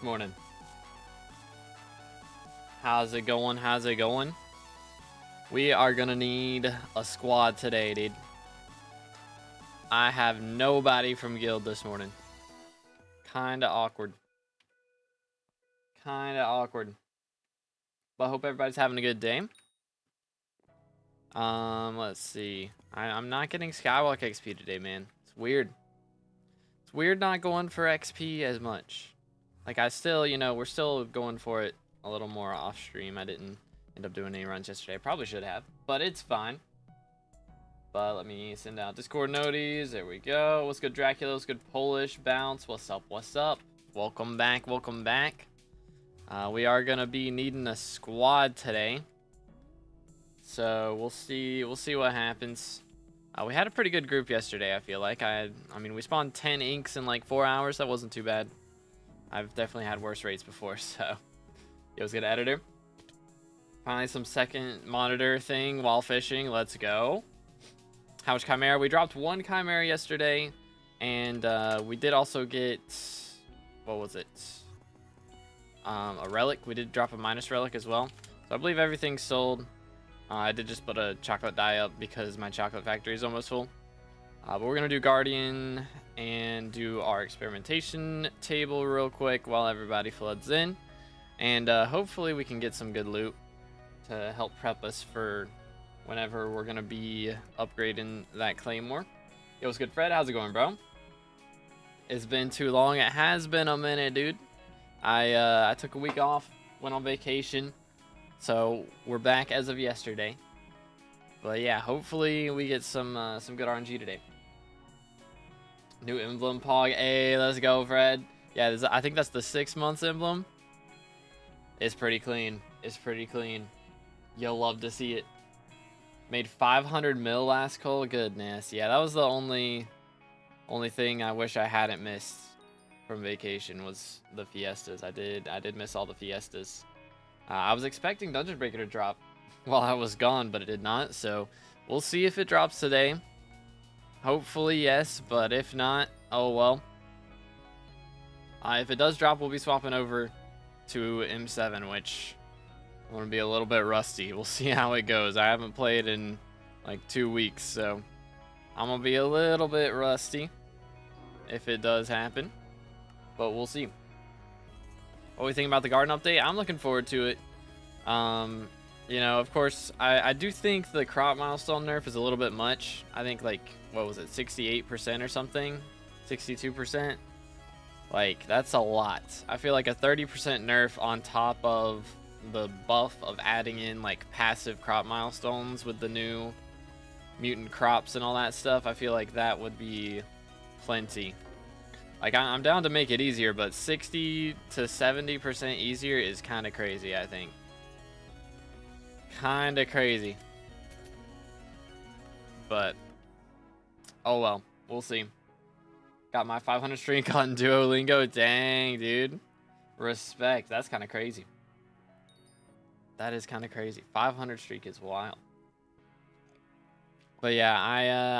this morning? How's it going? How's it going? We are gonna need a squad today, dude. I have nobody from guild this morning. Kinda awkward. Kinda awkward. But I hope everybody's having a good day. Let's see. I'm not getting Skywalk XP today, man. It's weird. It's weird not going for XP as much. Like, I still, you know, we're still going for it a little more off stream. I didn't end up doing any runs yesterday. Probably should have, but it's fine. But let me send out Discord noties. There we go. What's good, Dracula? What's good, Polish Bounce? What's up? What's up? Welcome back. Welcome back. We are gonna be needing a squad today, so we'll see. We'll see what happens. We had a pretty good group yesterday. I feel like I mean, we spawned 10 inks in like 4 hours. That wasn't too bad. I've definitely had worse rates before. So, it was good, editor. Finally, some second monitor thing while fishing. Let's go. How much Chimera? We dropped 1 Chimera yesterday, and we did also get, what was it? A relic. We did drop a minus relic as well. So I believe everything's sold. I did just put a chocolate die up because my chocolate factory is almost full. But we're gonna do Guardian and do our experimentation table real quick while everybody floods in, and hopefully we can get some good loot to help prep us for whenever we're gonna be upgrading that Claymore. Yo, what's good, Fred? How's it going, bro? It's been too long. It has been a minute, dude. I took a week off, went on vacation, so we're back as of yesterday. But yeah, hopefully we get some good RNG today. New emblem pog. Hey, let's go, Fred. Yeah, I think that's the 6 months emblem. It's pretty clean. It's pretty clean. You'll love to see it. Made 500 mil last call. Goodness. Yeah, that was the only thing I wish I hadn't missed from vacation was the fiestas. I did miss all the fiestas. I was expecting Dungeon Breaker to drop while I was gone, but it did not. So we'll see if it drops today. Hopefully yes, but if not, oh well. If it does drop, we'll be swapping over to M7, which I'm gonna be a little bit rusty. We'll see how it goes. I haven't played in like 2 weeks, so I'm gonna be a little bit rusty if it does happen, but we'll see. What do we think about the garden update? I'm looking forward to it. You know, of course, I do think the crop milestone nerf is a little bit much. I think, like, what was it, 68% or something? 62%? Like, that's a lot. I feel like a 30% nerf on top of the buff of adding in, like, passive crop milestones with the new mutant crops and all that stuff. I feel like that would be plenty. Like, I'm down to make it easier, but 60 to 70% easier is kind of crazy, I think. Kind of crazy. But, oh well. We'll see. Got my 500 streak on Duolingo. Dang, dude. Respect. That's kind of crazy. That is kind of crazy. 500 streak is wild. But yeah,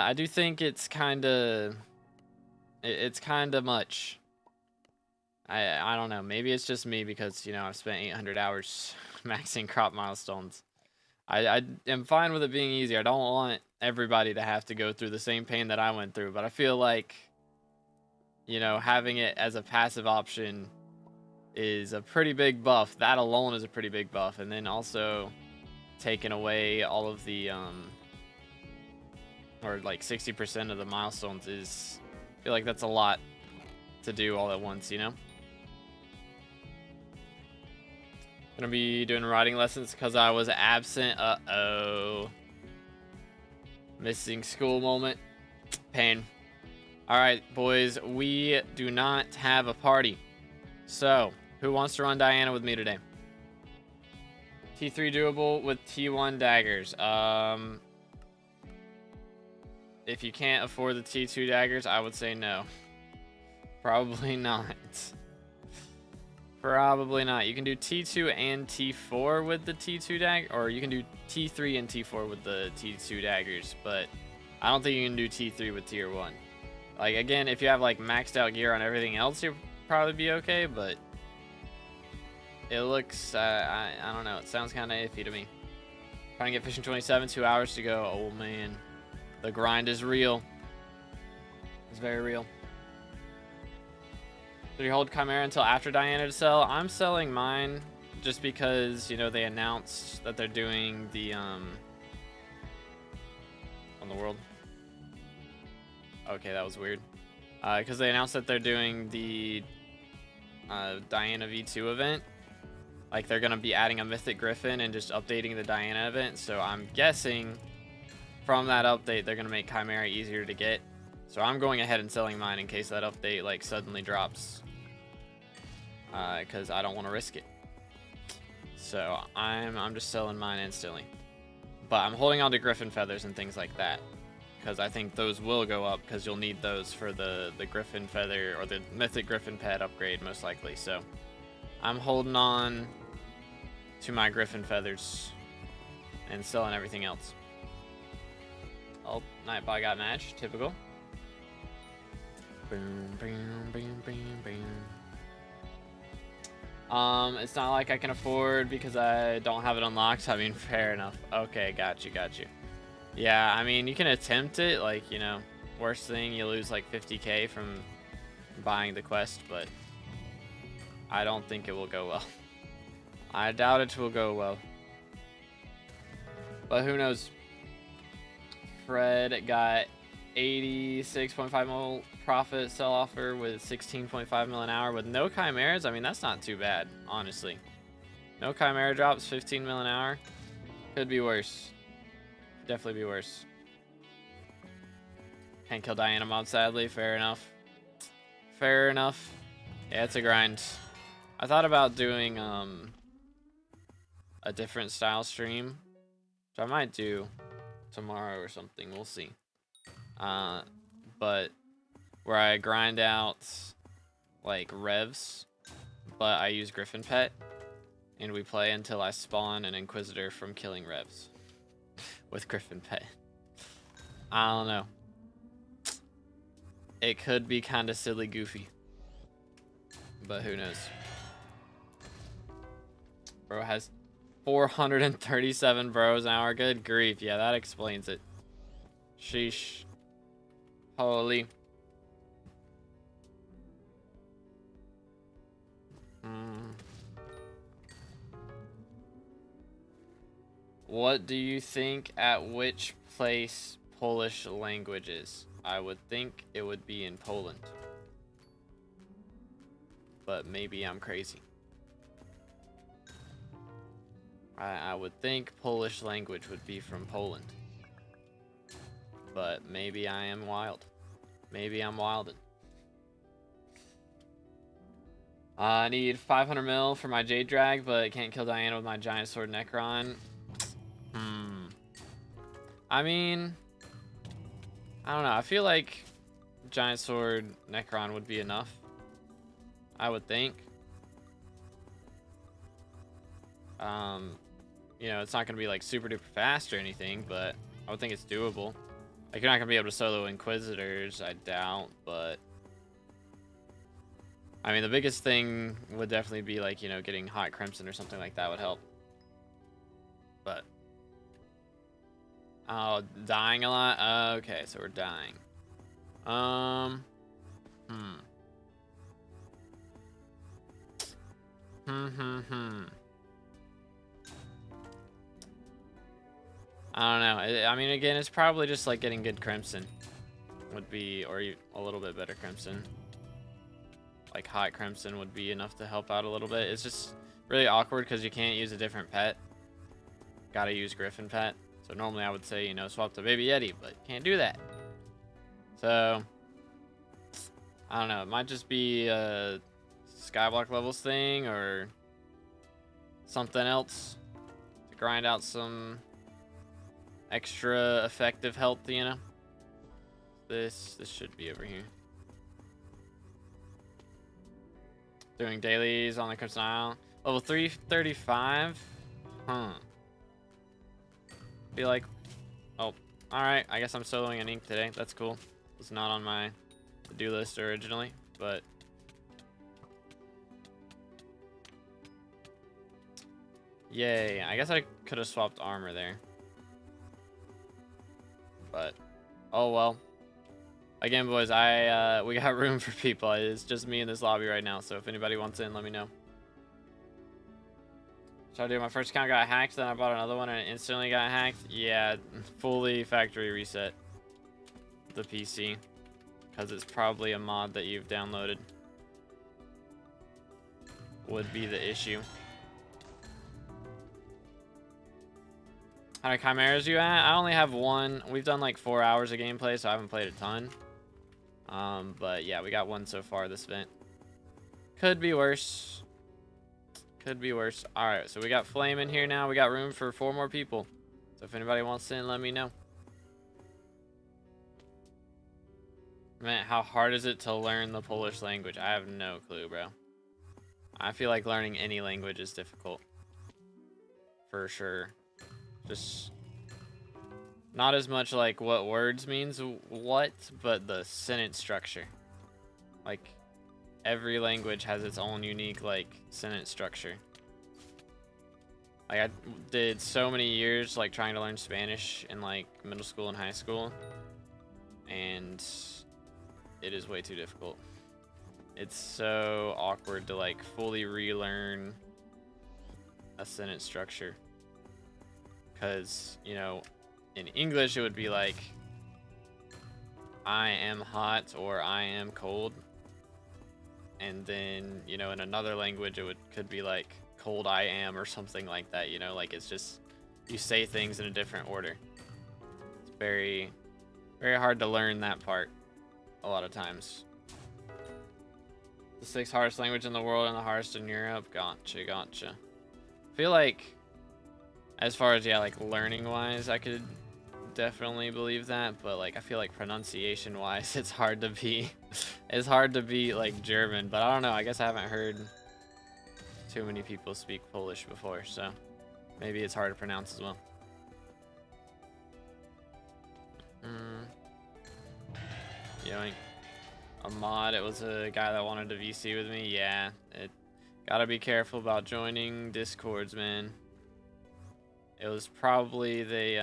I do think it's kind of... It's kind of much. I don't know. Maybe it's just me because, you know, I've spent 800 hours maxing crop milestones. I am fine with it being easier. I don't want everybody to have to go through the same pain that I went through. But I feel like, you know, having it as a passive option is a pretty big buff. That alone is a pretty big buff. And then also taking away all of the, or like 60% of the milestones is... I feel like that's a lot to do all at once, you know? Gonna be doing writing lessons because I was absent. Uh-oh. Missing school moment. Pain. Alright, boys. We do not have a party. So, who wants to run Diana with me today? T3 doable with T1 daggers. If you can't afford the T2 daggers, I would say no. Probably not. Probably not. You can do T2 and T4 with the T2 dagger, or you can do T3 and T4 with the T2 daggers, but I don't think you can do T3 with tier 1. Like, again, if you have like maxed out gear on everything else, you'll probably be okay, but It looks, I don't know. It sounds kind of iffy to me. Trying to get fishing 27, 2 hours to go. Oh man, the grind is real. It's very real. Do you hold Chimera until after Diana to sell? I'm selling mine just because, you know, they announced that they're doing the, on the world. Okay, that was weird. Because they announced that they're doing the Diana V2 event. Like, they're going to be adding a Mythic Griffin and just updating the Diana event. So I'm guessing from that update, they're going to make Chimera easier to get. So I'm going ahead and selling mine in case that update, like, suddenly drops. Because I don't want to risk it. So I'm just selling mine instantly. But I'm holding on to Griffin Feathers and things like that. Because I think those will go up, because you'll need those for the Griffin Feather or the Mythic Griffin Pet upgrade, most likely. So I'm holding on to my Griffin Feathers and selling everything else. Oh, Nightbot got matched. Typical. Boom, boom, boom, boom, boom. It's not like I can afford because I don't have it unlocked. I mean, fair enough. Okay, got you. Yeah, I mean, you can attempt it. Like, you know, worst thing, you lose like 50k from buying the quest, but I don't think it will go well. I doubt it will go well. But who knows? Fred got 86.5 mil profit sell offer with 16.5 mil an hour with no chimeras. I mean, that's not too bad, honestly. No chimera drops, 15 mil an hour. Could be worse. Definitely be worse. Can't kill Diana mod, sadly. Fair enough. Fair enough. Yeah, it's a grind. I thought about doing a different style stream, which I might do tomorrow or something. We'll see. But where I grind out like revs, but I use Griffin Pet, and we play until I spawn an Inquisitor from killing revs with Griffin Pet. I don't know. It could be kind of silly goofy, but who knows. Bro has 437 bros an hour. Good grief. Yeah, that explains it. Sheesh. Holy. What do you think at which place Polish language is? I would think it would be in Poland. But maybe I'm crazy. I would think Polish language would be from Poland. But maybe I am wild. Maybe I'm wildin'. I need 500 mil for my Jade Drag, but can't kill Diana with my Giant Sword Necron. I mean, I don't know. I feel like Giant Sword Necron would be enough. I would think. You know, it's not going to be like super duper fast or anything, but I would think it's doable. Like, you're not going to be able to solo Inquisitors, I doubt, but I mean, the biggest thing would definitely be like, you know, getting Hot Crimson or something like that would help. But oh, dying a lot? Okay, so we're dying. I don't know. I mean, again, it's probably just like getting good Crimson would be, or a little bit better Crimson. Like Hot Crimson would be enough to help out a little bit. It's just really awkward because you can't use a different pet. Gotta use Griffin Pet. So normally I would say, you know, swap to Baby Yeti, but can't do that. So I don't know. It might just be a Skyblock levels thing or something else to grind out some extra effective health, you know. This should be over here. Doing dailies on the Crimson Isle. Level 335. Be like, oh, alright. I guess I'm soloing an ink today. That's cool. It's not on my to-do list originally, but Yay. I guess I could have swapped armor there. But, oh well. Again, boys, we got room for people. It's just me in this lobby right now, so if anybody wants in, let me know. So I do, my first account got hacked, then I bought another one and it instantly got hacked. Yeah, fully factory reset the PC. Because it's probably a mod that you've downloaded. Would be the issue. How many chimeras you at? I only have one. We've done like 4 hours of gameplay, so I haven't played a ton. But yeah, we got one so far this event. Could be worse. Could be worse. Alright, so we got Flame in here now. We got room for 4 more people. So if anybody wants in, let me know. Man, how hard is it to learn the Polish language? I have no clue, bro. I feel like learning any language is difficult. For sure. Just not as much like what words means what, but the sentence structure. Like, every language has its own unique, like, sentence structure. Like, I did so many years, like, trying to learn Spanish in, like, middle school and high school. And it is way too difficult. It's so awkward to, like, fully relearn a sentence structure. Because, you know, in English it would be like, I am hot or I am cold. And then, you know, in another language it could be like, cold I am or something like that, you know? Like, it's just, you say things in a different order. It's very, very hard to learn that part a lot of times. The 6th hardest language in the world and the hardest in Europe. Gotcha, gotcha. I feel like, as far as, yeah, like, learning-wise, I could definitely believe that, but, like, I feel like pronunciation-wise, it's hard to be, like, German, but I don't know, I guess I haven't heard too many people speak Polish before, so maybe it's hard to pronounce as well. Yoink. A mod, it was a guy that wanted to VC with me. Yeah, gotta be careful about joining Discords, man. It was probably they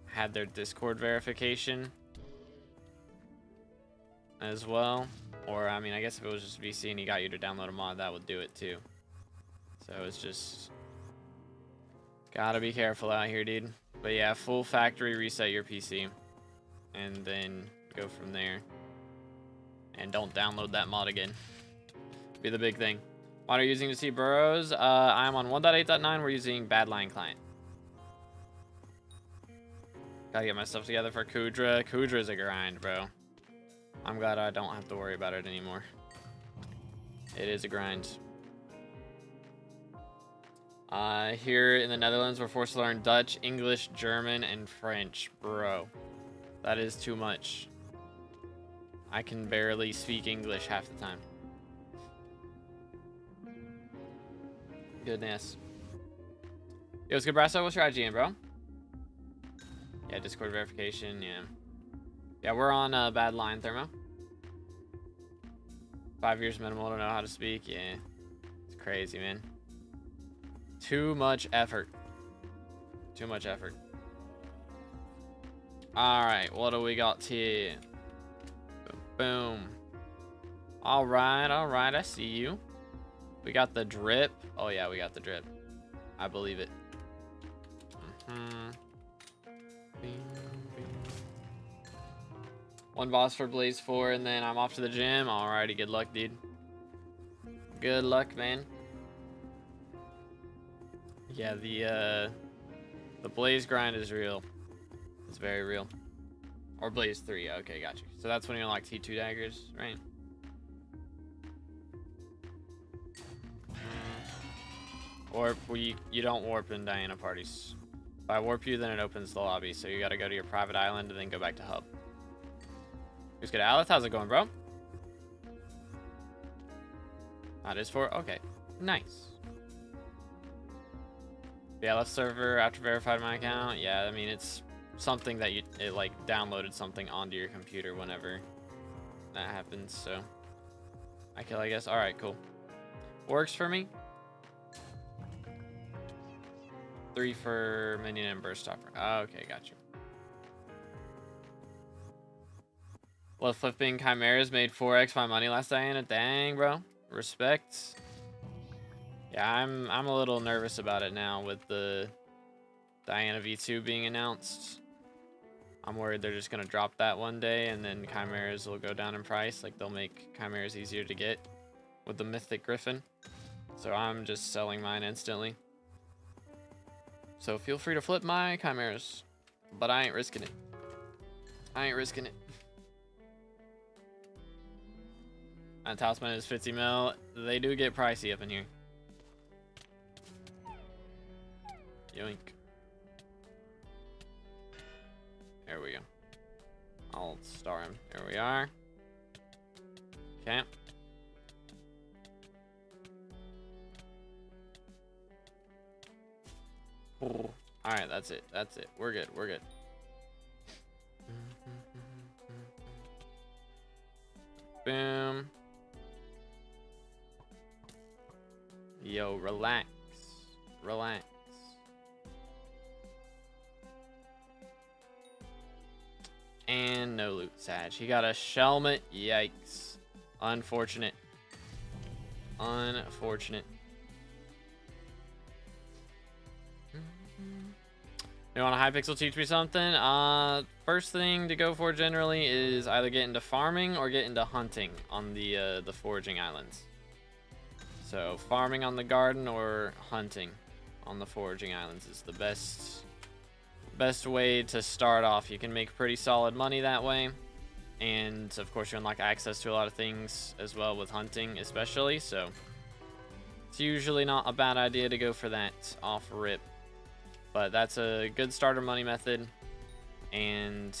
had their Discord verification as well. Or, I mean, I guess if it was just VC and he got you to download a mod, that would do it too. So it's just, gotta be careful out here, dude. But yeah, full factory reset your PC. And then go from there. And don't download that mod again. Be the big thing. What are you using to see burrows? I'm on 1.8.9. We're using Badline client. Gotta get my stuff together for Kudra. Kudra's a grind, bro. I'm glad I don't have to worry about it anymore. It is a grind. Here in the Netherlands, we're forced to learn Dutch, English, German, and French. Bro, that is too much. I can barely speak English half the time. Goodness. Yo, what's good, Brasso? What's your IGN, bro? Yeah, Discord verification, yeah. Yeah, we're on bad line, Thermo. 5 years minimal to know how to speak, yeah. It's crazy, man. Too much effort. Too much effort. Alright, what do we got here? Boom. Alright, I see you. We got the drip. Oh yeah, we got the drip. I believe it. One boss for Blaze 4, and then I'm off to the gym. Alrighty, good luck, dude. Good luck, man. Yeah, the Blaze grind is real. It's very real. Or Blaze 3, okay, got you. So that's when you unlock T2 daggers, right? Or you don't warp in Diana parties. If I warp you, then it opens the lobby, so you gotta go to your private island and then go back to hub. Who's good? Alice, how's it going, bro? That is for, okay, nice. Yeah, left server after verified my account. Yeah, I mean, it's something that it like downloaded something onto your computer whenever that happens, so I kill, I guess. All right, cool. Works for me. 3 for minion and burst stopper. Okay, gotcha. Well, flipping chimeras made 4x my money last Diana. Dang, bro. Respect. Yeah, I'm a little nervous about it now with the Diana V2 being announced. I'm worried they're just gonna drop that one day and then chimeras will go down in price. Like they'll make chimeras easier to get with the Mythic Griffin. So I'm just selling mine instantly. So feel free to flip my chimeras, but I ain't risking it. I ain't risking it. And Talisman is 50 mil. They do get pricey up in here. Yoink. There we go. I'll star him. There we are. Okay. Alright, that's it. That's it. We're good. We're good. Boom. Yo, relax. Relax. And no loot, Sag. He got a Shelmet. Yikes. Unfortunate. Unfortunate. You want a Hypixel teach me something? First thing to go for generally is either get into farming or get into hunting on the foraging islands. So farming on the garden or hunting on the foraging islands is the best way to start off. You can make pretty solid money that way, and of course you unlock access to a lot of things as well with hunting especially, so it's usually not a bad idea to go for that off rip. But that's a good starter money method, and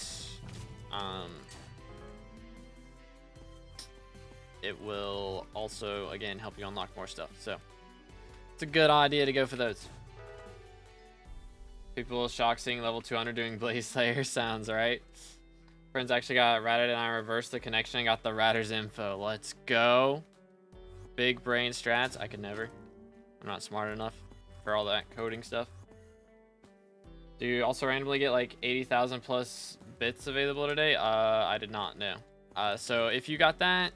it will also, again, help you unlock more stuff. So it's a good idea to go for those. People shocked seeing level 200 doing Blaze Slayer sounds, right? Friends actually got ratted and I reversed the connection and got the ratter's info. Let's go. Big brain strats. I could never. I'm not smart enough for all that coding stuff. Do you also randomly get like 80,000 plus bits available today? I did not know. So if you got that,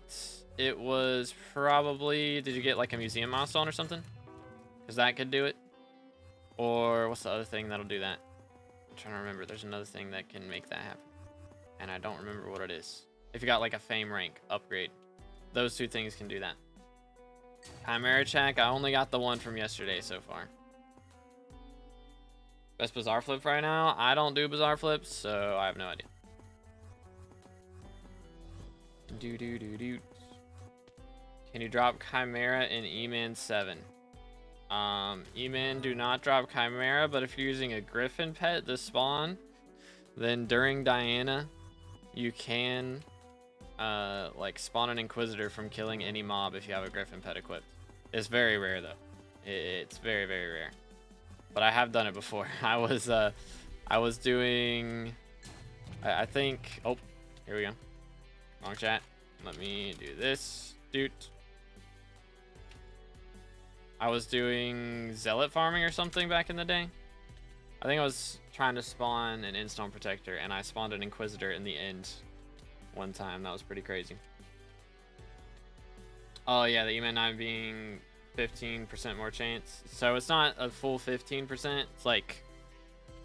it was probably, did you get like a museum milestone or something? Because that could do it. Or what's the other thing that'll do that? I'm trying to remember. There's another thing that can make that happen. And I don't remember what it is. If you got like a fame rank upgrade, those two things can do that. Chimera check. I only got the one from yesterday so far. Best Bazaar flip right now? I don't do Bazaar flips, so I have no idea. Can you drop Chimera in E-Man 7? E-Man do not drop Chimera, but if you're using a Griffin pet to spawn, then during Diana, you can like spawn an Inquisitor from killing any mob if you have a Griffin pet equipped. It's very rare though. It's very, very rare. But I have done it before. I was doing, I think, oh, here we go. Wrong chat. Let me do this. Dude. I was doing Zealot farming or something back in the day. I think I was trying to spawn an Endstone Protector, and I spawned an Inquisitor in the end one time. That was pretty crazy. Oh yeah, the E-Man 9 being 15% more chance. So it's not a full 15%. It's like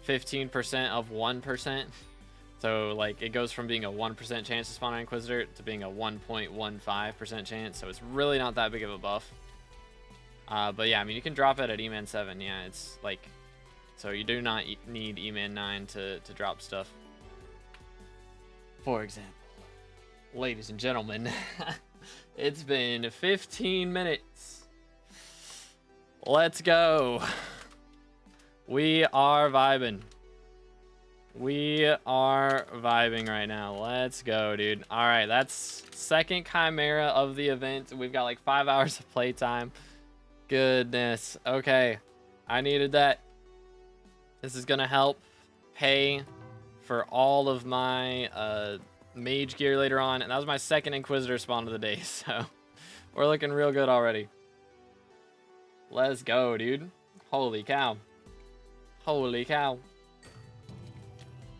15% of 1%. So like it goes from being a 1% chance to spawn an Inquisitor to being a 1.15% chance. So it's really not that big of a buff. But yeah, I mean, you can drop it at E-Man 7. Yeah, it's like, so you do not need E-Man 9 to drop stuff. For example, ladies and gentlemen, it's been 15 minutes. Let's go. We are vibing. We are vibing right now. Let's go, dude. All right, that's second Chimera of the event. We've got like 5 hours of playtime. Goodness. Okay, I needed that. This is gonna help pay for all of my mage gear later on, and that was my second Inquisitor spawn of the day, so we're looking real good already. Let's go, dude. Holy cow. Holy cow.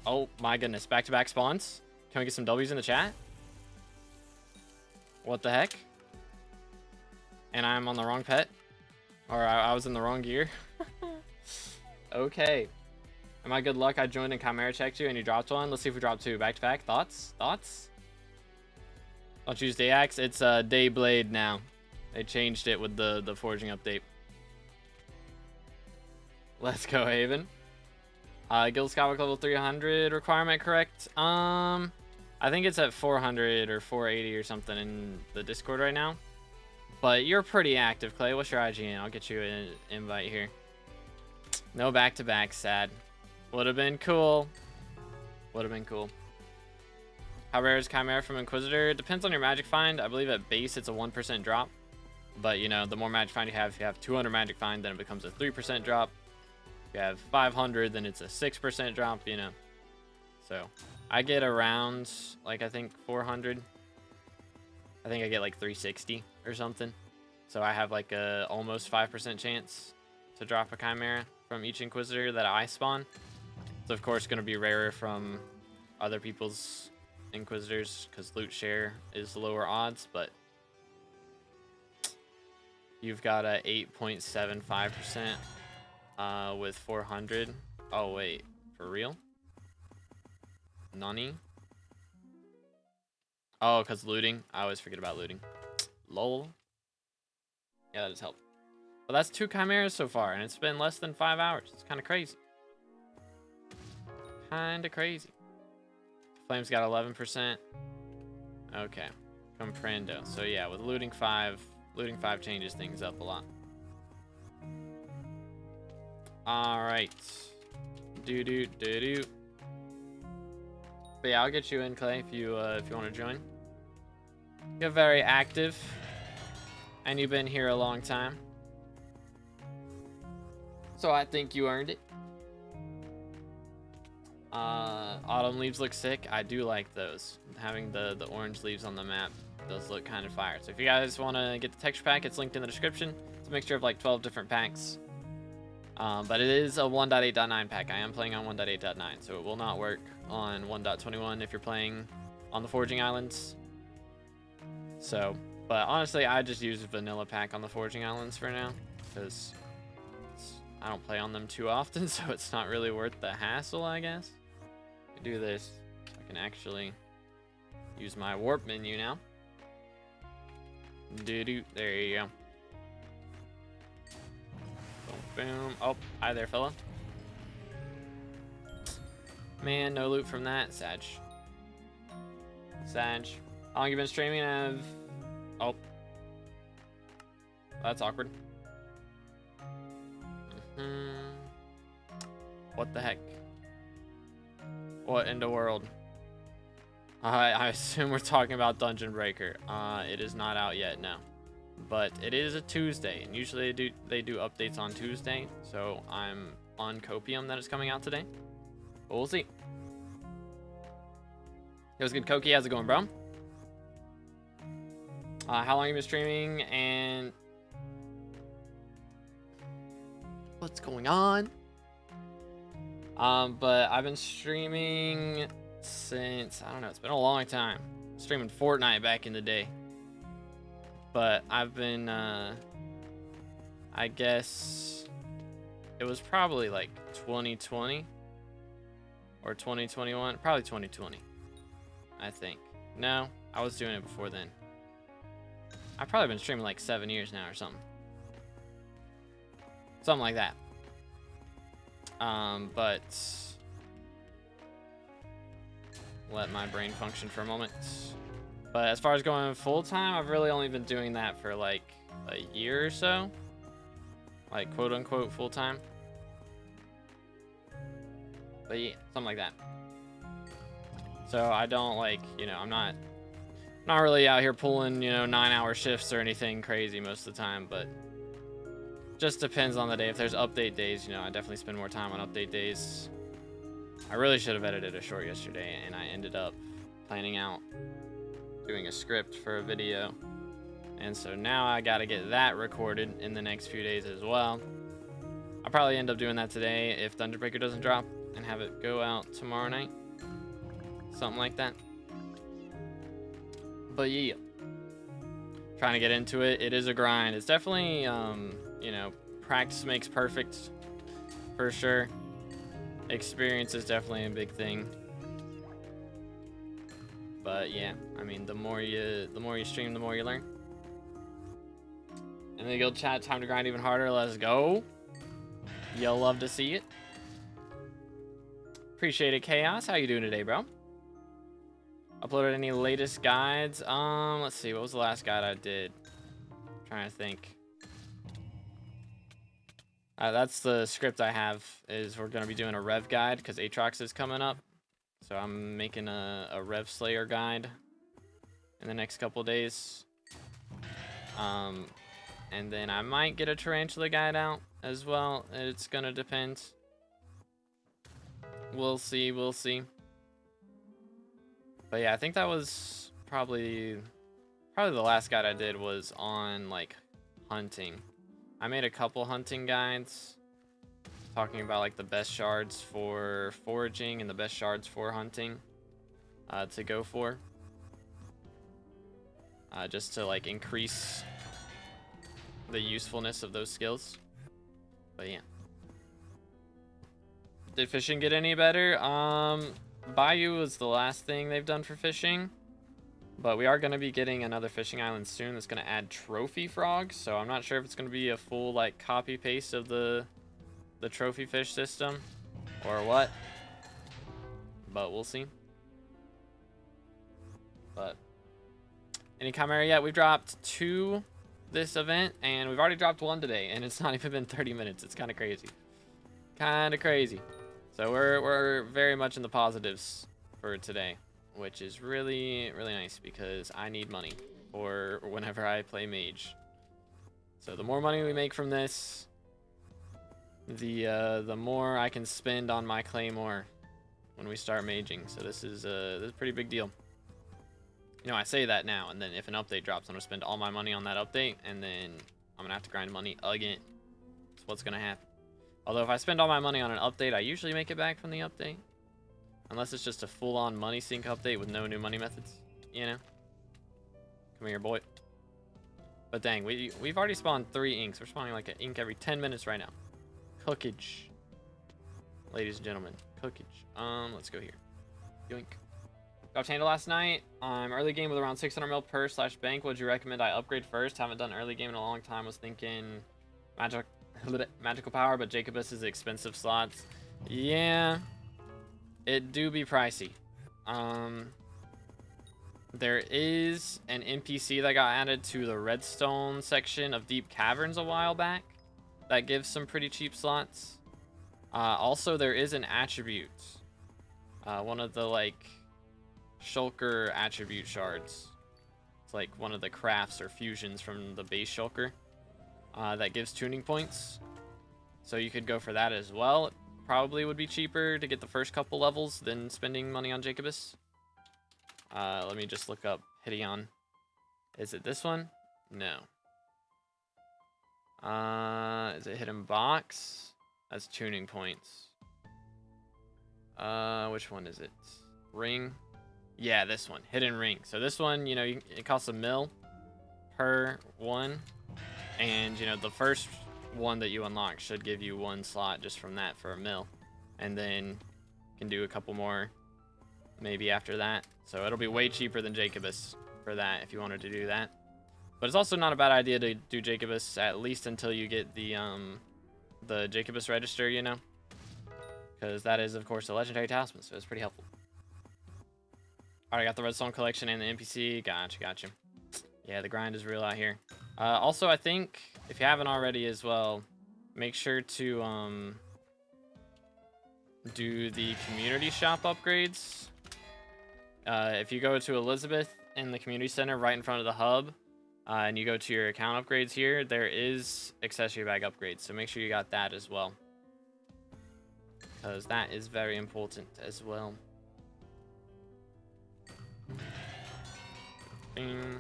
Oh my goodness. Back-to-back spawns. Can we get some W's in the chat? What the heck? And I'm on the wrong pet? Or I was in the wrong gear? Okay. Am I good luck? I joined and Chimera checked you and you dropped one. Let's see if we drop two. Back-to-back. Thoughts? Thoughts? Don't use Day Axe. It's Dayblade now. They changed it with the forging update. Let's go, Haven. Guild SkyBlock level 300 requirement correct? I think it's at 400 or 480 or something in the Discord right now. But you're pretty active, Clay. What's your IGN? I'll get you an invite here. No back-to-back, sad. Would have been cool. Would have been cool. How rare is Chimera from Inquisitor? It depends on your magic find. I believe at base it's a 1% drop. But, you know, the more magic find you have, if you have 200 magic find, then it becomes a 3% drop. If you have 500, then it's a 6% drop, you know. So, I get around, like, I think 400. I think I get, like, 360 or something. So, I have, like, a almost 5% chance to drop a Chimera from each Inquisitor that I spawn. It's, of course, going to be rarer from other people's Inquisitors because loot share is lower odds, but you've got a 8.75% with 400. Oh wait, for real? Nani? Oh, because looting. I always forget about looting. Lol. Yeah, that does help. But that's 2 Chimeras so far, and it's been less than 5 hours. It's kind of crazy. Kind of crazy. Flames got 11%. Okay. Comprendo. So yeah, with looting 5 changes things up a lot. Alright. Do. But yeah, I'll get you in, Clay, if you want to join. You're very active. And you've been here a long time. So I think you earned it. Autumn leaves look sick. I do like those. Having the orange leaves on the map does look kind of fire. So if you guys want to get the texture pack, it's linked in the description. It's a mixture of like 12 different packs. But it is a 1.8.9 pack. I am playing on 1.8.9, so it will not work on 1.21 if you're playing on the Forging Islands. So, but honestly, I just use a vanilla pack on the Forging Islands for now, because I don't play on them too often, so it's not really worth the hassle, I guess. I do this, so I can actually use my warp menu now. There you go. Boom, boom. Oh, hi there, fella. Man, no loot from that. Sag. How long you been streaming? Oh. That's awkward. What the heck? What in the world? I assume we're talking about Dungeon Breaker. It is not out yet, no. But it is a Tuesday, and usually they do updates on Tuesday, so I'm on copium that is coming out today. But we'll see. It was good, Koki. How's it going, bro? How long have you been streaming, and what's going on? But I've been streaming since, I don't know, it's been a long time. Streaming Fortnite back in the day. But I've been, I guess it was probably like 2020 or 2021, probably 2020, I think. No, I was doing it before then. I've probably been streaming like 7 years now or something. Something like that. But let my brain function for a moment. But as far as going full time, I've really only been doing that for like a year or so. Like quote unquote full time. But yeah, something like that. So I don't like, you know, I'm not really out here pulling, you know, 9-hour shifts or anything crazy most of the time, but just depends on the day. If there's update days, you know, I definitely spend more time on update days. I really should have edited a short yesterday, and I ended up planning out doing a script for a video. And so now I got to get that recorded in the next few days as well. I'll probably end up doing that today if Thunder Breaker doesn't drop and have it go out tomorrow night. Something like that. But yeah. Trying to get into it. It is a grind. It's definitely, you know, practice makes perfect for sure. Experience is definitely a big thing. But yeah, I mean, the more you stream, the more you learn. And the guild chat, time to grind even harder. Let's go. You'll love to see it. Appreciate it, Chaos. How you doing today, bro? Uploaded any latest guides? Let's see. What was the last guide I did? I'm trying to think. That's the script I have. Is we're gonna be doing a Rev guide because Aatrox is coming up. So I'm making a Rev Slayer guide in the next couple days. And then I might get a Tarantula guide out as well. It's gonna depend. We'll see, we'll see. But yeah, I think that was probably the last guide I did was on like hunting. I made a couple hunting guides talking about like the best shards for foraging and the best shards for hunting to go for. Just to like increase the usefulness of those skills. But yeah. Did fishing get any better? Bayou was the last thing they've done for fishing. But we are going to be getting another fishing island soon that's going to add trophy frogs. So I'm not sure if it's going to be a full like copy paste of the trophy fish system or what. But we'll see. But any Chimera yet? We've dropped 2 this event and we've already dropped 1 today and it's not even been 30 minutes. It's kind of crazy. Kind of crazy. So we're very much in the positives for today, which is really, really nice because I need money for whenever I play mage. So the more money we make from this, the more I can spend on my claymore when we start maging. So this is a pretty big deal. You know, I say that now, and then if an update drops, I'm gonna spend all my money on that update, and then I'm gonna have to grind money again. That's what's gonna happen. Although if I spend all my money on an update, I usually make it back from the update. Unless it's just a full-on money sync update with no new money methods, you know? Come here, boy. But dang, we've already spawned 3 inks. We're spawning like an ink every 10 minutes right now. Cookage. Ladies and gentlemen, cookage. Let's go here. Yoink. Got Tanda last night. Early game with around 600 mil per / bank. Would you recommend I upgrade first? Haven't done early game in a long time. Was thinking magical power, but Jacobus is expensive slots. Yeah. It do be pricey. There is an NPC that got added to the redstone section of Deep Caverns a while back that gives some pretty cheap slots. Also, there is an attribute. One of the, like, shulker attribute shards. It's like one of the crafts or fusions from the base shulker that gives tuning points. So you could go for that as well. It probably would be cheaper to get the first couple levels than spending money on Jacobus. Let me just look up Hideon. Is it this one? No. Is it Hidden Box? That's tuning points. Which one is it? Ring? Yeah, this one. Hidden Ring. So this one, you know, it costs $1 mil per one. And, you know, the first one that you unlock should give you 1 slot just from that for $1 mil. And then you can do a couple more maybe after that. So it'll be way cheaper than Jacobus for that if you wanted to do that. But it's also not a bad idea to do Jacobus at least until you get the Jacobus register, you know? Because that is, of course, a legendary talisman, so it's pretty helpful. Alright, got the redstone collection and the NPC. Gotcha. Yeah, the grind is real out here. Also, I think, if you haven't already as well, make sure to do the community shop upgrades. If you go to Elizabeth in the community center right in front of the hub, and you go to your account upgrades here, there is accessory bag upgrades, so make sure you got that as well. Because that is very important as well. Bing.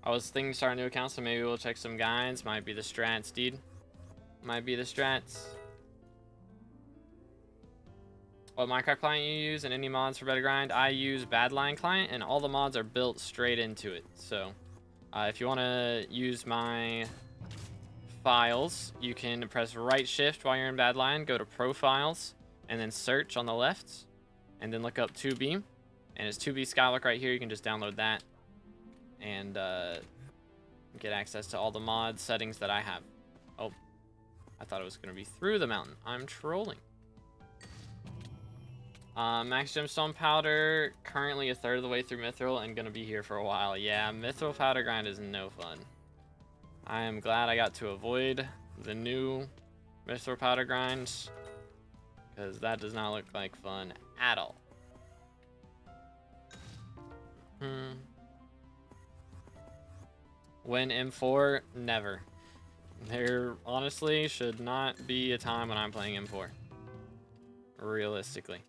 I was thinking to start a new account, so maybe we'll check some guides. Might be the strats, dude. Might be the strats. What Minecraft client you use and any mods for better grind? I use Badline client, and all the mods are built straight into it. So if you want to use my files, you can press right shift while you're in Badline, go to profiles, and then search on the left, and then look up 2B, and it's 2B SkyBlock right here. You can just download that and get access to all the mod settings that I have. Oh, I thought it was going to be through the mountain. I'm trolling. Max gemstone powder, currently a third of the way through mithril and gonna be here for a while. Yeah, mithril powder grind is no fun. I am glad I got to avoid the new mithril powder grinds, because that does not look like fun at all. When M4, never. There honestly should not be a time when I'm playing M4. Realistically.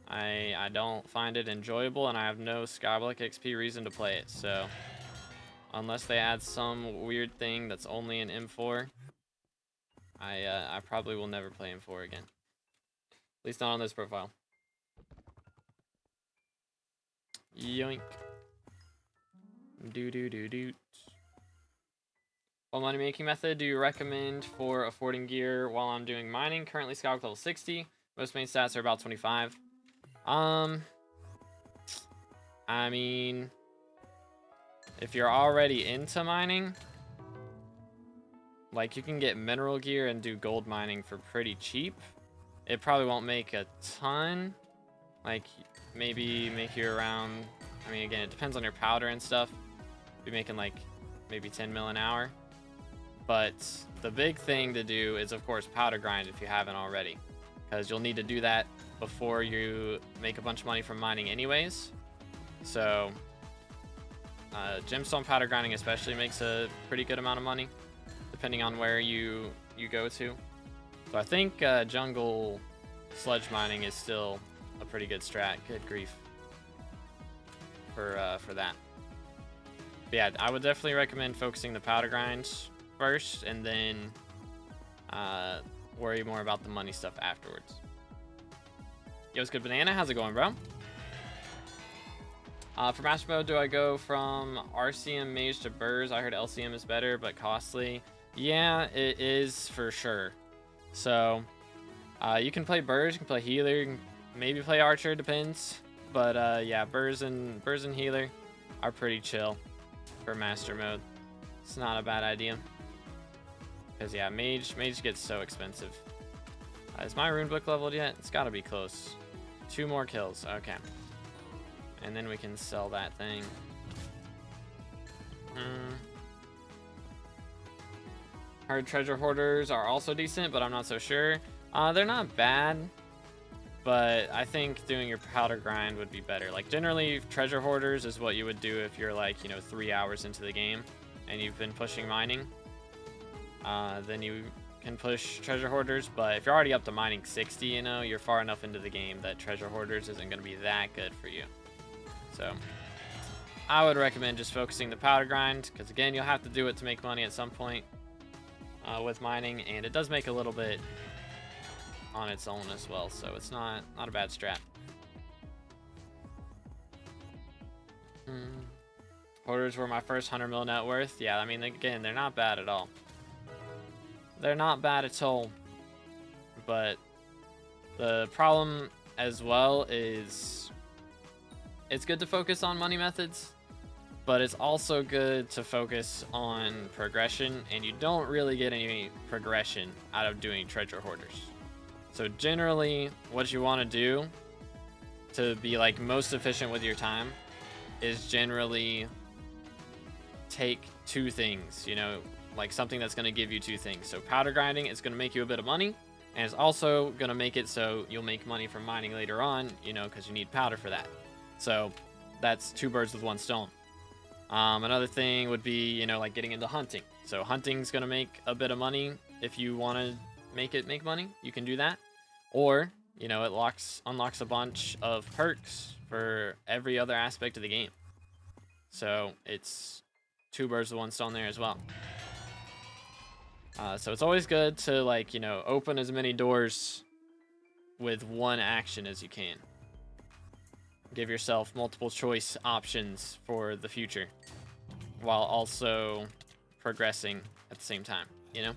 I don't find it enjoyable, and I have no SkyBlock XP reason to play it, so unless they add some weird thing that's only in M4, I probably will never play M4 again. At least not on this profile. Yoink. Do. What money making method do you recommend for affording gear while I'm doing mining? Currently SkyBlock level 60. Most main stats are about 25. I mean, if you're already into mining, like, you can get mineral gear and do gold mining for pretty cheap. It probably won't make a ton, like maybe make you around, I mean, again, it depends on your powder and stuff. Be making like maybe 10 mil an hour. But the big thing to do is, of course, powder grind if you haven't already, because you'll need to do that before you make a bunch of money from mining anyways. So gemstone powder grinding especially makes a pretty good amount of money depending on where you go to. So I think jungle sludge mining is still a pretty good strat. Good grief for that. But yeah, I would definitely recommend focusing the powder grinds first, and then worry more about the money stuff afterwards. Yo, what's good, Banana? How's it going, bro? For Master Mode, do I go from RCM Mage to Burrs? I heard LCM is better, but costly. Yeah, it is for sure. So, you can play Burrs, you can play Healer, you can maybe play Archer, depends. But yeah, Burrs and Healer are pretty chill for Master Mode. It's not a bad idea. Because yeah, Mage gets so expensive. Is my rune book leveled yet? It's got to be close. 2 more kills. Okay. And then we can sell that thing. Heard treasure hoarders are also decent, but I'm not so sure. They're not bad, but I think doing your powder grind would be better. Like, generally, treasure hoarders is what you would do if you're like, 3 hours into the game and you've been pushing mining. Then you can push treasure hoarders, but if you're already up to mining 60, you're far enough into the game that treasure hoarders isn't going to be that good for you. So I would recommend just focusing the powder grind, because again, you'll have to do it to make money at some point with mining, and it does make a little bit on its own as well, so it's not a bad strat. Hoarders were my first 100 mil net worth. Yeah, I mean, again, they're not bad at all. They're not bad at all. But the problem as well is it's good to focus on money methods, but it's also good to focus on progression, and you don't really get any progression out of doing treasure hoarders. So generally, what you want to do to be like most efficient with your time is generally take 2 things, like something that's going to give you 2 things. So powder grinding is going to make you a bit of money, and it's also going to make it so you'll make money from mining later on, because you need powder for that. So that's 2 birds with 1 stone. Another thing would be, like getting into hunting. So hunting's going to make a bit of money. If you want to make money, you can do that. Or, it unlocks a bunch of perks for every other aspect of the game. So it's 2 birds with 1 stone there as well. So it's always good to, like, you know, open as many doors with 1 action as you can. Give yourself multiple choice options for the future while also progressing at the same time, you know?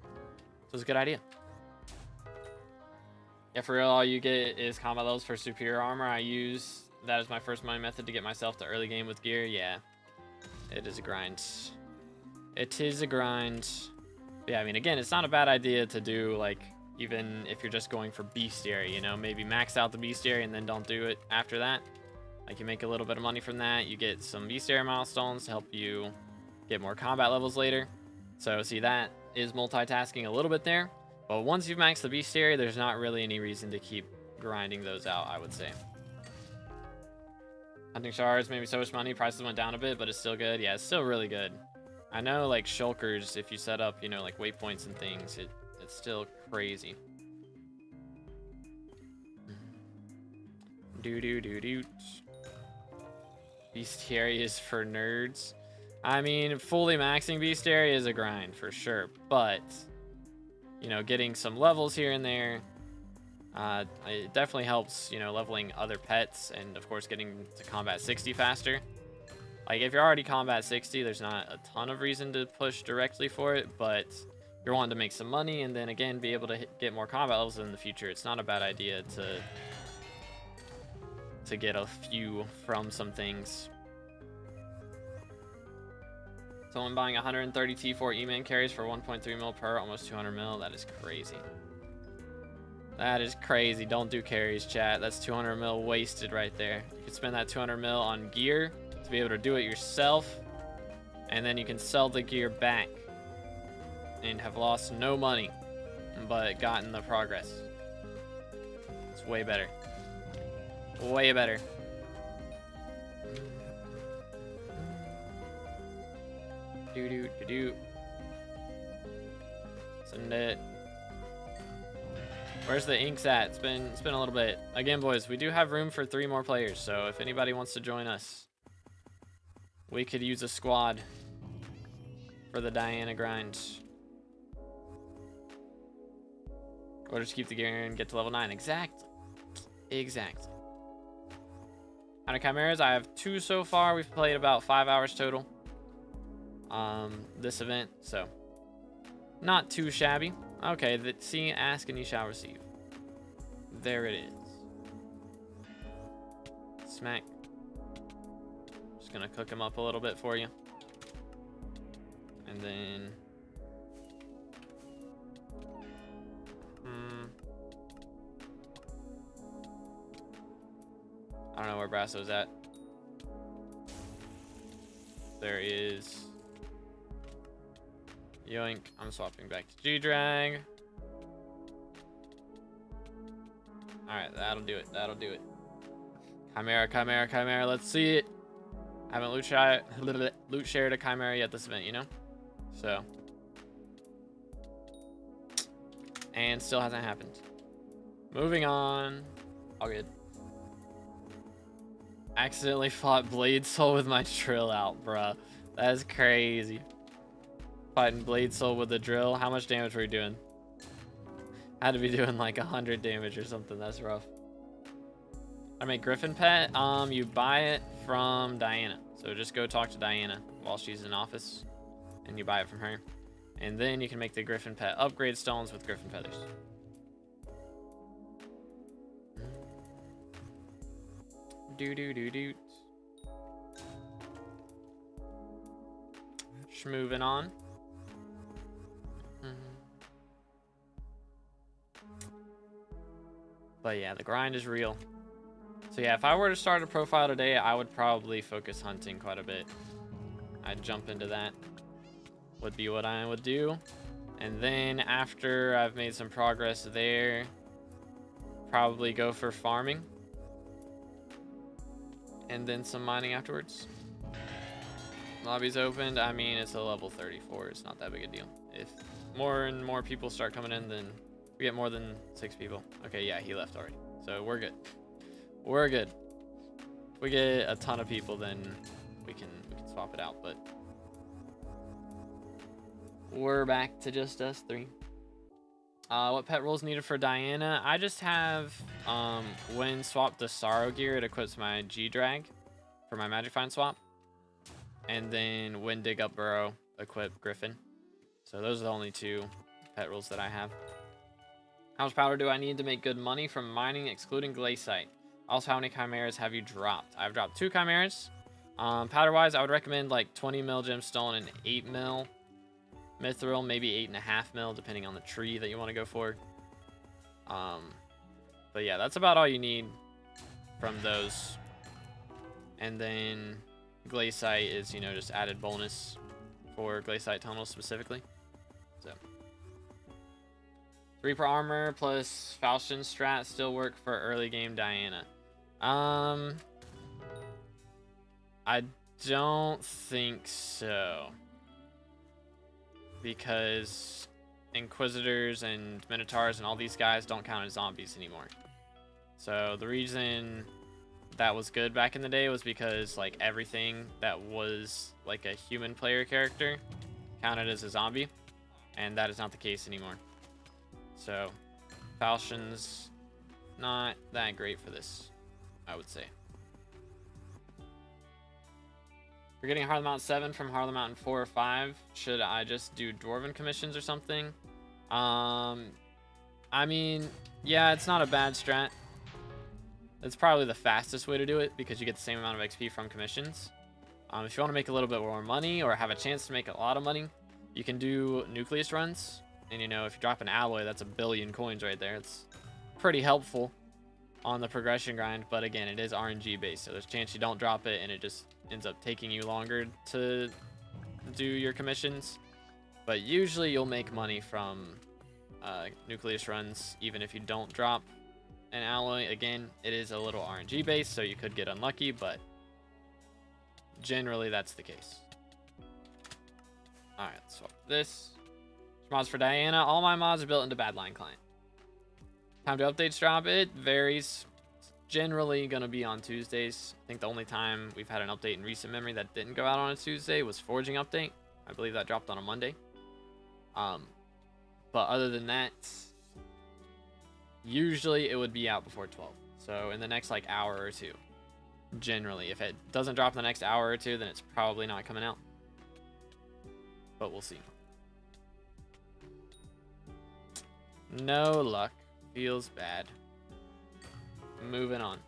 So it's a good idea. Yeah, for real, all you get is combat levels for superior armor. I use that as my first money method to get myself to early game with gear. Yeah, it is a grind. It is a grind. Yeah, I mean, again, it's not a bad idea to do, like, even if you're just going for bestiary, you know, maybe max out the bestiary and then don't do it after that. Like, you make a little bit of money from that. You get some bestiary milestones to help you get more combat levels later. So, see, that is multitasking a little bit there. But once you've maxed the bestiary, there's not really any reason to keep grinding those out, I would say. Hunting shards, maybe so much money. Prices went down a bit, but it's still good. Yeah, it's still really good. I know, like, shulkers, if you set up, you know, like, waypoints and things, it's still crazy. Do-do-do-do. Bestiary is for nerds. I mean, fully maxing bestiary is a grind, for sure. But, you know, getting some levels here and there, it definitely helps, you know, leveling other pets and, of course, getting to combat 60 faster. Like, if you're already combat 60, there's not a ton of reason to push directly for it, but you're wanting to make some money and then, again, be able to get more combat levels in the future. It's not a bad idea to get a few from some things. Someone buying 130 T4 E-man carries for 1.3 mil per, almost 200 mil. That is crazy. That is crazy. Don't do carries, chat. That's 200 mil wasted right there. You can spend that 200 mil on gear to be able to do it yourself, and then you can sell the gear back and have lost no money but gotten the progress. It's way better. Way better. Do. Send it. Where's the inks at? It's been a little bit. Again, boys, we do have room for 3 more players, so if anybody wants to join us, we could use a squad for the Diana grind. Or just keep the gear and get to level 9. Exactly. Exactly. Out of chimeras, I have 2 so far. We've played about 5 hours total. This event, so not too shabby. Okay, see, ask and you shall receive. There it is. Smack. Just gonna cook him up a little bit for you. And then... I don't know where Brasso's at. There is... Yoink. I'm swapping back to G-Drag. Alright, that'll do it. That'll do it. Chimera. Let's see it. I haven't loot shared a Chimera yet this event, you know? So. And still hasn't happened. Moving on. All good. Accidentally fought Blade Soul with my drill out, bruh. That's crazy. Fighting Blade Soul with a drill. How much damage were you doing? Had to be doing like 100 damage or something. That's rough. I make Griffin Pet. You buy it from Diana. So just go talk to Diana while she's in office, and you buy it from her. And then you can make the Griffin Pet upgrade stones with Griffin Feathers. Do. Moving on. But yeah, the grind is real. So yeah, if I were to start a profile today, I would probably focus hunting quite a bit. I'd jump into that. Would be what I would do. And then after I've made some progress there, probably go for farming. And then some mining afterwards. Lobby's opened. I mean, it's a level 34. It's not that big a deal. If more and more people start coming in, then we get more than 6 people. Okay, yeah, he left already. So we're good. We're good. If we get a ton of people, then we can swap it out. But we're back to just us three. What pet rules needed for Diana? I just have when swap the Sorrow gear, it equips my G drag for my Magic Find swap, and then when dig up burrow, equip Griffin. So those are the only 2 pet rules that I have. How much powder do I need to make good money from mining, excluding glaciite? Also, how many chimeras have you dropped? I've dropped 2 chimeras. Powder wise, I would recommend like 20 mil gemstone and 8 mil mithril, maybe 8.5 mil, depending on the tree that you want to go for. But yeah, that's about all you need from those. And then glaciite is, you know, just added bonus for glaciite tunnels specifically. So Reaper armor plus Falchion strat still work for early game Diana. I don't think so, because Inquisitors and Minotaurs and all these guys don't count as zombies anymore. So the reason that was good back in the day was because like everything that was like a human player character counted as a zombie, and that is not the case anymore. So Falchion's not that great for this, I would say. We're getting Harlem Mountain 7 from Harlem Mountain 4 or 5. Should I just do Dwarven commissions or something? I mean, yeah, it's not a bad strat. It's probably the fastest way to do it because you get the same amount of XP from commissions. If you want to make a little bit more money or have a chance to make a lot of money, you can do nucleus runs. And you know, if you drop an alloy, that's 1 billion coins right there. It's pretty helpful on the progression grind, but again, it is RNG based, so there's a chance you don't drop it and it just ends up taking you longer to do your commissions. But usually you'll make money from nucleus runs even if you don't drop an alloy. Again, it is a little RNG based, so you could get unlucky, but generally that's the case. All right, let's swap this. Mods for Diana. All my mods are built into Badline client. Time to updates drop. It varies. It's generally going to be on Tuesdays. I think the only time we've had an update in recent memory that didn't go out on a Tuesday was Forging update. I believe that dropped on a Monday. But other than that, usually it would be out before 12. So in the next like hour or two. Generally, if it doesn't drop in the next hour or two, then it's probably not coming out. But we'll see. No luck. Feels bad. Moving on.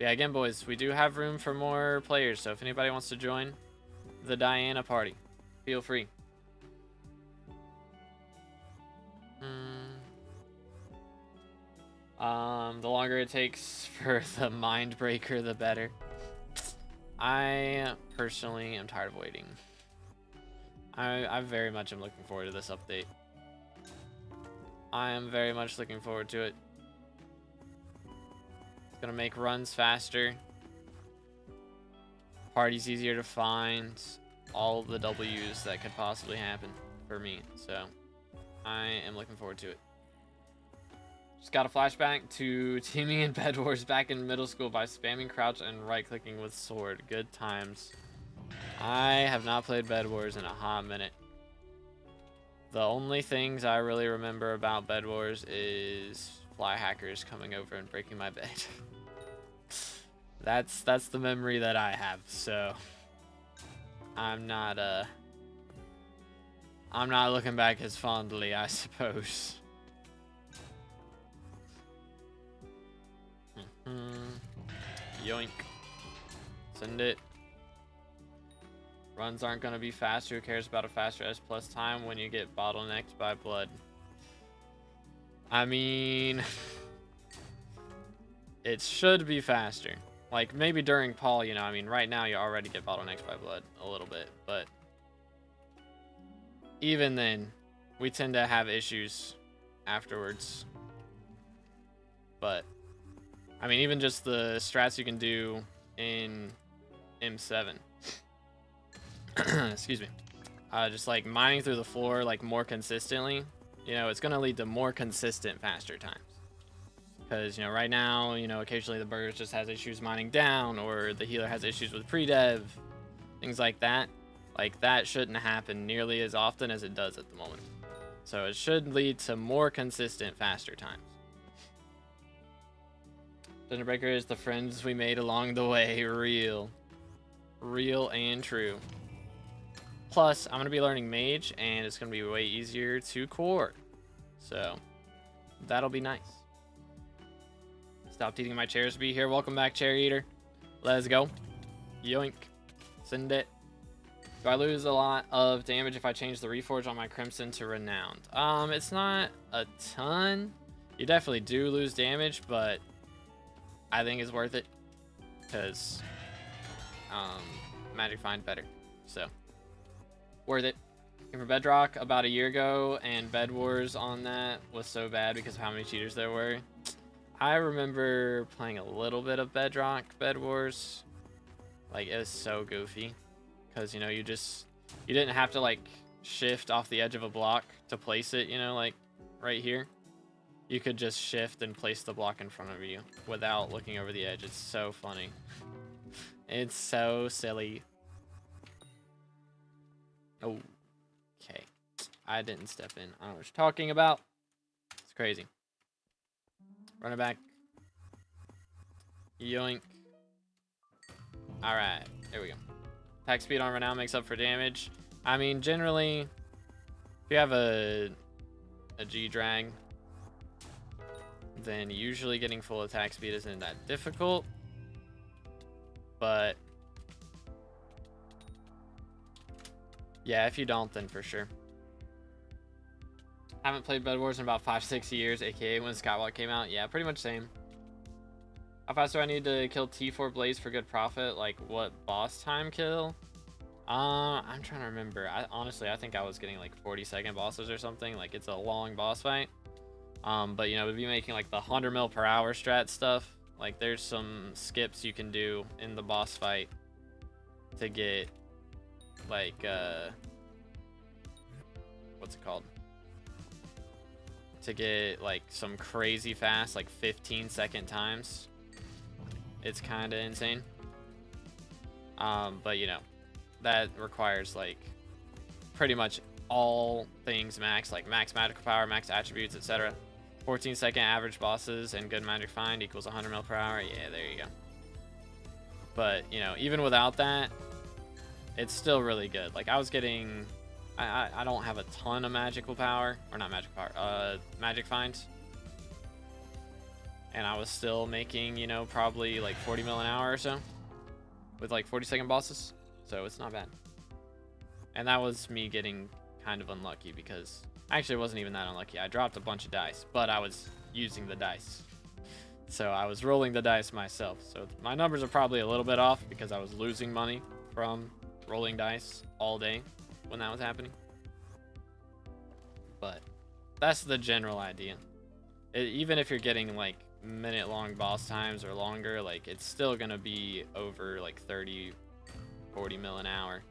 Yeah, again, boys, we do have room for more players, so if anybody wants to join the Diana party, feel free. The longer it takes for the mind breaker, the better. I personally am tired of waiting. I very much am looking forward to this update. I am very much looking forward to it. It's gonna make runs faster. Parties easier to find. All of the W's that could possibly happen for me. So I am looking forward to it. Just got a flashback to teaming in Bed Wars back in middle school by spamming crouch and right-clicking with sword. Good times. I have not played Bed Wars in a hot minute. The only things I really remember about Bed Wars is fly hackers coming over and breaking my bed. That's the memory that I have. So I'm not looking back as fondly, I suppose. Yoink. Send it. Runs aren't going to be faster. Who cares about a faster S plus time when you get bottlenecked by blood? I mean, it should be faster. Like, maybe during Paul, you know, I mean, right now you already get bottlenecked by blood a little bit. But even then, we tend to have issues afterwards. But, I mean, even just the strats you can do in M7. Excuse me. Just like mining through the floor like more consistently, you know, it's gonna lead to more consistent faster times Because, you know, right now, you know, occasionally the burgers just has issues mining down, or the healer has issues with pre-dev, things like that. Like, that shouldn't happen nearly as often as it does at the moment. So it should lead to more consistent, faster times. Dungeon Breaker is the friends we made along the way. Real and true. Plus, I'm going to be learning Mage, and it's going to be way easier to core. So, that'll be nice. Stopped eating my chairs to be here. Welcome back, Chair Eater. Let's go. Yoink. Send it. Do I lose a lot of damage if I change the Reforge on my Crimson to Renowned? It's not a ton. You definitely do lose damage, but I think it's worth it. Because Magic Find better. So, worth it. Came from Bedrock about a year ago, and Bed Wars on that was so bad because of how many cheaters there were. I remember playing a little bit of Bedrock Bed Wars. Like, it was so goofy. Because, you know, you didn't have to, like, shift off the edge of a block to place it, you know, like, right here. You could just shift and place the block in front of you without looking over the edge. It's so funny. It's so silly. Oh, okay. I didn't step in. I don't know what you're talking about. It's crazy. Run it back. Yoink. Alright, there we go. Attack speed on Renown makes up for damage. I mean, generally, if you have a G drag, then usually getting full attack speed isn't that difficult. But yeah, if you don't, then for sure. Haven't played Bed Wars in about 5-6 years, aka when SkyBlock came out. Yeah, pretty much same. How fast do I need to kill T4 Blaze for good profit? Like, what boss time kill? I'm trying to remember. Honestly, I think I was getting like 40-second bosses or something. Like, it's a long boss fight. But, you know, we'd be making like the 100 mil per hour strat stuff. Like, there's some skips you can do in the boss fight to get, like, what's it called? To get, like, some crazy fast, like, 15-second times. It's kind of insane. But, you know, that requires, like, pretty much all things max, like max magical power, max attributes, etc. 14-second average bosses and good magic find equals 100 mil per hour. Yeah, there you go. But, you know, even without that, it's still really good. Like, I was getting... I don't have a ton of magical power. Or not magical power. Magic finds. And I was still making, you know, probably like 40 mil an hour or so. With like 40-second bosses. So it's not bad. And that was me getting kind of unlucky because... Actually, it wasn't even that unlucky. I dropped a bunch of dice. But I was using the dice. So I was rolling the dice myself. So my numbers are probably a little bit off because I was losing money from rolling dice all day when that was happening. But that's the general idea. Even if you're getting like minute-long boss times or longer, like it's still gonna be over like 30-40 mil an hour.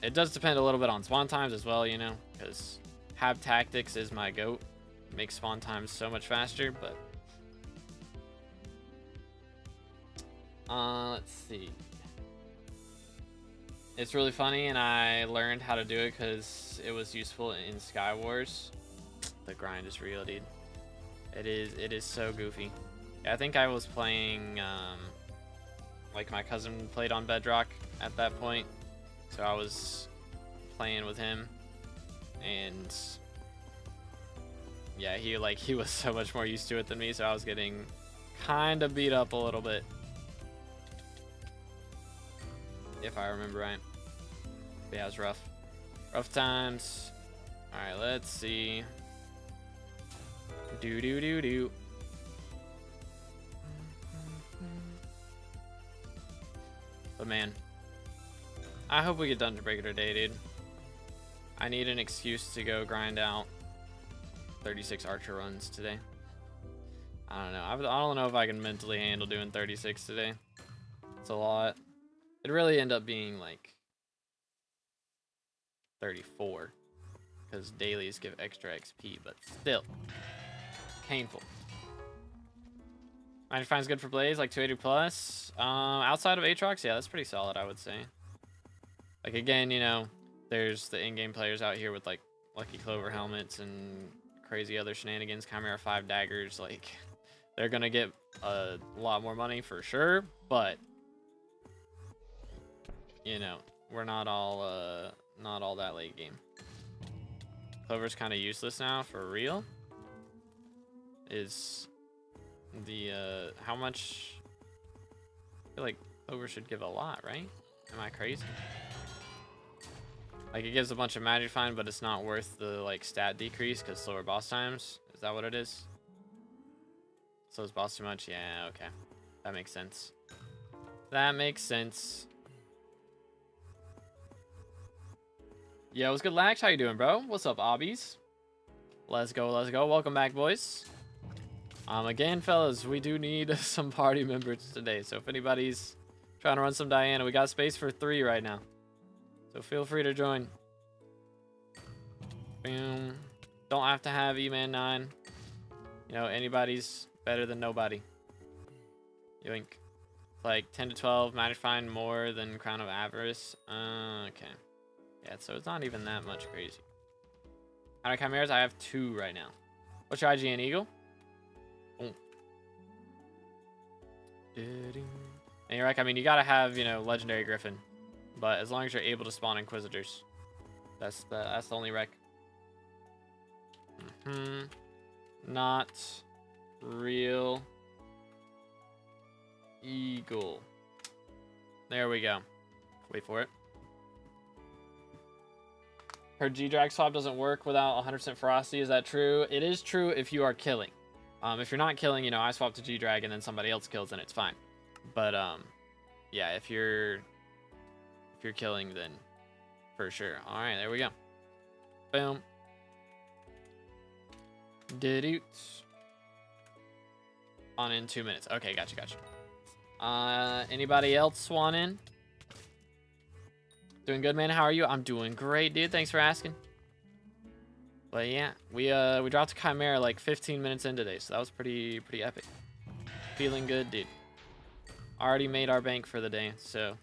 It does depend a little bit on spawn times as well, you know, because Hab Tactics is my goat. It makes spawn times so much faster, but let's see. It's really funny, and I learned how to do it because it was useful in Sky Wars. The grind is real, dude. It is so goofy. Yeah, I think I was playing, like my cousin played on Bedrock at that point, so I was playing with him, and yeah, he was so much more used to it than me, so I was getting kind of beat up a little bit. If I remember right. But yeah, it was rough. Rough times. Alright, let's see. Do. But man, I hope we get Dungeon Breaker today, dude. I need an excuse to go grind out 36 Archer runs today. I don't know. I don't know if I can mentally handle doing 36 today. It's a lot. It'd really end up being like 34 because dailies give extra XP, but still. Painful. Magnifine's good for Blaze, like 280 plus. Outside of Aatrox, yeah, that's pretty solid, I would say. Like, again, you know, there's the in-game players out here with, like, Lucky Clover helmets and crazy other shenanigans. Chimera 5 daggers, like, they're gonna get a lot more money for sure, but, you know, we're not all that late game. Clover's kind of useless now, for real. Is the, how much? I feel like Clover should give a lot, right? Am I crazy? Like, it gives a bunch of Magifine, but it's not worth the, like, stat decrease because slower boss times. Is that what it is? Slows boss too much? Yeah, okay. That makes sense. That makes sense. Yo, what's good, Lax? How you doing, bro? What's up, obbies? Let's go, let's go. Welcome back, boys. Again, fellas, we do need some party members today. So if anybody's trying to run some Diana, we got space for 3 right now. So feel free to join. Boom. Don't have to have E-Man 9. You know, anybody's better than nobody. Yoink. It's like 10 to 12. Magifine more than Crown of Avarice. Okay. Yeah, so it's not even that much crazy. How many Chimeras? I have 2 right now. What's your IGN, Eagle? Boom. And you're right, I mean, you gotta have, you know, Legendary Griffin. But as long as you're able to spawn Inquisitors, that's the only rec. Not real Eagle. There we go. Wait for it. Her G-Drag swap doesn't work without 100% ferocity. Is that true? It is true if you are killing. If you're not killing, you know, I swap to G-Drag and then somebody else kills, then it's fine. But yeah, if you're killing, then for sure. All right, there we go. Boom. Did on in 2 minutes. Okay, gotcha. Anybody else swan in? Doing good, man. How are you? I'm doing great, dude. Thanks for asking. But yeah, we dropped a Chimera like 15 minutes in today, so that was pretty epic. Feeling good, dude. Already made our bank for the day, so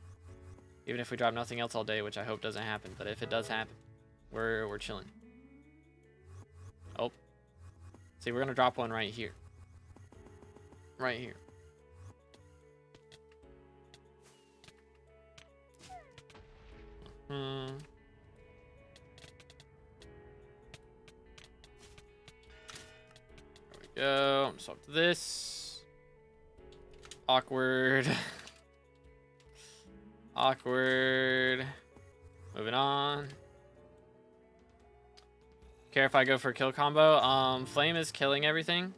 even if we drop nothing else all day, which I hope doesn't happen, but if it does happen, we're chilling. Oh, see, we're gonna drop one right here. Right here. There we go. I'm swap to this. Awkward. Awkward. Moving on. Care if I go for a kill combo? Flame is killing everything.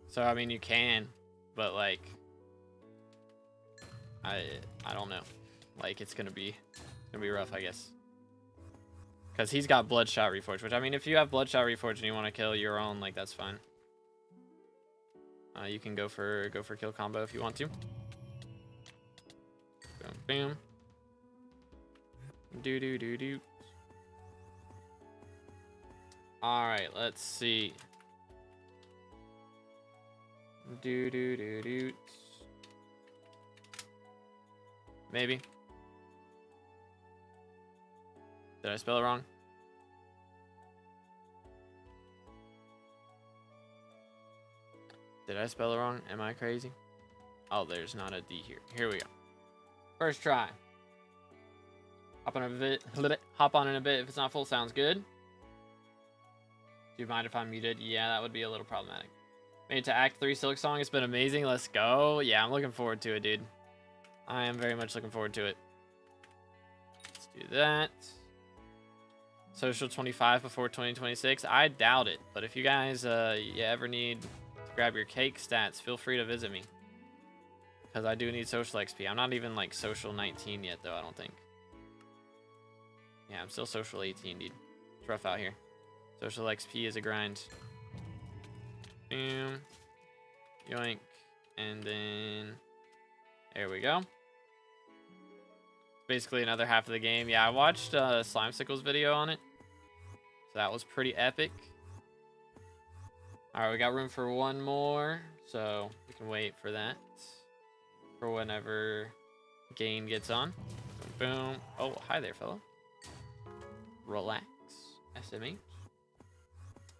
So I mean you can, but like I don't know. Like it's gonna be rough, I guess. Cause he's got Bloodshot Reforge, which I mean if you have Bloodshot Reforge and you want to kill your own, like that's fine. You can go for kill combo if you want to. Boom, boom. Do. All right, let's see. Do. Maybe. Did I spell it wrong? Did I spell it wrong? Am I crazy? Oh, there's not a D here. Here we go. First try. Hop on in a bit if it's not full. Sounds good. Do you mind if I'm muted? Yeah, that would be a little problematic. Made it to Act 3 Silk Song. It's been amazing. Let's go. Yeah, I'm looking forward to it, dude. I am very much looking forward to it. Let's do that. Social 25 before 2026. I doubt it, but if you guys you ever need to grab your cake stats, feel free to visit me. Because I do need social XP. I'm not even like social 19 yet, though, I don't think. Yeah, I'm still social 18, dude. It's rough out here. Social XP is a grind. Boom. Yoink. And then there we go. Basically another half of the game. Yeah, I watched Slimecicle's video on it. So that was pretty epic. All right, we got room for one more, so we can wait for that. For whenever Gain gets on. Boom, boom. Oh, hi there, fella. Relax, SMH.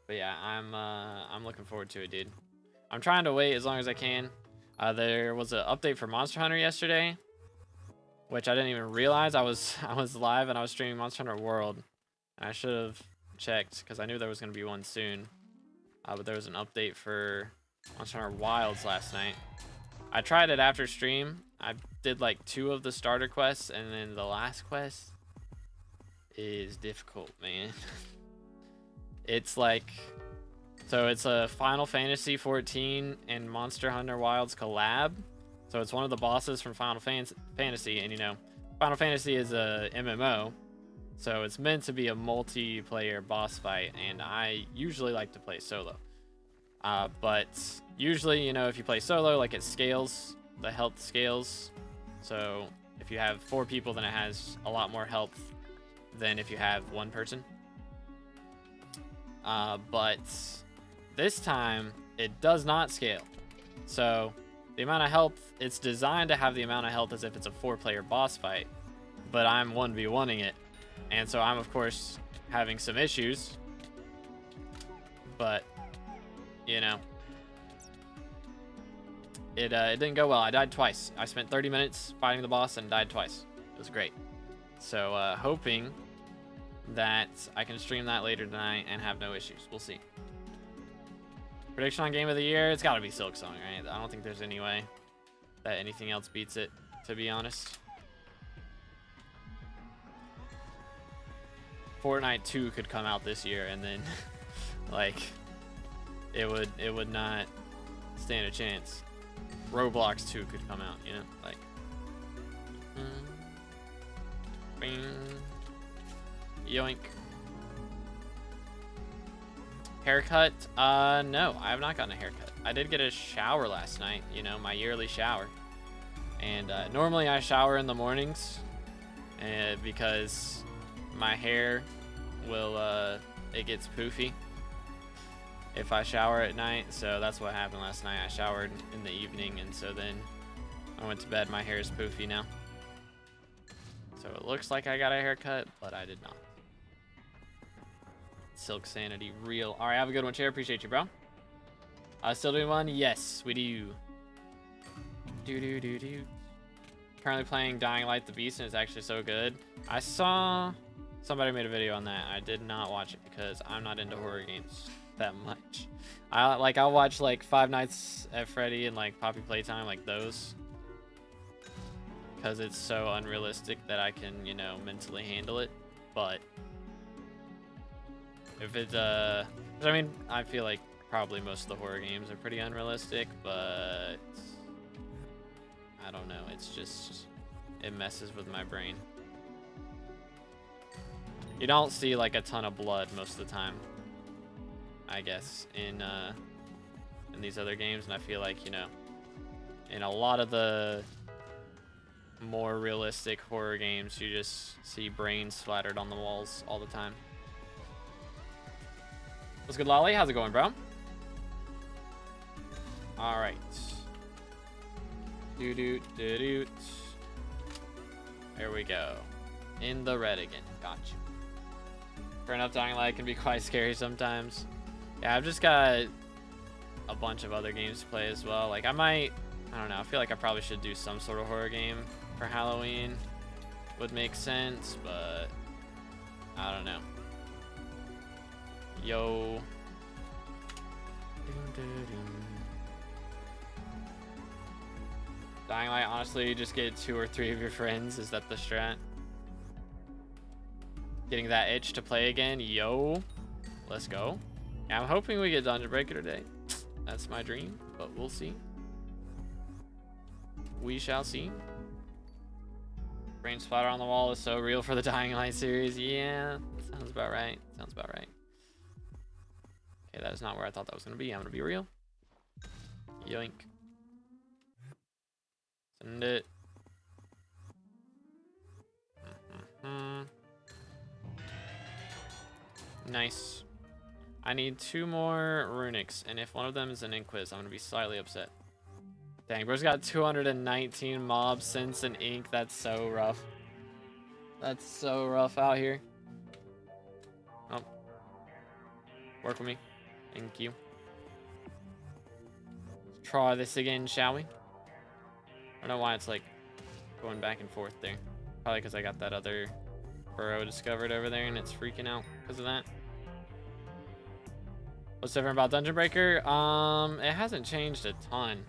But yeah, I'm looking forward to it, dude. I'm trying to wait as long as I can. There was an update for Monster Hunter yesterday, which I didn't even realize. I was live and I was streaming Monster Hunter World. And I should have checked because I knew there was going to be one soon. But there was an update for Monster Hunter Wilds last night. I tried it after stream. I did like 2 of the starter quests, and then the last quest is difficult, man. It's like, so it's a Final Fantasy 14 and Monster Hunter Wilds collab. So it's one of the bosses from Final Fantasy, and you know, Final Fantasy is a MMO, so it's meant to be a multiplayer boss fight, and I usually like to play solo. But usually, you know, if you play solo, like it scales, the health scales. So if you have 4 people, then it has a lot more health than if you have 1 person. But this time it does not scale. So the amount of health, it's designed to have the amount of health as if it's a 4-player boss fight, but I'm 1v1ing it. And so I'm of course having some issues, but you know, it didn't go well. I died twice. I spent 30 minutes fighting the boss and died twice. It was great. So hoping that I can stream that later tonight and have no issues. We'll see. Prediction on game of the year, it's got to be Silksong, right? I don't think there's any way that anything else beats it, to be honest. Fortnite 2 could come out this year, and then like it would not stand a chance. Roblox 2 could come out, you know, like bing, yoink. Haircut? No, I have not gotten a haircut. I did get a shower last night, you know, my yearly shower. And normally I shower in the mornings because my hair will, it gets poofy if I shower at night. So that's what happened last night. I showered in the evening, and so then I went to bed. My hair is poofy now. So it looks like I got a haircut, but I did not. Silk Sanity, real. All right, have a good one, Chair. Appreciate you, bro. Still doing one? Yes, we do. Do. Currently playing Dying Light the Beast, and it's actually so good. I saw somebody made a video on that. I did not watch it because I'm not into horror games that much. I'll watch like Five Nights at Freddy and like Poppy Playtime, like those, because it's so unrealistic that I can, you know, mentally handle it. But if it's I mean, I feel like probably most of the horror games are pretty unrealistic, but I don't know, it's just, it messes with my brain. You don't see like a ton of blood most of the time, I guess, in these other games, and I feel like, you know, in a lot of the more realistic horror games, you just see brains splattered on the walls all the time. What's good, Lolly? How's it going, bro? All right. There we go. In the red again. Gotcha. Fair enough, Dying Light can be quite scary sometimes. Yeah, I've just got a bunch of other games to play as well. Like, I don't know, I feel like I probably should do some sort of horror game for Halloween. Would make sense, but I don't know. Yo. Dying Light, honestly, just get 2 or 3 of your friends. Is that the strat? Getting that itch to play again. Yo. Let's go. Yeah, I'm hoping we get Dungeon Breaker today. That's my dream, but we'll see. We shall see. Brain splatter on the wall is so real for the Dying Light series. Yeah, sounds about right. Sounds about right. Okay, that is not where I thought that was going to be. I'm going to be real. Yoink. Send it. Nice. I need 2 more runics, and if one of them is an inquis, I'm gonna be slightly upset. Dang, bro's got 219 mobs since an ink. That's so rough. That's so rough out here. Oh. Work with me. Thank you. Let's try this again, shall we? I don't know why it's like going back and forth there. Probably because I got that other burrow discovered over there and it's freaking out because of that. What's different about Dungeon Breaker? It hasn't changed a ton.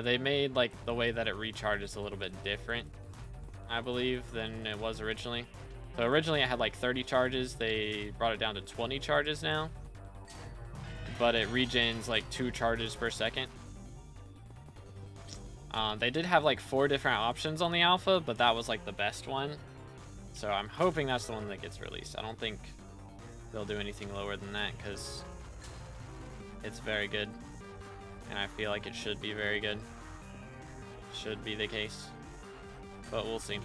They made like the way that it recharges a little bit different, I believe, than it was originally. So originally it had like 30 charges. They brought it down to 20 charges now, but it regens like 2 charges per second. They did have like 4 different options on the alpha, but that was like the best one. So I'm hoping that's the one that gets released. I don't think they'll do anything lower than that because it's very good. And I feel like it should be very good. Should be the case. But we'll see.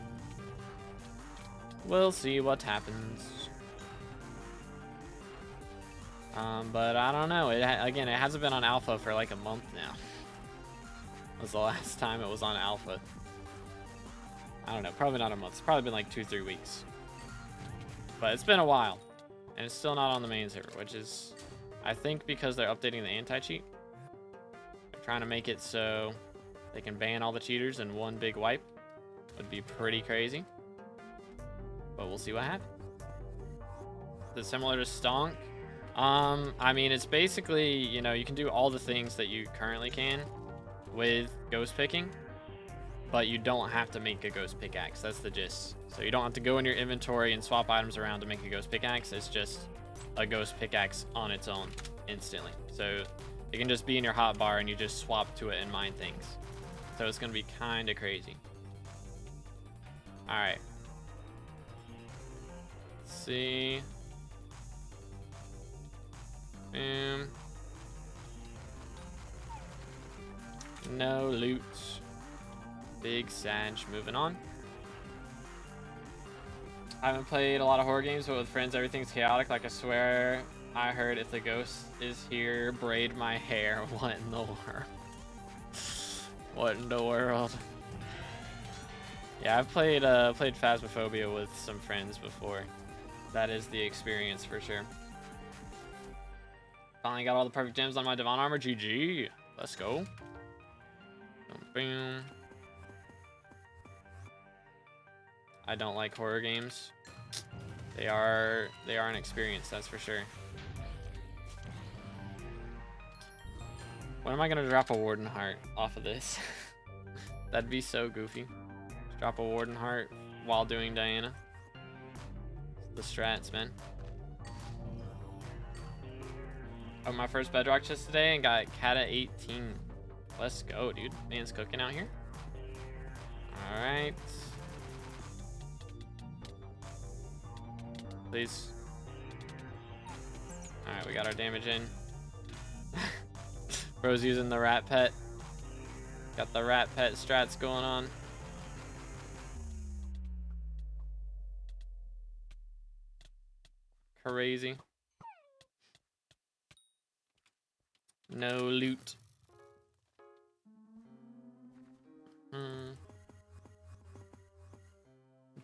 We'll see what happens. But I don't know. Again, it hasn't been on alpha for like a month now. That was the last time it was on alpha. I don't know. Probably not a month. It's probably been like 2-3 weeks. But it's been a while. And it's still not on the main server, which is, I think, because they're updating the anti-cheat. They're trying to make it so they can ban all the cheaters in one big wipe. Would be pretty crazy. But we'll see what happens. Is it similar to Stonk? I mean, it's basically, you know, you can do all the things that you currently can with ghost picking, but you don't have to make a ghost pickaxe. That's the gist. So you don't have to go in your inventory and swap items around to make a ghost pickaxe. It's just a ghost pickaxe on its own instantly. So it can just be in your hotbar and you just swap to it and mine things. So it's going to be kind of crazy. All right. Let's see. Boom. No loot. Big Sag. Moving on. I haven't played a lot of horror games, but with friends, everything's chaotic. Like, I swear I heard if the ghost is here, braid my hair. What in the world? What in the world? Yeah, I've played Phasmophobia with some friends before. That is the experience for sure. Finally got all the perfect gems on my Devon armor. GG. Let's go. Boom. I don't like horror games. They are an experience, that's for sure. When am I gonna drop a Warden Heart off of this? That'd be so goofy. Just drop a Warden Heart while doing Diana. The strats, man. Oh, my first bedrock chest today and got cat at 18. Let's go, dude. Man's cooking out here. All right. Please. All right, we got our damage in. Bro's using the rat pet. Got the rat pet strats going on. Crazy. No loot.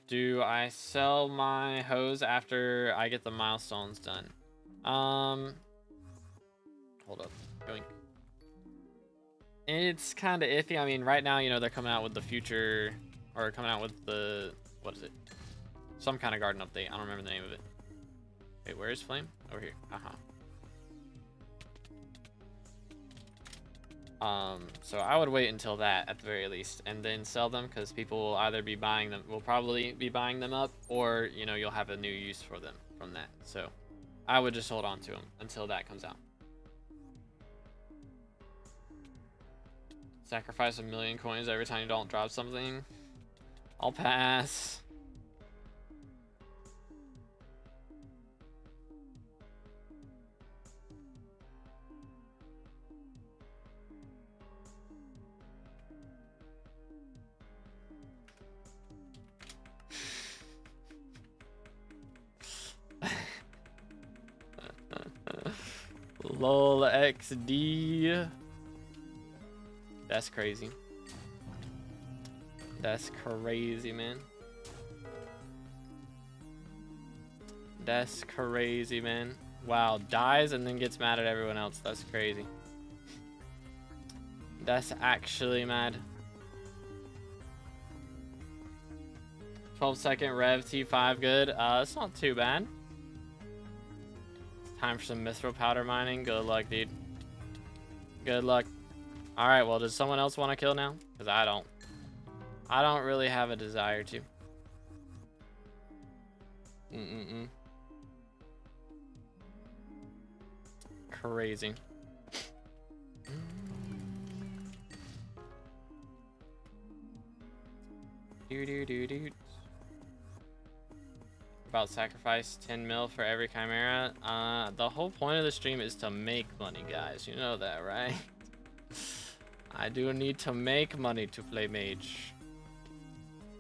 Do I sell my hose after I get the milestones done? Hold up. Going. It's kind of iffy. I mean, right now, you know, they're coming out with the future, or coming out with the, what is it? Some kind of garden update. I don't remember the name of it. Wait, where is Flame? Over here. So I would wait until that at the very least, and then sell them, because people will either be buying them, will probably be buying them up, or, you know, you'll have a new use for them from that. So I would just hold on to them until that comes out. Sacrifice 1,000,000 coins every time you don't drop something. I'll pass. Lol XD. That's crazy. That's crazy, man. That's crazy, man. Wow, dies and then gets mad at everyone else. That's crazy. That's actually mad. 12-second rev T5, good. That's not too bad. Time for some mithril powder mining. Good luck, dude. Good luck. All right, well, does someone else want to kill now? Because I don't. I don't really have a desire to. Crazy. Do. About sacrifice 10 mil for every Chimera. The whole point of the stream is to make money, guys. You know that, right? I do need to make money to play mage.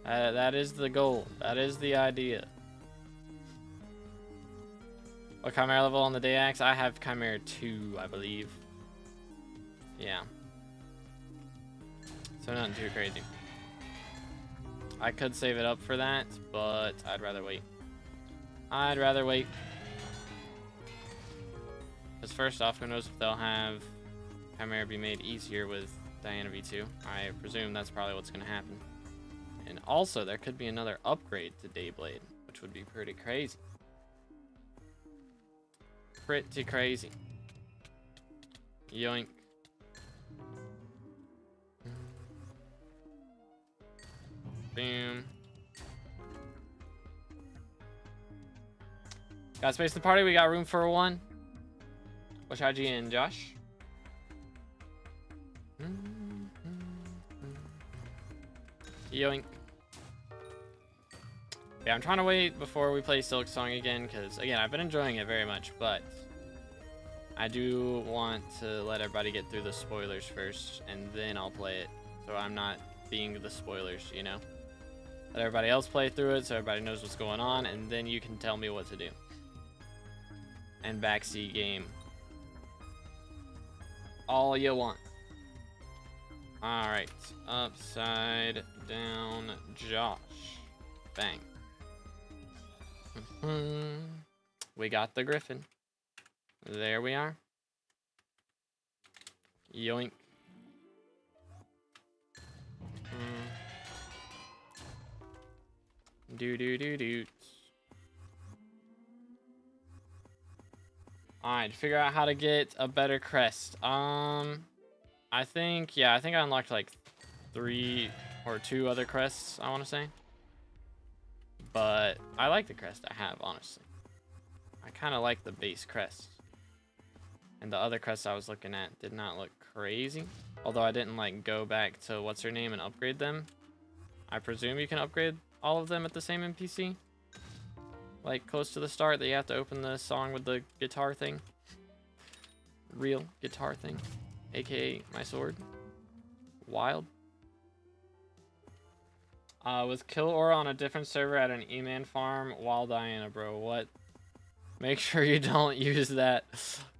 That is the goal. That is the idea. What Chimera level on the day axe? I have Chimera 2, I believe. Yeah. So nothing too crazy. I could save it up for that, but I'd rather wait. I'd rather wait. Because first off, who knows if they'll have Chimera be made easier with Diana V2. I presume that's probably what's going to happen. And also, there could be another upgrade to Dayblade, which would be pretty crazy. Pretty crazy. Yoink. Boom. Got space in the party. We got room for one. What's IG in, Josh? Yoink. Yeah, I'm trying to wait before we play Silk Song again, because, again, I've been enjoying it very much, but I do want to let everybody get through the spoilers first, and then I'll play it, so I'm not being the spoilers, you know? Let everybody else play through it so everybody knows what's going on, and then you can tell me what to do. And backseat game. All you want. Alright. Upside down Josh. Bang. We got the Griffin. There we are. Yoink. Do. Alright, figure out how to get a better crest. I think I unlocked like 3 or 2 other crests, I want to say. But I like the crest I have, honestly. I kind of like the base crest. And the other crests I was looking at did not look crazy. Although I didn't like go back to what's her name and upgrade them. I presume you can upgrade all of them at the same NPC. Like close to the start that you have to open the song with the guitar thing. Real guitar thing. AKA my sword. Wild. Was Kill Aura on a different server at an E-Man farm while Diana, bro. What? Make sure you don't use that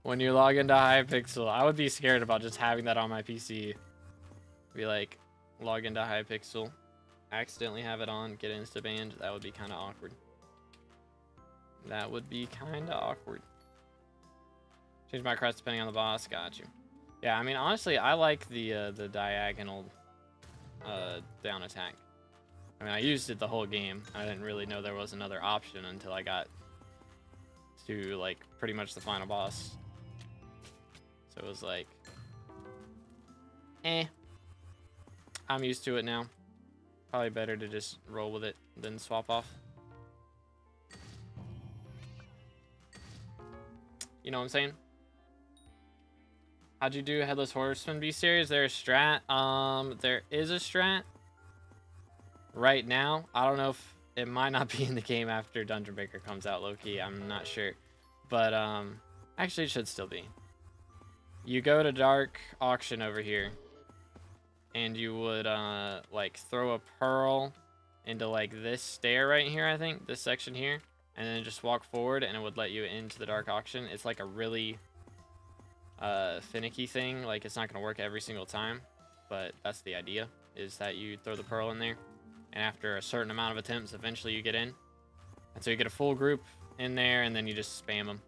when you log into Hypixel. I would be scared about just having that on my PC. Be like, log into Hypixel, accidentally have it on, get insta-banned. That would be kind of awkward. That would be kind of awkward. Change my crest depending on the boss. Got you. Yeah, I mean, honestly, I like the diagonal down attack. I mean, I used it the whole game. I didn't really know there was another option until I got to, like, pretty much the final boss. So it was like, I'm used to it now. Probably better to just roll with it than swap off. You know what I'm saying? How'd you do Headless Horseman B-Series? Is there a strat? There is a strat. Right now, I don't know if it might not be in the game after Dungeon Breaker comes out, low-key. I'm not sure. But, actually it should still be. You go to Dark Auction over here. And you would, like, throw a pearl into, like, this stair right here, I think. This section here. And then just walk forward, and it would let you into the Dark Auction. It's, like, a really finicky thing. Like, it's not going to work every single time, but that's the idea, is that you throw the pearl in there, and after a certain amount of attempts, eventually you get in. And so you get a full group in there, and then you just spam them.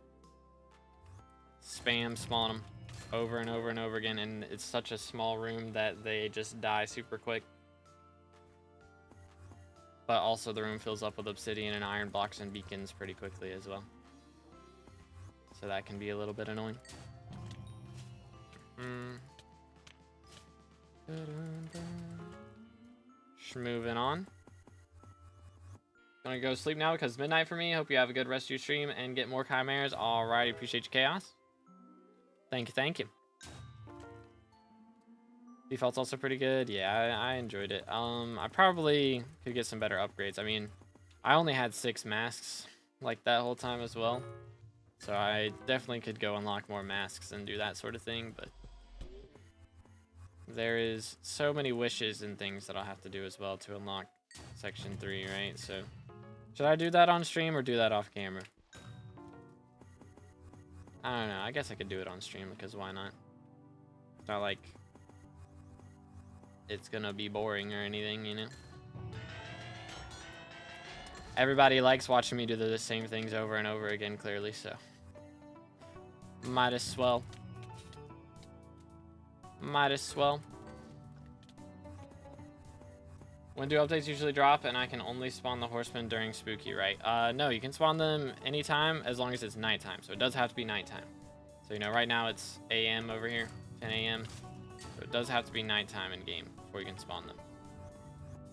Spawn them over and over and over again, and it's such a small room that they just die super quick. But also the room fills up with obsidian and iron blocks and beacons pretty quickly as well. So that can be a little bit annoying. Moving on. Gonna go sleep now because it's midnight for me. Hope you have a good rest of your stream and get more chimeras. Alrighty, appreciate your chaos. Thank you, thank you. Default's also pretty good. Yeah, I enjoyed it. I probably could get some better upgrades. I mean, I only had 6 masks like that whole time as well. So I definitely could go unlock more masks and do that sort of thing, but there is so many wishes and things that I'll have to do as well to unlock section 3, right? So should I do that on stream or do that off camera? I don't know. I guess I could do it on stream because why not? It's not like it's gonna be boring or anything, you know? Everybody likes watching me do the same things over and over again, clearly, so might as well. Might as well. When do updates usually drop? And I can only spawn the horsemen during spooky, right? No, you can spawn them anytime as long as it's nighttime. So it does have to be nighttime. So, you know, right now it's AM over here, 10 AM. So it does have to be nighttime in game before you can spawn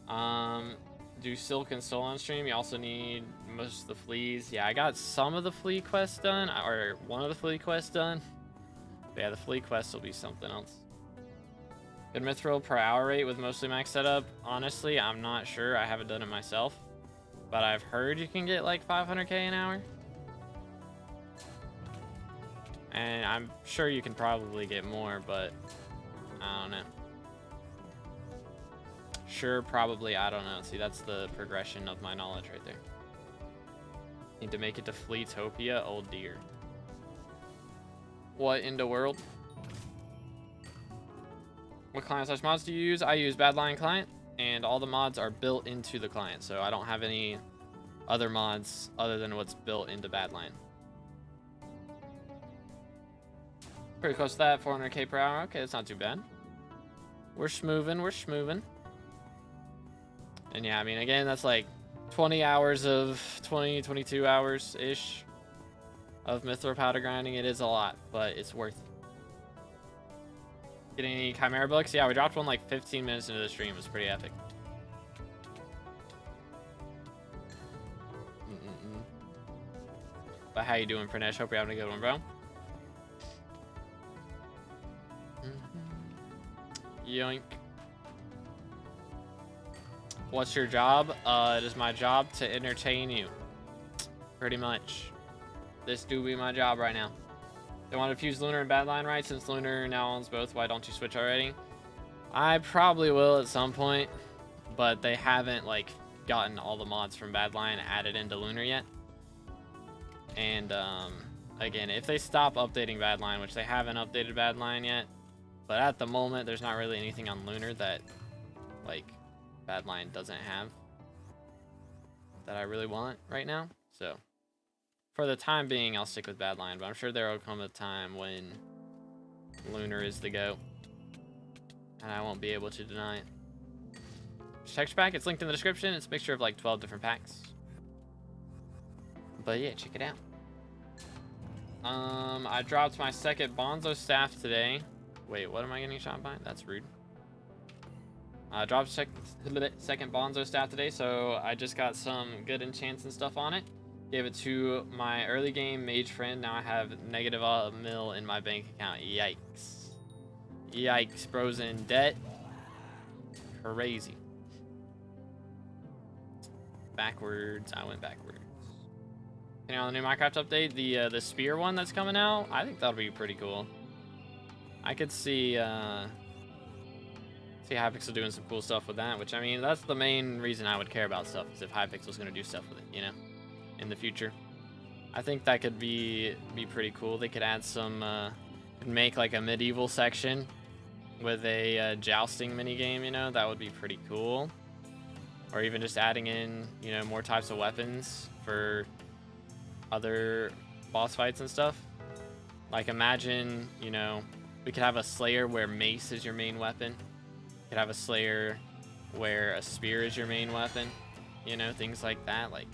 them. Do Silk and Soul on stream. You also need most of the fleas. Yeah, I got some of the flea quests done, or one of the flea quests done. But yeah, the flea quest will be something else. Good mithril per hour rate with mostly max setup. Honestly, I'm not sure. I haven't done it myself, but I've heard you can get like 500k an hour. And I'm sure you can probably get more, but I don't know. Sure, probably, I don't know. See, that's the progression of my knowledge right there. Need to make it to Fleetopia? Oh dear. What in the world? What client / mods do you use? I use Badlion Client, and all the mods are built into the client, so I don't have any other mods other than what's built into Badlion. Pretty close to that, 400k per hour. Okay, that's not too bad. We're schmoovin', we're schmoovin'. And yeah, I mean, again, that's like 20 hours of 22 hours-ish of mithril powder grinding. It is a lot, but it's worth it. Getting any Chimera books? Yeah, we dropped one like 15 minutes into the stream. It was pretty epic. But how you doing, Pranesh? Hope you're having a good one, bro. Yoink. What's your job? It is my job to entertain you. Pretty much. This do be my job right now. They want to fuse Lunar and Badlion, right? Since Lunar now owns both, why don't you switch already? I probably will at some point, but they haven't like gotten all the mods from Badlion added into Lunar yet. And again, if they stop updating Badlion, which they haven't updated Badlion yet, but at the moment there's not really anything on Lunar that like Badlion doesn't have that I really want right now. So for the time being, I'll stick with Badlion, but I'm sure there will come a time when Lunar is the GOAT, and I won't be able to deny it. Texture pack, it's linked in the description. It's a mixture of like 12 different packs. But yeah, check it out. I dropped my second Bonzo staff today. Wait, what am I getting shot by? That's rude. I dropped second Bonzo staff today, so I just got some good enchants and stuff on it. Gave it to my early game mage friend. Now I have negative $1 mil in my bank account. Yikes. Yikes, bro's in debt. Crazy. Backwards. I went backwards. You know, on the new Minecraft update, the spear one that's coming out, I think that'll be pretty cool. I could see Hypixel doing some cool stuff with that, which, I mean, that's the main reason I would care about stuff, is if Hypixel's going to do stuff with it, you know, in the future. I think that could be pretty cool. They could add some Could make like a medieval section with a jousting minigame, you know, that would be pretty cool. Or even just adding in, you know, more types of weapons for other boss fights and stuff. Like imagine, you know, we could have a Slayer where mace is your main weapon. We could have a Slayer where a spear is your main weapon. You know, things like that. Like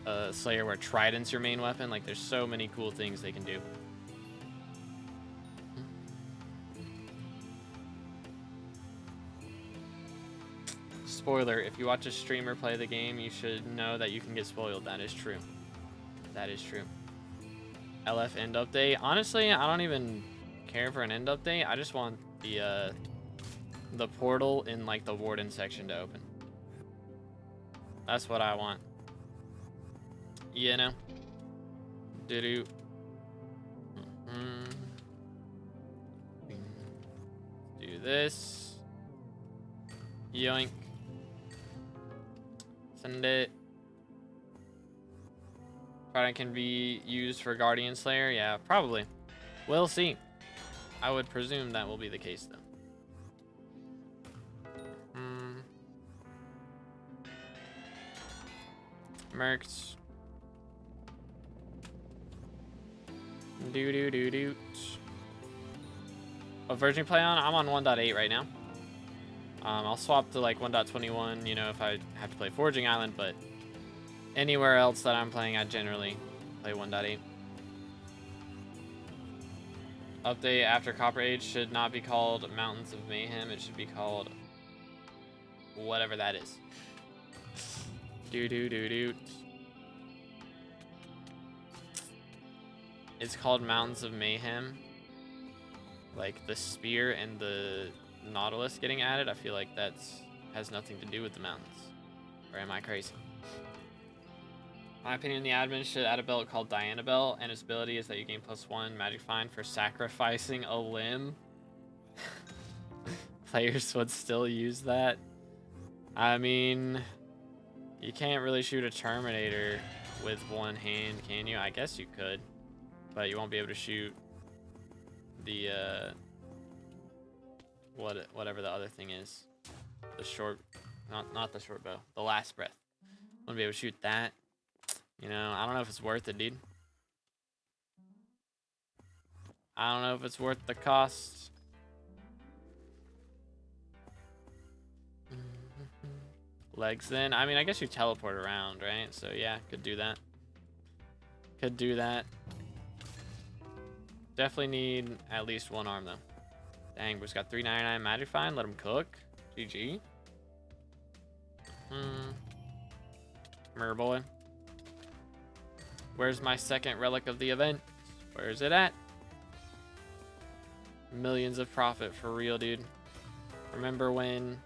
a Slayer where trident's your main weapon. Like there's so many cool things they can do. Spoiler, if you watch a streamer play the game, you should know that you can get spoiled. That is true. That is true. LF end update. Honestly, I don't even care for an end update. I just want the portal in like the Warden section to open. That's what I want. You know? Doo-doo. Do this. Yoink. Send it. Trident can be used for Guardian Slayer. Yeah, probably. We'll see. I would presume that will be the case, though. Mercs. Do. What version you play on? I'm on 1.8 right now. I'll swap to like 1.21, you know, if I have to play Forging Island, but anywhere else that I'm playing, I generally play 1.8. Update after Copper Age should not be called Mountains of Mayhem. It should be called whatever that is. Do. It's called Mountains of Mayhem. Like the spear and the Nautilus getting added, I feel like that's has nothing to do with the mountains. Or am I crazy? In my opinion, the admin should add a belt called Diana Belt, and its ability is that you gain +1 magic find for sacrificing a limb. Players would still use that. I mean, you can't really shoot a Terminator with one hand, can you? I guess you could, but you won't be able to shoot the whatever the other thing is, the short, not the short bow, the last breath. Won't be able to shoot that. You know, I don't know if it's worth it, dude. I don't know if it's worth the cost. Legs then. I mean, I guess you teleport around, right? So yeah, could do that. Could do that. Definitely need at least one arm though. Dang, we've got 399 magic find. Let him cook. GG. Merboy. Where's my second relic of the event? Where is it at? Millions of profit for real, dude. Remember when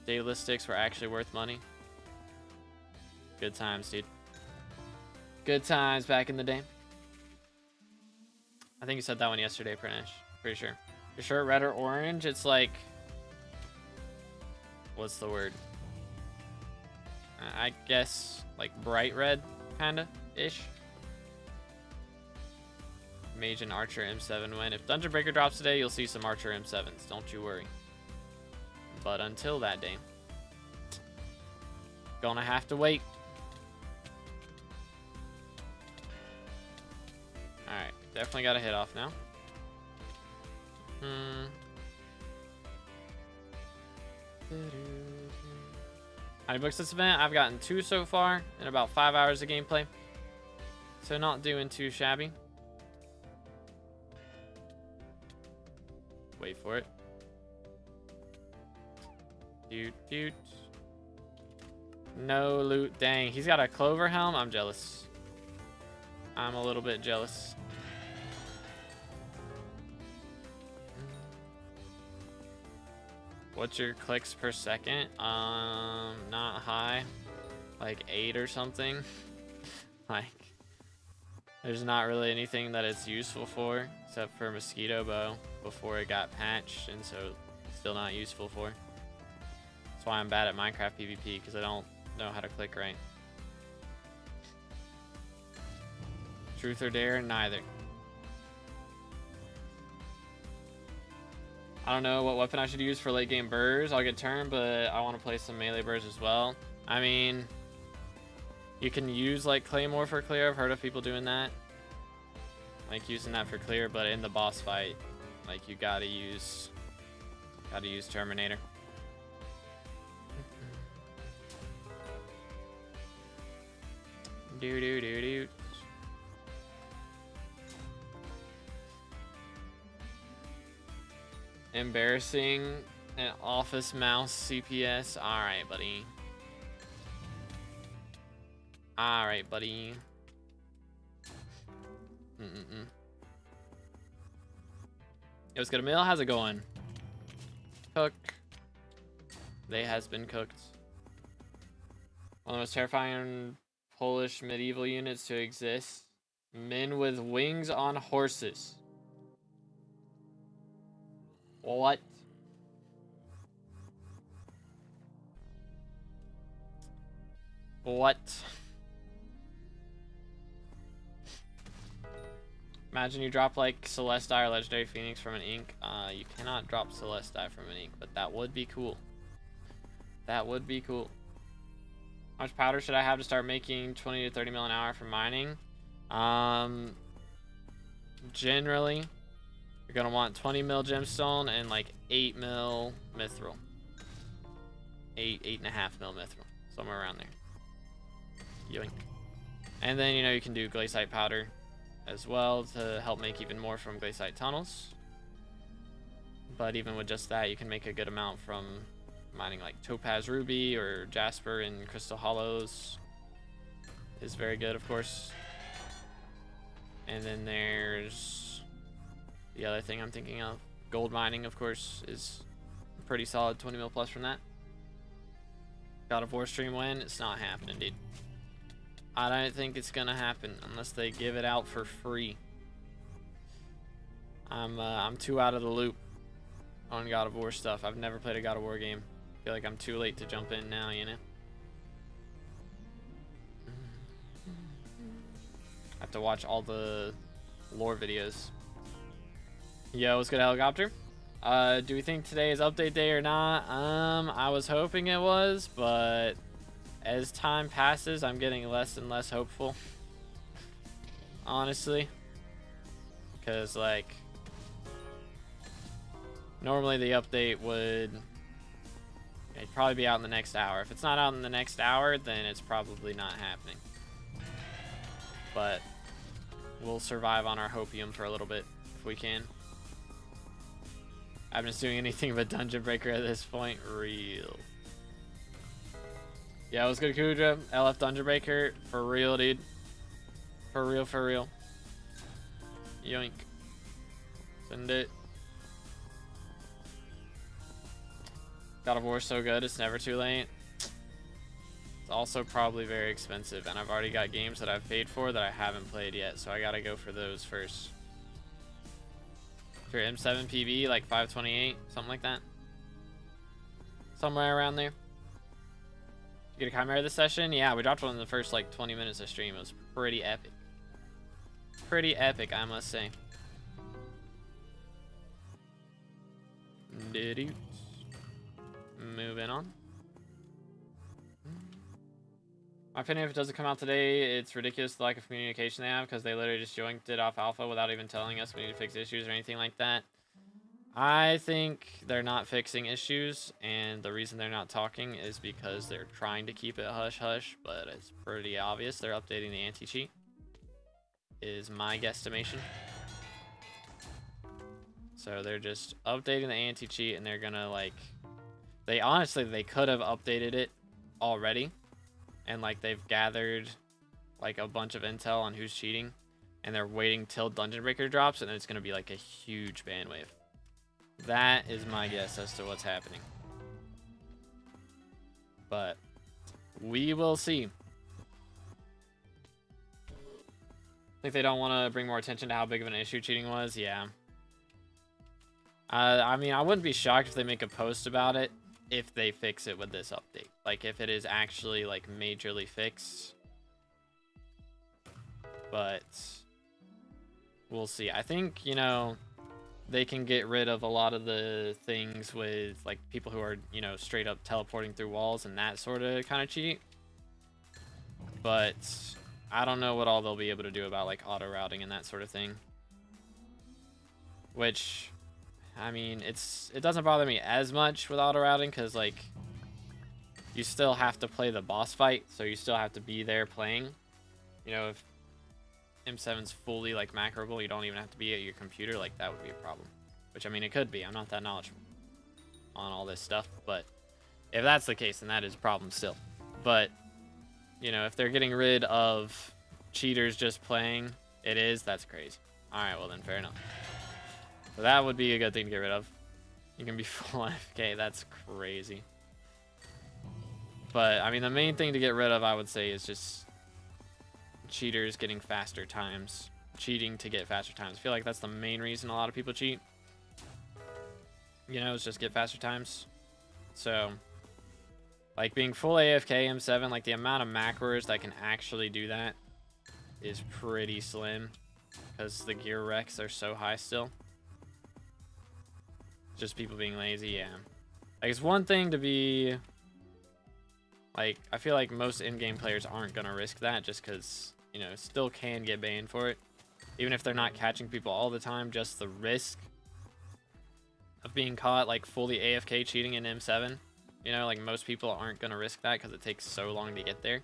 daily sticks were actually worth money? Good times, dude. Good times back in the day. I think you said that one yesterday, Pranesh. Pretty sure. Your shirt red or orange? It's like, what's the word? I guess like bright red, kinda ish. Mage and Archer M7 win. If Dungeon Breaker drops today, you'll see some Archer M7s. Don't you worry. But until that day, gonna have to wait. Alright, definitely got a hit off now. How many books this event? I've gotten 2 so far in about 5 hours of gameplay. So not doing too shabby. Wait for it. Doot. No loot. Dang, he's got a clover helm. I'm jealous. I'm a little bit jealous. What's your clicks per second? Not high. Like 8 or something. Like, there's not really anything that it's useful for except for Mosquito Bow before it got patched, and so still not useful for. That's why I'm bad at Minecraft PvP, because I don't know how to click right. Truth or dare? Neither. I don't know what weapon I should use for late game burrs. I'll get turned, but I want to play some melee burrs as well. I mean, you can use like Claymore for clear. I've heard of people doing that. Like using that for clear, but in the boss fight, like you gotta use Terminator. Do. Embarrassing an office mouse CPS. Alright, buddy. Alright, buddy. Yo, what's good, Emil? How's it going? Cook. They has been cooked. One of the most terrifying Polish medieval units to exist. Men with wings on horses. What? What? Imagine you drop like Celestai or Legendary Phoenix from an ink. You cannot drop Celestai from an ink, but that would be cool. That would be cool. How much powder should I have to start making 20 to 30 mil an hour from mining? Generally, you're gonna want 20 mil gemstone and like 8 mil mithril. 8.5 mil mithril, somewhere around there. Yoink. And then you can do glaciite powder as well to help make even more from glaciite tunnels. But even with just that, you can make a good amount from mining like topaz ruby or jasper and crystal hollows. Is very good, of course. And then there's the other thing I'm thinking of. Gold mining, of course, is pretty solid. 20 mil plus from that. God of War stream when? It's not happening, dude. I don't think it's gonna happen unless they give it out for free. I'm too out of the loop on God of War stuff. I've never played a God of War game. I feel like I'm too late to jump in now, I have to watch all the lore videos. Yo, what's good, helicopter? Do we think today is update day or not? I was hoping it was, but as time passes, I'm getting less and less hopeful. Honestly. Because, like, normally the update would it'd probably be out in the next hour. If it's not out in the next hour, then it's probably not happening. But we'll survive on our hopium for a little bit if we can. I haven't been doing anything but Dungeon Breaker at this point. Real. Yeah, what's good, Kudra? LF Dungeon Breaker. For real, dude. For real, for real. Yoink. Send it. God of War is so good, it's never too late. It's also probably very expensive, and I've already got games that I've paid for that I haven't played yet, so I gotta go for those first. For M7 PV, like 528, something like that. Somewhere around there. You get a Chimera this session? Yeah, we dropped one in the first like 20 minutes of stream. It was pretty epic. Pretty epic, I must say. Did moving on. My opinion, if it doesn't come out today, it's ridiculous the lack of communication they have, because they literally just yoinked it off alpha without even telling us we need to fix issues or anything like that. I think they're not fixing issues, and the reason they're not talking is because they're trying to keep it hush-hush, but it's pretty obvious they're updating the anti-cheat, is my guesstimation. So they're just updating the anti-cheat, and they're gonna, like, they could have updated it already, and like they've gathered like a bunch of intel on who's cheating, and they're waiting till Dungeon Breaker drops, and then it's gonna be like a huge ban wave. That is my guess as to what's happening, but we will see. Think they don't want to bring more attention to how big of an issue cheating was? Yeah. I mean, I wouldn't be shocked if they make a post about it if they fix it with this update. Like, if it is actually, like, majorly fixed. But we'll see. I think, they can get rid of a lot of the things with like people who are, you know, straight up teleporting through walls and that sort of kind of cheat. But I don't know what all they'll be able to do about like auto routing and that sort of thing. Which, I mean, it doesn't bother me as much with auto routing because like you still have to play the boss fight, so you still have to be there playing. You know, if M7's fully like macroable, you don't even have to be at your computer, like that would be a problem. Which, I mean, it could be. I'm not that knowledgeable on all this stuff, but if that's the case, then that is a problem still. But, you know, if they're getting rid of cheaters just playing, that's crazy. Alright, well then, fair enough. So that would be a good thing to get rid of. You can be full AFK, that's crazy. But, I mean, the main thing to get rid of, I would say, is just cheaters getting faster times. Cheating to get faster times. I feel like that's the main reason a lot of people cheat. You know, it's just get faster times. So, like, being full AFK M7, like, the amount of macros that can actually do that is pretty slim. Because the gear recs are so high still. Just people being lazy, yeah. Like, it's one thing to be... Like, I feel like most in-game players aren't going to risk that just because, you know, still can get banned for it. Even if they're not catching people all the time, just the risk of being caught, like, fully AFK cheating in M7. You know, like, most people aren't going to risk that because it takes so long to get there.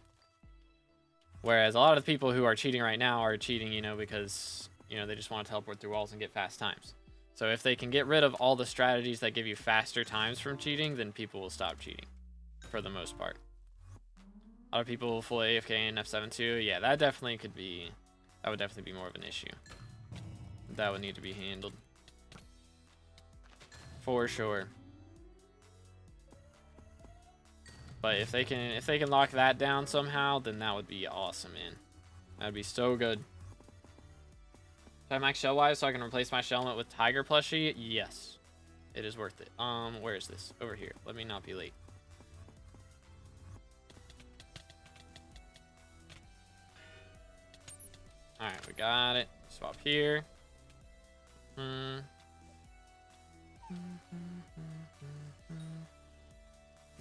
Whereas a lot of the people who are cheating right now are cheating, you know, because, you know, they just want to teleport through walls and get fast times. So if they can get rid of all the strategies that give you faster times from cheating, then people will stop cheating for the most part. A lot of people full AFK in F7 too. Yeah, that would definitely be more of an issue. That would need to be handled. For sure. But if they can lock that down somehow, then that would be awesome, man. That'd be so good. Do I max shell wise so I can replace my shellmet with tiger plushie? Yes. It is worth it. Where is this? Over here. Let me not be late. Alright, we got it. Swap here.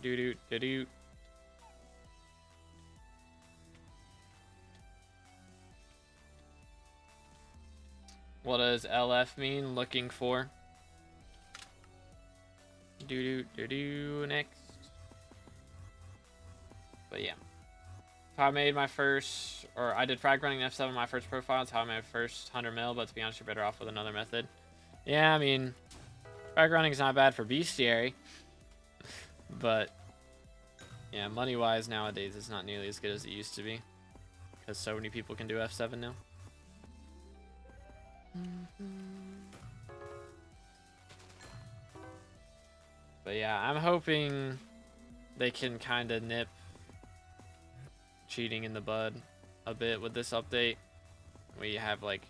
Doo-doo-doo-doo. What does LF mean? Looking for. Doo-doo-doo-doo. Next. But yeah. How I made my first, or I did frag running F7 my first profile. It's how I made my first 100 mil, but to be honest, you're better off with another method. Yeah, I mean, frag running is not bad for bestiary, but yeah, money-wise nowadays, it's not nearly as good as it used to be, because so many people can do F7 now. But yeah, I'm hoping they can kind of nip cheating in the bud a bit with this update. We have like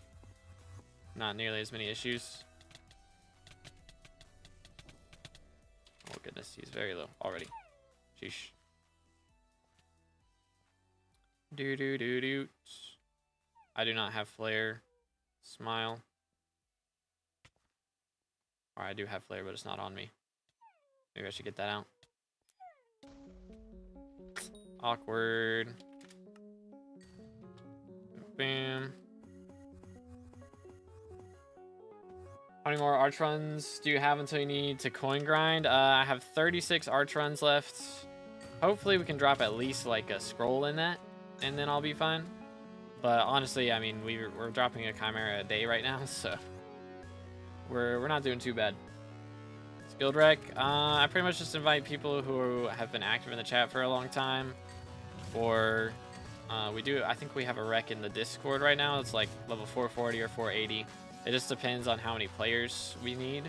not nearly as many issues. Oh goodness, he's very low already. Sheesh. Do. I do not have flare. Smile. Or I do have flare, but it's not on me. Maybe I should get that out. Awkward. Boom. How many more arch runs do you have until you need to coin grind? I have 36 arch runs left. Hopefully we can drop at least like a scroll in that, and then I'll be fine. But honestly, I mean, we're dropping a Chimera a day right now, so we're not doing too bad. Skilled rec. I pretty much just invite people who have been active in the chat for a long time. Or I think we have a rec in the Discord right now. It's like level 440 or 480. It just depends on how many players we need.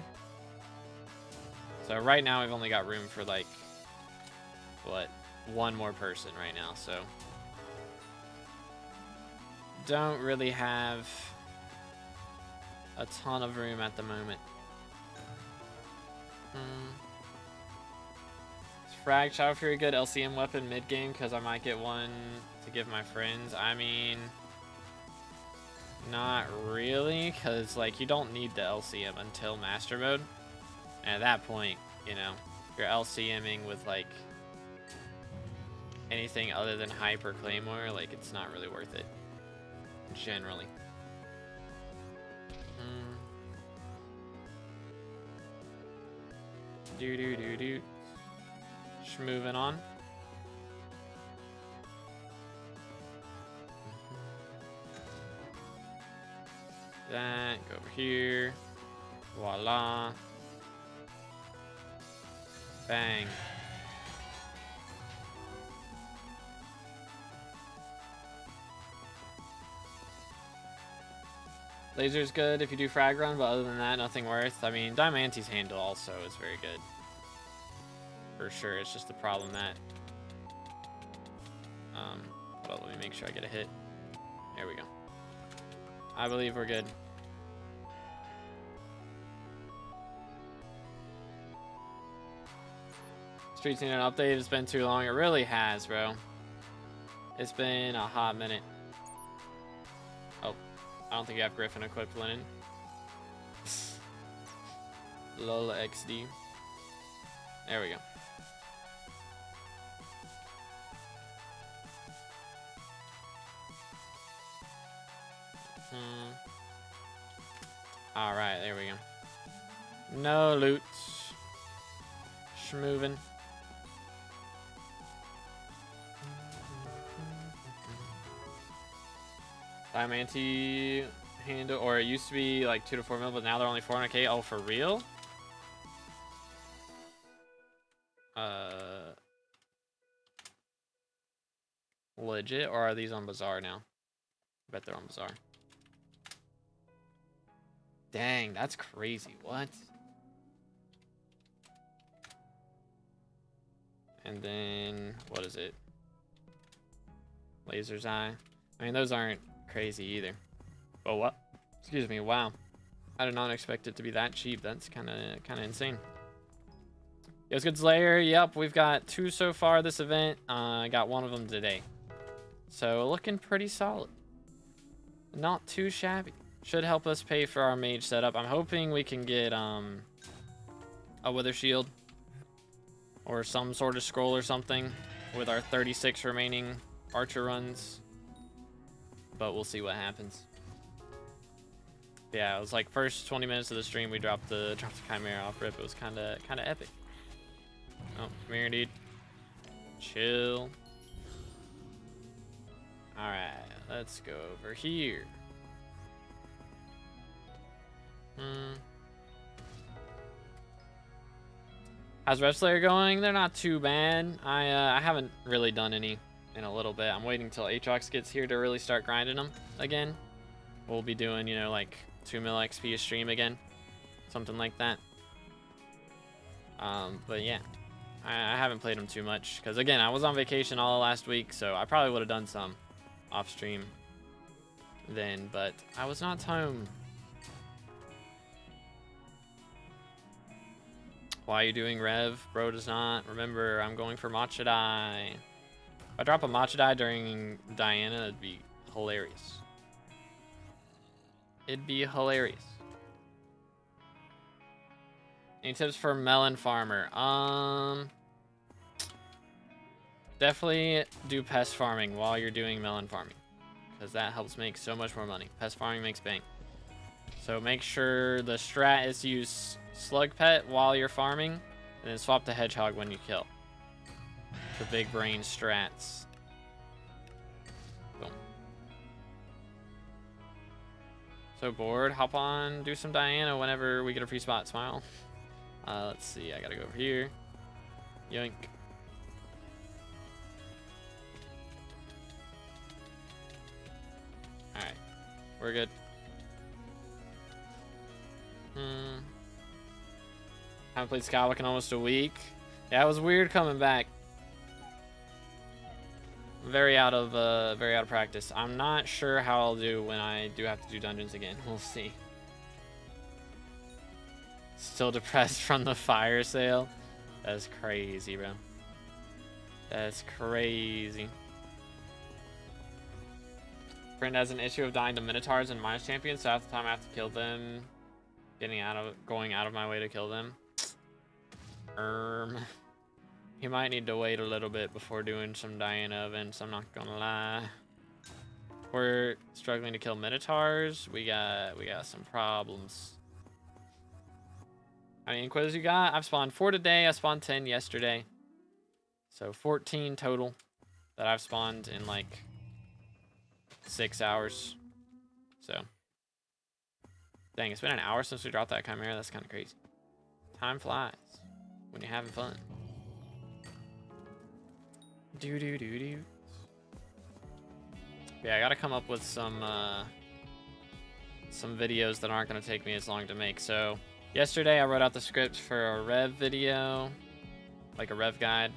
So right now we've only got room for like, what, one more person right now. So don't really have a ton of room at the moment. Frag Shadow Fury good LCM weapon mid game because I might get one to give my friends. I mean, Not really, because, like, you don't need the LCM until Master Mode. And at that point, you know, you're LCMing with, like, anything other than Hyper Claymore, like, it's not really worth it. Generally. Do. Just moving on. That, go over here. Voila. Bang. Laser's good if you do frag run, but other than that, nothing worth. I mean, Diamante's handle also is very good. For sure, it's just the problem that... hold on, let me make sure I get a hit. There we go. I believe we're good. Streets need an update. It's been too long. It really has, bro. It's been a hot minute. Oh, I don't think you have Griffin equipped, Lennon. Lol XD. There we go. Alright, there we go. No loot. Schmovin'. Diamante handle, or it used to be like 2 to 4 mil, but now they're only 400k. Oh, for real? Legit, or are these on Bazaar now? I bet they're on Bazaar. Dang, that's crazy. What? And then, what is it? Laser's Eye. I mean, those aren't crazy either. But what? Excuse me, wow. I did not expect it to be that cheap. That's kind of insane. Yo, it's good Slayer. Yep, we've got 2 so far this event. I got 1 of them today. So, looking pretty solid. Not too shabby. Should help us pay for our mage setup. I'm hoping we can get a Wither Shield. Or some sort of scroll or something. With our 36 remaining Archer runs. But we'll see what happens. Yeah, it was like first 20 minutes of the stream we dropped the Chimera off rip. It was kind of epic. Oh, come here, dude. Chill. All right, let's go over here. How's Red Slayer going? They're not too bad. I haven't really done any in a little bit. I'm waiting till Aatrox gets here to really start grinding them again. We'll be doing, you know, like 2 mil XP a stream again. Something like that. But yeah, I haven't played them too much. Because again, I was on vacation all last week, so I probably would have done some off stream then, but I was not home. Why are you doing Rev? Bro does not. Remember, I'm going for Machadai. If I drop a Machadai during Diana, it'd be hilarious. It'd be hilarious. Any tips for Melon Farmer? Definitely do pest farming while you're doing melon farming. Because that helps make so much more money. Pest farming makes bank. So make sure the strat is to use Slug Pet while you're farming. And then swap the Hedgehog when you kill. For big brain strats. Boom. So bored. Hop on. Do some Diana whenever we get a free spot. Smile. Let's see. I gotta go over here. Yoink. Alright. We're good. Haven't played SkyBlock in almost a week. Yeah, it was weird coming back. Very out of practice. I'm not sure how I'll do when I do have to do dungeons again. We'll see. Still depressed from the fire sale. That's crazy, bro. That's crazy. Friend has an issue of dying to Minotaurs and Minus Champions, so half the time I have to kill them. Going out of my way to kill them. He might need to wait a little bit before doing some Diana events, I'm not gonna lie. We're struggling to kill Minotaurs. We got some problems. How many Inquis you got? I've spawned 4 today. I spawned 10 yesterday. So 14 total that I've spawned in like 6 hours. So dang, it's been an hour since we dropped that Chimera. That's kind of crazy. Time flies when you're having fun. Do. Yeah, I gotta come up with some videos that aren't gonna take me as long to make. So yesterday I wrote out the script for a rev video, like a rev guide,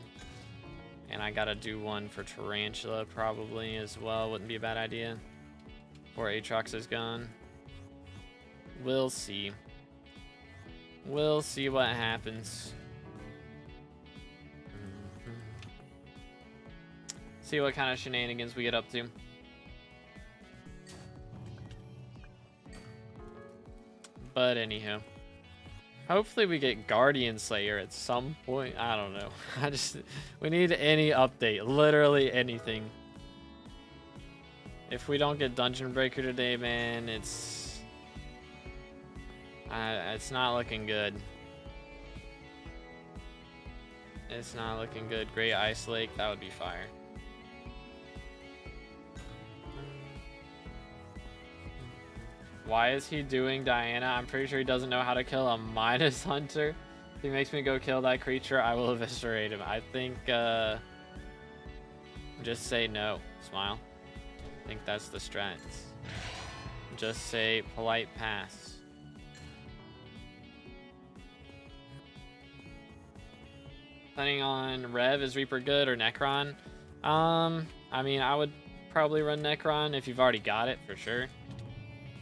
and I gotta do one for Tarantula probably as well. Wouldn't be a bad idea before Aatrox is gone. We'll see. We'll see what happens. See what kind of shenanigans we get up to. But anyhow, hopefully we get Guardian Slayer at some point. I don't know. We need any update, literally anything. If we don't get Dungeon Breaker today, man, it's not looking good. It's not looking good. Great Ice Lake, that would be fire. Why is he doing Diana? I'm pretty sure he doesn't know how to kill a Midas Hunter. If he makes me go kill that creature, I will eviscerate him. I think, just say no. Smile. I think that's the strat. Just say polite pass. Depending on Rev, is Reaper good or Necron? I mean, I would probably run Necron if you've already got it, for sure.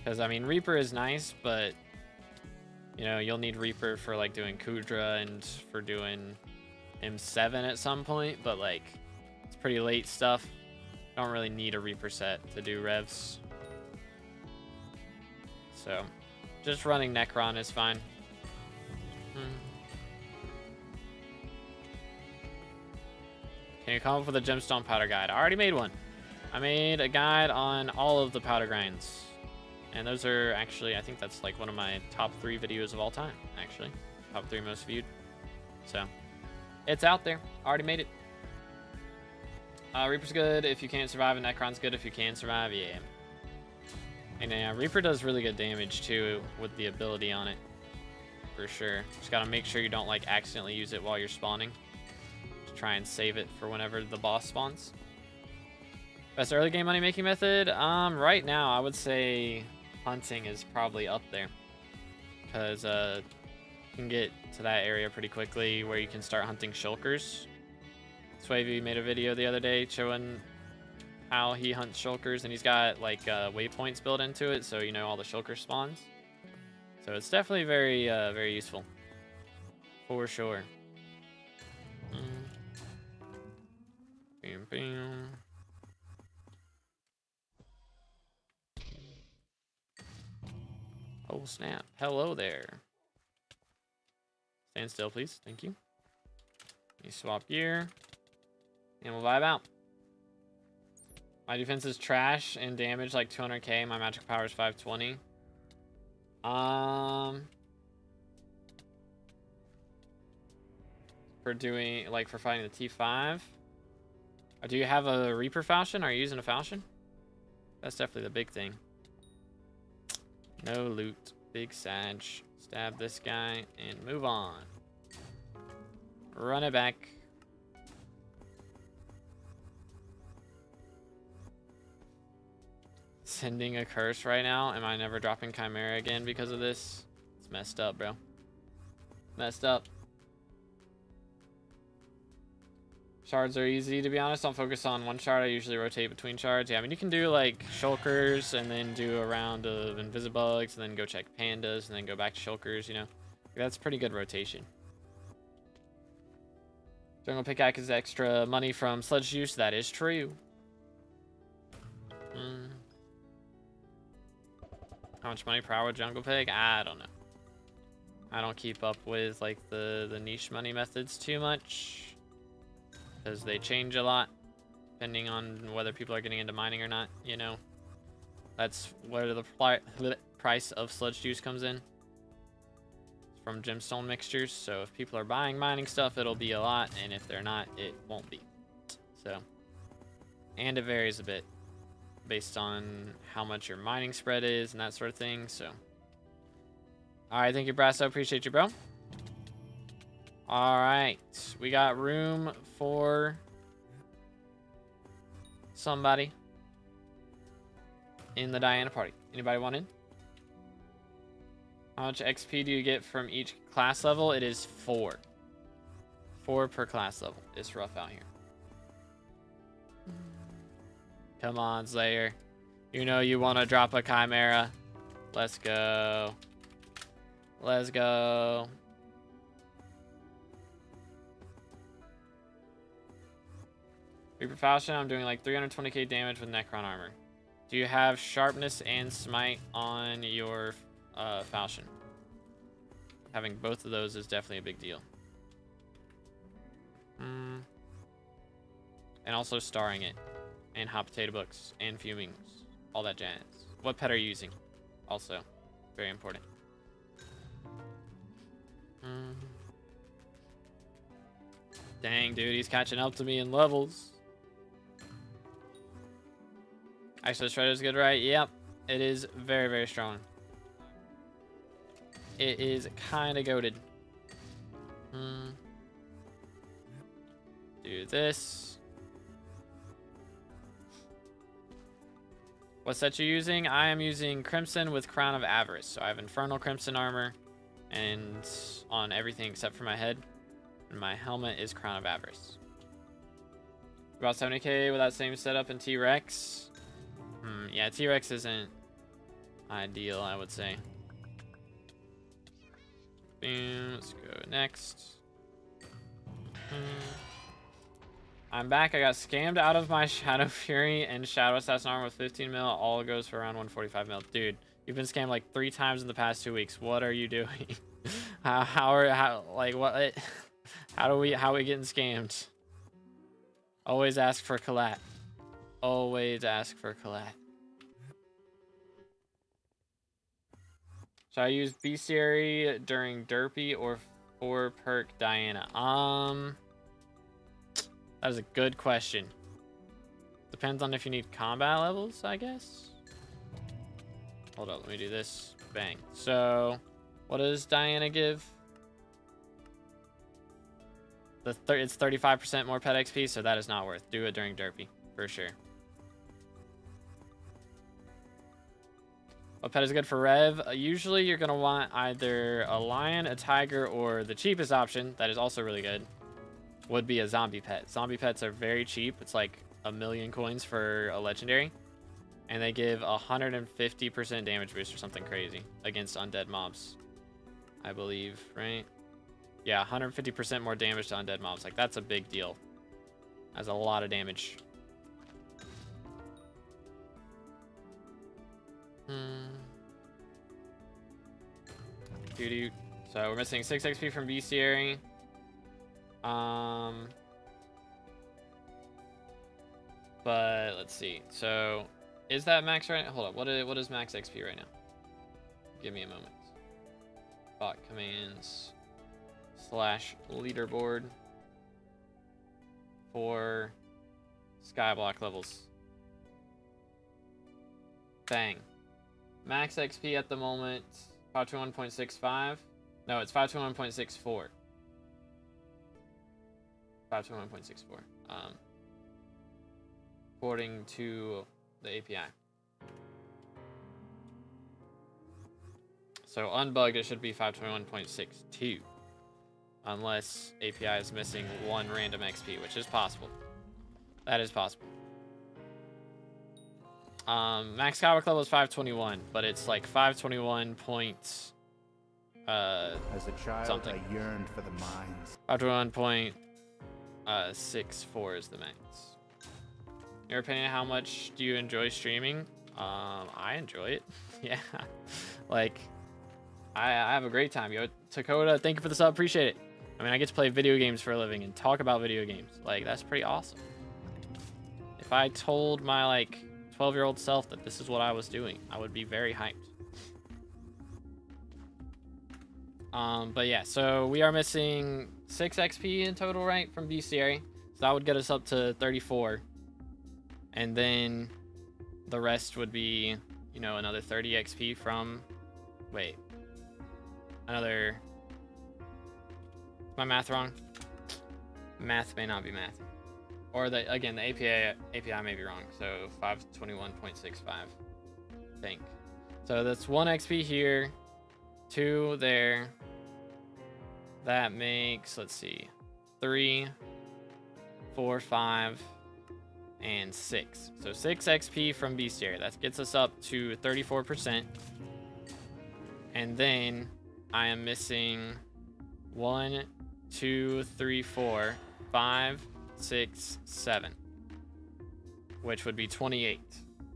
Because, I mean, Reaper is nice, but, you know, you'll need Reaper for, like, doing Kudra and for doing M7 at some point. But, like, it's pretty late stuff. Don't really need a Reaper set to do revs. So, just running Necron is fine. Can you come up with a gemstone powder guide? I already made one. I made a guide on all of the powder grinds. And those are actually, I think that's like one of my top 3 videos of all time, actually. Top 3 most viewed. So, it's out there. Already made it. Reaper's good if you can't survive, and Necron's good if you can survive, yeah. And Reaper does really good damage, too, with the ability on it. For sure. Just gotta make sure you don't, like, accidentally use it while you're spawning. Just try and save it for whenever the boss spawns. Best early game money making method? Right now, I would say hunting is probably up there, because you can get to that area pretty quickly where you can start hunting shulkers. Swavey made a video the other day showing how he hunts shulkers, and he's got like waypoints built into it, so you know all the shulker spawns. So it's definitely very very useful, for sure. Bam, bam. Oh snap. Hello there. Stand still, please. Thank you. Let me swap gear. And we'll vibe out. My defense is trash and damage like 200k. My magic power is 520. For doing, like, for fighting the T5. Do you have a Reaper Falchion? Are you using a Falchion? That's definitely the big thing. No loot. Big Sag. Stab this guy and move on. Run it back. Sending a curse right now. Am I never dropping Chimera again because of this? It's messed up, bro. Messed up. Shards are easy, to be honest. Don't focus on one shard. I usually rotate between shards. Yeah, I mean, you can do, like, shulkers and then do a round of invisibugs and then go check pandas and then go back to shulkers, you know. That's pretty good rotation. Jungle Pickaxe is extra money from Sledge Juice. That is true. How much money per hour Jungle Pig? I don't know. I don't keep up with like the niche money methods too much because they change a lot depending on whether people are getting into mining or not, you know. That's where the price of sludge juice comes in. It's from gemstone mixtures, so if people are buying mining stuff, it'll be a lot, and if they're not, it won't be. So, and it varies a bit based on how much your mining spread is and that sort of thing, so. All right, thank you, Brasso. Appreciate you, bro. All right, we got room for somebody in the Diana party. Anybody want in? How much XP do you get from each class level? It is 4. 4 per class level. It's rough out here. Come on, Slayer. You know you want to drop a Chimera. Let's go. Let's go. Reaper Falchion, I'm doing like 320k damage with Necron armor. Do you have sharpness and smite on your Falchion? Having both of those is definitely a big deal. And also starring it. And hot potato books. And fumings. All that jazz. What pet are you using? Also, very important. Dang, dude, he's catching up to me in levels. Actually, Shredder is good, right? Yep, it is very, very strong. It is kind of goated. Do this. What set you using? I am using Crimson with Crown of Avarice. So I have Infernal Crimson armor and on everything except for my head. And my helmet is Crown of Avarice. About 70k with that same setup in T-Rex. Yeah, T-Rex isn't ideal, I would say. Boom, let's go next. I'm back. I got scammed out of my Shadow Fury and Shadow Assassin armor with 15 mil. All goes for around 145 mil. Dude, you've been scammed like 3 times in the past 2 weeks. What are you doing? how are we getting scammed? Always ask for collat. Always ask for collat. Should I use Bearry during Derpy or for perk Diana? That is a good question. Depends on if you need combat levels, I guess. Hold up, let me do this. Bang. So, what does Diana give? It's 35% more pet XP, so that is not worth. Do it during Derpy, for sure. What pet is good for Rev? Usually you're going to want either a lion, a tiger, or the cheapest option, that is also really good, would be a zombie pet. Zombie pets are very cheap. It's like 1,000,000 coins for a legendary. And they give 150% damage boost or something crazy against undead mobs, I believe, right? Yeah, 150% more damage to undead mobs. Like, that's a big deal. That's a lot of damage. Doo-doo. So we're missing 6 XP from Bearry. But let's see. So is that max right now? Hold up. What is max XP right now? Give me a moment. Bot commands / leaderboard for skyblock levels. Bang. Max XP at the moment 521.65. No, it's 521.64. 521.64. According to the API. So unbugged, it should be 521.62. Unless API is missing 1 random XP, which is possible. That is possible. Max Skywalk level is 521, but it's like 521 point As a child, something. I yearned for the mines. 521.64 is the max. In your opinion, how much do you enjoy streaming? I enjoy it. Yeah, like I have a great time. Yo, Dakota, thank you for the sub. Appreciate it. I mean, I get to play video games for a living and talk about video games. Like, that's pretty awesome. If I told my like 12-year-old self that this is what I was doing, I would be very hyped. But yeah, so we are missing 6 XP in total, right, from bestiary. So that would get us up to 34. And then the rest would be, you know, another 30 XP from, wait, another, is my math wrong? Math may not be math. Or the, again, the API may be wrong. So 521.65, I think. So that's 1 XP here, 2 there. That makes, let's see, 3, 4, 5, and 6. So 6 XP from bestiary. That gets us up to 34%. And then I am missing 1, 2, 3, 4, 5, 6, 7, which would be 28.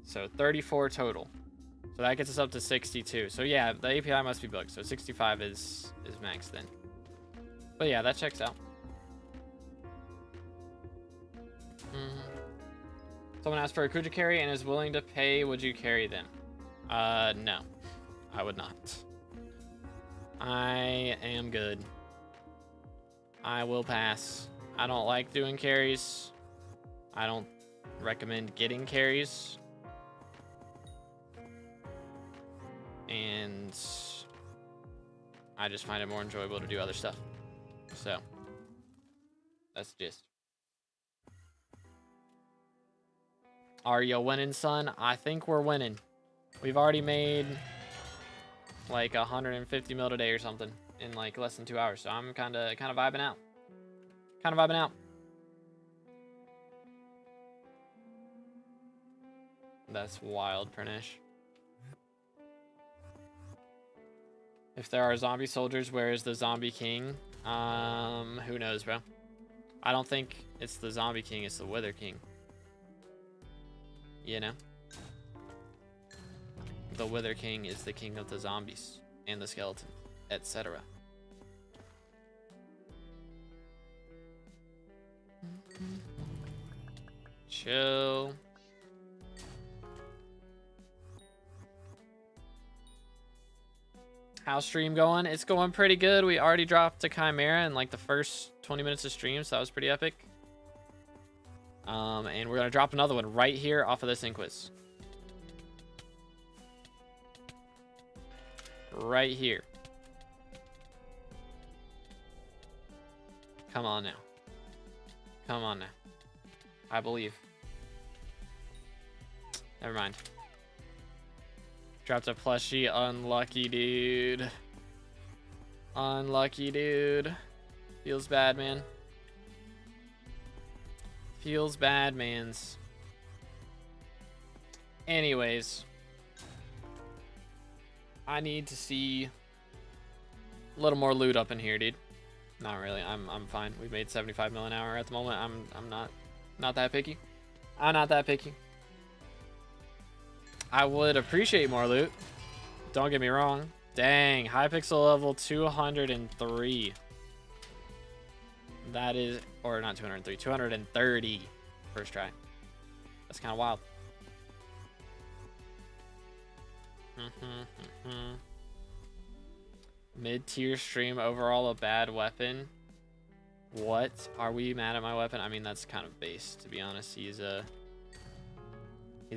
So 34 total. So that gets us up to 62. So yeah, the API must be bugged. So 65 is max then. But yeah, that checks out. Someone asked for a Kuja carry and is willing to pay. Would you carry them? No, I would not. I am good. I will pass. I don't like doing carries. I don't recommend getting carries. And I just find it more enjoyable to do other stuff. So that's just. Are you winning, son? I think we're winning. We've already made like 150 mil today or something in like less than 2 hours. So I'm kind of vibing out. Kind of vibing out. That's wild, Pernish. If there are zombie soldiers, where is the zombie king? Who knows, bro? I don't think it's the zombie king, it's the wither king. You know? The wither king is the king of the zombies and the skeleton, etc. Chill. How's stream going? It's going pretty good. We already dropped a Chimera in like the first 20 minutes of stream, so that was pretty epic. And we're gonna drop another one right here off of this Inquis. Right here. Come on now. Come on now. I believe. Never mind. Dropped a plushie. Unlucky, dude. Unlucky, dude. Feels bad, man. Feels bad, mans. Anyways. I need to see a little more loot up in here, dude. Not really. I'm fine. We've made 75 mil an hour at the moment. I'm not that picky. I'm not that picky. I would appreciate more loot. Don't get me wrong. Dang, Hypixel level 203. That is, or not 203, 230 first try. That's kind of wild. Mid-tier stream, overall a bad weapon. What? Are we mad at my weapon? I mean, that's kind of base, to be honest. He's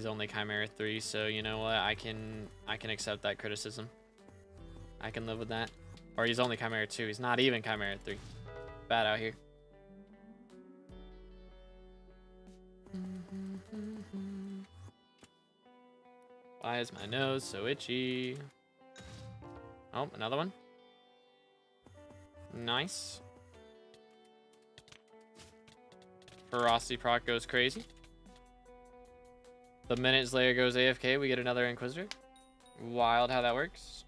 only Chimera 3, so you know what? I can accept that criticism. I can live with that. Or he's only Chimera 2. He's not even Chimera 3. Bad out here. Why is my nose so itchy? Oh, another one. Nice. Ferocity proc goes crazy. The minute Slayer goes AFK, we get another Inquisitor. Wild how that works.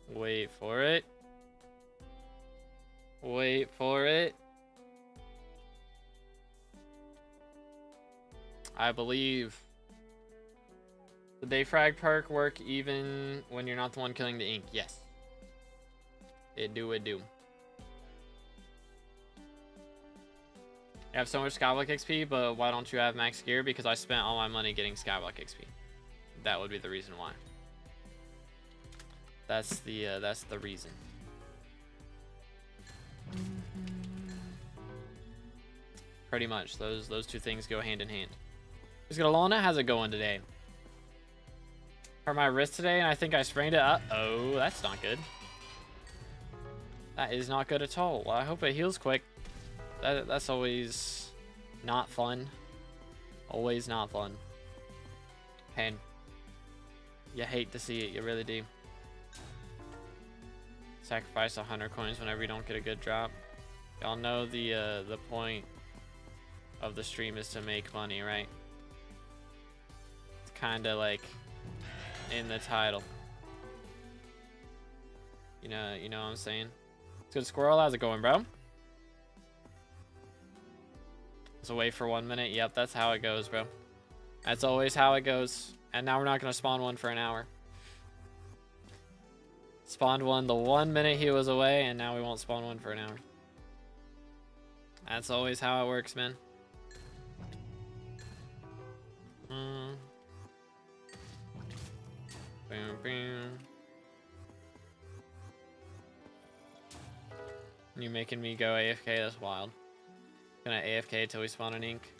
Wait for it. Wait for it. I believe. The Dayfrag perk work even when you're not the one killing the ink? Yes. It do. You have so much SkyBlock XP, but why don't you have max gear? Because I spent all my money getting SkyBlock XP. That would be the reason why. That's the reason. Pretty much, those two things go hand in hand. Who's got Alona? How's it going today? Hurt my wrist today, and I think I sprained it up. Oh, that's not good. That is not good at all. Well, I hope it heals quick. That's always not fun. Always not fun. Pain. You hate to see it, you really do. Sacrifice 100 coins whenever you don't get a good drop. Y'all know the point of the stream is to make money, right? It's kind of like in the title. You know what I'm saying? It's good, Squirrel. How's it going, bro? It's away for 1 minute. Yep, that's how it goes, bro. That's always how it goes. And now we're not gonna spawn one for an hour. Spawned one the 1 minute he was away, and now we won't spawn one for an hour. That's always how it works, man. Boom, boom. You making me go AFK? That's wild. Gonna AFK till we spawn an ink.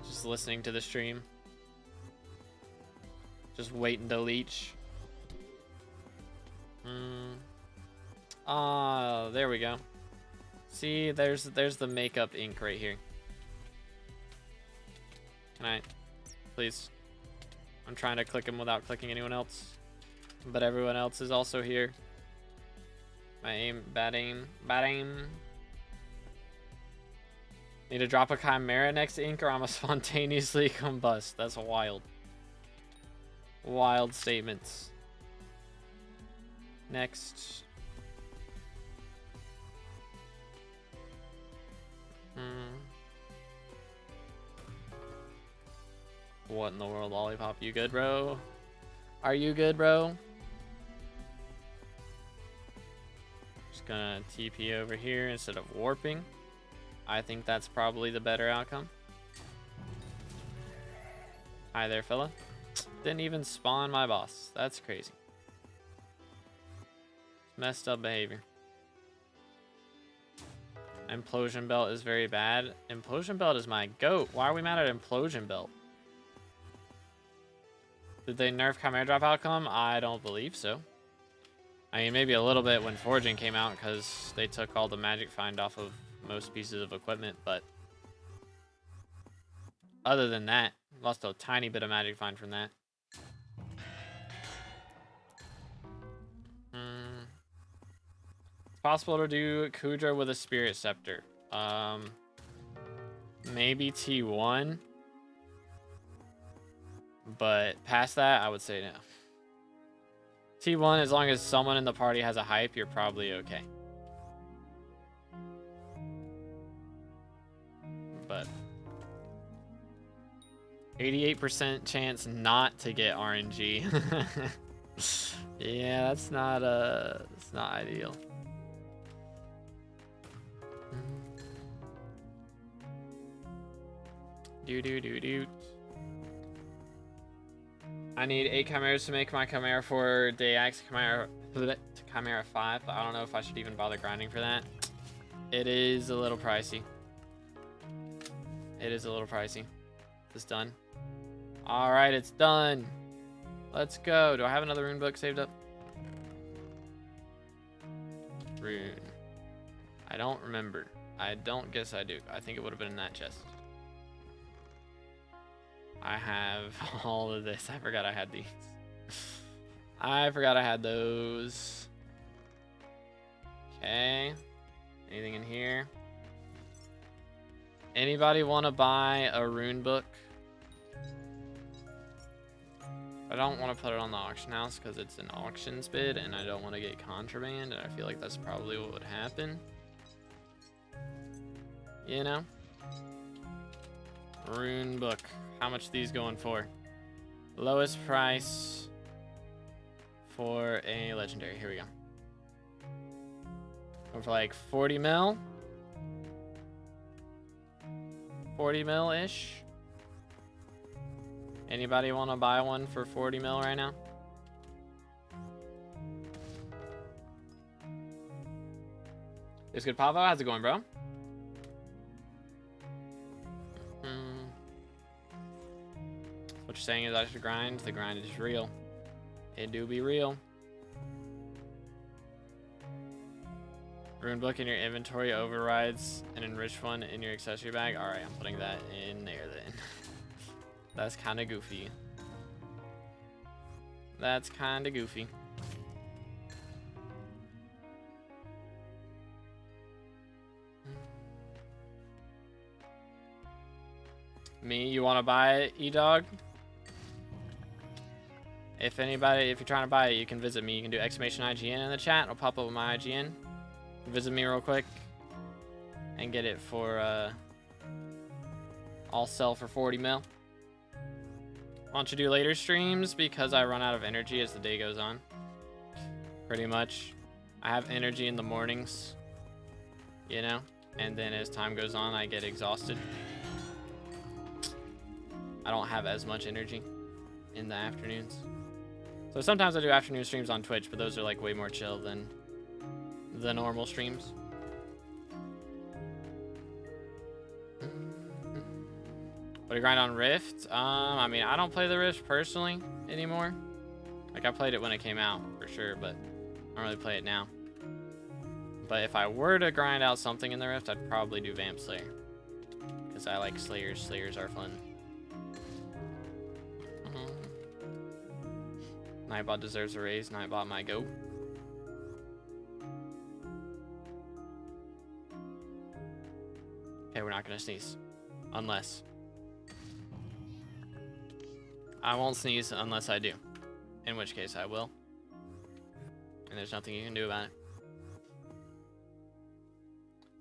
Just listening to the stream. Just waiting to leech. Ah, there we go. See, there's the makeup ink right here. Can I, please? I'm trying to click him without clicking anyone else, but everyone else is also here. My aim, bad aim, bad aim. Need to drop a Chimera next to ink or I'ma spontaneously combust. That's wild. Wild statements. Next. What in the world, Lollipop? You good, bro? Are you good, bro? Just gonna TP over here instead of warping. I think that's probably the better outcome. Hi there, fella. Didn't even spawn my boss. That's crazy. Messed up behavior. Implosion Belt is very bad. Implosion Belt is my goat. Why are we mad at Implosion Belt? Did they nerf Chimera drop outcome? I don't believe so. I mean, maybe a little bit when Forging came out because they took all the magic find off of most pieces of equipment, but other than that, lost a tiny bit of magic find from that. It's possible to do Kudra with a Spirit Scepter. Maybe T1. But past that, I would say no. T1, as long as someone in the party has a hype, you're probably okay. But 88% chance not to get RNG. Yeah, that's not ideal. Do. I need 8 chimeras to make my chimera for day X chimera 5, but I don't know if I should even bother grinding for that. It is a little pricey. It is a little pricey. It's done. All right, it's done. Let's go. Do I have another rune book saved up? Rune. I don't remember. I don't guess I do. I think it would have been in that chest. I have all of this. I forgot I had these. I forgot I had those. Okay. Anything in here? Anybody want to buy a rune book? I don't want to put it on the auction house because it's an auctions bid and I don't want to get contraband, and I feel like that's probably what would happen. You know? Rune book. How much are these going for? Lowest price for a legendary. Here we go. Going for like 40 mil. 40 mil-ish. Anybody want to buy one for 40 mil right now? It's good, Pavo. How's it going, bro? What you're saying is I should grind. The grind is real. It do be real. Rune book in your inventory overrides an enriched one in your accessory bag. All right, I'm putting that in there then. That's kind of goofy. That's kind of goofy. Me, you want to buy it, E-Dog? If anybody, if you're trying to buy it, you can visit me. You can do exclamation IGN in the chat. I'll pop up with my IGN. Visit me real quick and get it for, I'll sell for 40 mil. Why don't you do later streams? Because I run out of energy as the day goes on. Pretty much. I have energy in the mornings, you know? And then as time goes on, I get exhausted. I don't have as much energy in the afternoons. So sometimes I do afternoon streams on Twitch, but those are like way more chill than the normal streams. What do you grind on Rift? I mean, I don't play the Rift personally anymore. Like, I played it when it came out, for sure, but I don't really play it now. But if I were to grind out something in the Rift, I'd probably do Vamp Slayer. Because I like Slayers. Slayers are fun. Nightbot deserves a raise. Nightbot might go. Okay, we're not gonna sneeze. Unless. I won't sneeze unless I do. In which case I will. And there's nothing you can do about it.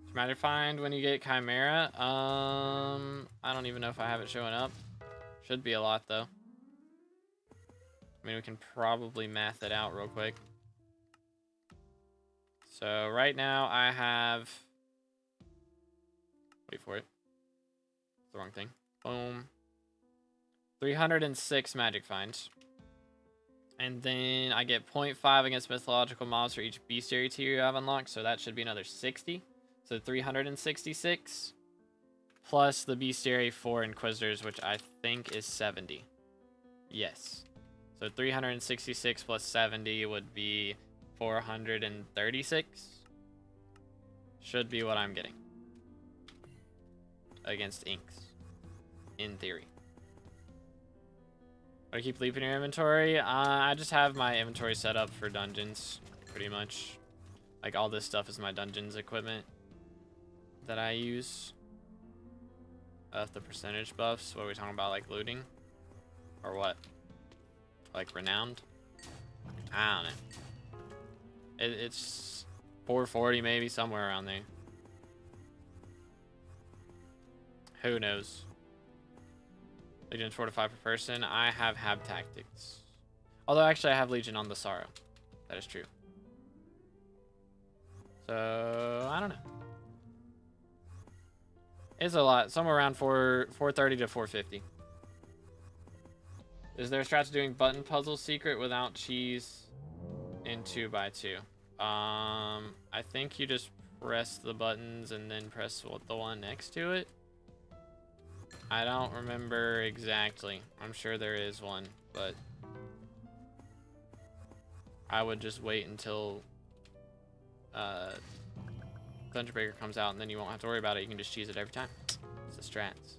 Does it matter find when you get Chimera? I don't even know if I have it showing up. Should be a lot though. I mean, we can probably math it out real quick. So right now I have, wait for it. It's the wrong thing. Boom. 306 magic finds. And then I get 0.5 against mythological mobs for each bestiary tier you have unlocked. So that should be another 60. So 366. Plus the bestiary for Inquisitors, which I think is 70. Yes. So 366 plus 70 would be 436. Should be what I'm getting. Against inks. In theory. But I keep leaving your inventory. I just have my inventory set up for dungeons, pretty much. Like, all this stuff is my dungeons equipment that I use. The percentage buffs. What are we talking about? Like looting? Or what? Like renowned? I don't know. It's 440 maybe, somewhere around there. Who knows? Legion's 4 to 5 per person. I have Tactics. Although actually I have Legion on the Sorrow. That is true. So I don't know. It's a lot. Somewhere around 430 to 450. Is there a strat to doing button puzzle secret without cheese in 2x2? I think you just press the buttons and then press the one next to it. I don't remember exactly. I'm sure there is one, but I would just wait until Dungeon Breaker comes out, and then you won't have to worry about it. You can just cheese it every time. It's the strats.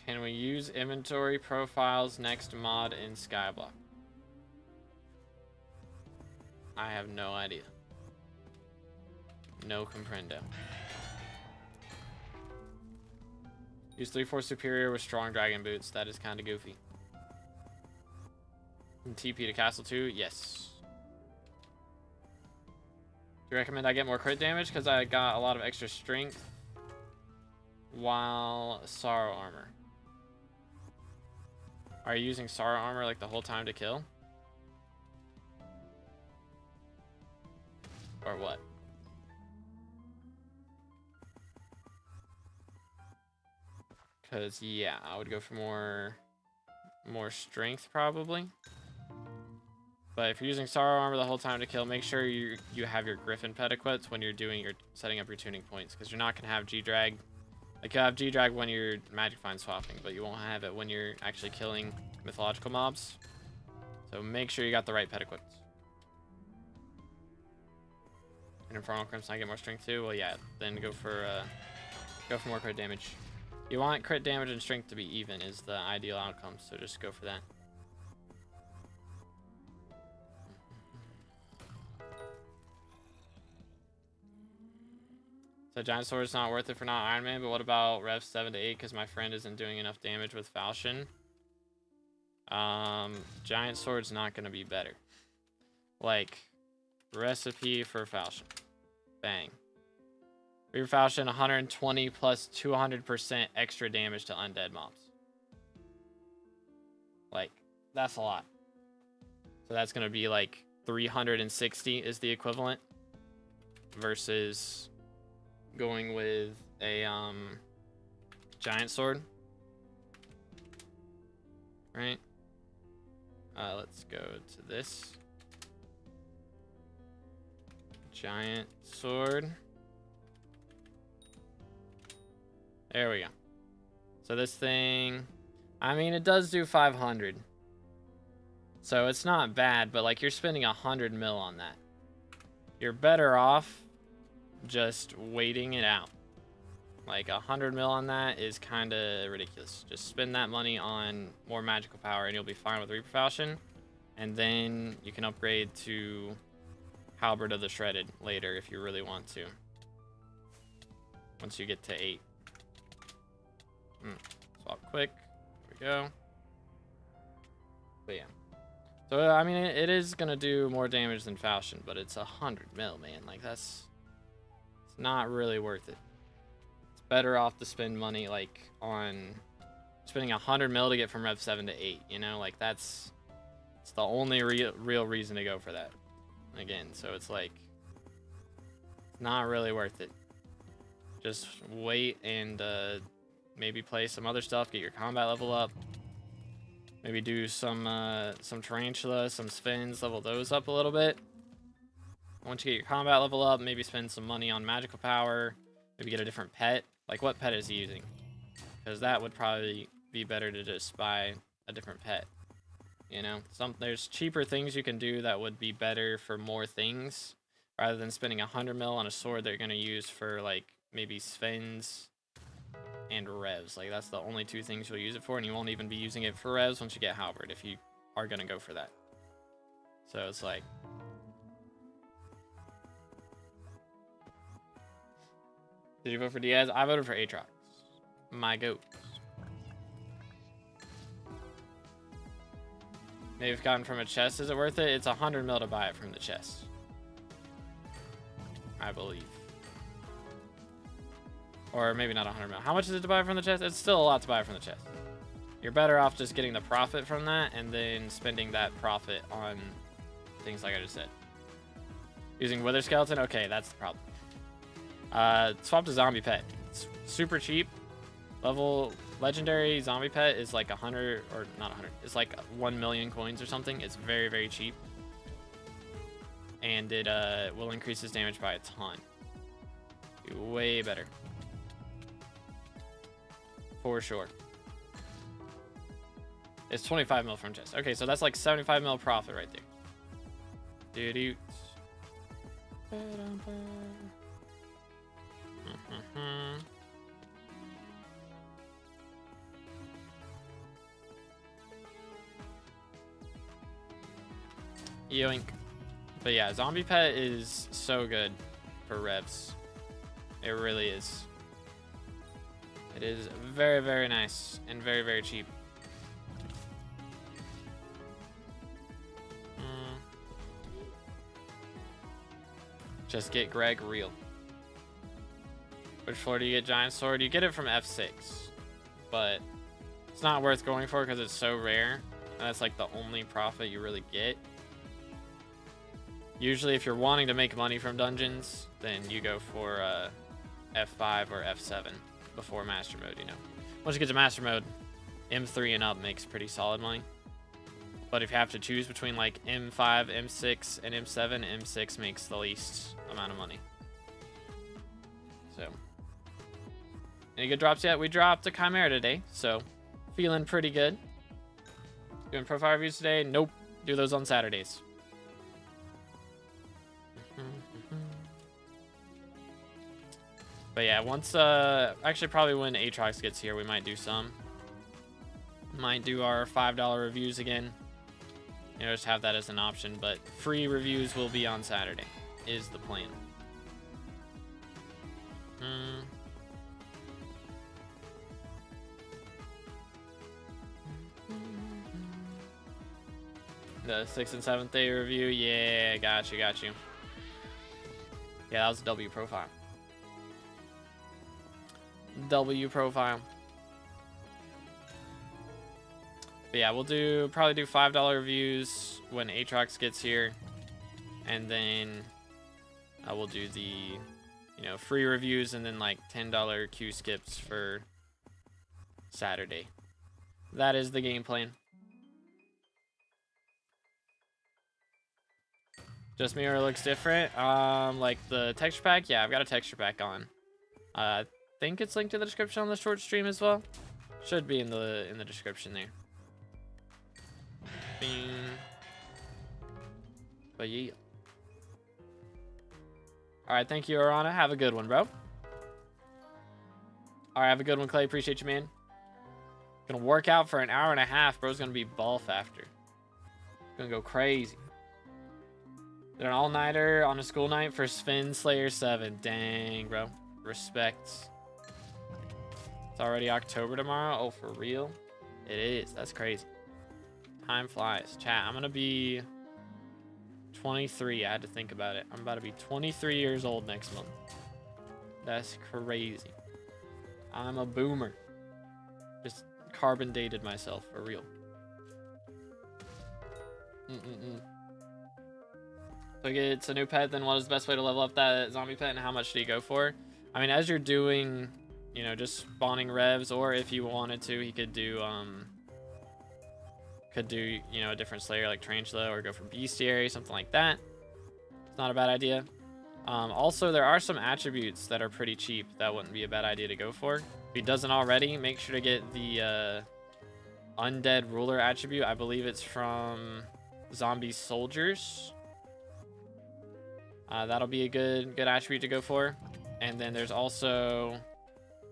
Can we use inventory profiles next mod in SkyBlock? I have no idea. No comprendo. Use 3/4 superior with strong dragon boots. That is kind of goofy. TP to castle 2? Yes. you recommend I get more crit damage because I got a lot of extra strength while Sorrow Armor? Are you using Sorrow Armor like the whole time to kill? Or what? Because, yeah, I would go for more strength probably. But if you're using Sorrow Armor the whole time to kill, make sure you have your Griffin pet equipped when you're setting up your tuning points, because you're not going to have G-Drag. Like, you'll have G-Drag when you're Magic Find swapping, but you won't have it when you're actually killing mythological mobs. So make sure you got the right pet equipped. And Infernal Crimson, I get more strength too. Well, yeah, then go for more crit damage. You want crit damage and strength to be even is the ideal outcome, so just go for that. So Giant Sword is not worth it for not Iron Man, but what about Rev 7 to 8? Because my friend isn't doing enough damage with Falchion. Giant Sword's not going to be better. Like, recipe for Falchion. Bang. Reaper Falchion, 120 plus 200% extra damage to undead mobs. Like, that's a lot. So that's going to be like 360 is the equivalent. Versus going with a Giant Sword. Right? Let's go to this. Giant Sword. There we go. So this thing, I mean, it does do 500. So it's not bad, but like you're spending 100 mil on that. You're better off just waiting it out. Like 100 mil on that is kind of ridiculous. Just spend that money on more magical power and you'll be fine with Reaper Falchion. And then you can upgrade to Halberd of the Shredded later if you really want to. Once you get to 8. Swap quick. There we go. But yeah. So, I mean, it is going to do more damage than Falchion, but it's 100 mil, man. Like, it's not really worth it. It's better off to spend money, like, on spending 100 mil to get from Rev 7 to 8, you know? Like, it's the only real reason to go for that. Again, so it's like, not really worth it. Just wait and, maybe play some other stuff, get your combat level up. Maybe do some Tarantula, some Spins, level those up a little bit. Once you get your combat level up, maybe spend some money on magical power. Maybe get a different pet. Like, what pet is he using? Because that would probably be better to just buy a different pet. You know? There's cheaper things you can do that would be better for more things. Rather than spending 100 mil on a sword that you're going to use for, like, maybe Spins and Revs. Like, that's the only two things you'll use it for, and you won't even be using it for Revs once you get Halberd, if you are gonna go for that. So it's like, did you vote for Diaz? I voted for Aatrox. My goat. Maybe if gotten from a chest, is it worth it? It's 100 mil to buy it from the chest, I believe. Or maybe not 100 mil. How much is it to buy from the chest? It's still a lot to buy from the chest. You're better off just getting the profit from that and then spending that profit on things like I just said. Using Wither Skeleton? Okay, that's the problem. Swap to Zombie Pet. It's super cheap. Legendary Zombie Pet is like 100, or not 100. It's like 1 million coins or something. It's very, very cheap. And it will increase his damage by a ton. Be way better. For sure. It's 25 mil from chest. Okay, so that's like 75 mil profit right there. Dude. Yoink. But yeah, Zombie Pet is so good for Revs. It really is. It is very, very nice and very, very cheap. Just get Greg real. Which floor do you get Giant Sword? You get it from F6. But it's not worth going for because it's so rare. And that's like the only profit you really get. Usually if you're wanting to make money from dungeons, then you go for F5 or F7 before Master Mode, you know. Once you get to Master Mode, M3 and up makes pretty solid money. But if you have to choose between like M5, M6, and M7, M6 makes the least amount of money. So, any good drops yet? We dropped a Chimera today, so feeling pretty good. Doing profile reviews today? Nope. Do those on Saturdays. But yeah, once, actually probably when Aatrox gets here, we might do some. Might do our $5 reviews again. You know, just have that as an option, but free reviews will be on Saturday, is the plan. The 6th and 7th day review, yeah, got you. Yeah, that was a W profile. W profile. But yeah, we'll probably do $5 reviews when Aatrox gets here, and then we'll do the, you know, free reviews, and then like $10 queue skips for Saturday. That is the game plan. Just Mirror looks different. Like the texture pack, yeah, I've got a texture pack on. I think it's linked in the description on the short stream as well. Should be in the description there. But yeah. Alright, thank you, Arana. Have a good one, bro. Alright, have a good one, Clay. Appreciate you, man. Gonna work out for an hour and a half. Bro's gonna be buff after. Gonna go crazy. Did an all-nighter on a school night for Sven Slayer 7. Dang, bro. Respect. It's already October tomorrow. Oh, for real? It is. That's crazy. Time flies. Chat, I'm gonna be 23. I had to think about it. I'm about to be 23 years old next month. That's crazy. I'm a boomer. Just carbon dated myself for real. So it's a new pet, then what is the best way to level up that zombie pet, and how much do you go for? I mean, as you're doing, you know, just spawning revs, or if you wanted to, he could do you know, a different slayer like Tarantula, or go for Bestiary, something like that. It's not a bad idea. Also, there are some attributes that are pretty cheap that wouldn't be a bad idea to go for. If he doesn't already, make sure to get the Undead Ruler attribute. I believe it's from Zombie Soldiers. That'll be a good attribute to go for. And then there's also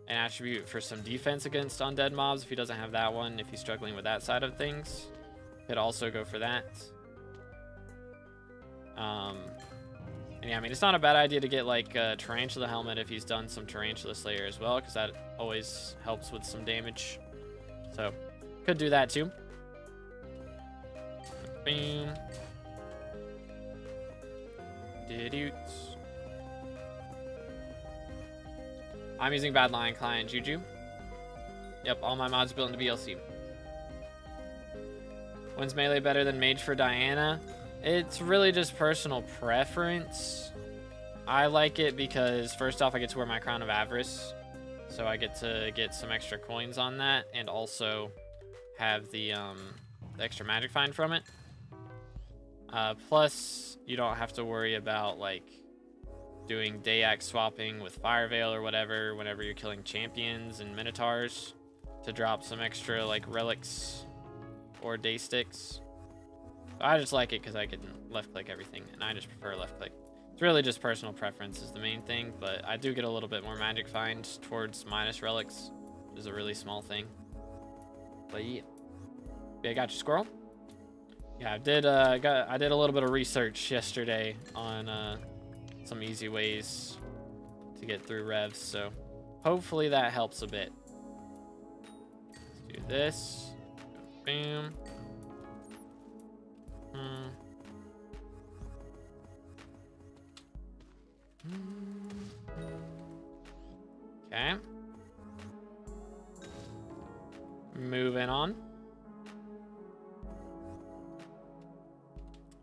an attribute for some defense against undead mobs. If he doesn't have that one, if he's struggling with that side of things, could also go for that. And yeah, I mean, it's not a bad idea to get like a Tarantula helmet if he's done some Tarantula Slayer as well, because that always helps with some damage. So could do that too. Boom. Didoots. I'm using Bad Lion Client Juju. Yep, all my mods built into BLC. When's melee better than mage for Diana? It's really just personal preference. I like it because first off, I get to wear my Crown of Avarice, so I get to get some extra coins on that, and also have the extra magic find from it. Plus, you don't have to worry about like doing Dayak swapping with Fire Veil or whatever whenever you're killing champions and Minotaurs to drop some extra like relics or day sticks. I just like it because I can left click everything, and I just prefer left click. It's really just personal preference is the main thing, but I do get a little bit more magic find towards minus relics, which is a really small thing. But yeah, I got you, squirrel. Yeah, I did a little bit of research yesterday on some easy ways to get through revs, so hopefully that helps a bit. Let's do this. Boom.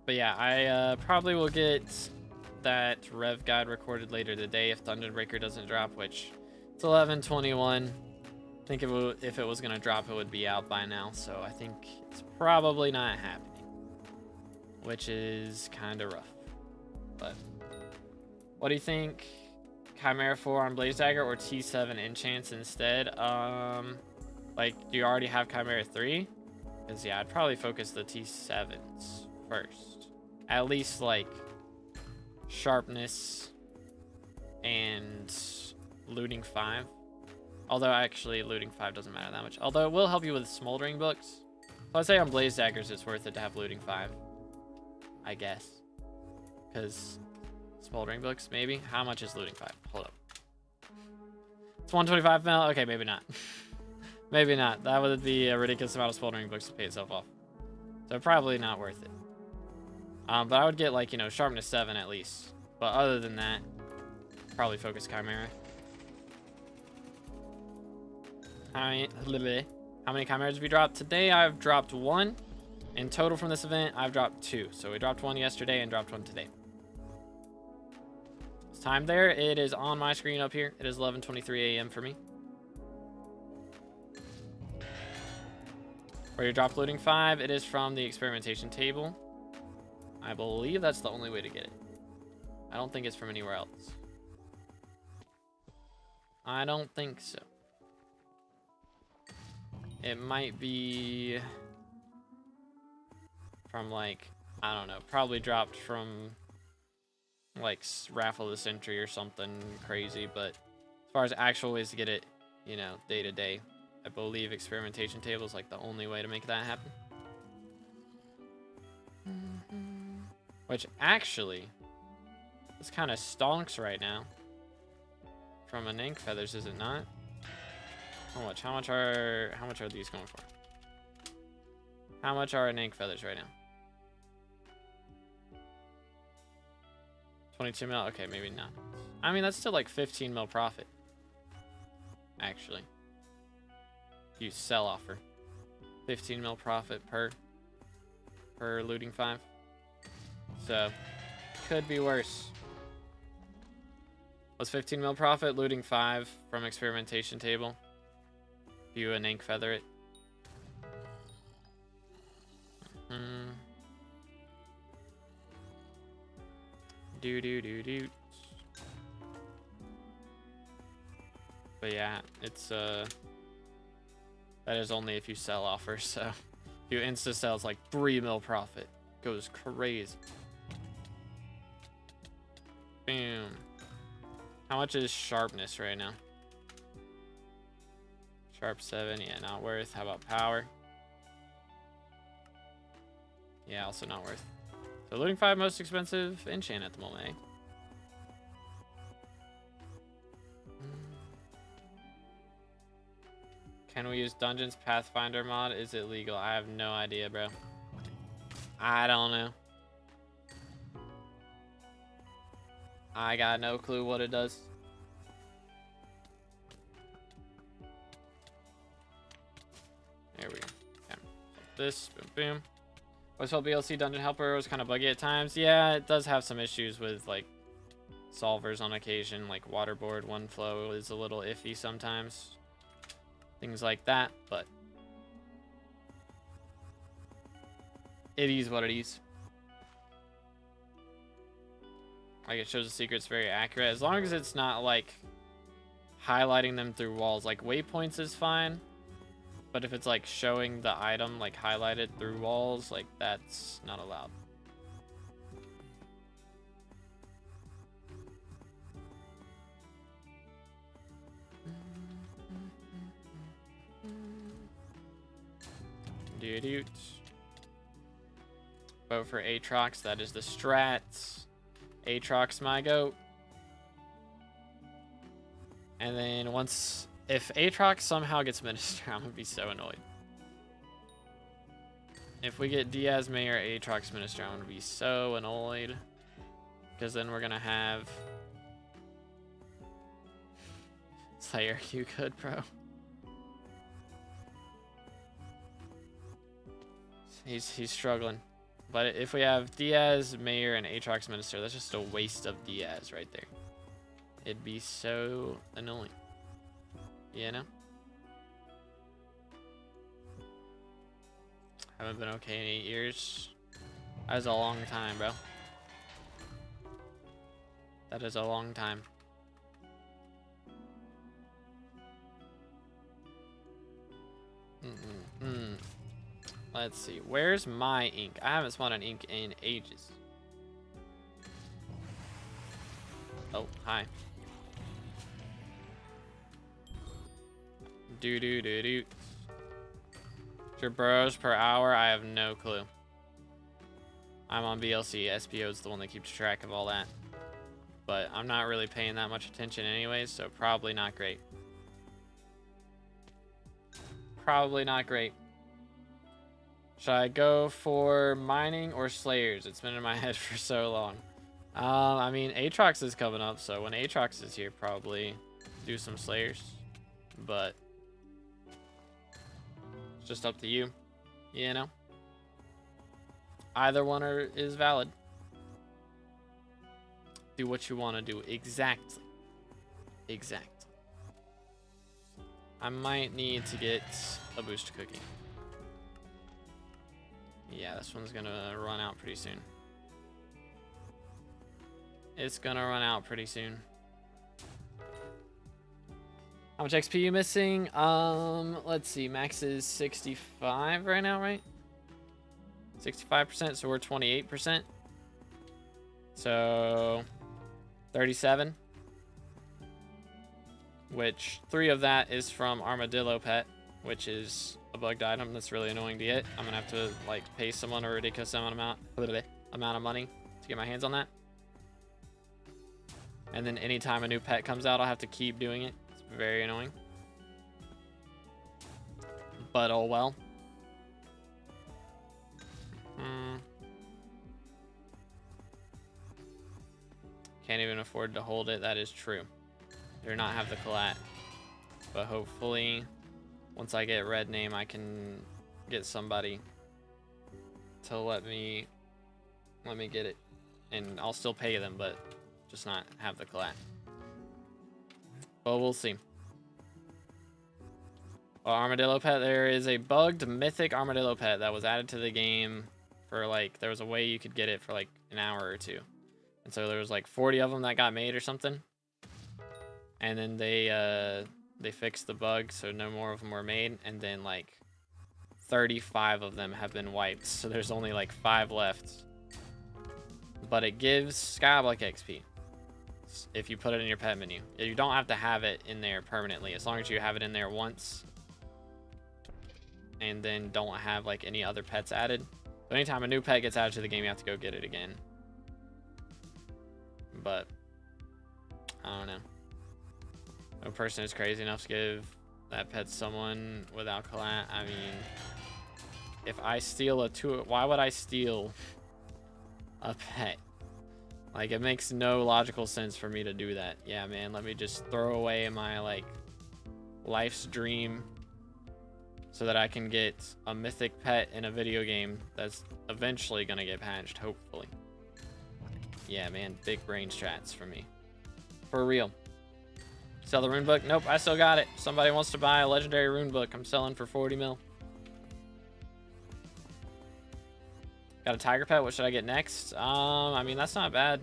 But yeah, I probably will get that rev guide recorded later today if Dungeon Breaker doesn't drop, which it's 11:21. I think if it was gonna drop, it would be out by now. So I think it's probably not happening, which is kind of rough. But what do you think? Chimera 4 on Blaze Dagger or T7 enchants instead? Like, do you already have Chimera 3? Because yeah, I'd probably focus the T7s first. At least like sharpness and looting 5. Although actually looting 5 doesn't matter that much. Although it will help you with smoldering books. So I'd say on Blaze Daggers it's worth it to have looting 5. I guess. Because smoldering books, maybe? How much is looting 5? Hold up. It's 125 mil? Okay, maybe not. Maybe not. That would be a ridiculous amount of smoldering books to pay itself off. So probably not worth it. But I would get like, you know, sharpness 7 at least. But other than that, probably focus Chimera. How many Chimeras have you dropped? Today I've dropped 1. In total from this event, I've dropped 2. So we dropped 1 yesterday and dropped 1 today. It's time there. It is on my screen up here. It is 11:23 a.m. for me. Where you drop looting 5, it is from the experimentation table. I believe that's the only way to get it. I don't think it's from anywhere else. I don't think so. It might be from like, I don't know, probably dropped from like Raffle of the Century or something crazy, but as far as actual ways to get it, you know, day to day, I believe experimentation table is like the only way to make that happen. Which actually, this kind of stonks right now. From an ink feathers, is it not? How much? How much are these going for? How much are an ink feathers right now? 22 mil? Okay, maybe not. I mean, that's still like 15 mil profit. Actually. You sell offer. 15 mil profit per looting 5. So, could be worse. Was 15 mil profit, looting 5 from experimentation table. You an ink feather it. Do. But yeah, it's that is only if you sell offers. So if you insta sell, it's like 3 mil profit. Goes crazy. Boom. How much is sharpness right now? Sharp 7, yeah, not worth. How about power? Yeah, also not worth. So looting 5 most expensive enchant at the moment, eh? Can we use Dungeons Pathfinder mod? Is it legal? I have no idea, bro. I don't know. I got no clue what it does. There we go. Okay. This, boom, boom. What's up, BLC Dungeon Helper was kind of buggy at times. Yeah, it does have some issues with like solvers on occasion. Like waterboard one flow is a little iffy sometimes. Things like that, but it is what it is. Like it shows the secrets very accurate. As long as it's not like highlighting them through walls. Like waypoints is fine. But if it's like showing the item like highlighted through walls, like that's not allowed. Dude. Vote for Aatrox, that is the strats. Aatrox my goat. And then once, if Aatrox somehow gets Minister, I'm gonna be so annoyed. If we get Diaz Mayor Aatrox Minister, I'm gonna be so annoyed. Because then we're gonna have Slayer, you good, bro? He's struggling. But if we have Diaz, Mayor, and Aatrox Minister, that's just a waste of Diaz right there. It'd be so annoying. You know? Haven't been okay in 8 years. That is a long time, bro. That is a long time. Let's see. Where's my ink? I haven't spawned an ink in ages. Oh, hi. Do. Your burrows per hour? I have no clue. I'm on BLC. SPO is the one that keeps track of all that. But I'm not really paying that much attention anyways, so probably not great. Probably not great. Should I go for mining or slayers? It's been in my head for so long. I mean, Aatrox is coming up, so when Aatrox is here, probably do some slayers. But it's just up to you, you know? Either one is valid. Do what you want to do. Exactly. Exactly. I might need to get a boost cookie. Yeah, this one's gonna run out pretty soon. It's gonna run out pretty soon. How much XP you missing? Let's see. Max is 65 right now, right? 65%, so we're 28%. So 37. Which 3 of that is from Armadillo Pet, which is a bugged item that's really annoying to get. I'm gonna have to like pay someone a ridiculous amount of money to get my hands on that. And then anytime a new pet comes out, I'll have to keep doing it. It's very annoying. But oh well. Can't even afford to hold it. That is true. Do not have the collat. But hopefully, once I get red name, I can get somebody to let me get it. And I'll still pay them, but just not have the collat. But we'll see. Well, Armadillo Pet, there is a bugged mythic Armadillo Pet that was added to the game for like, there was a way you could get it for like an hour or two. And so there was like 40 of them that got made or something. And then they fixed the bug, so no more of them were made. And then like 35 of them have been wiped. So there's only like 5 left. But it gives SkyBlock XP if you put it in your pet menu. You don't have to have it in there permanently, as long as you have it in there once. And then don't have like any other pets added. So anytime a new pet gets added to the game, you have to go get it again. But I don't know. No person is crazy enough to give that pet to someone without collat. I mean, if I steal a why would I steal a pet? Like, it makes no logical sense for me to do that. Yeah, man, let me just throw away my like life's dream so that I can get a mythic pet in a video game that's eventually gonna get patched, hopefully. Yeah, man, big brain strats for me. For real. Sell the rune book? Nope, I still got it. Somebody wants to buy a legendary rune book. I'm selling for 40 mil. Got a tiger pet. What should I get next? I mean, that's not bad.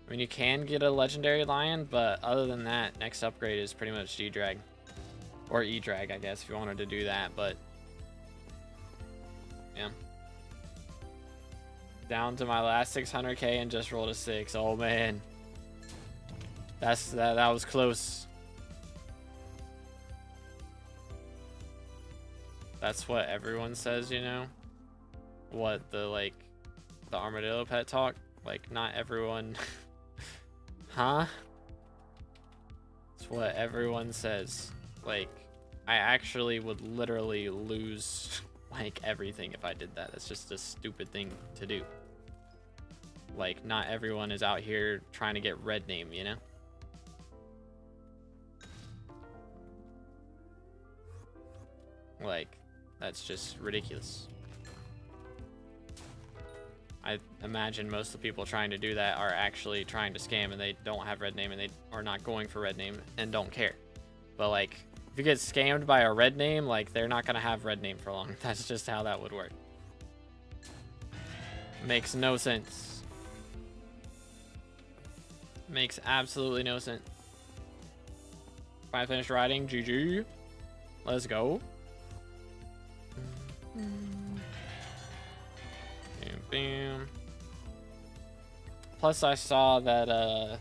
I mean, you can get a legendary lion, but other than that, next upgrade is pretty much G-Drag. Or E-Drag, I guess, if you wanted to do that, but yeah. Down to my last 600k and just rolled a 6. Oh man. That was close. That's what everyone says, you know? What the armadillo pet talk? Like, not everyone. Huh? That's what everyone says. Like, I actually would literally lose like everything if I did that. That's just a stupid thing to do. Like, not everyone is out here trying to get red name, you know? Like, that's just ridiculous. I imagine most of the people trying to do that are actually trying to scam and they don't have red name and they are not going for red name and don't care. But like, if you get scammed by a red name, like they're not gonna have red name for long. That's just how that would work. Makes no sense. Makes absolutely no sense. Finally finished riding. GG. Let's go. Bam, bam. Plus, I saw that,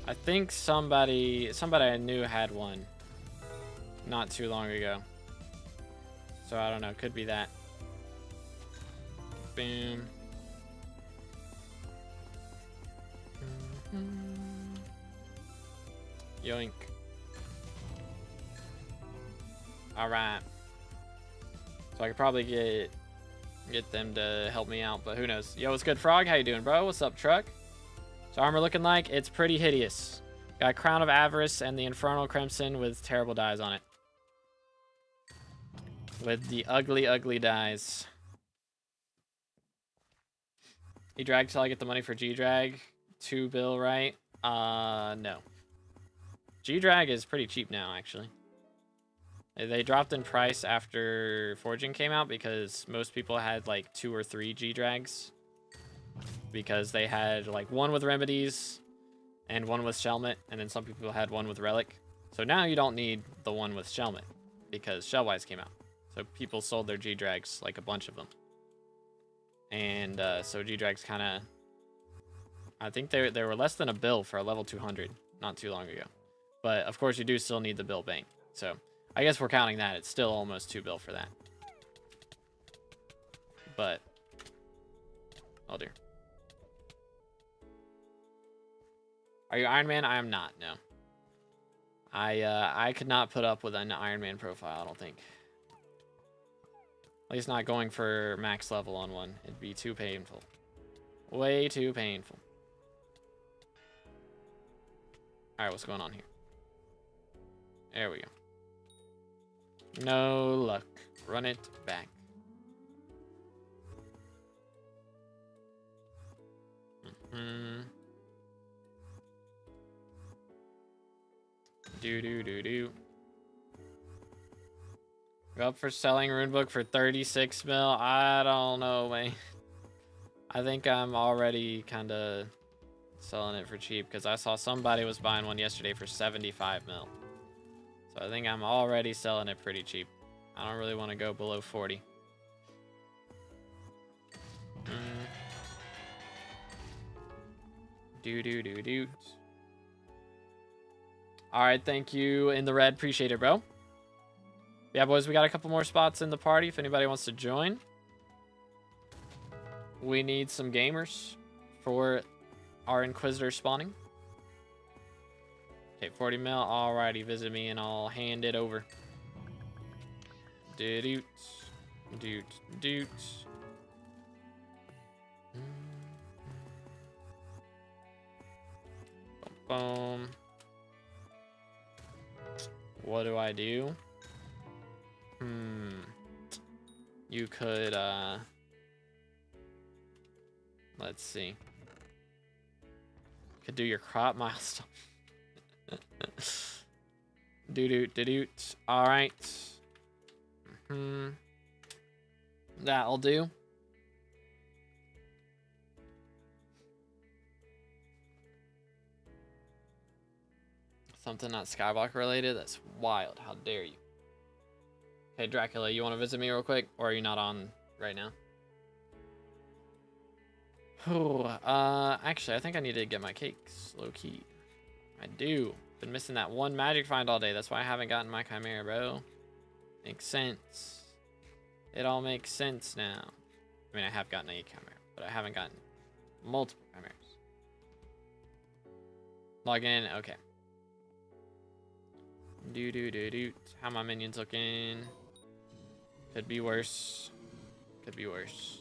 I think somebody I knew had one not too long ago. So I don't know, could be that. Boom. Yoink. All right. So I could probably get them to help me out, but who knows? Yo, what's good, Frog? How you doing, bro? What's up, Truck? So armor looking like it's pretty hideous. Got Crown of Avarice and the Infernal Crimson with terrible dyes on it. With the ugly, ugly dyes. E-drag till I get the money for G-drag. 2 bill, right? No. G-drag is pretty cheap now, actually. They dropped in price after Forging came out because most people had like 2 or 3 G-drags. Because they had like one with Remedies and one with Shelmet, and then some people had one with Relic. So now you don't need the one with Shelmet because Shellwise came out. So people sold their G-drags, like a bunch of them. And so G-drags kind of... I think they were less than a bill for a level 200 not too long ago. But of course you do still need the bill bank. So I guess we're counting that. It's still almost 2 bill for that. But... oh dear. Are you Iron Man? I am not, no. I could not put up with an Iron Man profile, I don't think. At least not going for max level on one. It'd be too painful. Way too painful. Alright, what's going on here? There we go. No luck. Run it back. Do. Go up for selling Runebook for 36 mil. I don't know, man. I think I'm already kind of selling it for cheap because I saw somebody was buying one yesterday for 75 mil. So I think I'm already selling it pretty cheap. I don't really want to go below 40. Do. All right, thank you in the red. Appreciate it, bro. Yeah, boys, we got a couple more spots in the party if anybody wants to join. We need some gamers for our Inquisitor spawning. Okay, 40 mil. Alrighty, visit me and I'll hand it over. Doot. Boom. What do I do? You could, let's see. Could do your crop milestone. Doot. Alright. That'll do. Something not Skyblock related? That's wild. How dare you? Hey, Dracula, you want to visit me real quick? Or are you not on right now? Actually, I think I need to get my cakes. Low key. I do. Been missing that one magic find all day. That's why I haven't gotten my Chimera, bro. Makes sense. It all makes sense now. I mean, I have gotten a Chimera, but I haven't gotten multiple Chimeras. Log in. Okay. Doot. How my minions looking? Could be worse. Could be worse.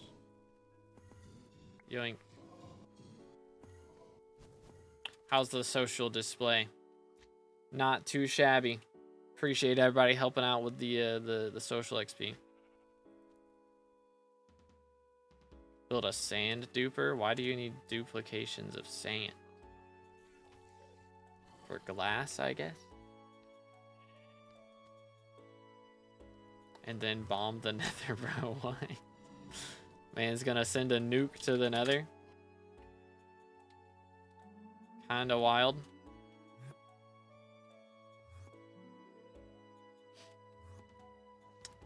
Yoink. How's the social display? Not too shabby. Appreciate everybody helping out with the social XP. Build a sand duper? Why do you need duplications of sand? For glass, I guess? And then bomb the nether, bro. Why? Man's gonna send a nuke to the nether. Kinda wild.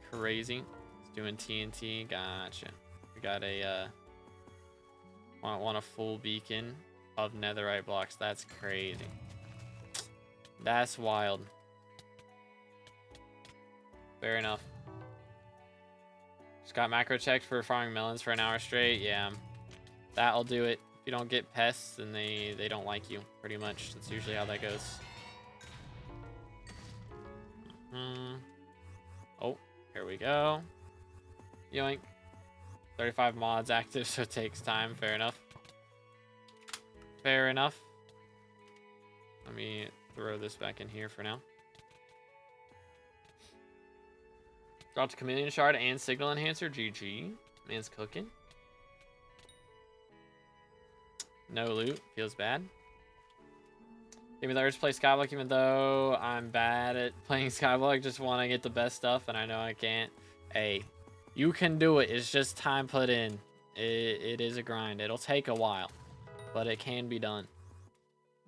Crazy. It's doing TNT. Gotcha. We got a want a full beacon of netherite blocks. That's crazy. That's wild. Fair enough. Just got macro checked for farming melons for an hour straight. Yeah, that'll do it. If you don't get pests, then they don't like you. Pretty much. That's usually how that goes. Oh, here we go. Yoink. 35 mods active, so it takes time. Fair enough. Fair enough. Let me throw this back in here for now. Dropped a chameleon shard and signal enhancer. GG. Man's cooking. No loot. Feels bad. Give me the urge to play Skyblock even though I'm bad at playing Skyblock. Just want to get the best stuff and I know I can't. Hey, you can do it. It's just time put in. It is a grind. It'll take a while, but it can be done.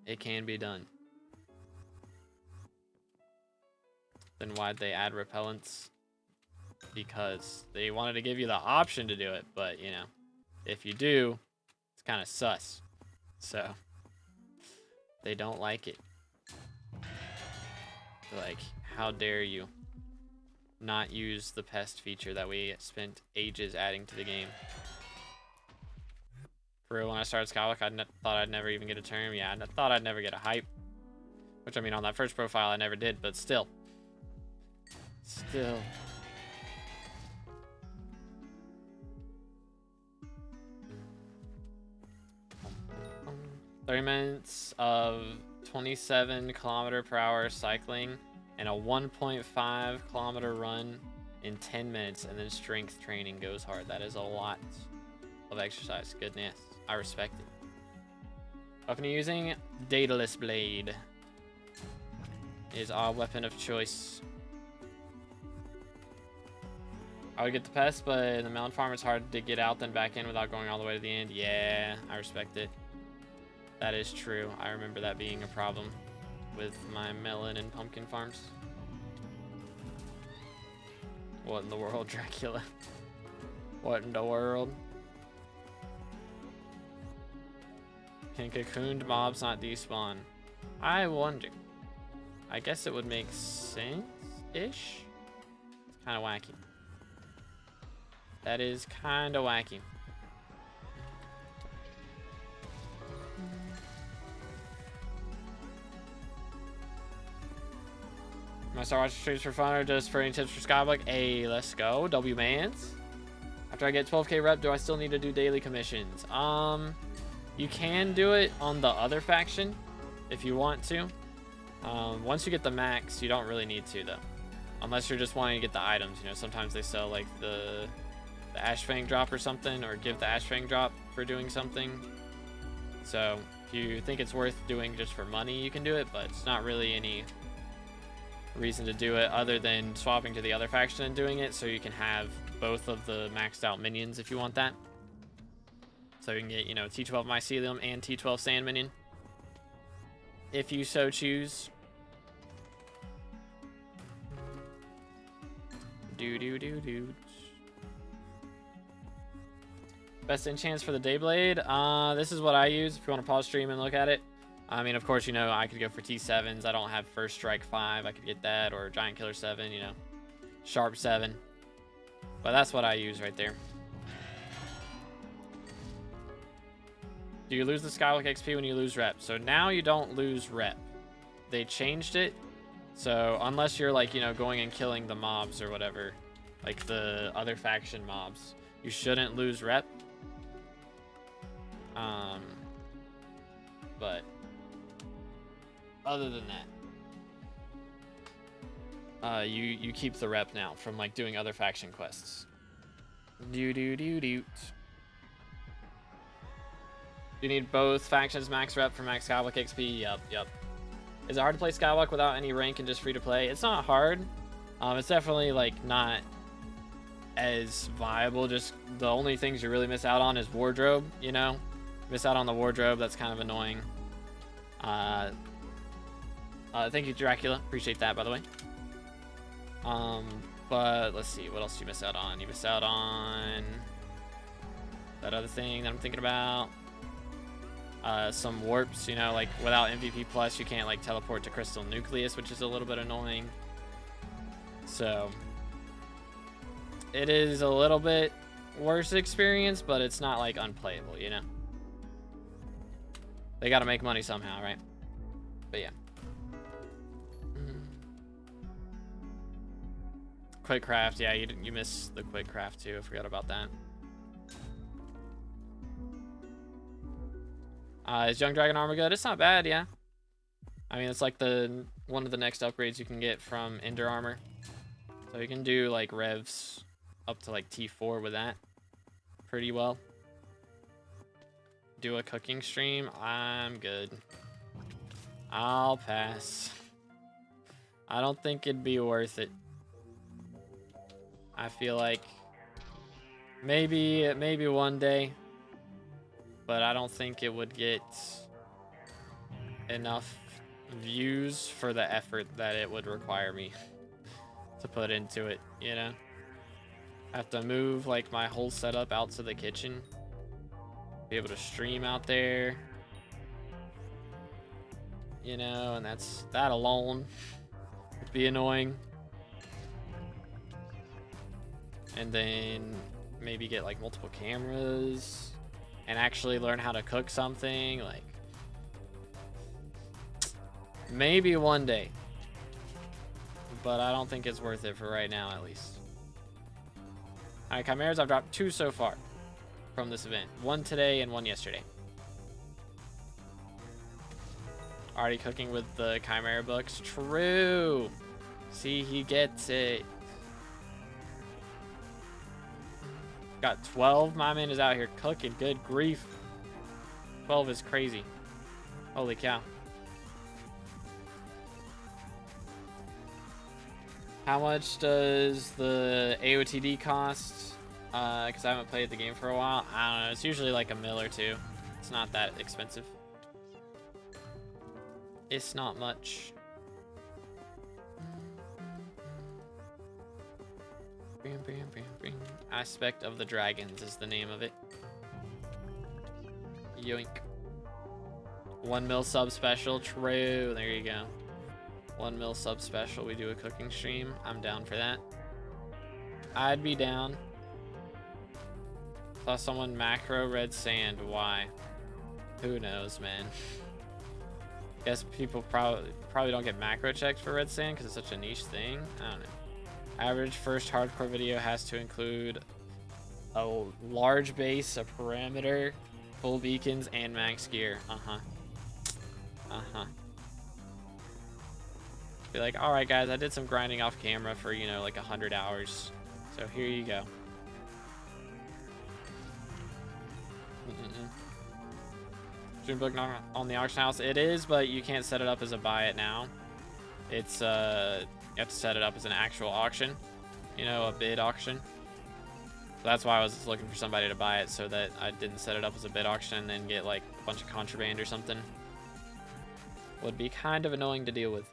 It can be done. Then why'd they add repellents? Because they wanted to give you the option to do it, but you know, if you do, it's kind of sus. So they don't like it. They're like, how dare you not use the pest feature that we spent ages adding to the game. For real, when I started Skyblock, I thought I'd never even get a term. Yeah, I thought I'd never get a hype. Which, I mean, on that first profile, I never did, but still. Still. 30 minutes of 27km/h cycling and a 1.5km run in 10 minutes, and then strength training goes hard. That is a lot of exercise. Goodness, I respect it. Open using Daedalus Blade is our weapon of choice. I would get the pest, but in the melon farm it's hard to get out then back in without going all the way to the end. Yeah, I respect it. That is true. I remember that being a problem with my melon and pumpkin farms. What in the world, Dracula? What in the world? Can cocooned mobs not despawn? I wonder. I guess it would make sense-ish. It's kind of wacky. That is kind of wacky. Am I start watching streams for fun or just for any tips for Skyblock? Hey, let's go. W-Mans. After I get 12k rep, do I still need to do daily commissions? You can do it on the other faction if you want to. Once you get the max, you don't really need to though. Unless you're just wanting to get the items. You know, sometimes they sell like the Ash Fang drop or something, or give the Ash Fang drop for doing something. So if you think it's worth doing just for money, you can do it, but it's not really any reason to do it other than swapping to the other faction and doing it, so you can have both of the maxed out minions if you want that. So you can get, you know, T12 Mycelium and T12 Sand minion if you so choose. Best enchants for the Dayblade. This is what I use if you want to pause stream and look at it. I mean, of course, you know, I could go for T7s. I don't have First Strike 5. I could get that, or Giant Killer 7, you know, Sharp 7. But that's what I use right there. Do you lose the Skyblock XP when you lose rep? So now you don't lose rep. They changed it. So unless you're like, you know, going and killing the mobs or whatever, like the other faction mobs, you shouldn't lose rep. But other than that, you keep the rep now from like doing other faction quests. You need both factions max rep for max Skyblock XP. Yep. Is it hard to play Skyblock without any rank and just free to play? It's not hard. It's definitely like not as viable. Just the only things you really miss out on is wardrobe, you know? Miss out on the wardrobe, that's kind of annoying. Thank you, Dracula. Appreciate that, by the way. But let's see, what else do you miss out on? You miss out on that other thing that I'm thinking about. Some warps, you know, like without MVP plus, you can't like teleport to Crystal Nucleus, which is a little bit annoying. So it is a little bit worse experience, but it's not like unplayable, you know. They got to make money somehow, right? But yeah. Quick craft, yeah, you missed the quick craft too. I forgot about that. Is Young Dragon armor good? It's not bad, yeah. I mean, it's like one of the next upgrades you can get from Ender armor. So you can do like revs up to like T4 with that pretty well. Do a cooking stream? I'm good. I'll pass. I don't think it'd be worth it. I feel like maybe one day, but I don't think it would get enough views for the effort that it would require me to put into it, you know? I have to move like my whole setup out to the kitchen, be able to stream out there, you know, and that alone would be annoying. And then maybe get like multiple cameras and actually learn how to cook something. Like maybe one day, but I don't think it's worth it for right now, at least. All right, chimeras, I've dropped 2 so far from this event. 1 today and 1 yesterday. Already cooking with the chimera books. True. See, he gets it. Got 12. My man is out here cooking. Good grief. 12 is crazy. Holy cow. How much does the AOTD cost? Because I haven't played the game for a while. I don't know. It's usually like $1 or $2 million. It's not that expensive. It's not much. Aspect of the Dragons is the name of it. Yoink. 1 mil sub special. True. There you go. 1 mil sub special. We do a cooking stream. I'm down for that. I'd be down. Saw someone macro red sand. Why? Who knows, man. Guess people probably don't get macro checked for red sand because it's such a niche thing. I don't know. Average first hardcore video has to include a large base, a parameter, full beacons, and max gear. Be like, all right, guys, I did some grinding off camera for, you know, like 100 hours. So here you go. Stream book not on the auction house. It is, but you can't set it up as a buy it now. It's you have to set it up as an actual auction, you know, a bid auction. So that's why I was looking for somebody to buy it, so that I didn't set it up as a bid auction and then get like a bunch of contraband or something. Would be kind of annoying to deal with.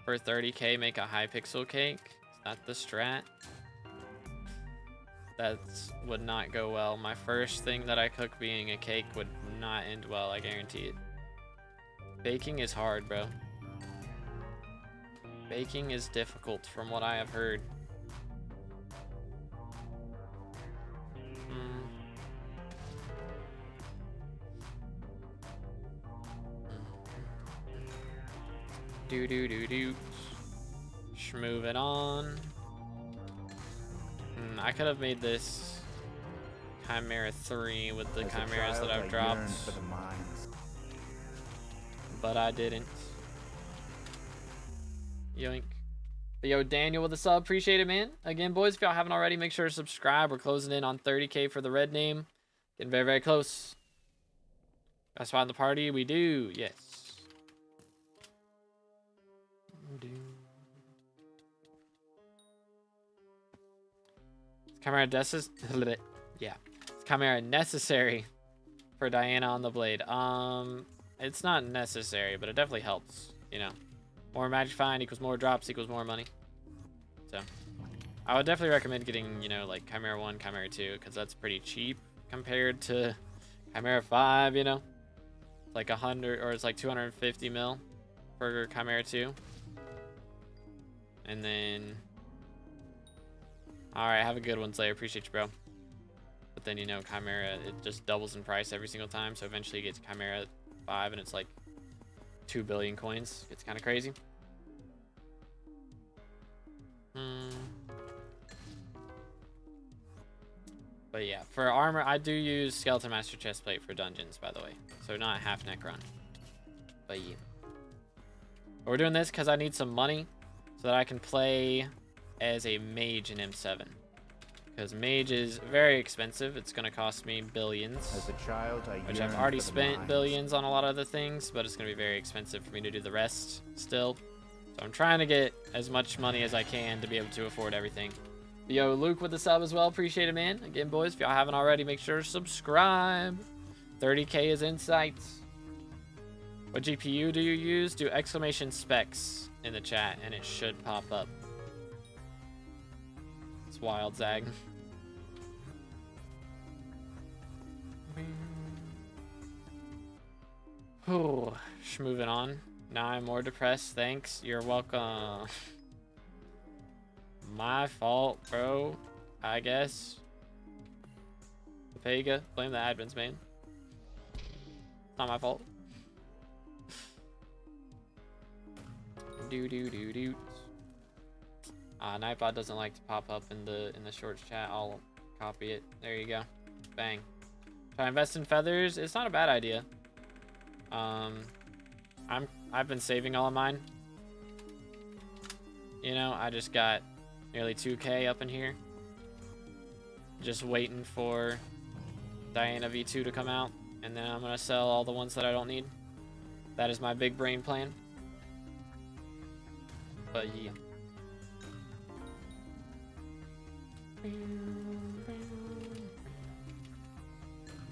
For 30K, make a Hypixel cake. Is that the strat? That would not go well. My first thing that I cook being a cake would not end well, I guarantee it. Baking is hard, bro. Baking is difficult from what I have heard. Do. Move it on. I could have made this Chimera 3 with the chimeras that I've dropped, but I didn't. Yoink. But yo, Daniel with the sub, appreciate it, man. Again, boys, if y'all haven't already, make sure to subscribe. We're closing in on 30K for the red name. Getting very, very close. Best spot in the party, we do, yes. Chimera yeah. Is Chimera necessary for Diana on the blade? It's not necessary, but it definitely helps, you know. More magic find equals more drops equals more money. So, I would definitely recommend getting, you know, like Chimera 1, Chimera 2, because that's pretty cheap compared to Chimera 5, you know. It's like 100, or it's like 250 mil for Chimera 2. And then... Alright, have a good one, Slayer. Appreciate you, bro. But then, you know, Chimera, it just doubles in price every single time. So eventually you get to Chimera 5 and it's like 2 billion coins. It's kind of crazy. But yeah, for armor, I do use Skeleton Master Chestplate for dungeons, by the way. So not half Necron. But yeah. But we're doing this because I need some money so that I can play as a mage in M7. Because mage is very expensive. It's going to cost me billions. As a child, which I've already spent billions on a lot of other things, but it's going to be very expensive for me to do the rest still. So I'm trying to get as much money as I can to be able to afford everything. Yo, Luke with the sub as well. Appreciate it, man. Again, boys, if y'all haven't already, make sure to subscribe. 30K is in sight. What GPU do you use? Do exclamation specs in the chat, and it should pop up. It's wild, Zag. Ooh, moving on. Now I'm more depressed. Thanks. You're welcome. My fault, bro. I guess. Pega, blame the admins, man. It's not my fault. Do. Nightbot doesn't like to pop up in the shorts chat. I'll copy it. There you go. Bang. Should I invest in feathers? It's not a bad idea. I've been saving all of mine. You know, I just got nearly 2K up in here. Just waiting for Diana V2 to come out, and then I'm gonna sell all the ones that I don't need. That is my big brain plan. But yeah.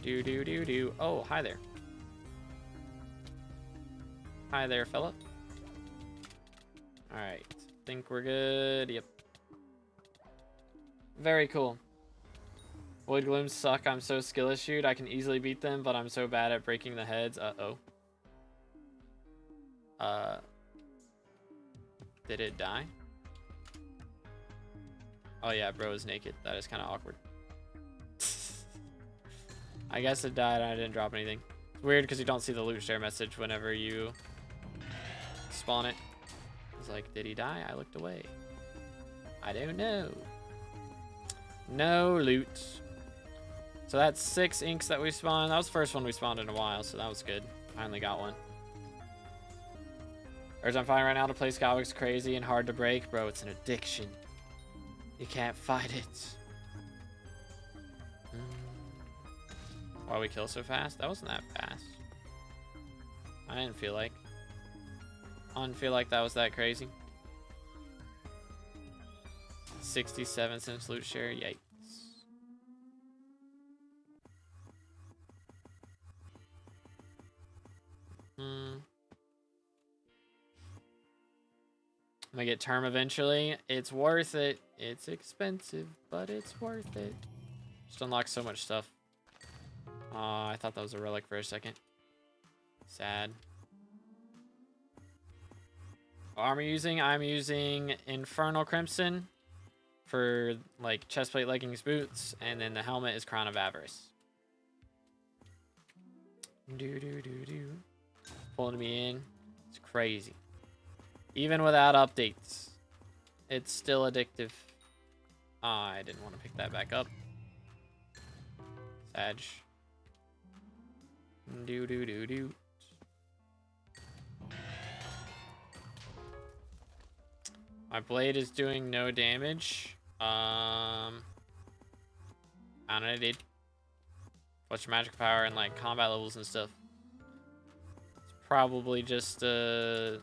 Do. Oh, hi there. Hi there, fella. Alright. Think we're good. Yep. Very cool. Void Glooms suck. I'm so skill issued. I can easily beat them, but I'm so bad at breaking the heads. Uh-oh. Did it die? Oh yeah, bro is naked. That is kind of awkward. I guess it died and I didn't drop anything. It's weird because you don't see the loot share message whenever you spawn it. It's like, did he die? I looked away. I don't know. No loot. So that's 6 inks that we spawned. That was the first one we spawned in a while, so that was good. Finally got one. Urge I'm fine right now to play SkyBlock's crazy and hard to break. Bro, it's an addiction. You can't fight it. Why we kill so fast? That wasn't that fast. I didn't feel like that was that crazy. 67 cents loot share. Yikes. I'm gonna get term eventually. It's worth it. It's expensive, but it's worth it. Just unlock so much stuff. I thought that was a relic for a second. Sad. What armor using? I'm using Infernal Crimson for like chestplate, leggings, boots, and then the helmet is Crown of Avarice. Pulling me in. It's crazy. Even without updates, it's still addictive. I didn't want to pick that back up. Sag. Do. My blade is doing no damage. I don't know, dude. What's your magic power and like combat levels and stuff? It's probably just that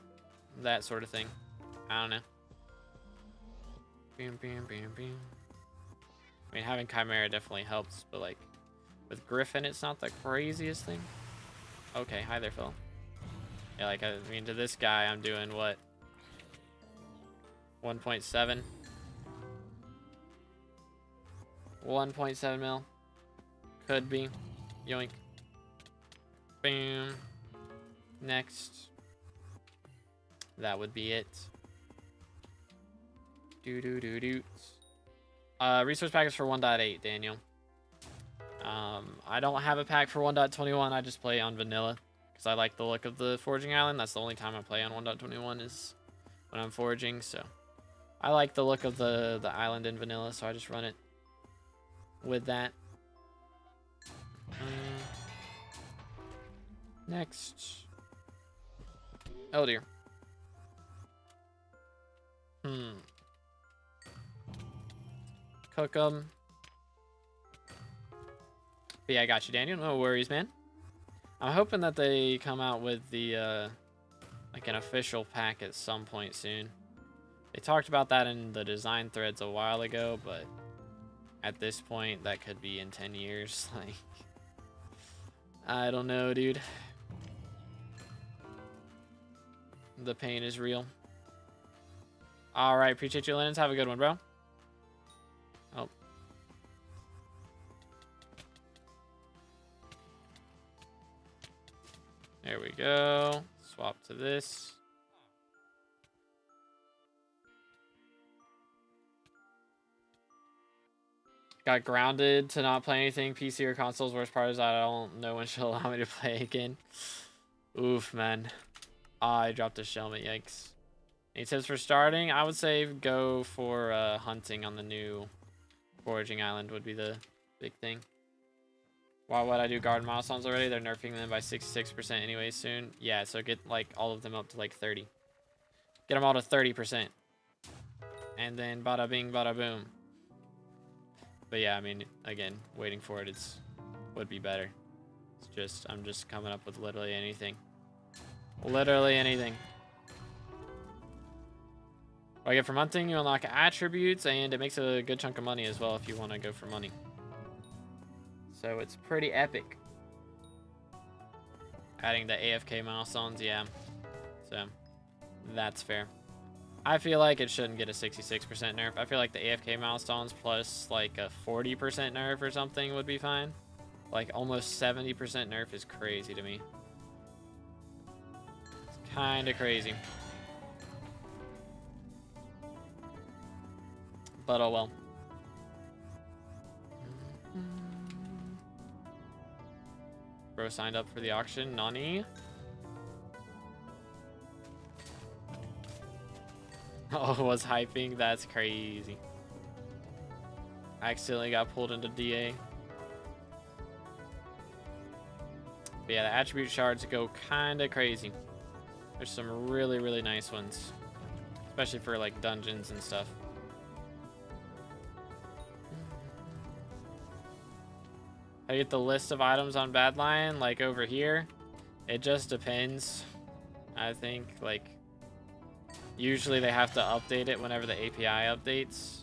sort of thing. I don't know. Bam, bam, bam, bam. I mean, having Chimera definitely helps, but like with Griffin, it's not the craziest thing. Okay, hi there, Phil. Yeah, like I mean, to this guy, I'm doing what? 1.7. 1.7 mil. Could be. Yoink. Boom. Next. That would be it. Do. Resource pack is for 1.8, Daniel. I don't have a pack for 1.21. I just play on vanilla because I like the look of the foraging island. That's the only time I play on 1.21 is when I'm foraging. So I like the look of the island in vanilla, so I just run it with that. Next. Oh dear. Cook them. But yeah, I got you, Daniel. No worries, man. I'm hoping that they come out with the like an official pack at some point soon. They talked about that in the design threads a while ago, but at this point, that could be in 10 years. Like, I don't know, dude. The pain is real. All right, appreciate you, Linens. Have a good one, bro. Oh. There we go. Swap to this. Got grounded to not play anything. PC or consoles. Worst part is I don't know when she'll allow me to play again. Oof, man. I dropped a Shelmet. Yikes. Any tips for starting? I would say go for hunting on the new foraging island would be the big thing. Why would I do garden milestones already? They're nerfing them by 66% anyway soon. Yeah, so get like all of them up to like 30. Get them all to 30%. And then bada bing, bada boom. But yeah, I mean, again, waiting for it would be better. It's just, I'm just coming up with literally anything. Literally anything. What I get from hunting, you unlock attributes, and it makes a good chunk of money as well if you want to go for money. So it's pretty epic. Adding the AFK milestones, yeah. So that's fair. I feel like it shouldn't get a 66% nerf. I feel like the AFK milestones plus like a 40% nerf or something would be fine. Like almost 70% nerf is crazy to me. It's kind of crazy. But oh well. Bro signed up for the auction. Nani? Oh, was hyping? That's crazy. I accidentally got pulled into DA. But yeah, the attribute shards go kind of crazy. There's some really, really nice ones. Especially for like dungeons and stuff. I get the list of items on Badlion, like over here. It just depends. I think, like, usually they have to update it whenever the API updates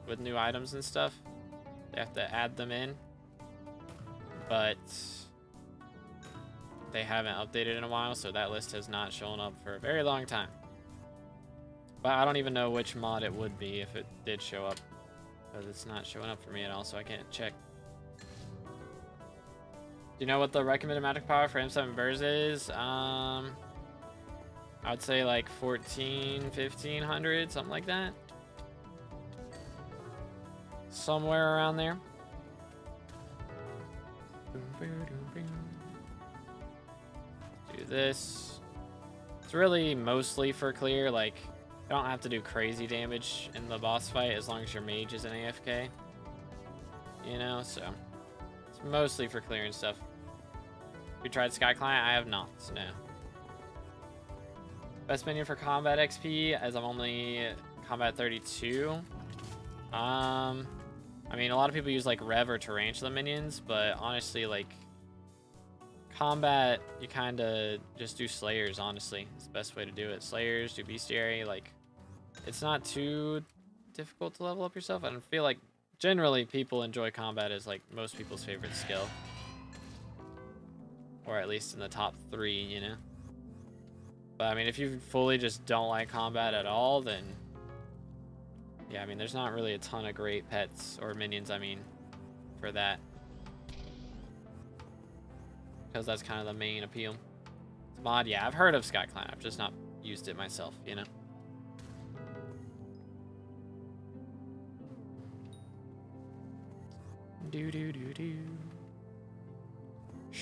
with new items and stuff. They have to add them in. But they haven't updated in a while, so that list has not shown up for a very long time. But I don't even know which mod it would be if it did show up. Because it's not showing up for me at all, so I can't check. Do you know what the recommended magic power for M7 Burrs is? I would say like 1500, something like that. Somewhere around there. Do this. It's really mostly for clear. Like, you don't have to do crazy damage in the boss fight as long as your mage is an AFK. You know, so it's mostly for clearing stuff. You tried Sky Client? I have not, no. Best minion for combat XP, as I'm only combat 32. I mean, a lot of people use like Rev or Tarantula minions, but honestly, like combat, you kind of just do Slayers. Honestly, it's the best way to do it. Slayers, do Bestiary. Like, it's not too difficult to level up yourself. I don't feel like generally people enjoy combat as like most people's favorite skill, or at least in the top 3, you know. But I mean, if you fully just don't like combat at all, then yeah, I mean, there's not really a ton of great pets or minions, I mean, for that. Because that's kind of the main appeal. It's mod, yeah, I've heard of SkyClan. I've just not used it myself, you know?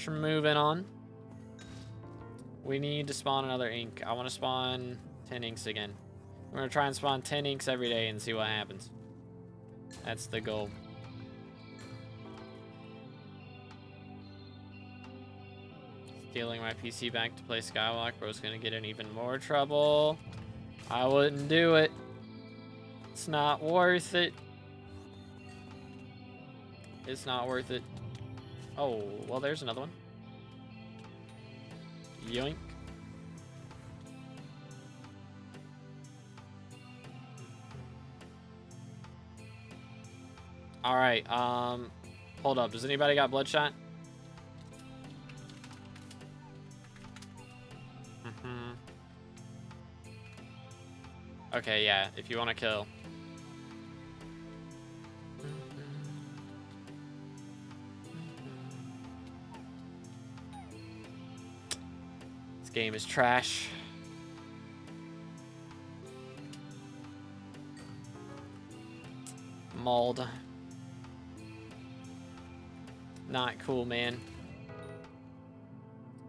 Moving on. We need to spawn another ink. I want to spawn 10 inks again. We're going to try and spawn 10 inks every day and see what happens. That's the goal. Stealing my PC back to play SkyBlock, bro's going to get in even more trouble. I wouldn't do it. It's not worth it. It's not worth it. Oh, well, there's another one. Yoink. All right, hold up. Does anybody got Bloodshot? Okay, yeah, if you want to kill. This game is trash. Mauled. Not cool, man.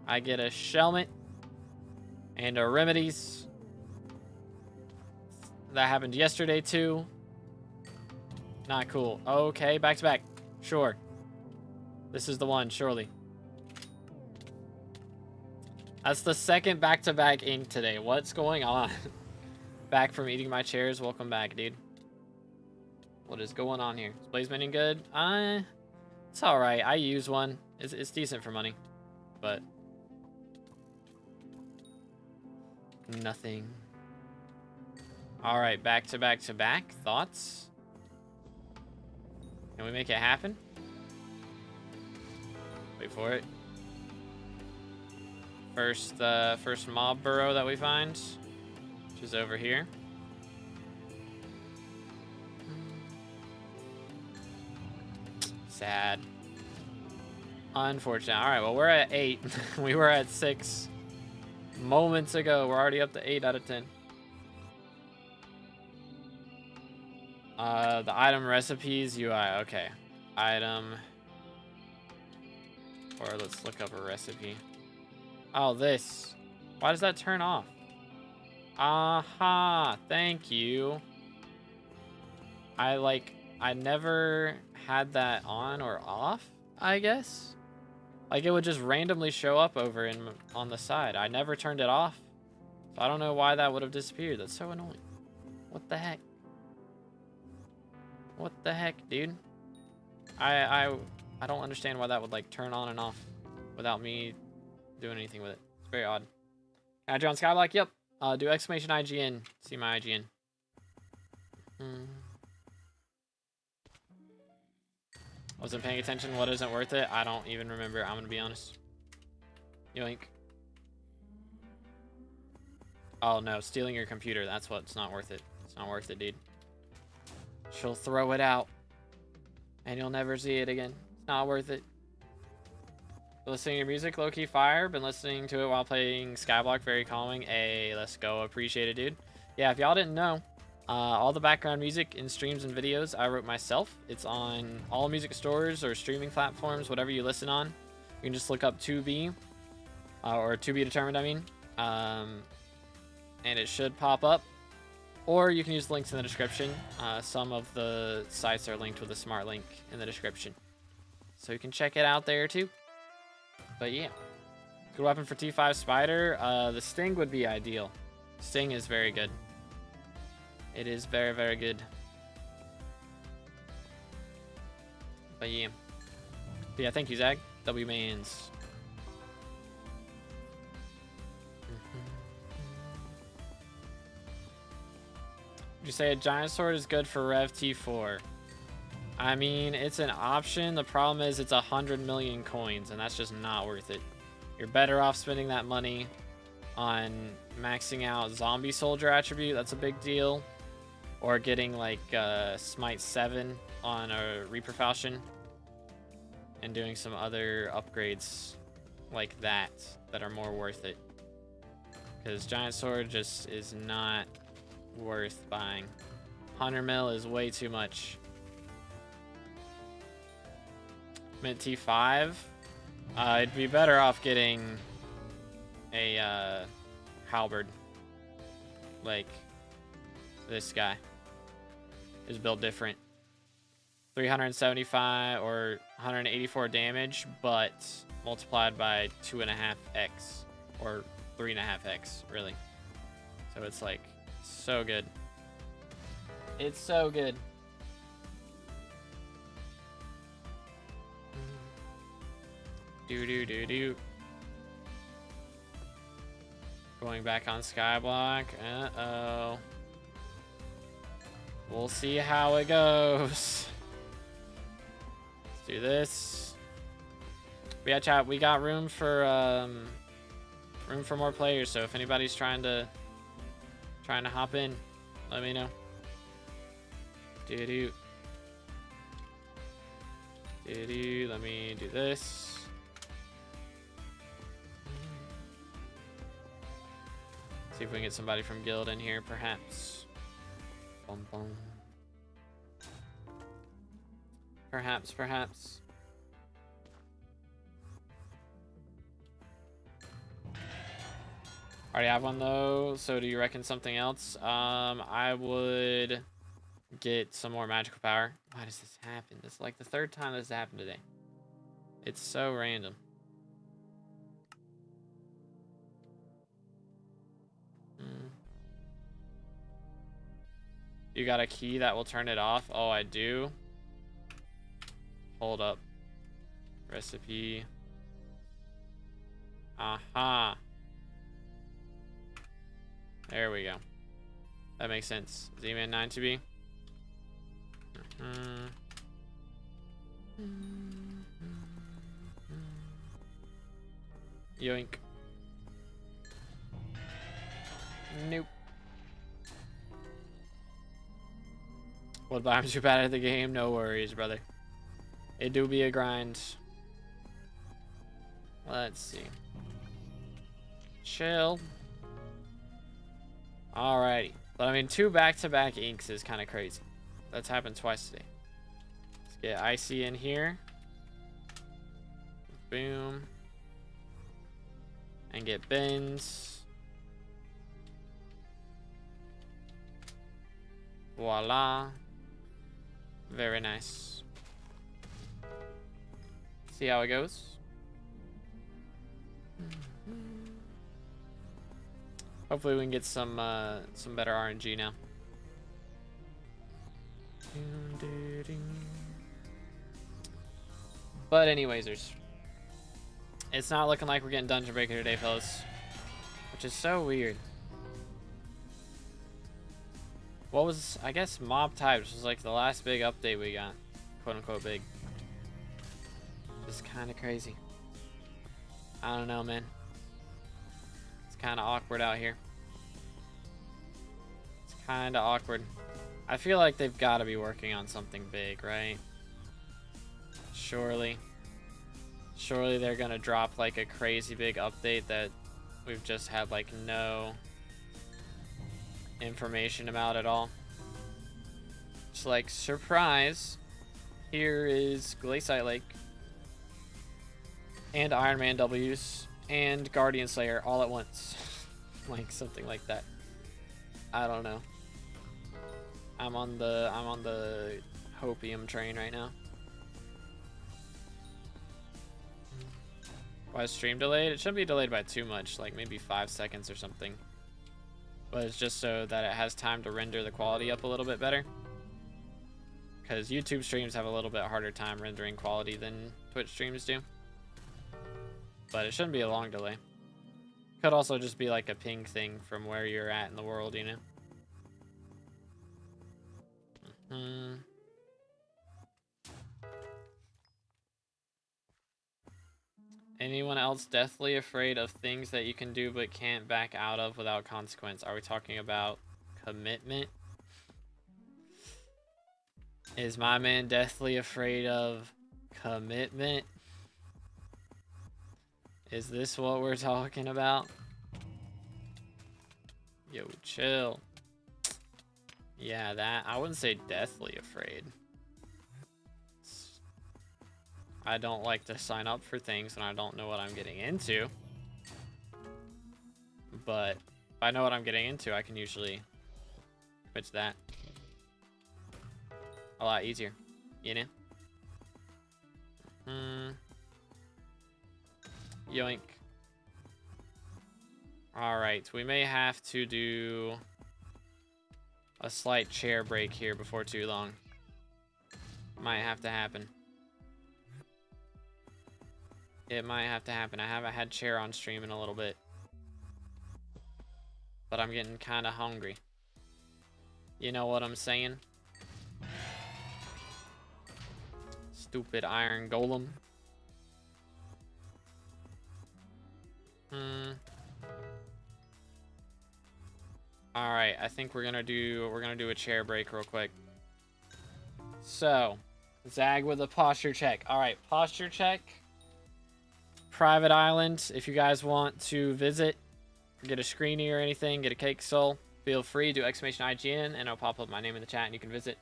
I get a Shelmet and a Remedies. That happened yesterday too. Not cool. Okay, back to back. Sure. This is the one, surely. That's the second back-to-back ink today. What's going on? Back from eating my chairs. Welcome back, dude. What is going on here? Is Blaze Minion good? It's alright. I use one. It's decent for money. But nothing. Alright, back to back to back. Thoughts? Can we make it happen? Wait for it. First mob burrow that we find, which is over here. Sad. Unfortunate. All right, well, we're at 8. We were at 6 moments ago. We're already up to 8 out of 10. The item recipes UI. Okay. Item. Or let's look up a recipe. Oh, this. Why does that turn off? Aha. Thank you. I never had that on or off, I guess. Like, it would just randomly show up over on the side. I never turned it off. So I don't know why that would have disappeared. That's so annoying. What the heck? What the heck, dude? I don't understand why that would, like, turn on and off without me doing anything with it. It's very odd. Can I join SkyBlock? Yep. Do exclamation IGN. See my IGN. Wasn't paying attention. What isn't worth it? I don't even remember. I'm gonna be honest. Yoink. Oh no, stealing your computer. That's what's not worth it. It's not worth it, dude. She'll throw it out. And you'll never see it again. It's not worth it. Listening to music, low-key fire. Been listening to it while playing SkyBlock. Very calming. Hey, let's go. Appreciate it, dude. Yeah, if y'all didn't know, all the background music in streams and videos I wrote myself. It's on all music stores or streaming platforms, whatever you listen on. You can just look up 2B, or to be determined, I mean. And it should pop up. Or you can use the links in the description. Some of the sites are linked with a smart link in the description. So you can check it out there too. But yeah. Good weapon for T5 Spider. The Sting would be ideal. Sting is very good. It is very, very good. But yeah. But yeah, thank you, Zach. W Mans. Would you say a giant sword is good for Rev T4? I mean, it's an option. The problem is it's 100 million coins, and that's just not worth it. You're better off spending that money on maxing out Zombie Soldier attribute. That's a big deal. Or getting like Smite 7 on a Reaper Falchion. And doing some other upgrades like that are more worth it. Because Giant Sword just is not worth buying. 100 mil is way too much. Mint T5. It'd be better off getting a halberd. Like this guy. Is built different. 375 or 184 damage, but multiplied by 2.5x or 3.5x, really. So it's like so good. It's so good. Do. Going back on Skyblock. Uh-oh. We'll see how it goes. Let's do this. But yeah, chat, we got room for more players, so if anybody's trying to hop in, let me know. Do. Let me do this. See if we can get somebody from guild in here, perhaps. Boom, boom. Perhaps. Already have one though, so do you reckon something else? I would get some more magical power. Why does this happen? This is like the third time this has happened today. It's so random. You got a key that will turn it off? Oh, I do. Hold up. Recipe. Aha. There we go. That makes sense. Z-Man 9 to be. Yoink. Nope. What vibes you bad at the game? No worries, brother. It do be a grind. Let's see. Chill. Alrighty. But I mean, 2 back-to-back inks is kind of crazy. That's happened twice today. Let's get Icy in here. Boom. And get Bins. Voila. Very nice. See how it goes. Hopefully we can get some better RNG now. But anyways, it's not looking like we're getting Dungeon Breaker today, fellas. Which is so weird. What was, I guess, Mob Types was like the last big update we got. Quote unquote big. Just kind of crazy. I don't know, man. It's kind of awkward out here. It's kind of awkward. I feel like they've got to be working on something big, right? Surely. Surely they're going to drop like a crazy big update that we've just had like no information about at all. Just like, surprise. Here is Glaciite Lake. And Iron Man W's. And Guardian Slayer all at once. Like something like that. I don't know. I'm on the hopium train right now. Why is stream delayed? It shouldn't be delayed by too much, like maybe 5 seconds or something. but it's just so that it has time to render the quality up a little bit better. Because YouTube streams have a little bit harder time rendering quality than Twitch streams do. But it shouldn't be a long delay. Could also just be like a ping thing from where you're at in the world, you know? Anyone else deathly afraid of things that you can do but can't back out of without consequence? Are we talking about commitment? Is my man deathly afraid of commitment? Is this what we're talking about? Yo, chill. Yeah, that, I wouldn't say deathly afraid. I don't like to sign up for things and I don't know what I'm getting into. But if I know what I'm getting into, I can usually commit to that a lot easier, you know? Yoink. Alright, we may have to do a slight chair break here before too long. Might have to happen. It might have to happen. I haven't had chair on stream in a little bit. But I'm getting kind of hungry. You know what I'm saying? Stupid iron golem. Alright, I think we're gonna do a chair break real quick. So, Zag with a posture check. Alright, posture check. Private island. If you guys want to visit, get a screeny or anything, get a cake soul, feel free, do exclamation IGN and it'll pop up my name in the chat and you can visit.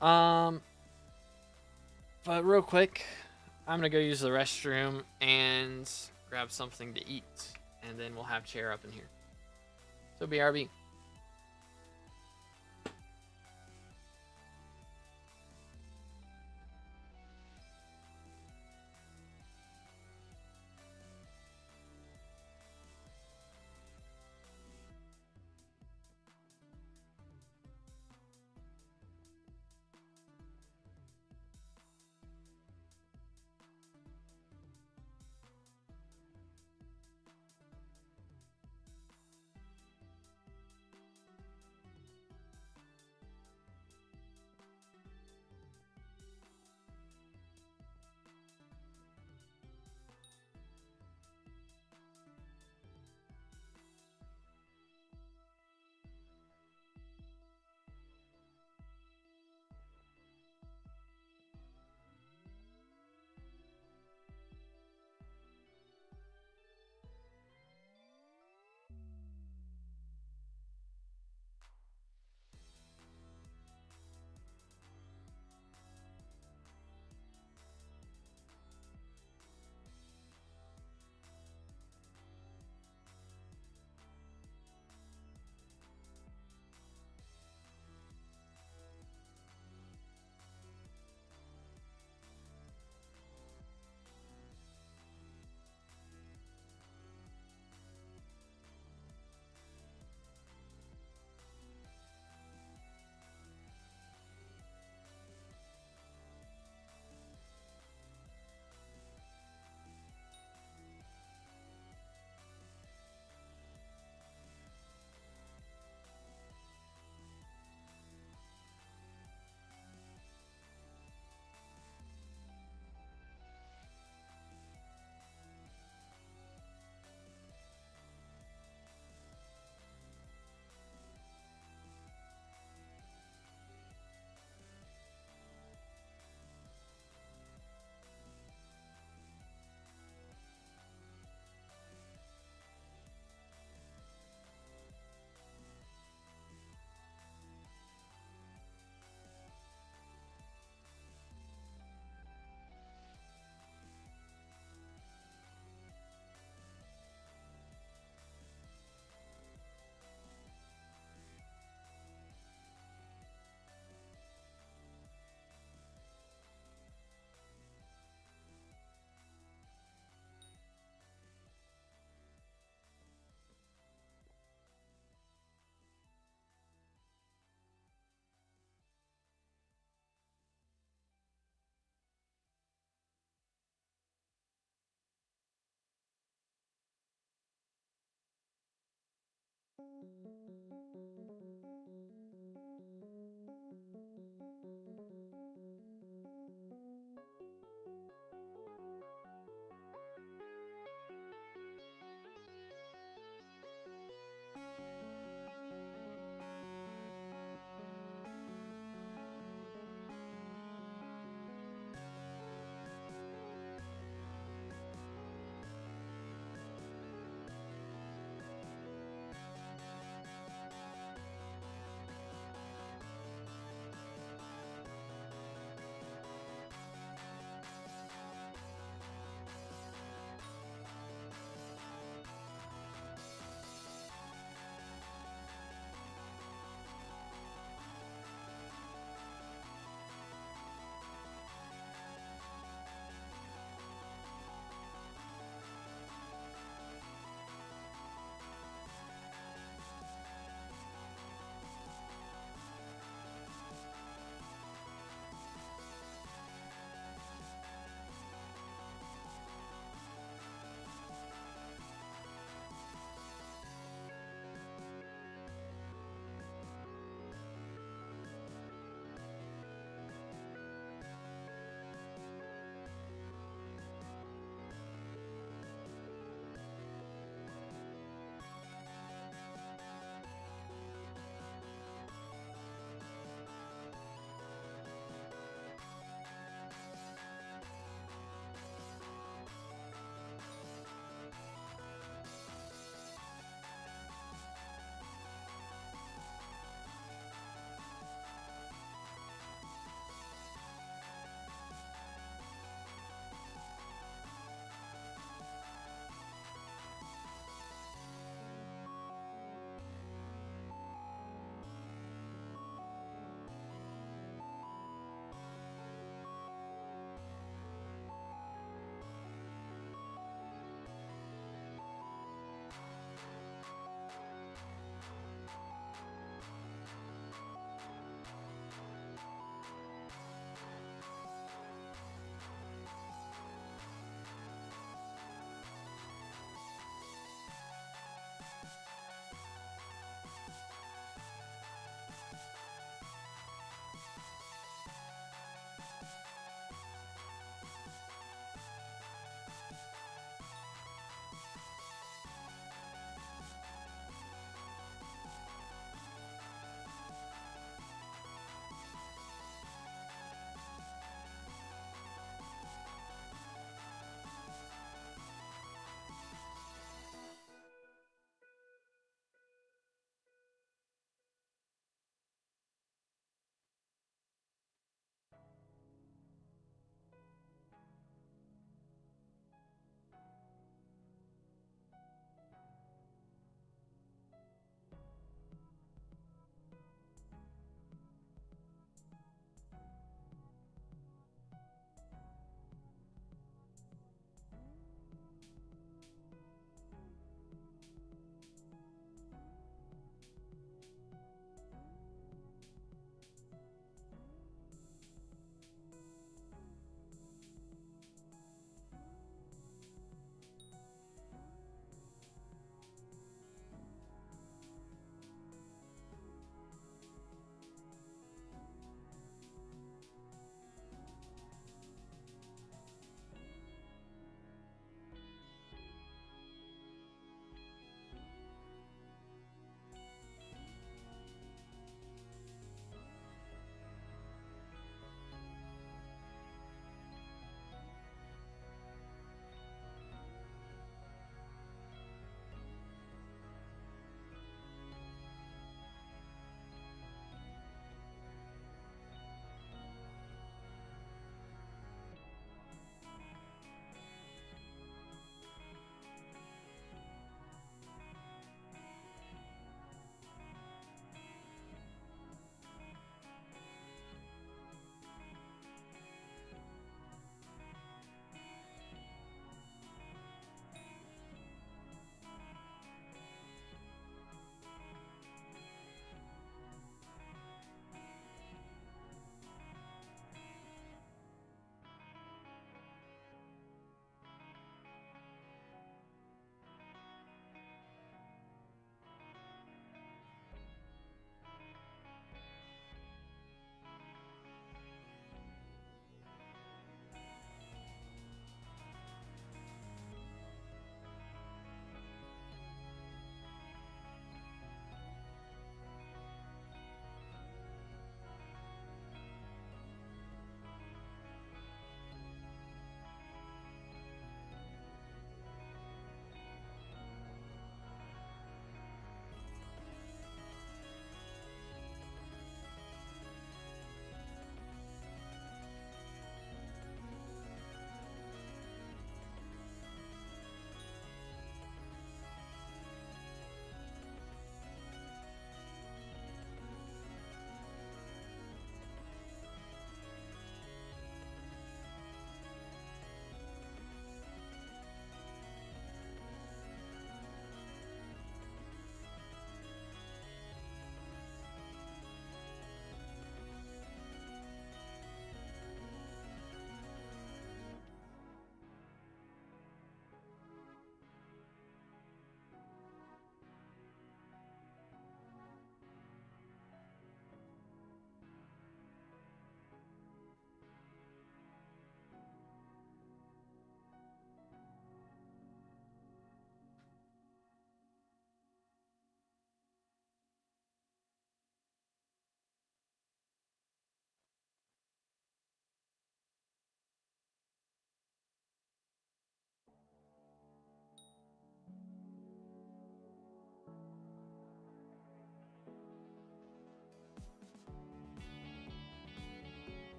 But real quick, I'm gonna go use the restroom and grab something to eat, and then we'll have chair up in here. So BRB.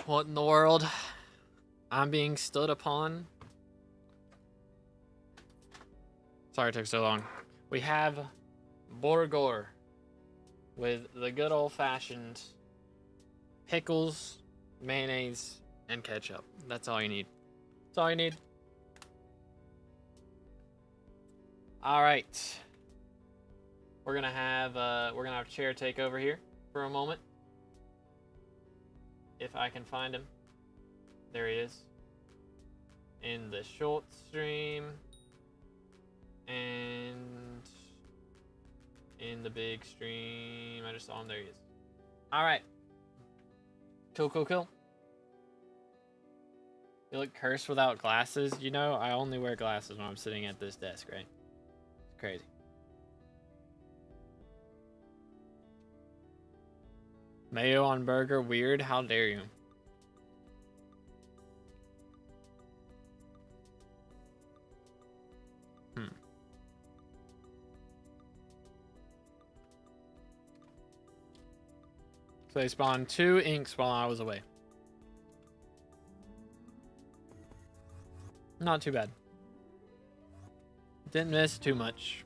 What in the world? I'm being stood upon. Sorry it took so long. We have Borgor with the good old-fashioned pickles, mayonnaise, and ketchup. That's all you need. That's all you need. All right. We're gonna have Chair take over here for a moment. If I can find him. There he is. In the short stream. And in the big stream. I just saw him. There he is. Alright. Cool, cool, cool. You look cursed without glasses. You know, I only wear glasses when I'm sitting at this desk, right? It's crazy. Mayo on burger, weird. How dare you? So they spawned 2 inks while I was away. Not too bad. Didn't miss too much.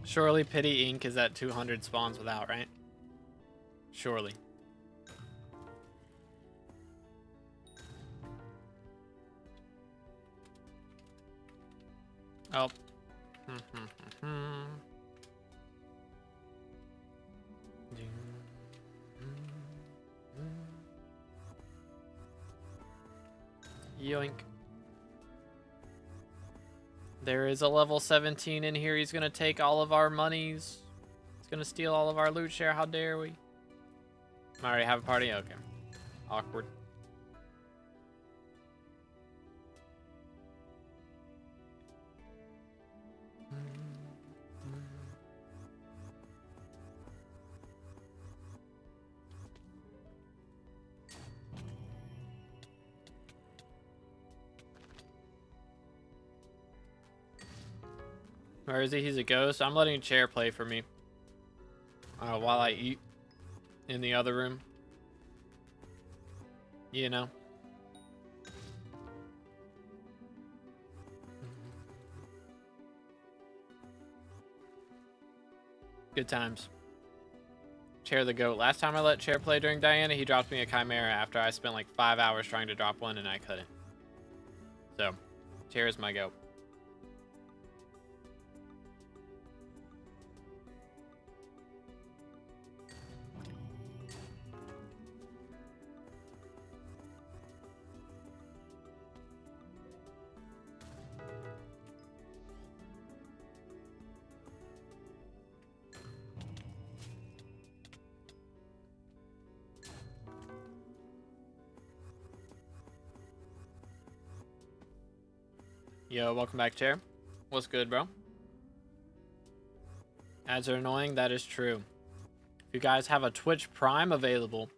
Surely Pity Ink is at 200 spawns without, right? Surely. Oh. Yoink. There is a level 17 in here. He's gonna take all of our monies. He's gonna steal all of our loot share. How dare we? I already have a party? Okay. Awkward. Where is he? He's a ghost. I'm letting Chair play for me while I eat in the other room. You know. Good times. Chair the goat. Last time I let Chair play during Diana, he dropped me a Chimera after I spent like 5 hours trying to drop one and I couldn't. So, Chair is my goat. Yo, welcome back, Chair. What's good, bro? Ads are annoying, that is true. If you guys have a Twitch Prime available,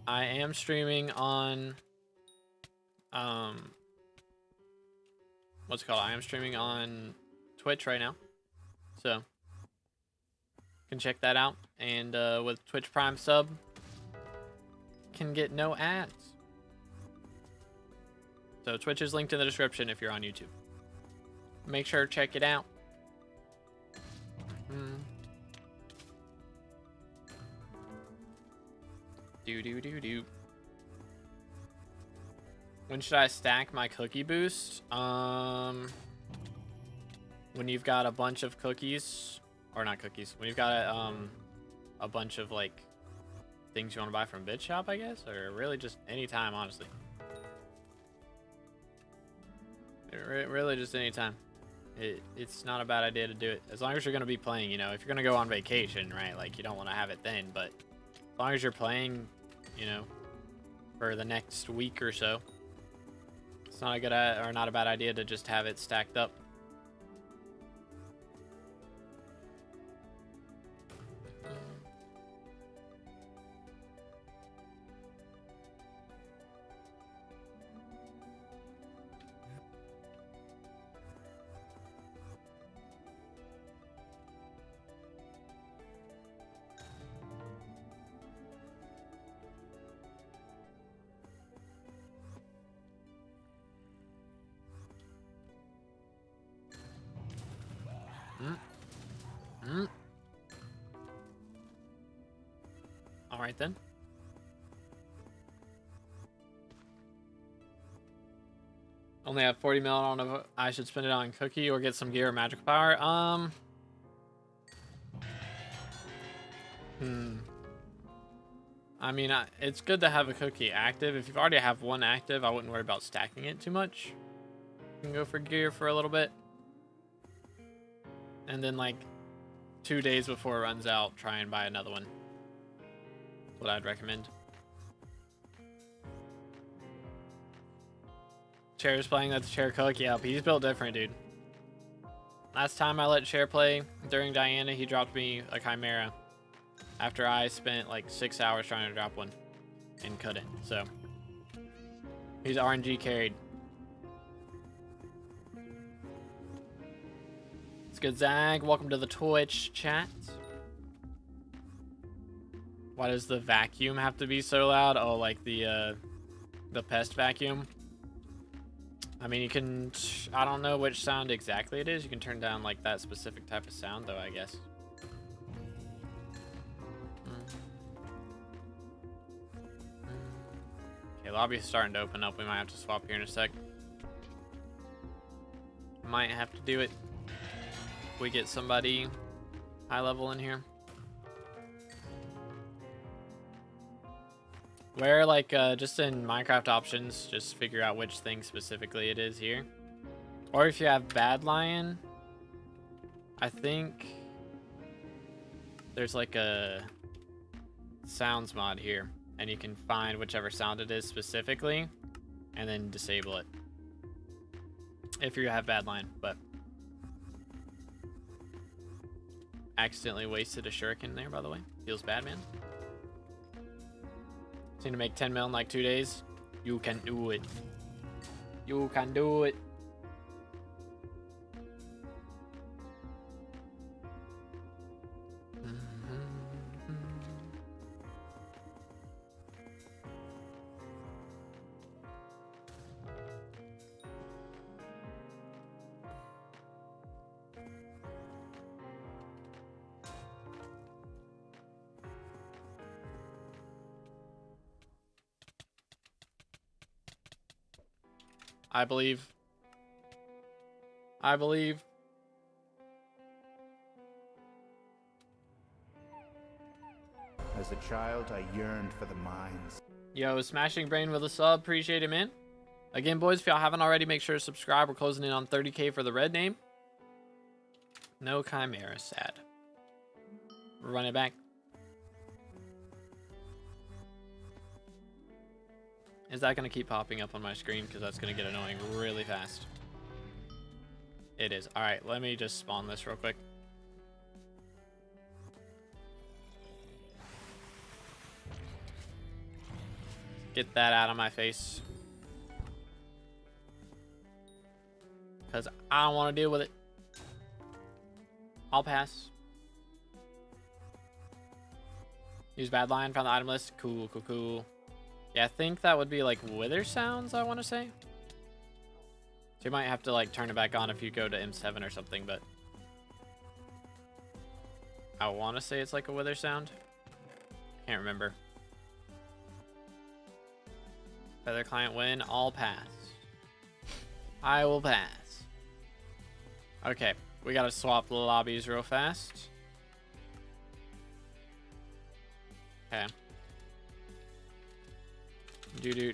I am streaming on what's it called? I am streaming on Twitch right now. So you can check that out. And with Twitch Prime sub, can get no ads. So Twitch is linked in the description if you're on YouTube. Make sure to check it out. Do. When should I stack my cookie boost? When you've got a bunch of cookies, or not cookies, when you've got a bunch of like things you want to buy from BitShop, I guess, or really just any time, honestly. Really just any time. It's not a bad idea to do it as long as you're going to be playing. You know, if you're going to go on vacation, right, like you don't want to have it then, but as long as you're playing, you know, for the next week or so, it's not a good or not a bad idea to just have it stacked up. All right then. Only have 40 mil. I don't know if I should spend it on cookie or get some gear or magical power. I mean, it's good to have a cookie active. If you already have one active, I wouldn't worry about stacking it too much. You can go for gear for a little bit. And then, like, 2 days before it runs out, try and buy another one. That's what I'd recommend. Chair's playing, that's Chair Cook. Yeah, he's built different, dude. Last time I let Chair play during Diana, he dropped me a Chimera. After I spent like 6 hours trying to drop one and couldn't. So he's RNG carried. It's good, Zag. Welcome to the Twitch chat. Why does the vacuum have to be so loud? Oh, like the pest vacuum. I mean, you can, I don't know which sound exactly it is. You can turn down like that specific type of sound though, I guess. Okay, lobby's starting to open up. We might have to swap here in a sec. Might have to do it. If we get somebody high level in here. Where, like, just in Minecraft options, just figure out which thing specifically it is here. Or if you have Bad Lion, I think there's like a sounds mod here. And you can find whichever sound it is specifically, and then disable it. If you have Bad Lion, but... Accidentally wasted a shuriken there, by the way. Feels bad, man. Seem to make 10 mil in like 2 days. You can do it. You can do it. I believe. I believe. As a child, I yearned for the mines. Yo, Smashing Brain with a sub. Appreciate it, man. Again, boys, if y'all haven't already, make sure to subscribe. We're closing in on 30K for the red name. No Chimera, sad. Run it back. Is that going to keep popping up on my screen? Because that's going to get annoying really fast. It is. All right, let me just spawn this real quick. Get that out of my face. Because I don't want to deal with it. I'll pass. Use Bad Lion, found the item list. Cool, cool, cool. Yeah, I think that would be like wither sounds, I want to say. So you might have to like turn it back on if you go to M7 or something, but I want to say it's like a wither sound. Can't remember. Feather client win, I'll pass. I will pass. Okay, we gotta swap the lobbies real fast. Okay. Do.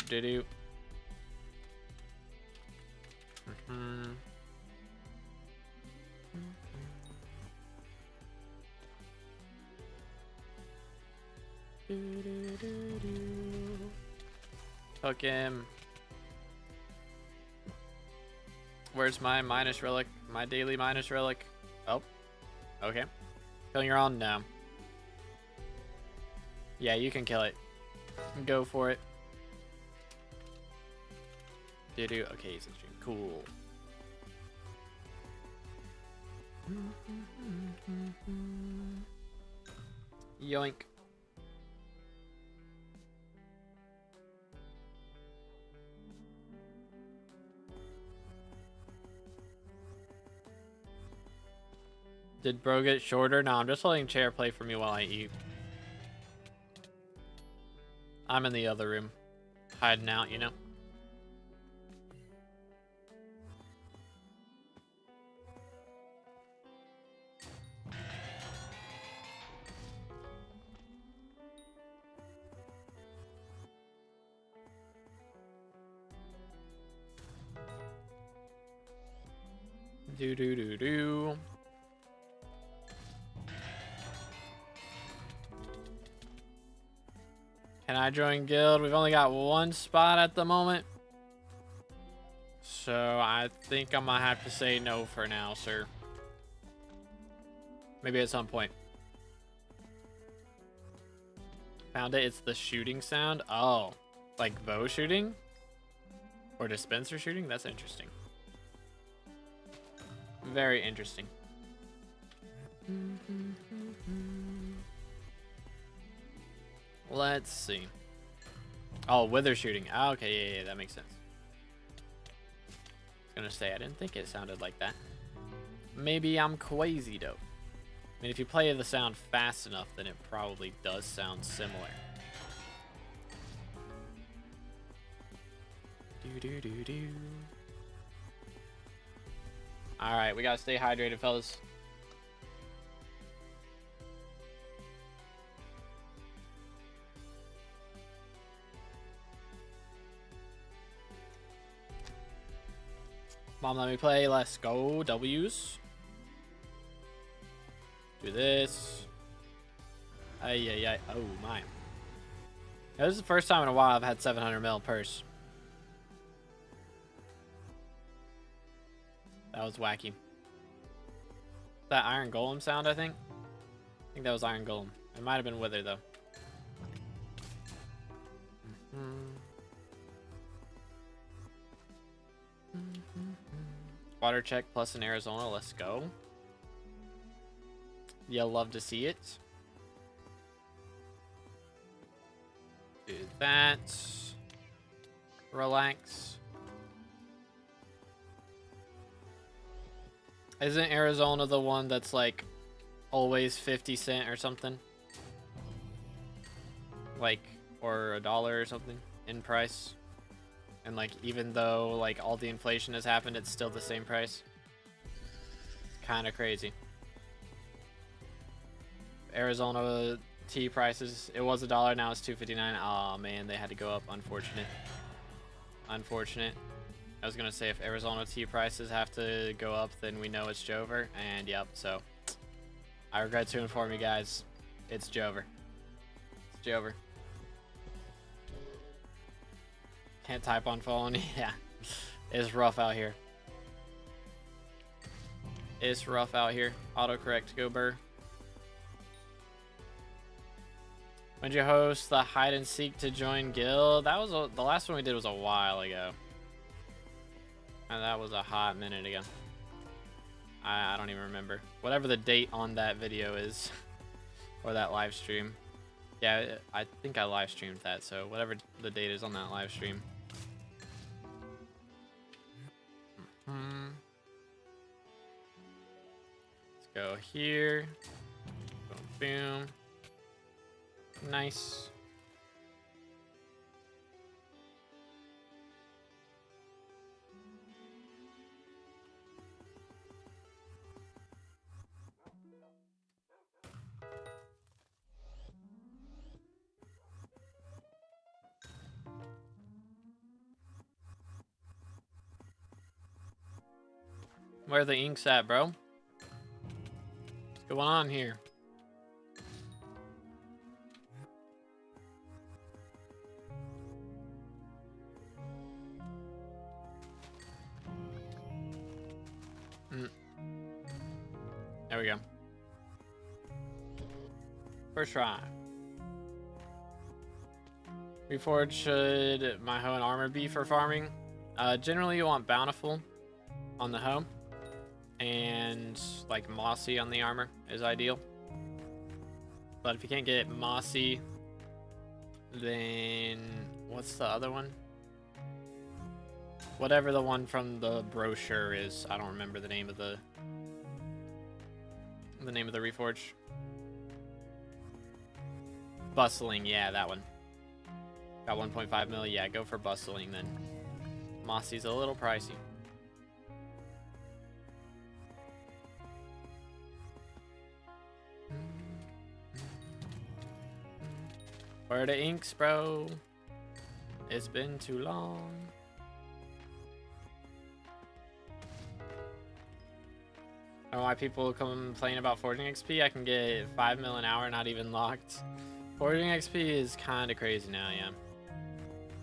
Hook him. Where's my minus relic? My daily minus relic? Oh. Okay. Killing your own? No. Yeah, you can kill it. Go for it. Do. Okay, he's in stream. Cool. Yoink. Did bro get shorter? No, I'm just letting chair play for me while I eat. I'm in the other room, hiding out, you know? Do do do do. Can I join guild? We've only got one spot at the moment. So I think I'm gonna have to say no for now, sir. Maybe at some point. Found it. It's the shooting sound. Oh, like bow shooting? Or dispenser shooting? That's interesting. Very interesting. Let's see. Oh, wither shooting. Oh, okay, yeah, that makes sense. I was gonna say, I didn't think it sounded like that. Maybe I'm crazy though. I mean, if you play the sound fast enough, then it probably does sound similar. Do. All right, we gotta stay hydrated, fellas. Mom, let me play. Let's go. W's. Do this. Ay. Oh, my. Now, this is the first time in a while I've had 700 mil purse. That was wacky. That Iron Golem sound, I think? I think that was Iron Golem. It might have been Wither, though. Water check plus in Arizona. Let's go. You'll love to see it. Do that. Relax. Isn't Arizona the one that's like always 50 cents or something? Like, or $1 or something in price? And like, even though like all the inflation has happened, it's still the same price. Kind of crazy. Arizona tea prices, it was $1, now it's $2.59. Oh man, they had to go up. Unfortunate. Unfortunate. I was gonna say, if Arizona tea prices have to go up, then we know it's Jover. And yep, so I regret to inform you guys, it's Jover. It's Jover. Can't type on phone. Yeah, it's rough out here. It's rough out here. Autocorrect, go Burr. When'd you host the hide and seek to join guild? That was the last one we did was a while ago. And that was a hot minute ago. I don't even remember. Whatever the date on that video is, or that live stream. Yeah, I think I live streamed that, so whatever the date is on that live stream. Let's go here. Boom, boom. Nice. Where the ink's at, bro? What's going on here? There we go. First try. Reforged should my hoe and armor be for farming? Generally you want bountiful on the hoe. And like mossy on the armor is ideal. But if you can't get mossy, then what's the other one? Whatever the one from the brochure is. I don't remember the name of the the name of the reforge? Bustling, yeah, that one. Got 1.5 mil, yeah, go for bustling then. Mossy's a little pricey. Where are the inks, bro? It's been too long. I don't know why people complain about forging XP. I can get 5 mil an hour, not even locked. Forging XP is kind of crazy now, yeah.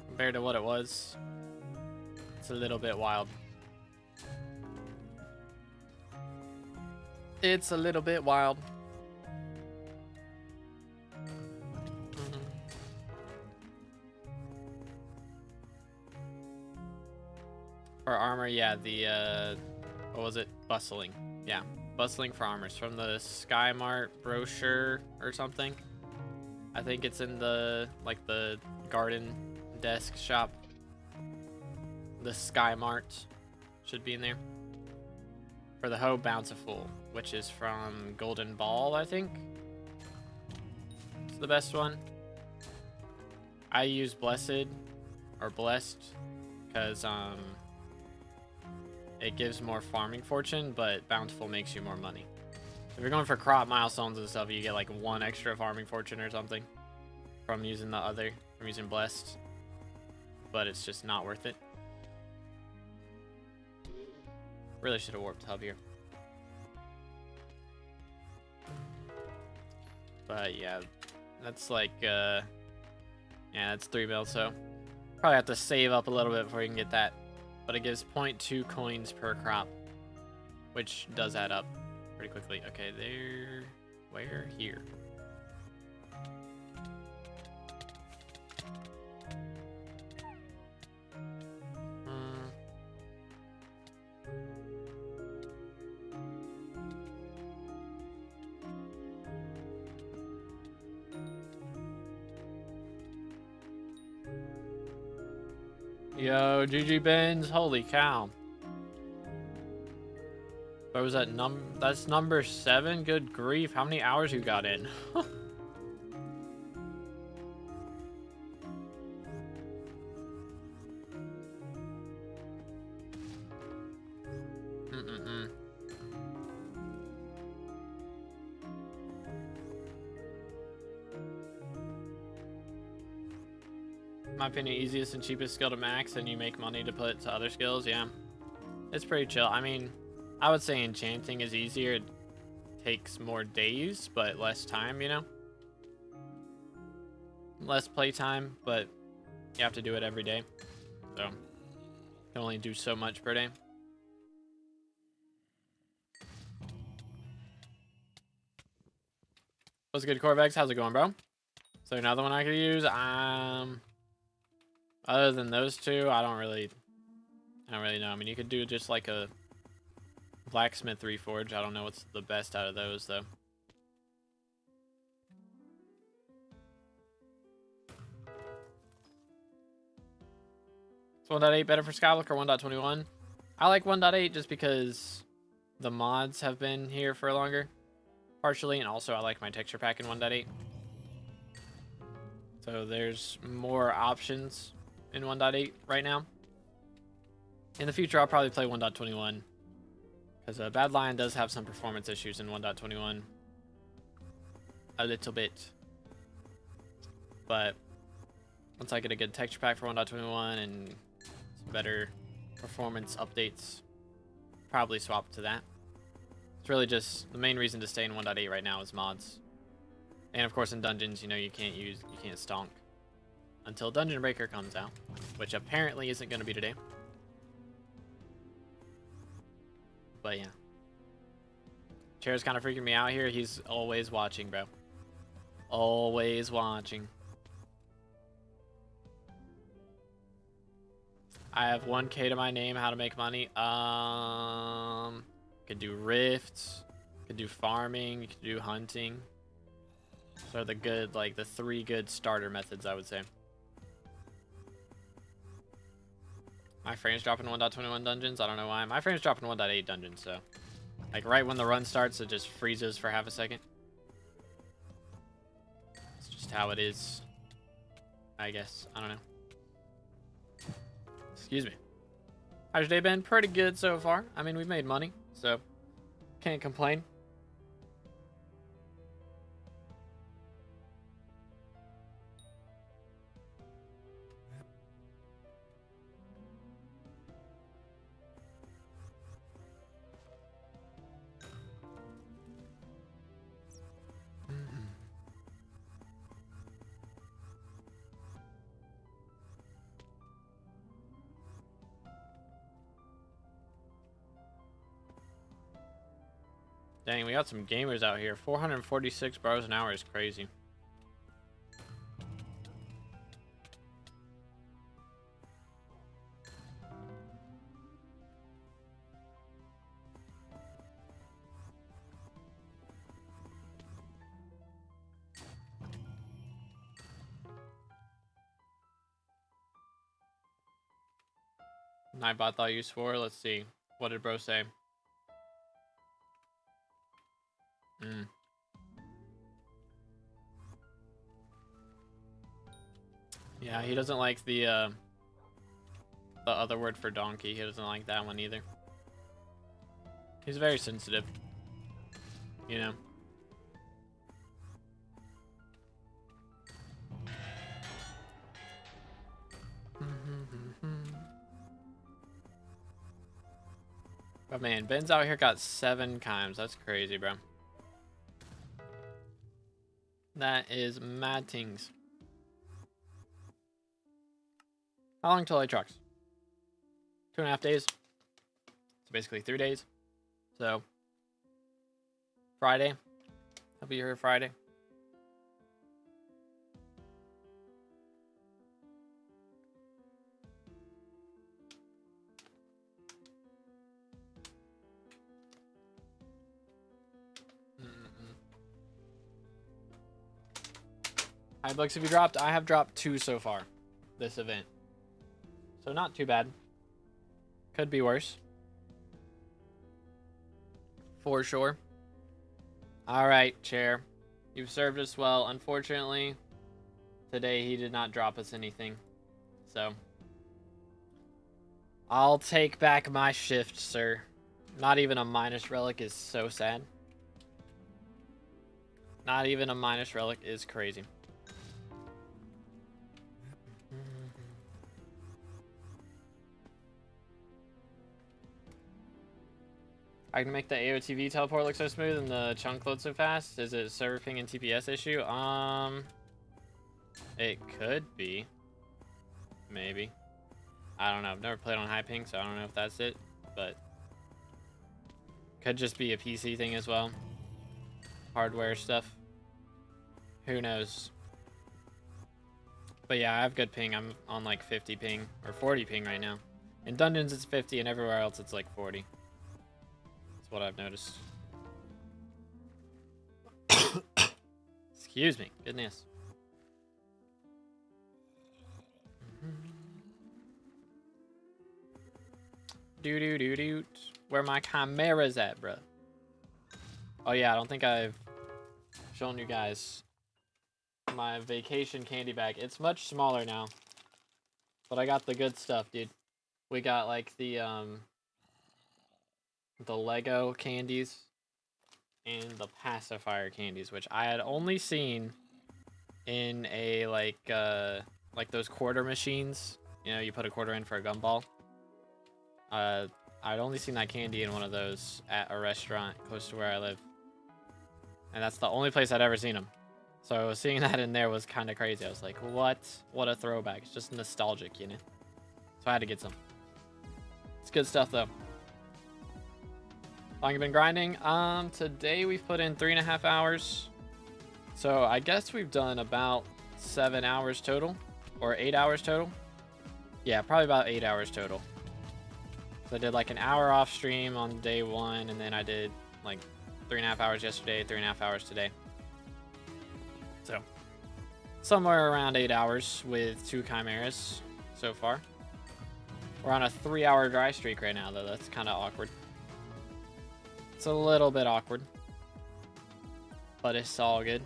Compared to what it was, it's a little bit wild. It's a little bit wild. For armor, yeah, the, what was it? Bustling. Yeah, bustling for armors from the Sky Mart brochure or something. I think it's in the, like, the garden desk shop. The Sky Mart should be in there. For the Hoe Bountiful, which is from Golden Ball, I think. It's the best one. I use Blessed, or Blessed, because, it gives more farming fortune, but Bountiful makes you more money. If you're going for crop milestones and stuff, you get like 1 extra farming fortune or something from using the other, from using Blessed. But it's just not worth it. Really should have warped hub here. But yeah, that's like, yeah, that's 3 mil, so probably have to save up a little bit before you can get that. But it gives 0.2 coins per crop, which does add up pretty quickly. Okay, there, where? Here. Yo, GG Benz, holy cow. What was that that's number 7? Good grief, how many hours you got in? My opinion, easiest and cheapest skill to max, and you make money to put to other skills. Yeah, it's pretty chill. I mean, I would say enchanting is easier. It takes more days, but less time, you know? Less playtime, but you have to do it every day. So, you can only do so much per day. What's good, Corvex? How's it going, bro? So another one I could use. Other than those two, I don't really know. I mean, you could do just like a blacksmith reforge. I don't know what's the best out of those though. So 1.8 better for Skyblock or 1.21? I like 1.8 just because the mods have been here for longer, partially, and also I like my texture pack in 1.8. So there's more options in 1.8 right now. In the future, I'll probably play 1.21 because Bad Lion does have some performance issues in 1.21 a little bit. But once I get a good texture pack for 1.21 and some better performance updates, probably swap to that. It's really just the main reason to stay in 1.8 right now is mods. And of course in dungeons, you know, you can't stonk until Dungeon Breaker comes out, which apparently isn't going to be today. But yeah. Chair's kind of freaking me out here. He's always watching, bro. Always watching. I have 1K to my name. How to make money? Could do rifts. Could do farming. You could do hunting. So the good, like the 3 good starter methods, I would say. My frames dropping 1.21 dungeons. I don't know why. My frames dropping 1.8 dungeons, so Like right when the run starts, it just freezes for half a second. It's just how it is, I guess. I don't know. Excuse me. How's your day been? Pretty good so far. I mean, we've made money, so can't complain. Dang, we got some gamers out here. 446 bars an hour is crazy. Nightbot thought use for. Let's see. What did bro say? Yeah, he doesn't like the other word for donkey. He doesn't like that one either. He's very sensitive, you know. But man, Ben's out here got 7 chimes. That's crazy, bro. That is mad tings. How long till I trucks? 2.5 days. So basically 3 days. So Friday. I'll be here Friday. How many bucks have you dropped? I have dropped 2 so far this event. So not too bad. Could be worse. For sure. Alright, Chair. You've served us well. Unfortunately, today he did not drop us anything. So I'll take back my shift, sir. Not even a minus relic is so sad. Not even a minus relic is crazy. I can make the AOTV teleport look so smooth and the chunk load so fast. Is it server ping and TPS issue? It could be. Maybe. I don't know. I've never played on high ping, so I don't know if that's it. But could just be a PC thing as well. Hardware stuff. Who knows? But yeah, I have good ping. I'm on like 50 ping or 40 ping right now. In dungeons it's 50 and everywhere else it's like 40. That's what I've noticed. Excuse me. Goodness. Doo-doo-doo-doo. Where my Chimera's at, bro? Oh yeah, I don't think I've shown you guys my vacation candy bag. It's much smaller now. But I got the good stuff, dude. We got like the Lego candies and the pacifier candies, which I had only seen in a like those quarter machines. You know, you put a quarter in for a gumball. I'd only seen that candy in one of those at a restaurant close to where I live. And that's the only place I'd ever seen them. So seeing that in there was kind of crazy. I was like, what? What a throwback. It's just nostalgic, you know? So I had to get some. It's good stuff, though. How long you been grinding? Today we've put in 3.5 hours. So I guess we've done about 7 hours total. Or 8 hours total. Yeah, probably about 8 hours total. So I did like an hour off stream on day 1, and then I did like 3.5 hours yesterday, 3.5 hours today. So somewhere around 8 hours with 2 chimeras so far. We're on a 3-hour dry streak right now, though. That's kind of awkward. It's a little bit awkward, but it's all good.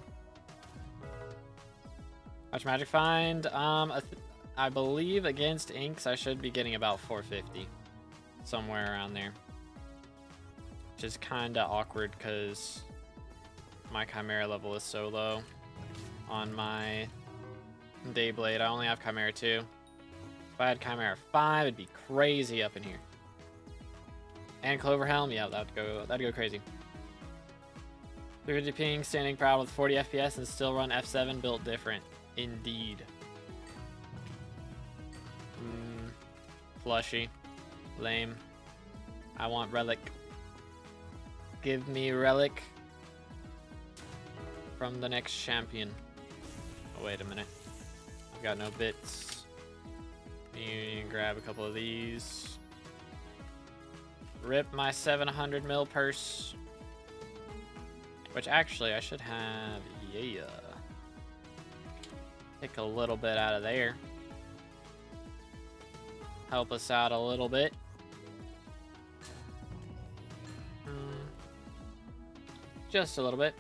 Much magic find. I believe against inks I should be getting about 450, somewhere around there, which is kind of awkward because my Chimera level is so low on my Dayblade. I only have Chimera 2. If I had Chimera 5, it'd be crazy up in here. And Clover Helm, yeah, that'd go crazy. 350 ping, standing proud with 40 FPS and still run F7, built different. Indeed. Plushy. Lame. I want Relic. Give me Relic from the next champion. Oh, wait a minute. I've got no bits. You can grab a couple of these. Rip my 700 mil purse. Which actually I should have, yeah. Take a little bit out of there. Help us out a little bit. Just a little bit.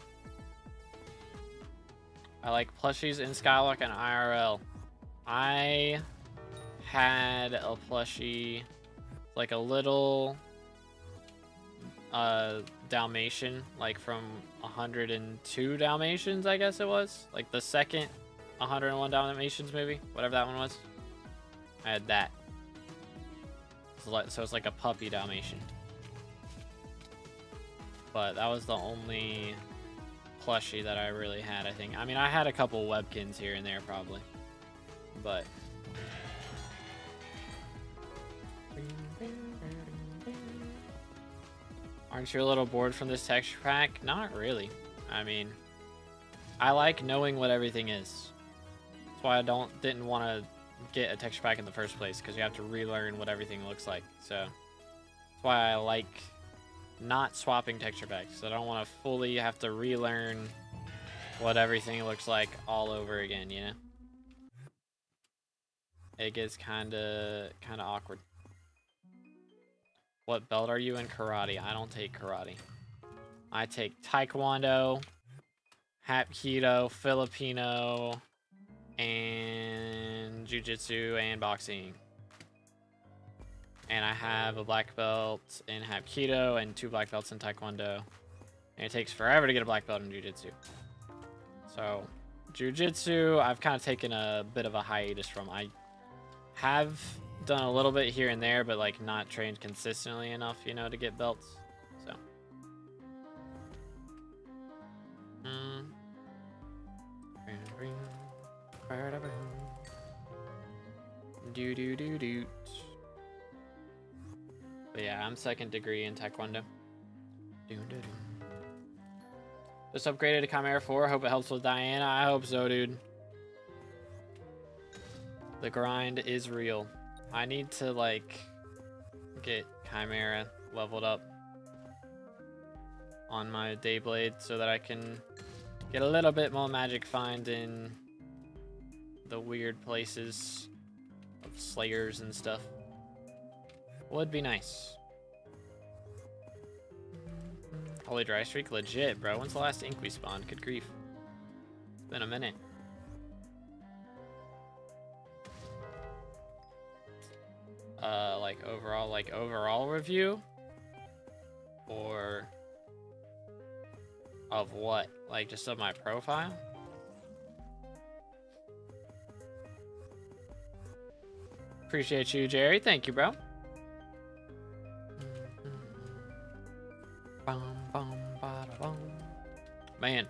I like plushies in SkyBlock and IRL. I had a plushie, like a little Dalmatian, like from 102 Dalmatians, I guess it was. Like the second 101 Dalmatians movie, whatever that one was. I had that. So it's like a puppy Dalmatian. But that was the only plushie that I really had, I think. I mean, I had a couple Webkins here and there, probably. But... aren't you a little bored from this texture pack? Not really. I mean, I like knowing what everything is. That's why I didn't want to get a texture pack in the first place, because you have to relearn what everything looks like. So that's why I like not swapping texture packs. I don't want to fully have to relearn what everything looks like all over again, you know? It gets kind of awkward. What belt are you in karate? I don't take karate. I take Taekwondo, Hapkido, Filipino, and Jiu-Jitsu and boxing. And I have a black belt in Hapkido and 2 black belts in Taekwondo. And it takes forever to get a black belt in Jiu-Jitsu. So, Jiu-Jitsu, I've kind of taken a bit of a hiatus from. I have done a little bit here and there, but like not trained consistently enough, you know, to get belts. So. Do. But yeah, I'm 2nd degree in Taekwondo. Just upgraded to Chimera 4. Hope it helps with Diana. I hope so, dude. The grind is real. I need to, like, get Chimera leveled up on my Dayblade so that I can get a little bit more magic find in the weird places of Slayers and stuff. Would be nice. Holy dry streak, legit, bro. When's the last ink we spawned? Good grief. It's been a minute. Like overall review? Or of what? Like just of my profile? Appreciate you, Jerry. Thank you, bro. Man,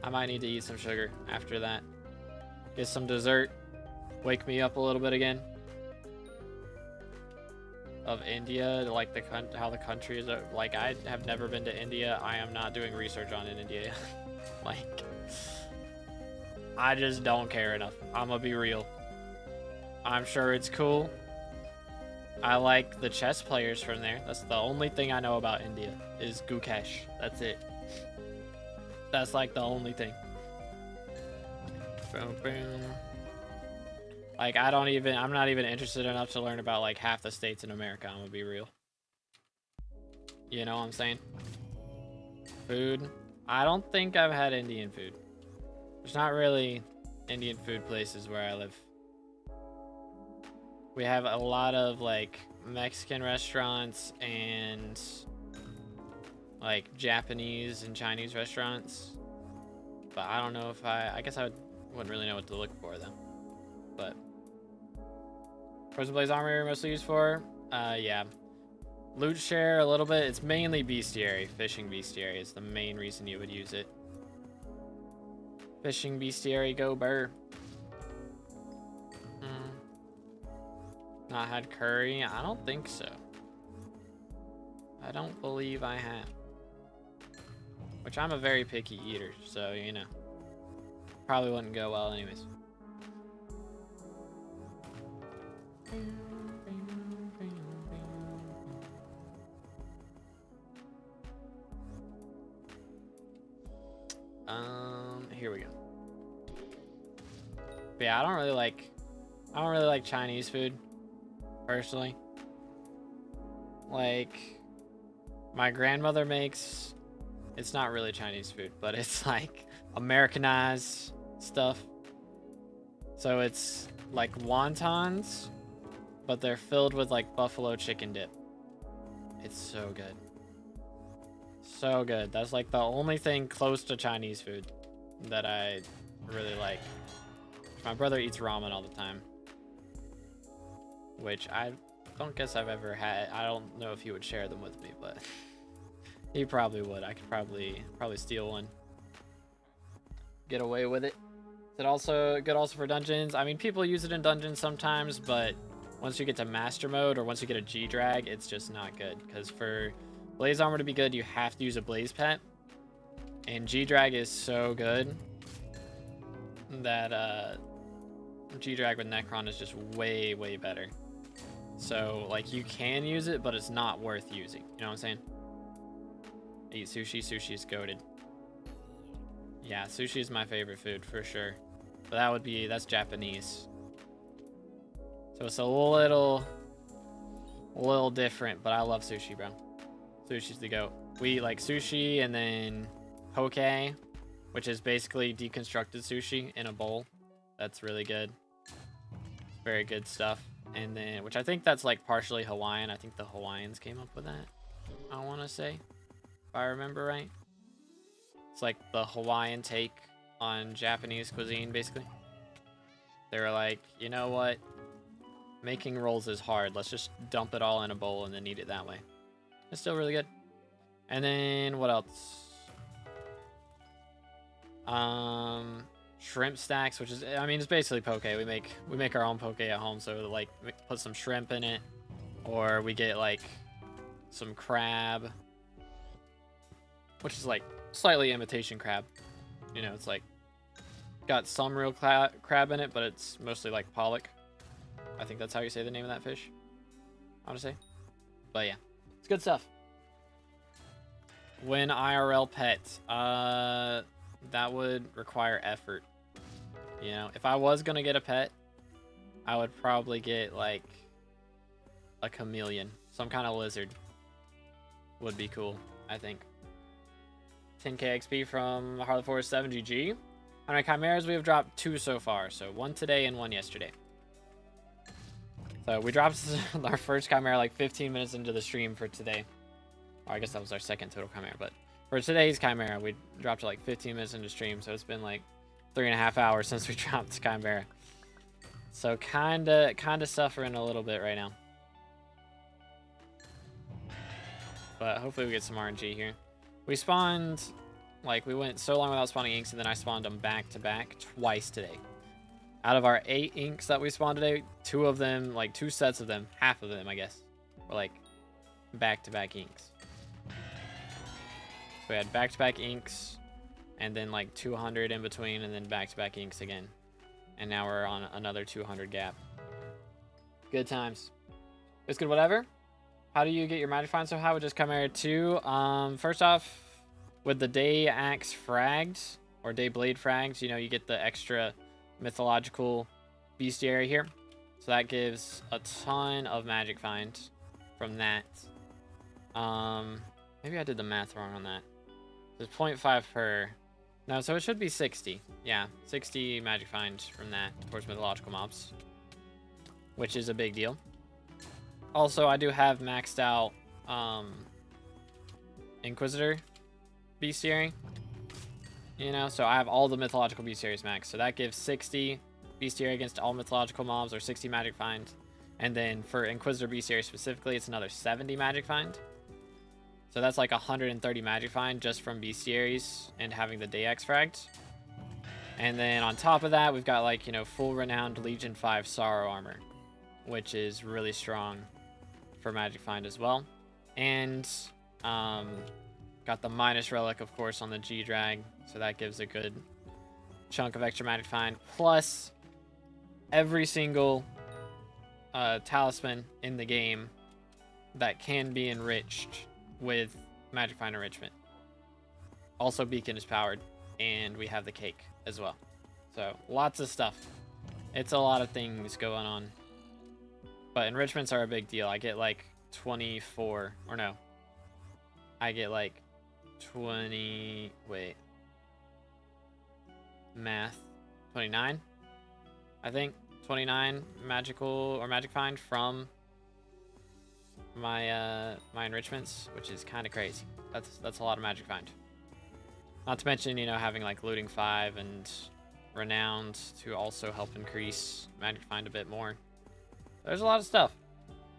I might need to eat some sugar after that. Get some dessert. Wake me up a little bit again. Of India, like how the country is. Like, I have never been to India. I am not doing research on in India. Like, I just don't care enough. I'm gonna be real. I'm sure it's cool. I like the chess players from there. That's the only thing I know about India is Gukesh. That's it. That's like the only thing. Boom, boom. Like, I'm not even interested enough to learn about like half the states in America. I'm gonna be real. You know what I'm saying? Food. I don't think I've had Indian food. There's not really Indian food places where I live. We have a lot of like Mexican restaurants and like Japanese and Chinese restaurants. But I don't know if I guess wouldn't really know what to look for though. But Prism Blaze armor you're mostly used for? Yeah. Loot share a little bit. It's mainly bestiary. Fishing bestiary is the main reason you would use it. Fishing bestiary, go burr. Not had curry? I don't think so. I don't believe I have. Which I'm a very picky eater, so you know. Probably wouldn't go well anyways. Here we go. But yeah, I don't really like Chinese food, personally. Like, my grandmother makes, it's not really Chinese food, but it's like Americanized stuff. So it's like wontons, but they're filled with like buffalo chicken dip. It's so good. So good. That's like the only thing close to Chinese food that I really like. My brother eats ramen all the time, which I don't guess I've ever had. I don't know if he would share them with me, but he probably would. I could probably steal one. Get away with it. Is it also good also for dungeons? I mean, people use it in dungeons sometimes, but once you get to master mode or once you get a G-Drag, it's just not good. Because for Blaze armor to be good, you have to use a Blaze pet. And G-Drag is so good that G-Drag with Necron is just way, way better. So, like, you can use it, but it's not worth using. You know what I'm saying? Eat sushi. Sushi is goated. Yeah, sushi is my favorite food, for sure. But that's Japanese. So it's a little different, but I love sushi, bro. Sushi's the goat. We eat, like, sushi and then poke, which is basically deconstructed sushi in a bowl. That's really good. Very good stuff. And then, which I think that's like partially Hawaiian. I think the Hawaiians came up with that, I want to say, if I remember right. It's like the Hawaiian take on Japanese cuisine, basically. They were like, you know what? Making rolls is hard. Let's just dump it all in a bowl and then eat it that way. It's still really good. And then what else? Shrimp stacks, which is, I mean, it's basically poke. We make our own poke at home, so like put some shrimp in it, or we get like some crab, which is like slightly imitation crab. You know, it's like got some real crab in it, but it's mostly like pollock. I think that's how you say the name of that fish, I want to say. But yeah, it's good stuff. When IRL pet, that would require effort. You know, if I was gonna get a pet, I would probably get like a chameleon, some kind of lizard. Would be cool, I think. 10k XP from Harley Forest 7 GG. How many chimeras we have dropped? 2 so far, so 1 today and 1 yesterday. So we dropped our first chimera like 15 minutes into the stream for today. Or I guess that was our second total chimera, but for today's chimera, we dropped it like 15 minutes into stream, so it's been like 3.5 hours since we dropped chimera. So kinda suffering a little bit right now. But hopefully we get some RNG here. We spawned, like, we went so long without spawning inks, and then I spawned them back to back twice today. Out of our 8 inks that we spawned today, 2 of them, like 2 sets of them, half of them, I guess, were like back-to-back inks. So we had back-to-back inks, and then like 200 in between, and then back-to-back inks again. And now we're on another 200 gap. Good times. It's good, whatever. How do you get your magic find so high with just Chimera 2? First off, with the day axe fragged, or day blade fragged, you know, you get the extra mythological bestiary here. So that gives a ton of magic find from that. Maybe I did the math wrong on that. There's 0.5 per. No, so it should be 60. Yeah, 60 magic finds from that towards mythological mobs, which is a big deal. Also, I do have maxed out Inquisitor bestiary. You know, so I have all the mythological bestiaries maxed. So that gives 60 bestiary against all mythological mobs, or 60 magic find. And then for Inquisitor bestiary specifically, it's another 70 magic find. So that's like 130 magic find just from bestiaries and having the Day-X fragged. And then on top of that, we've got like, you know, full renowned Legion 5 Sorrow armor, which is really strong for magic find as well. And got the minus relic, of course, on the G-Drag, so that gives a good chunk of extra magic find. Plus, every single talisman in the game that can be enriched with magic find enrichment. Also, Beacon is powered, and we have the cake as well. So, lots of stuff. It's a lot of things going on. But enrichments are a big deal. I get like 24, or no. I get like 20, wait. Math. 29, I think. 29 magical or magic find from my my enrichments, which is kind of crazy. That's a lot of magic find. Not to mention, you know, having like looting 5 and renowned to also help increase magic find a bit more. There's a lot of stuff.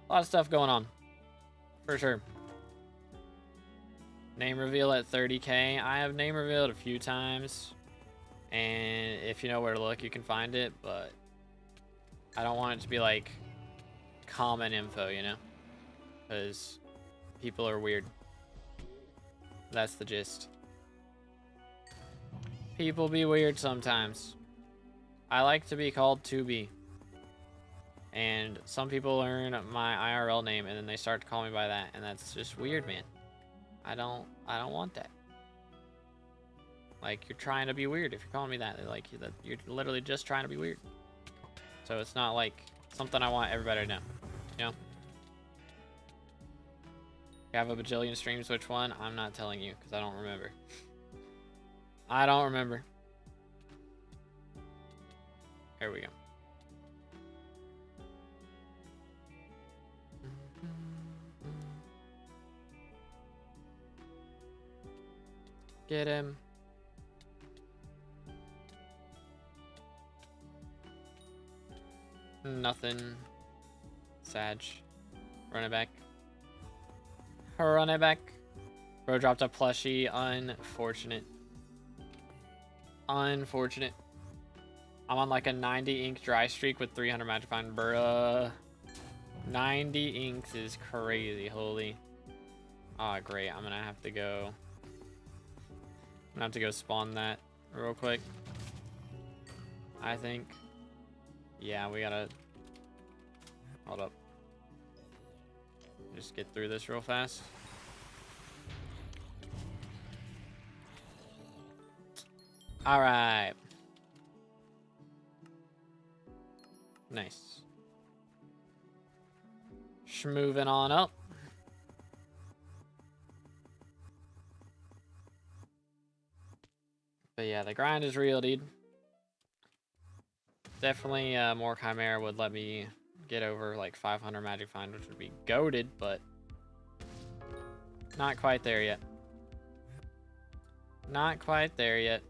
A lot of stuff going on. For sure. Name reveal at 30k. I have name revealed a few times. And if you know where to look, you can find it. But I don't want it to be like common info, you know? Because people are weird. That's the gist. People be weird sometimes. I like to be called 2B. And some people learn my IRL name and then they start to call me by that, and that's just weird, man. I don't want that. Like, you're trying to be weird if you're calling me that. Like, you're literally just trying to be weird. So it's not like something I want everybody to know, you know? You have a bajillion streams, which one? I'm not telling you because I don't remember. I don't remember. Here we go. Get him. Nothing. Sag. Run it back. Run it back. Bro dropped a plushie. Unfortunate. Unfortunate. I'm on like a 90 ink dry streak with 300 magic find. Bruh. 90 inks is crazy. Holy. Ah, oh, great. I'm gonna have to go. I'm gonna have to go spawn that real quick. I think. Yeah, we gotta. Hold up. Just get through this real fast. All right. Nice. Moving on up. But yeah, the grind is real, dude. Definitely more Chimera would let me get over like 500 magic find, which would be goated, but not quite there yet. Not quite there yet.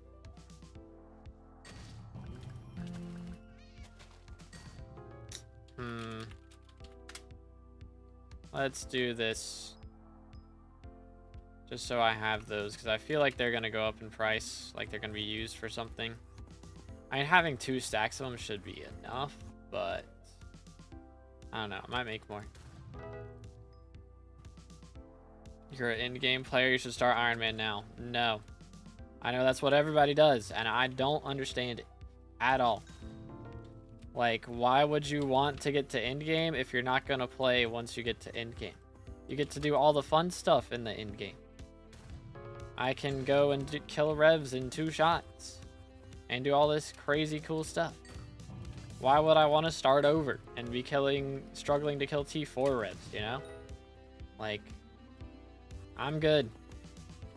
Let's do this. Just so I have those, because I feel like they're going to go up in price. Like they're going to be used for something. I mean, having 2 stacks of them should be enough, but I don't know. I might make more. You're an in-game player. You should start Iron Man now. No. I know that's what everybody does, and I don't understand it at all. Like, why would you want to get to endgame if you're not going to play once you get to endgame? You get to do all the fun stuff in the endgame. I can go and kill revs in 2 shots and do all this crazy cool stuff. Why would I want to start over and be struggling to kill T4 revs, you know? Like, I'm good.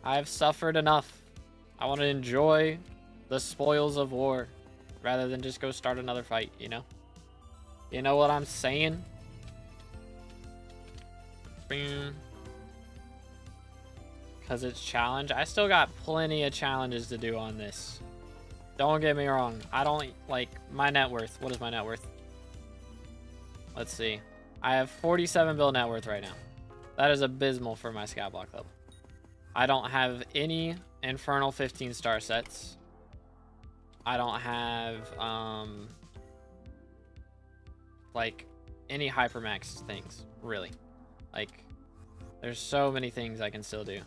I've suffered enough. I want to enjoy the spoils of war rather than just go start another fight, you know? You know what I'm saying? Because it's challenge. I still got plenty of challenges to do on this. Don't get me wrong. I don't like my net worth. What is my net worth? Let's see. I have 47 bill net worth right now. That is abysmal for my SkyBlock level. I don't have any Infernal 15 star sets. I don't have like any Hypermax things, really. Like, there's so many things I can still do.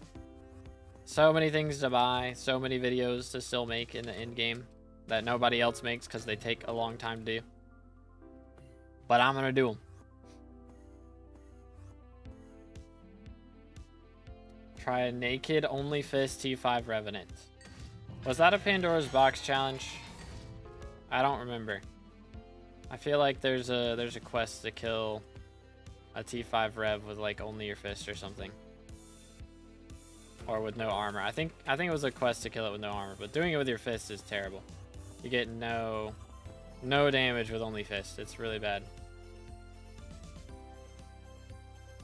So many things to buy, so many videos to still make in the end game that nobody else makes because they take a long time to do. But I'm gonna do them. Try a naked only fist T5 Revenant. Was that a Pandora's Box challenge? I don't remember. I feel like there's a quest to kill a T5 Rev with like only your fist or something. Or with no armor. I think it was a quest to kill it with no armor, but doing it with your fist is terrible. You get no damage with only fist. It's really bad.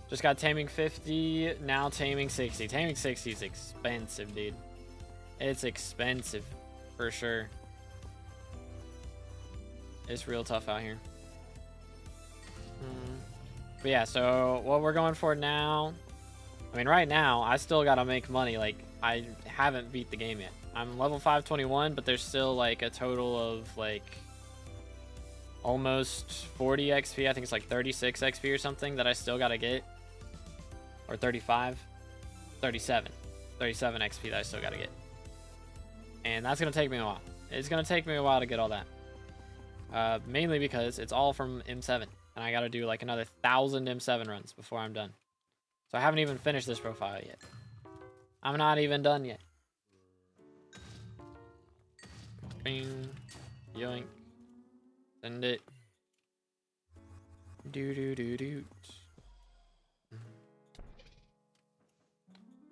Just got Taming 50, now Taming 60. Taming 60 is expensive, dude. It's expensive, for sure. It's real tough out here. But yeah, so what we're going for now... I mean, right now, I still gotta make money. Like, I haven't beat the game yet. I'm level 521, but there's still, like, a total of, like... almost 40 XP. I think it's like 36 XP or something that I still gotta get. Or 35. 37. 37 XP that I still gotta get. And that's gonna take me a while. It's gonna take me a while to get all that. Mainly because it's all from M7. And I gotta do like another 1,000 M7 runs before I'm done. So I haven't even finished this profile yet. I'm not even done yet. Bing. Yoink. Send it. Do.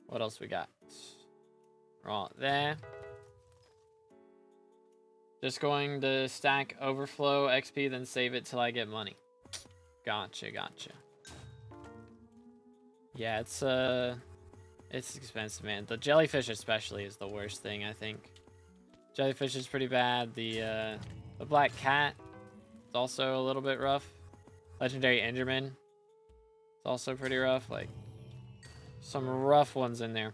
What else we got? Right there. Just going to stack overflow XP, then save it till I get money. Gotcha. Yeah, it's expensive, man. The jellyfish especially is the worst thing, I think. Jellyfish is pretty bad. The black cat is also a little bit rough. Legendary Enderman is also pretty rough. Like, some rough ones in there.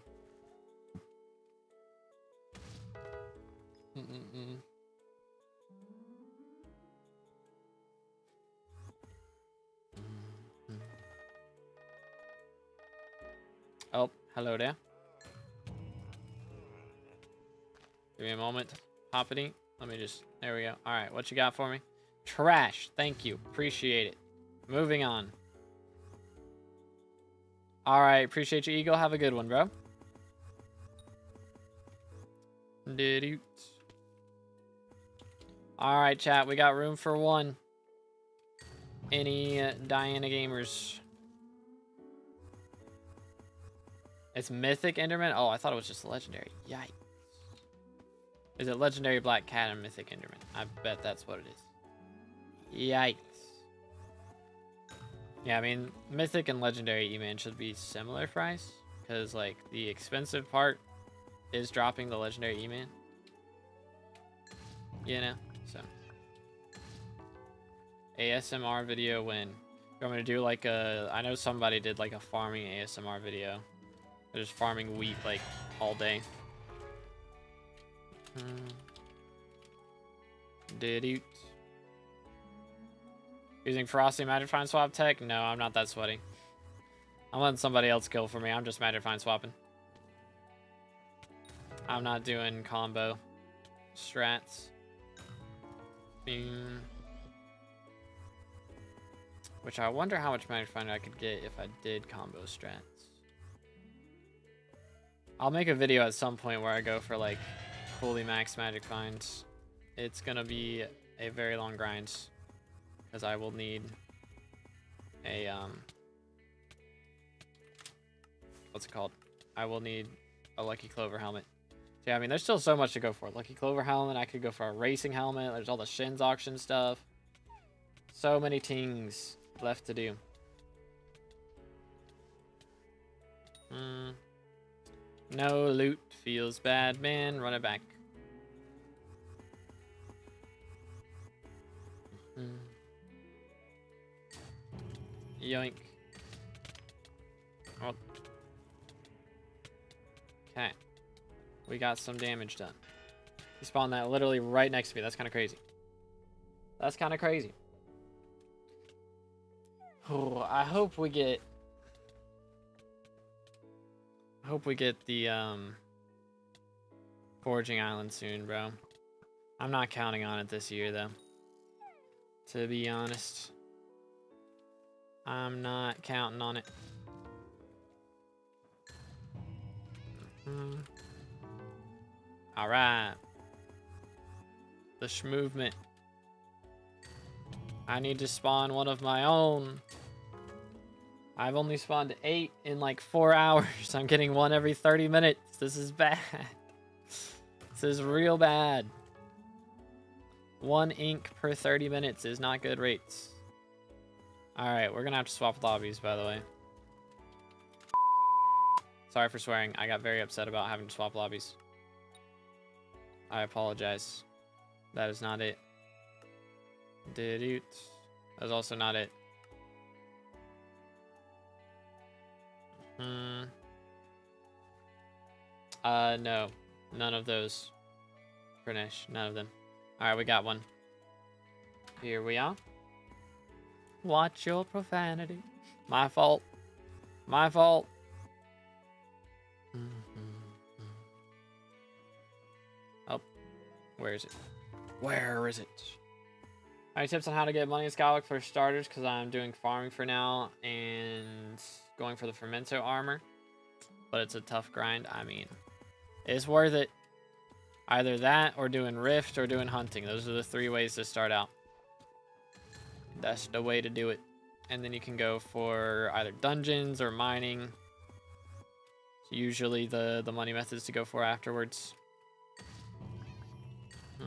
Oh, hello there. Give me a moment. Hoppity. Let me just... There we go. Alright, what you got for me? Trash. Thank you. Appreciate it. Moving on. Alright, appreciate you, Eagle. Have a good one, bro. Alright, chat. We got room for one. Any Diana gamers? It's Mythic Enderman? Oh, I thought it was just Legendary. Yikes. Is it Legendary Black Cat and Mythic Enderman? I bet that's what it is. Yikes. Yeah, I mean, Mythic and Legendary E-Man should be similar price. Because, like, the expensive part is dropping the Legendary E-Man. You know? So. ASMR video win. You want me to do, like, a... I know somebody did, like, a farming ASMR video. They're just farming wheat, like, all day. Did it. Using Frosty Magic Find Swap tech? No, I'm not that sweaty. I'm letting somebody else kill for me. I'm just Magic Find Swapping. I'm not doing combo strats. Which I wonder how much Magic Find I could get if I did combo strats. I'll make a video at some point where I go for like fully max Magic Finds. It's gonna be a very long grind because I will need a what's it called? I will need a Lucky Clover helmet. So, yeah, I mean, there's still so much to go for. Lucky Clover helmet, I could go for a racing helmet. There's all the Shins auction stuff. So many things left to do. No loot. Feels bad, man. Run it back. Yoink. Oh. Okay. We got some damage done. He spawned that literally right next to me. That's kind of crazy. That's kind of crazy. Oh, I hope we get the foraging island soon, bro. I'm not counting on it this year though. To be honest. I'm not counting on it. All right. The movement. I need to spawn one of my own. I've only spawned 8 in like 4 hours. I'm getting one every 30 minutes. This is bad. This is real bad. 1 ink per 30 minutes is not good rates. Alright, we're gonna have to swap lobbies, by the way. Sorry for swearing. I got very upset about having to swap lobbies. I apologize. That is not it. Did it? That was also not it. No. None of those. Finish. None of them. Alright, we got one. Here we are. Watch your profanity. My fault. My fault. Oh. Where is it? Where is it? Alright, tips on how to get money in SkyBlock for starters, because I'm doing farming for now and going for the Fermento armor. But it's a tough grind. I mean, it's worth it. Either that or doing Rift or doing hunting. Those are the 3 ways to start out. That's the way to do it. And then you can go for either dungeons or mining. It's usually the money methods to go for afterwards. Go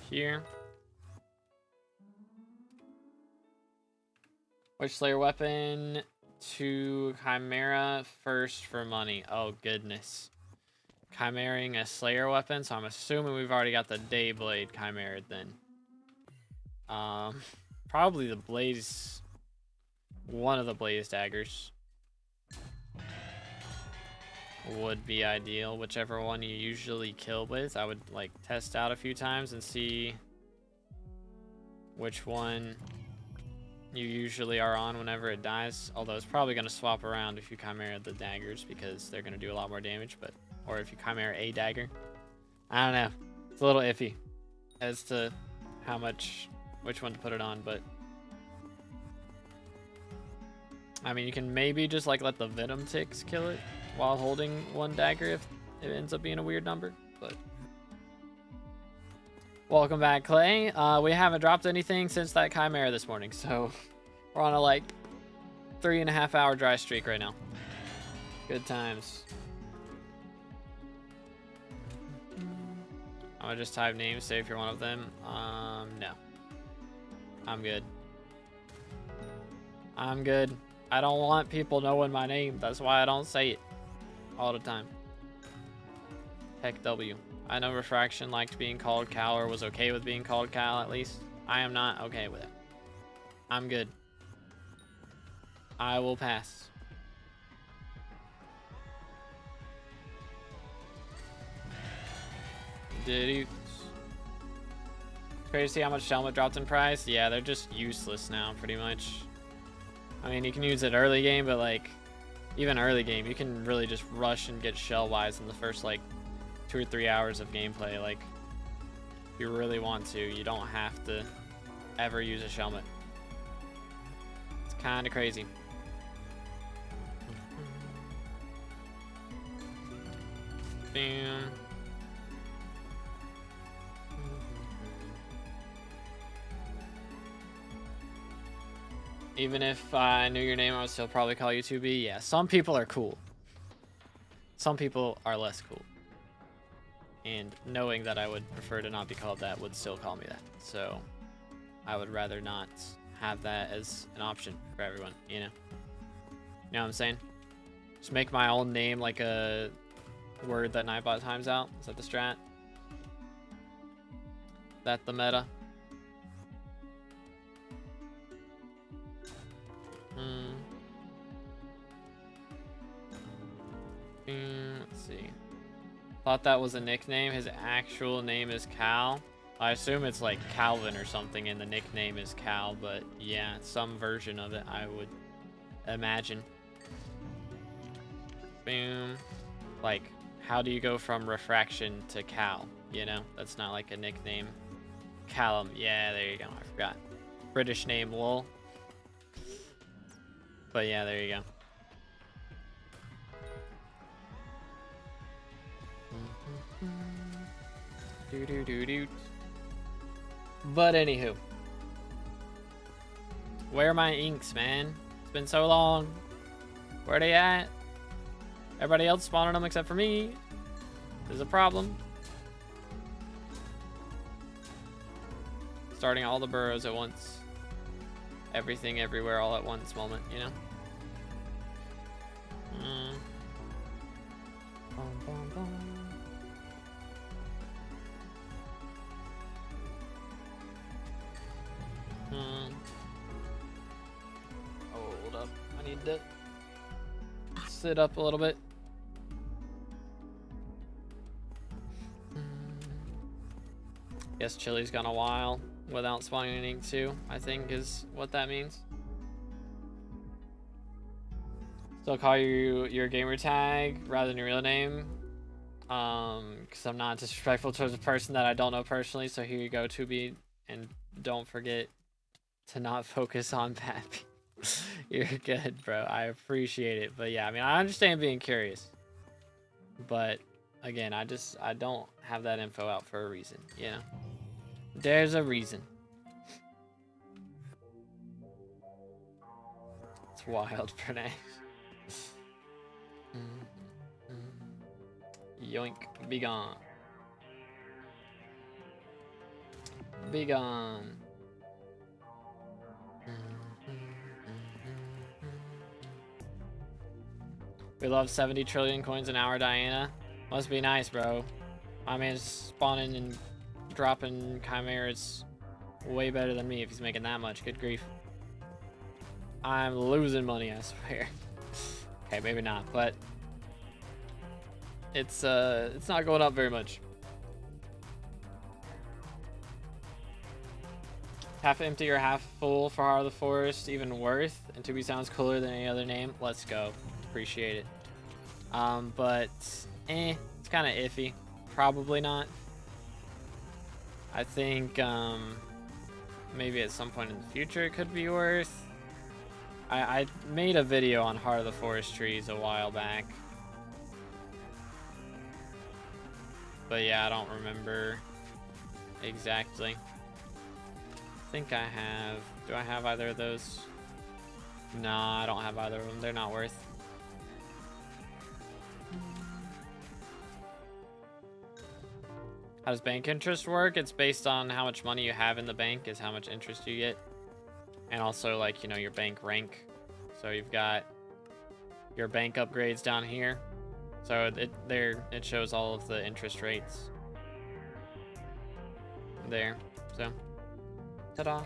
here. Which Slayer weapon to Chimera first for money? Oh, goodness. Chimering a Slayer weapon, so I'm assuming we've already got the Dayblade Chimera then. Probably the Blaze, one of the Blaze daggers would be ideal. Whichever one you usually kill with, I would like test out a few times and see which one you usually are on whenever it dies. Although it's probably going to swap around if you Chimera the daggers because they're going to do a lot more damage, but or if you Chimera a dagger. I don't know. It's a little iffy as to how much, which one to put it on, but I mean, you can maybe just like let the Venom ticks kill it while holding one dagger if it ends up being a weird number, but welcome back, Clay. We haven't dropped anything since that Chimera this morning, so we're on a like 3.5 hour dry streak right now. Good times. I'm gonna just type names, say if you're one of them. No. I'm good. I'm good. I don't want people knowing my name. That's why I don't say it all the time. Heck W. I know Refraction liked being called Cal or was okay with being called Cal at least. I am not okay with it. I'm good. I will pass. Did you? Crazy to see how much Helmet dropped in price. Yeah, they're just useless now, pretty much. I mean, you can use it early game, but like, even early game, you can really just rush and get shell-wise in the first like 2 or 3 hours of gameplay. Like, if you really want to, you don't have to ever use a Helmet. It's kind of crazy. Bam. Even if I knew your name, I would still probably call you 2B. Yeah, some people are cool. Some people are less cool. And knowing that I would prefer to not be called that would still call me that. So I would rather not have that as an option for everyone, you know? You know what I'm saying? Just make my own name like a word that Nightbot times out. Is that the strat? That the meta? Let's see. Thought that was a nickname. His actual name is Cal. I assume it's like Calvin or something and the nickname is Cal, but yeah, some version of it I would imagine. Boom. Like, how do you go from Refraction to Cal? You know, that's not like a nickname. Callum. Yeah, there you go. I forgot. British name, lol. But yeah, there you go. But anywho, where are my inks, man? It's been so long. Where are they at? Everybody else spawning them except for me. There's a problem. Starting all the burrows at once. Everything, everywhere, all at once moment, you know? Bum, bum, bum. Hold up. I need to sit up a little bit. Guess Chili's gone a while without spawning an ink too, I think is what that means. Still call you your gamer tag rather than your real name. Because I'm not disrespectful towards a person that I don't know personally, so here you go, 2B. And don't forget to not focus on Pappy. You're good, bro. I appreciate it. But yeah, I mean, I understand being curious. But again, I don't have that info out for a reason, you know? There's a reason. It's wild, Pranay. Yoink, be gone. Be gone. We love 70 trillion coins an hour, Diana. Must be nice, bro. My man's spawning and dropping chimeras way better than me if he's making that much. Good grief. I'm losing money, I swear. Okay, maybe not, but it's not going up very much. Half empty or half full for Heart of the Forest, even worth. And 2B sounds cooler than any other name. Let's go. Appreciate it. But it's kind of iffy. Probably not. I think maybe at some point in the future it could be worth. I made a video on Heart of the Forest trees a while back. But yeah, I don't remember exactly. I think I have... Do I have either of those? No, I don't have either of them. They're not worth. How does bank interest work? It's based on how much money you have in the bank is how much interest you get. And also, like, you know, your bank rank. So you've got your bank upgrades down here. So it shows all of the interest rates there. So, ta-da.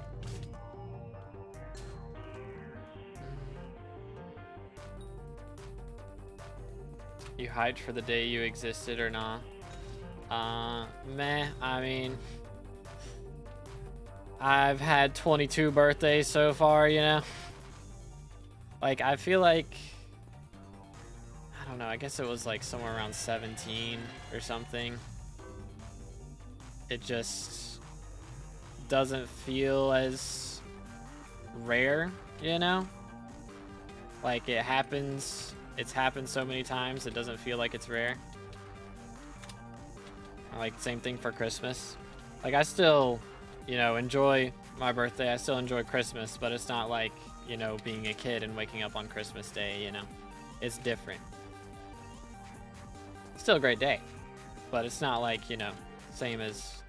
You hyped for the day you existed or not? Meh. I mean, I've had 22 birthdays so far, you know? Like, I feel like, I don't know, I guess it was like somewhere around 17 or something. It just doesn't feel as rare, you know? Like, it happens, it's happened so many times, it doesn't feel like it's rare. Like, same thing for Christmas. Like, I still, you know, enjoy my birthday. I still enjoy Christmas, but it's not like, you know, being a kid and waking up on Christmas Day, you know. It's different. It's still a great day, but it's not like, you know, same as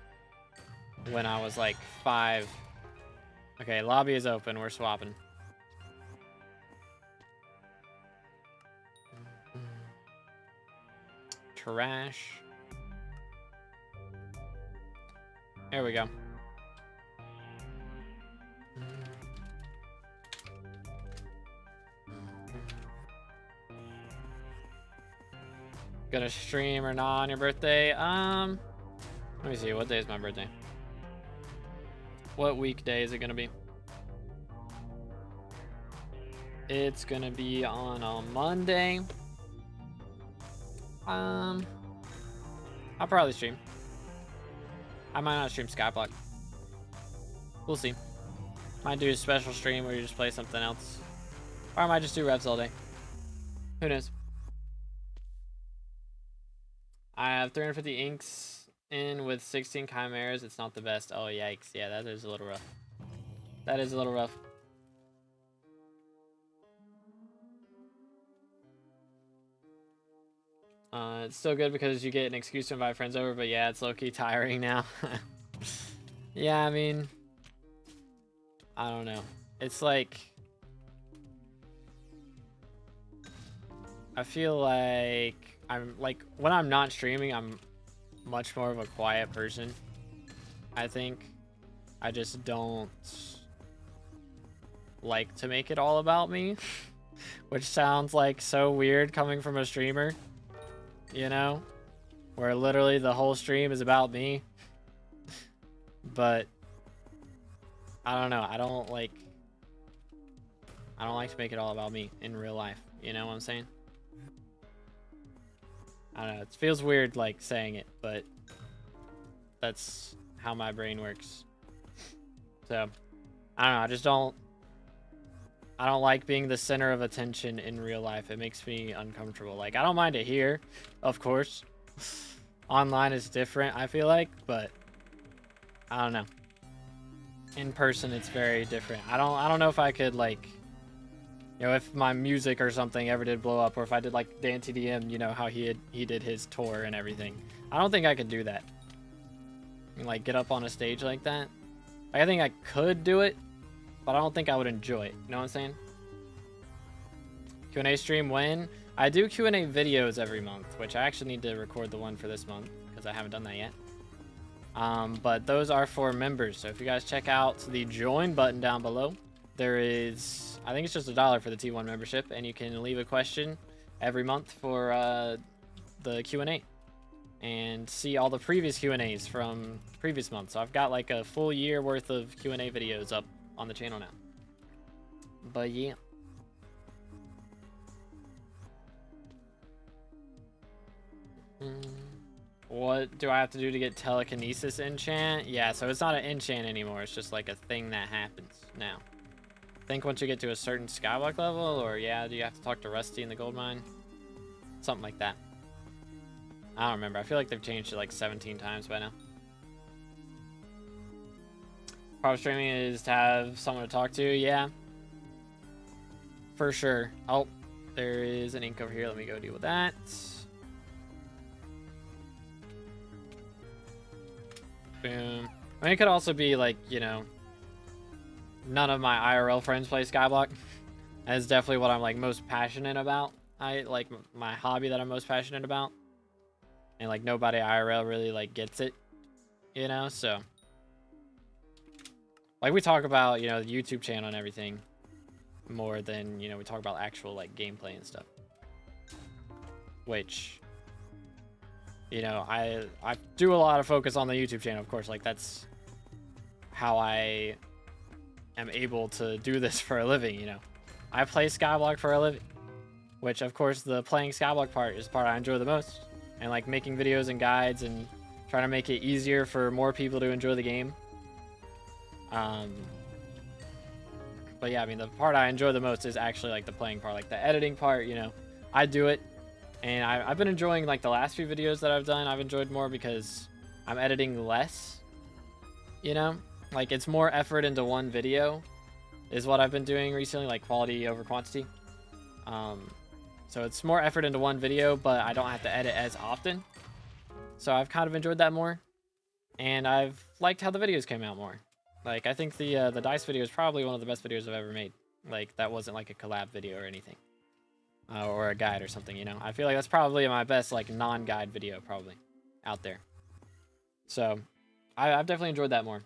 when I was like 5. Okay, lobby is open. We're swapping. Trash. There we go. Gonna stream or not on your birthday? Let me see. What day is my birthday? What weekday is it gonna be? It's gonna be on a Monday. I'll probably stream. I might not stream SkyBlock. We'll see. Might do a special stream where you just play something else. Or I might just do revs all day. Who knows? I have 350 inks in with 16 chimeras. It's not the best. Oh, yikes. Yeah, that is a little rough. That is a little rough. It's still good because you get an excuse to invite friends over, but yeah, it's low-key tiring now. Yeah, I mean, I don't know. It's like, I feel like I'm like, when I'm not streaming, I'm much more of a quiet person. I think I just don't like to make it all about me, which sounds like so weird coming from a streamer, you know, where literally the whole stream is about me. But I don't know. I don't like to make it all about me in real life. You know what I'm saying? I don't know. It feels weird like saying it, but that's how my brain works. So I don't know. I don't like being the center of attention in real life. It makes me uncomfortable. Like, I don't mind it here, of course. Online is different, I feel like, but I don't know. In person, it's very different. I don't know if I could, like, you know, if my music or something ever did blow up, or if I did like Dan TDM, you know, how he did his tour and everything. I don't think I could do that. And, like, get up on a stage like that. Like, I think I could do it, but I don't think I would enjoy it. You know what I'm saying? Q&A stream when? I do Q&A videos every month, which I actually need to record the one for this month because I haven't done that yet. But those are for members. So if you guys check out the join button down below, there is, I think it's just $1 for the T1 membership, and you can leave a question every month for the Q&A and see all the previous Q&As from previous months. So I've got like a full year worth of Q&A videos up on the channel now. But yeah. What do I have to do to get telekinesis enchant? Yeah, so it's not an enchant anymore. It's just like a thing that happens now. I think once you get to a certain skyblock level, or yeah, do you have to talk to Rusty in the gold mine? Something like that. I don't remember. I feel like they've changed it like 17 times by now. Part of streaming is to have someone to talk to. Yeah, for sure. Oh, there is an ink over here. Let me go deal with that. Boom. I mean, it could also be like, you know, none of my IRL friends play skyblock. That's definitely what I'm like most passionate about. I like my hobby that I'm most passionate about, and like nobody IRL really like gets it, you know. So like we talk about, you know, the YouTube channel and everything more than, you know, we talk about actual like gameplay and stuff, which, you know, I do a lot of focus on the YouTube channel, of course. Like, that's how I am able to do this for a living, you know. I play skyblock for a living, which, of course, the playing skyblock part is the part I enjoy the most. And, like, making videos and guides and trying to make it easier for more people to enjoy the game. But, yeah, I mean, the part I enjoy the most is actually, like, the playing part. Like, the editing part, you know, I do it. And I've been enjoying, like, the last few videos that I've done. I've enjoyed more because I'm editing less, you know? Like, it's more effort into one video is what I've been doing recently, like quality over quantity. So it's more effort into one video, but I don't have to edit as often. So I've kind of enjoyed that more, and I've liked how the videos came out more. Like, I think the dice video is probably one of the best videos I've ever made. Like, that wasn't like a collab video or anything, or a guide or something, you know. I feel like that's probably my best like non-guide video probably out there. So I've definitely enjoyed that more.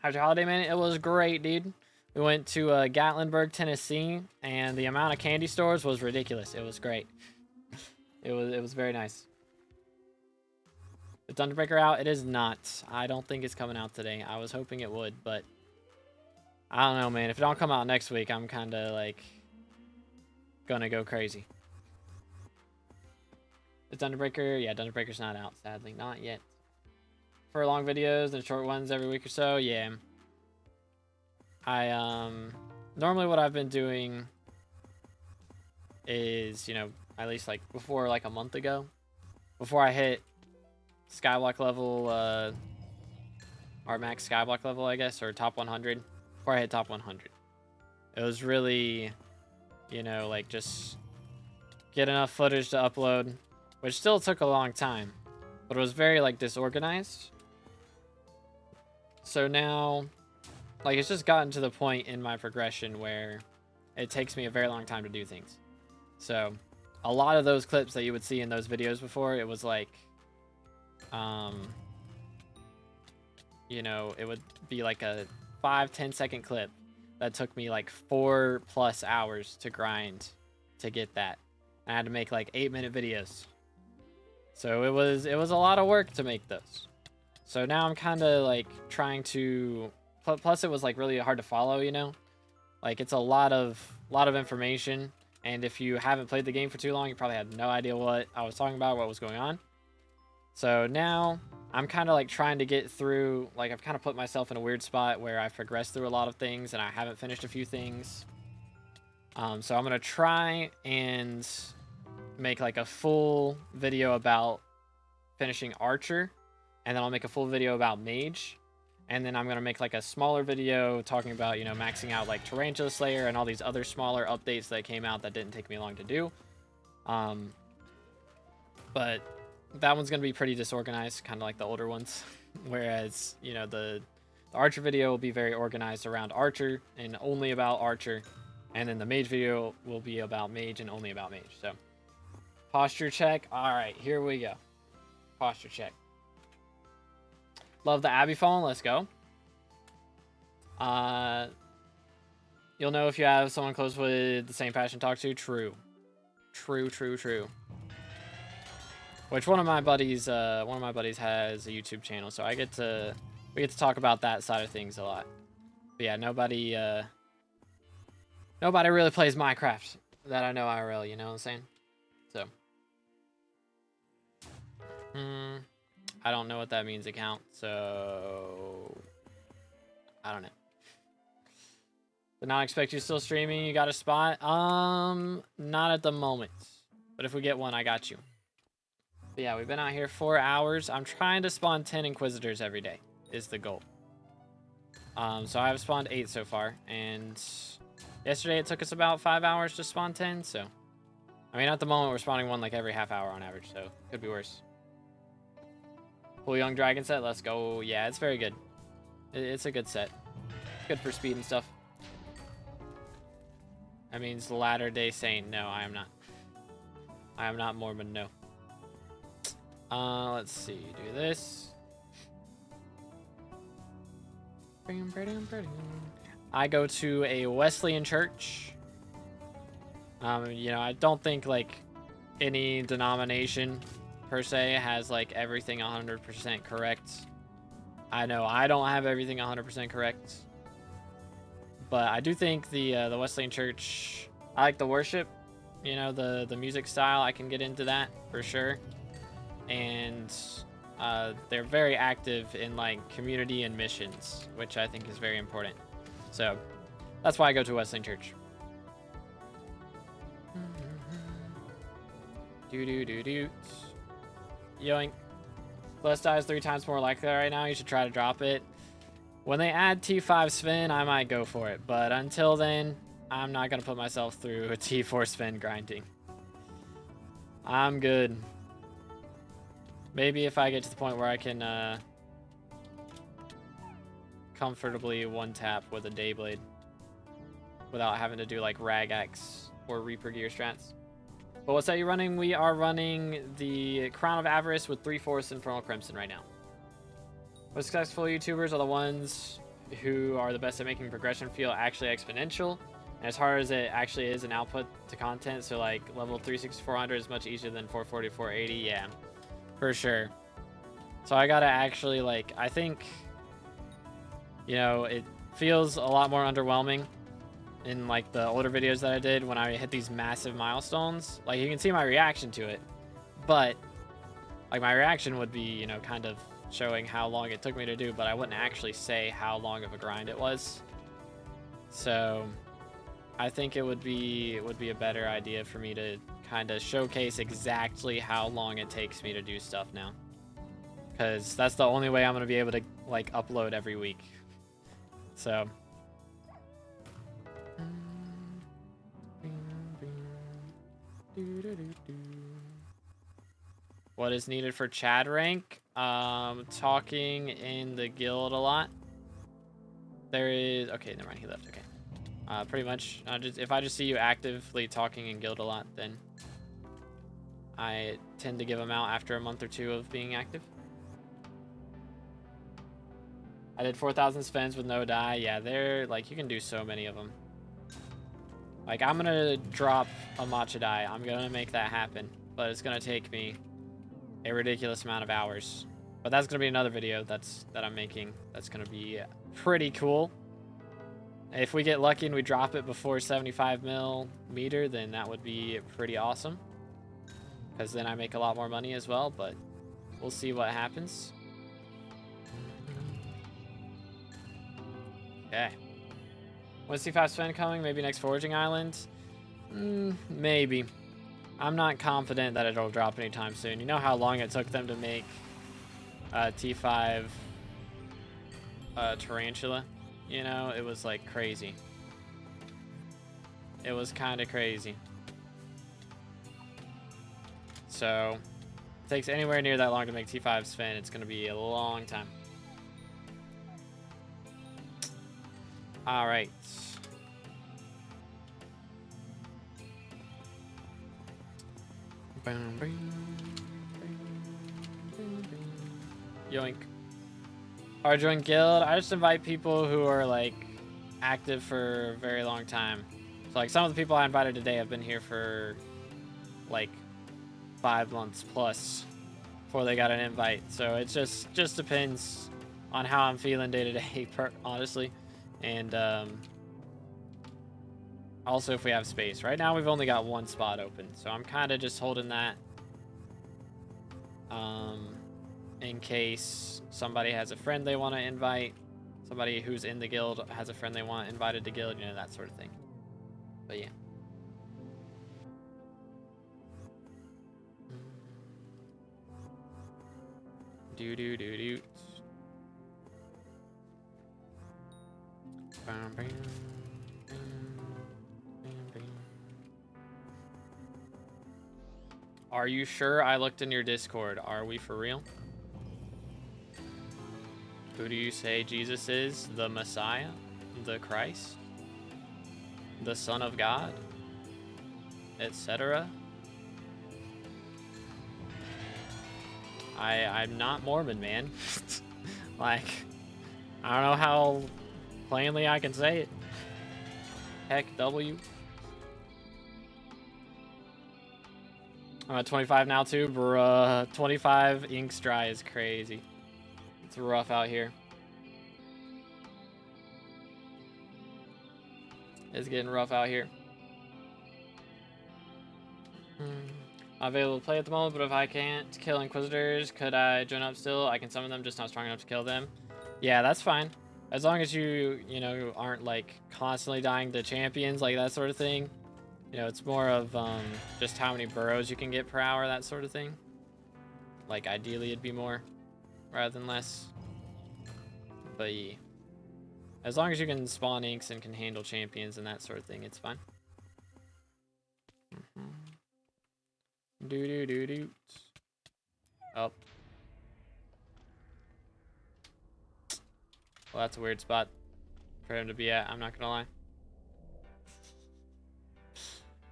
How's your holiday, man? It was great, dude. We went to Gatlinburg, Tennessee, and the amount of candy stores was ridiculous. It was great. It was very nice. Is Thunderbreaker out? It is not. I don't think it's coming out today. I was hoping it would, but I don't know, man. If it don't come out next week, I'm kind of like gonna go crazy. Is Thunderbreaker? Yeah, Thunderbreaker's not out, sadly. Not yet. For long videos and short ones every week or so, yeah. I normally what I've been doing is, you know, at least like before like a month ago, before I hit skyblock level, our max skyblock level, I guess, or top 100, before I hit top 100, it was really, you know, like just get enough footage to upload, which still took a long time, but it was very like disorganized. So now, like, it's just gotten to the point in my progression where it takes me a very long time to do things. So a lot of those clips that you would see in those videos before, it was like, you know, it would be like a 5-10 second clip that took me like 4+ hours to grind to get that. I had to make like 8-minute videos. So it was a lot of work to make those. So now I'm kind of like trying to, plus it was like really hard to follow, you know, like it's a lot of information. And if you haven't played the game for too long, you probably had no idea what I was talking about, what was going on. So now I'm kind of like trying to get through, like I've kind of put myself in a weird spot where I've progressed through a lot of things and I haven't finished a few things. So I'm going to try and make like a full video about finishing Archer, and then I'll make a full video about Mage, and then I'm going to make like a smaller video talking about, you know, maxing out like Tarantula Slayer and all these other smaller updates that came out that didn't take me long to do. But that one's going to be pretty disorganized, kind of like the older ones. Whereas, you know, the Archer video will be very organized around Archer and only about Archer. And then the Mage video will be about Mage and only about Mage. So, posture check. All right, here we go. Posture check. Love the Abbey phone. Let's go. You'll know if you have someone close with the same passion to talk to. True. True, true, true. Which one of my buddies has a YouTube channel, so we get to talk about that side of things a lot. But yeah, nobody really plays Minecraft that I know IRL, you know what I'm saying? So I don't know what that means, account, so I don't know. Did not expect you still streaming. You got a spot? Not at the moment, but if we get one, I got you. But yeah, we've been out here 4 hours. I'm trying to spawn 10 Inquisitors every day is the goal. So I've spawned 8 so far, and yesterday it took us about 5 hours to spawn 10, so I mean, at the moment we're spawning one like every half hour on average, so could be worse. Full Young Dragon set, let's go. Yeah, it's very good. It's a good set. Good for speed and stuff. That means Latter-day Saint. No, I am not. I am not Mormon, no. Let's see, do this. I go to a Wesleyan church. You know, I don't think like any denomination per se has like everything 100% correct. I know I don't have everything 100% correct, but I do think the Wesleyan church, I like the worship, you know, the music style. I can get into that for sure. And they're very active in like community and missions, which I think is very important. So that's why I go to Wesleyan Church. Do. Yoink. Blessed die is 3 times more likely right now. You should try to drop it. When they add T5 spin, I might go for it. But until then, I'm not going to put myself through a T4 spin grinding. I'm good. Maybe if I get to the point where I can comfortably one-tap with a Dayblade without having to do like Rag-X or Reaper Gear strats. But what's that you running? We are running the Crown of Avarice with 3/4 Infernal Crimson right now. Most successful YouTubers are the ones who are the best at making progression feel actually exponential. And as hard as it actually is an output to content, so like level 360-400 is much easier than 440-480, yeah, for sure. So I gotta actually like, I think, you know, it feels a lot more underwhelming in like the older videos that I did when I hit these massive milestones. Like you can see my reaction to it, but like my reaction would be, you know, kind of showing how long it took me to do, but I wouldn't actually say how long of a grind it was. So I think it would be a better idea for me to kind of showcase exactly how long it takes me to do stuff now, because that's the only way I'm going to be able to like upload every week. So what is needed for Chad rank? Talking in the guild a lot. There is, okay, never mind, he left. Okay. Pretty much, if I just see you actively talking in guild a lot, then I tend to give them out after a month or two of being active. I did 4,000 spins with no die. Yeah, they're like, you can do so many of them. Like, I'm gonna drop a matcha die. I'm gonna make that happen, but it's gonna take me a ridiculous amount of hours. But that's gonna be another video that I'm making. That's gonna be pretty cool. If we get lucky and we drop it before 75 mil meter, then that would be pretty awesome, because then I make a lot more money as well, but we'll see what happens. Okay. When's C5 spin coming? Maybe next Foraging Island? Maybe. I'm not confident that it'll drop anytime soon. You know how long it took them to make T5 Tarantula? You know, it was like crazy. It was kind of crazy. So, if it takes anywhere near that long to make T5 spin, it's going to be a long time. All right. Yoink. Our joint guild, I just invite people who are like active for a very long time. So like some of the people I invited today have been here for like 5 months plus before they got an invite. So it just depends on how I'm feeling day to day, honestly. And also if we have space. Right now we've only got 1 spot open, so I'm kind of just holding that in case somebody has a friend they want to invite, somebody who's in the guild has a friend they want invited to guild, you know, that sort of thing. But yeah. Do. Are you sure? I looked in your Discord. Are we for real? Who do you say Jesus is? The Messiah? The Christ? The Son of God? Etc. I'm not Mormon, man. Like, I don't know how plainly I can say it. Heck W. I'm at 25 now too, bruh. 25 inks dry is crazy. It's rough out here. It's getting rough out here. I'm available to play at the moment, but if I can't kill Inquisitors, could I join up still? I can summon them, just not strong enough to kill them. Yeah, that's fine. As long as you know, aren't like constantly dying to champions, like that sort of thing. You know, it's more of just how many burrows you can get per hour, that sort of thing. Like, ideally it'd be more rather than less. But yeah. As long as you can spawn inks and can handle champions and that sort of thing, it's fine. Do. Oh. Well, that's a weird spot for him to be at, I'm not gonna lie.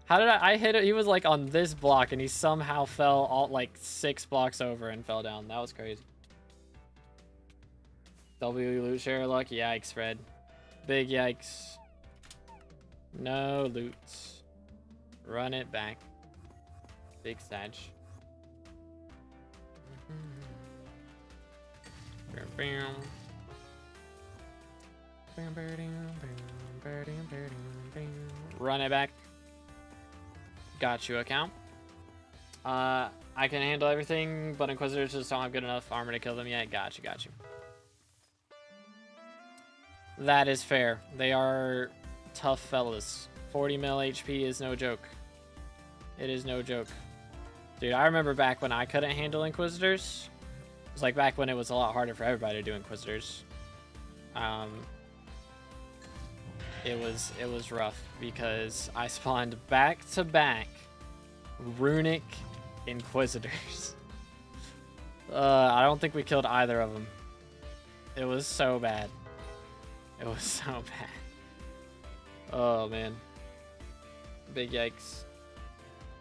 How did I hit it? He was like on this block and he somehow fell all like 6 blocks over and fell down. That was crazy. W loot share luck. Yikes, Fred. Big yikes. No loots. Run it back. Big sag. Run it back. Got you, account. I can handle everything, but Inquisitors just don't have good enough armor to kill them yet. Got you. That is fair. They are tough fellas. 40 mil HP is no joke. It is no joke. Dude, I remember back when I couldn't handle Inquisitors. It was like back when it was a lot harder for everybody to do Inquisitors. It was rough because I spawned back to back runic Inquisitors. I don't think we killed either of them. It was so bad. It was so bad. Oh man. Big yikes.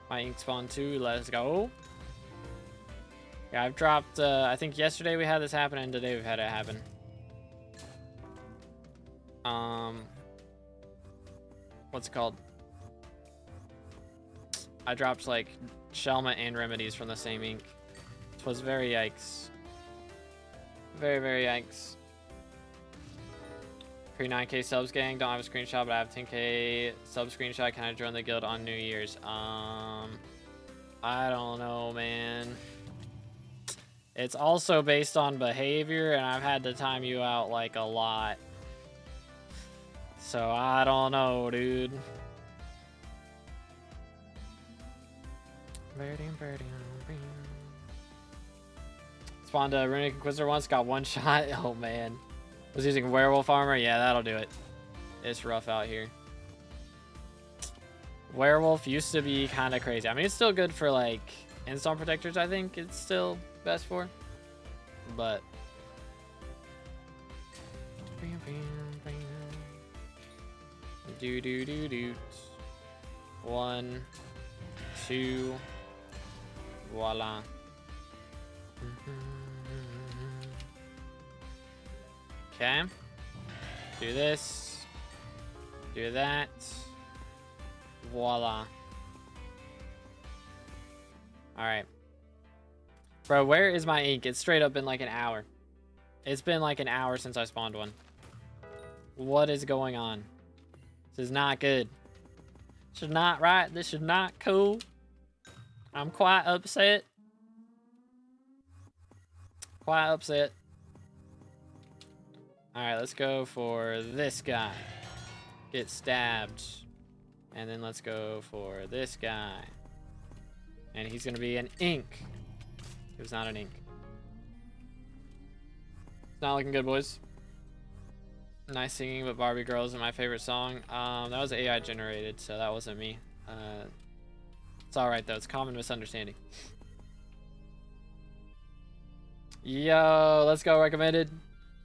My ink spawn too. Let's go. Yeah, I've dropped. I think yesterday we had this happen, and today we've had it happen. What's it called? I dropped like Shelmet and Remedies from the same ink. It was very yikes. Very yikes. Pre 9K subs gang. Don't have a screenshot, but I have 10K sub screenshot. Can I join the guild on New Year's? I don't know, man. It's also based on behavior, and I've had to time you out like a lot. So I don't know, dude. Spawned a Runic Inquisitor once, got one shot. Oh man. Was using werewolf armor? Yeah, that'll do it. It's rough out here. Werewolf used to be kind of crazy. I mean, it's still good for like install protectors, I think it's still best for. But do. 1, 2, voila. Okay. Do this. Do that. Voila. Alright. Bro, where is my ink? It's straight up been like an hour. It's been like an hour since I spawned one. What is going on? This is not good. This is not right. This is not cool. I'm quite upset. Quite upset. Alright, let's go for this guy. Get stabbed. And then let's go for this guy. And he's gonna be an ink. It was not an ink. It's not looking good, boys. Nice singing, but Barbie Girl isn't my favorite song. That was AI generated, so that wasn't me. It's alright though, it's a common misunderstanding. Yo, let's go, recommended.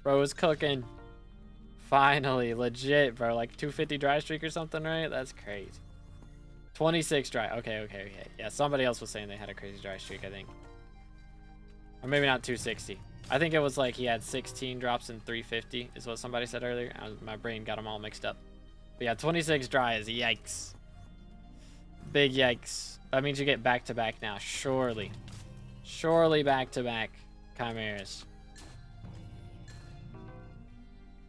Bro is cooking. Finally, legit, bro. Like 250 dry streak or something, right? That's crazy. 26 dry. Okay. Yeah, somebody else was saying they had a crazy dry streak, I think. Or maybe not 260. I think it was like he had 16 drops in 350 is what somebody said earlier. My brain got them all mixed up. But yeah, 26 dry is yikes. Big yikes. That means you get back-to-back now. Surely. Surely back-to-back Chimeras.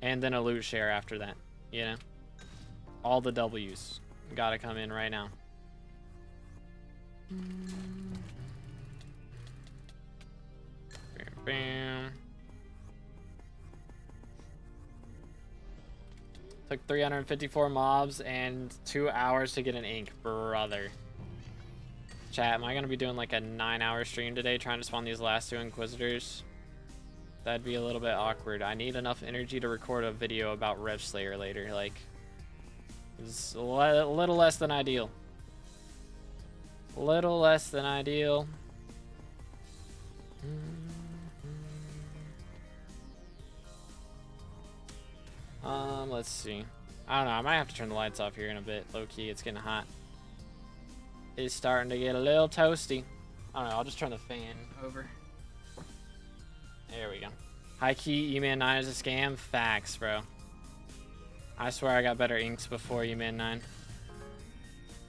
And then a loot share after that, you know? All the W's gotta come in right now. Bam. Took 354 mobs and 2 hours to get an ink, brother. Chat, am I gonna be doing like a 9-hour stream today trying to spawn these last 2 Inquisitors? That'd be a little bit awkward. I need enough energy to record a video about Rev Slayer later. Like, it's a little less than ideal. Little less than ideal. Let's see. I don't know. I might have to turn the lights off here in a bit. Low key, it's getting hot. It's starting to get a little toasty. I don't know. I'll just turn the fan over. There we go. High key, E-Man 9 is a scam. Facts, bro. I swear I got better inks before E-Man 9.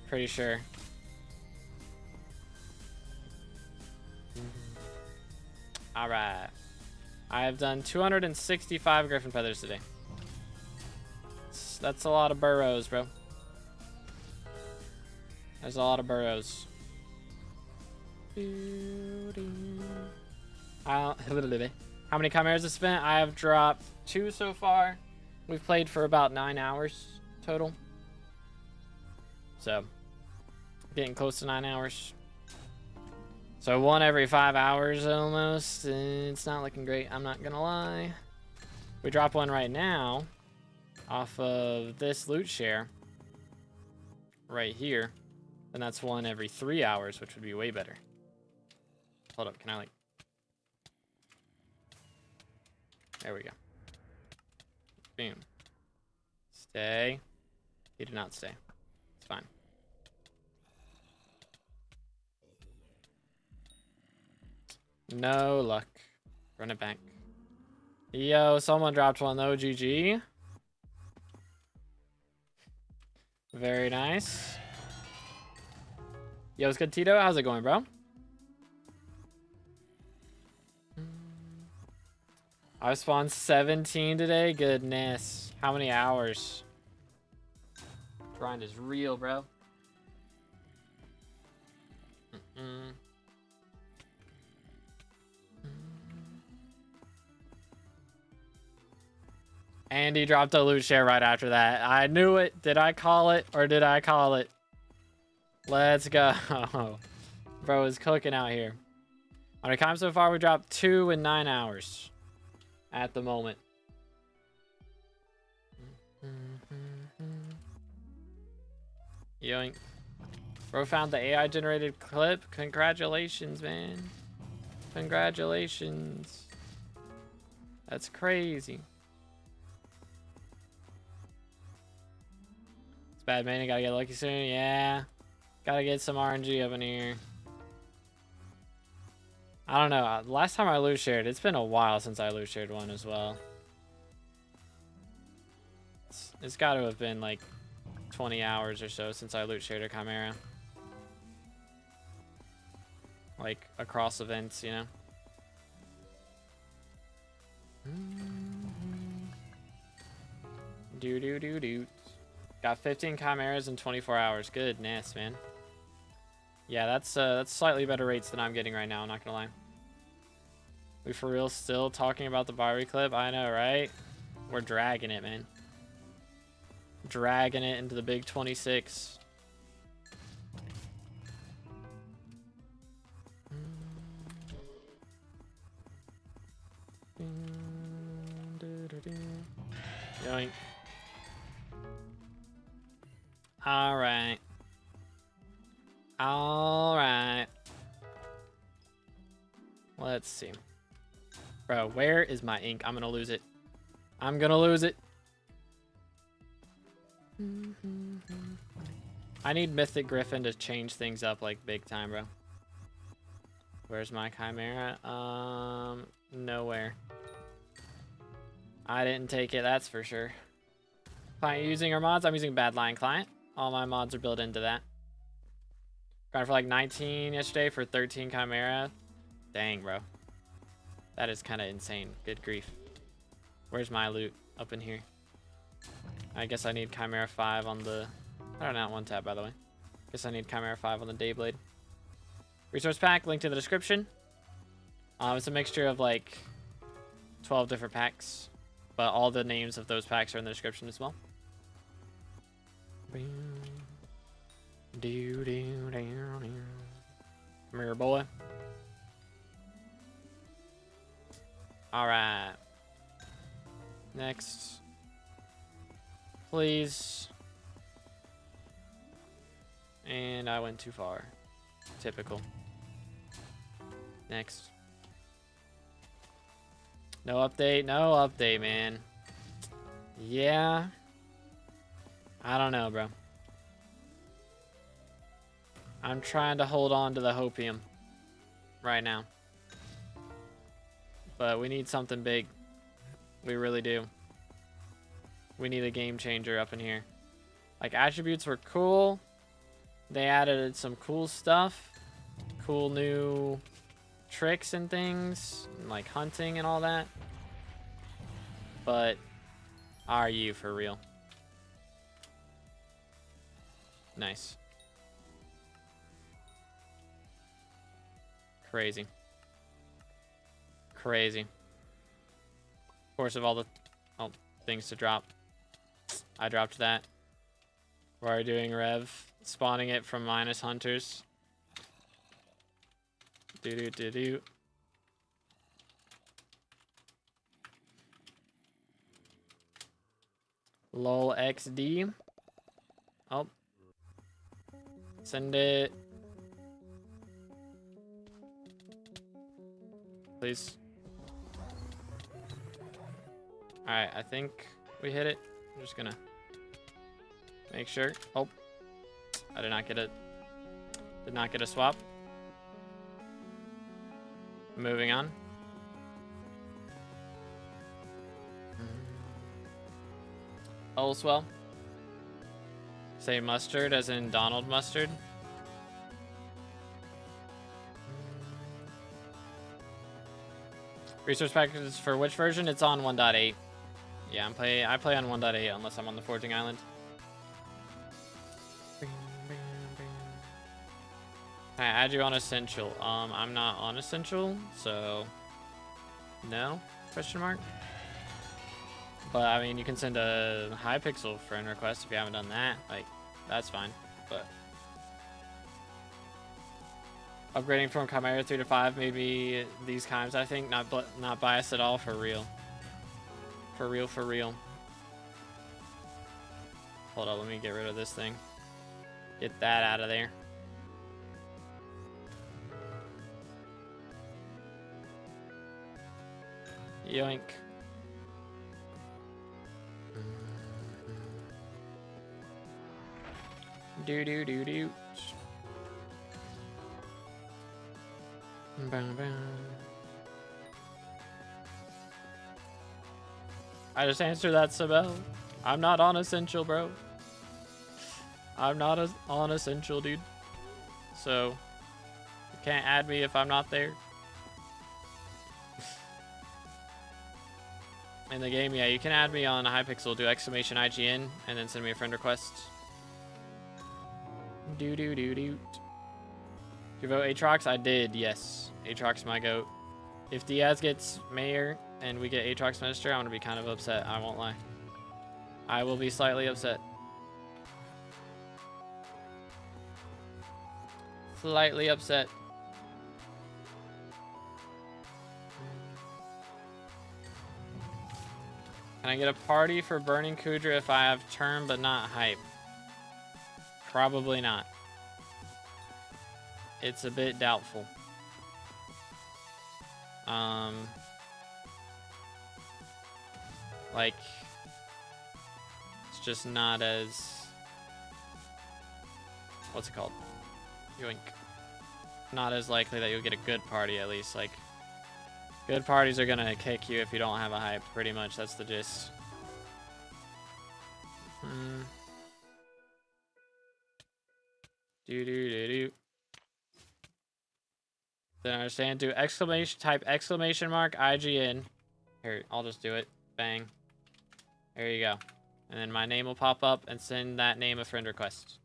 Pretty sure. Alright. I have done 265 Griffin Feathers today. That's a lot of burrows, bro. There's a lot of burrows. How many chimeras have spent? I have dropped 2 so far. We've played for about 9 hours total. So, getting close to 9 hours. So 1 every 5 hours almost. It's not looking great, I'm not gonna lie. We drop 1 right now off of this loot share right here. And that's 1 every 3 hours, which would be way better. Hold up, can I like... There we go. Boom. Stay. He did not stay. It's fine. No luck. Run it back. Yo, someone dropped 1 though. GG. Very nice. Yo, it's good, Tito. How's it going, bro? I spawned 17 today. Goodness. How many hours? Grind is real, bro. Andy dropped a loot share right after that. I knew it. Did I call it or did I call it? Let's go. Bro is cooking out here. How many times so far? We dropped 2 in 9 hours at the moment. Yoink. Bro found the AI generated clip. Congratulations, man. Congratulations. That's crazy. It's bad, man. You gotta get lucky soon. Yeah. Gotta get some RNG up in here. I don't know. Last time I loot shared, it's been a while since I loot shared one as well. It's got to have been like 20 hours or so since I loot shared a Chimera. Like across events, you know. Do. Got 15 Chimeras in 24 hours. Goodness, man. Yeah, that's slightly better rates than I'm getting right now, I'm not gonna lie. We for real still talking about the Bearry clip? I know, right? We're dragging it, man. Dragging it into the big 26. Yoink. Alright. Alright. Let's see. Bro, where is my ink? I'm gonna lose it. I'm gonna lose it. I need Mythic Griffin to change things up like big time, bro. Where's my Chimera? Nowhere. I didn't take it, that's for sure. Client using our mods? I'm using Badlion Client. All my mods are built into that. Got for like 19 yesterday for 13 Chimera. Dang, bro. That is kind of insane. Good grief. Where's my loot? Up in here. I guess I need Chimera 5 on the... I don't know, 1 tab, by the way. Guess I need Chimera 5 on the Dayblade. Resource pack, link to the description. It's a mixture of like 12 different packs. But all the names of those packs are in the description as well. Come here, boy. All right. Next. Please. And I went too far. Typical. Next. No update. No update, man. Yeah. I don't know, bro. I'm trying to hold on to the hopium right now. But we need something big. We really do. We need a game changer up in here. Like, attributes were cool. They added some cool stuff. Cool new tricks and things. Like hunting and all that. But are you for real? Nice. Crazy. Crazy. Of course, of all the things to drop, I dropped that. We're already doing Rev. Spawning it from minus hunters. Do. Lol XD. Oh. Send it. Please. Alright, I think we hit it. I'm just gonna make sure. Oh. I did not get it. Did not get a swap. Moving on. All's well. Say mustard as in Donald Mustard. Resource packages for which version? It's on 1.8. Yeah, I play on 1.8 unless I'm on the Forging Island. Can I add you on Essential? I'm not on Essential, so no? Question mark. But I mean, you can send a Hypixel friend request if you haven't done that. Like, that's fine. But upgrading from Chimera 3 to 5, maybe these times. I think not biased at all. For real. For real. For real. Hold on, let me get rid of this thing. Get that out of there. Yoink. Do. Bam. I just answered that, Sabel. I'm not on Essential, bro. I'm not on Essential, dude. So, you can't add me if I'm not there. In the game, yeah, you can add me on Hypixel, do exclamation IGN, and then send me a friend request. Do. Did you vote Aatrox? I did, yes. Aatrox my goat. If Diaz gets mayor and we get Aatrox minister, I'm gonna be kind of upset. I won't lie. I will be slightly upset. Slightly upset. Can I get a party for burning Kudra if I have turn but not hype? Probably not. It's a bit doubtful. Like, it's just not as, what's it called? Yoink. Not as likely that you'll get a good party, at least. Like, good parties are gonna kick you if you don't have a hype, pretty much. That's the gist. Do. Didn't understand. Do exclamation, type exclamation mark IGN. Here, I'll just do it. Bang. There you go. And then my name will pop up and send that name a friend request.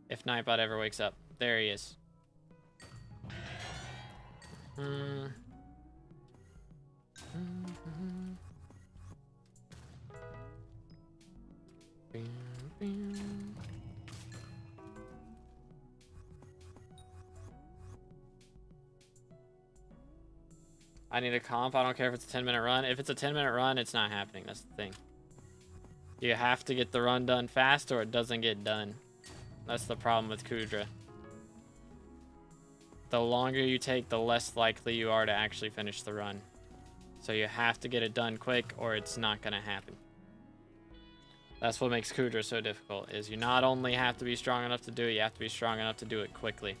If Nightbot ever wakes up. There he is. I need a comp. I don't care if it's a 10-minute run. If it's a 10-minute run, it's not happening. That's the thing. You have to get the run done fast or it doesn't get done. That's the problem with Kudra. The longer you take, the less likely you are to actually finish the run. So you have to get it done quick or it's not going to happen. That's what makes Kudra so difficult, is you not only have to be strong enough to do it, you have to be strong enough to do it quickly.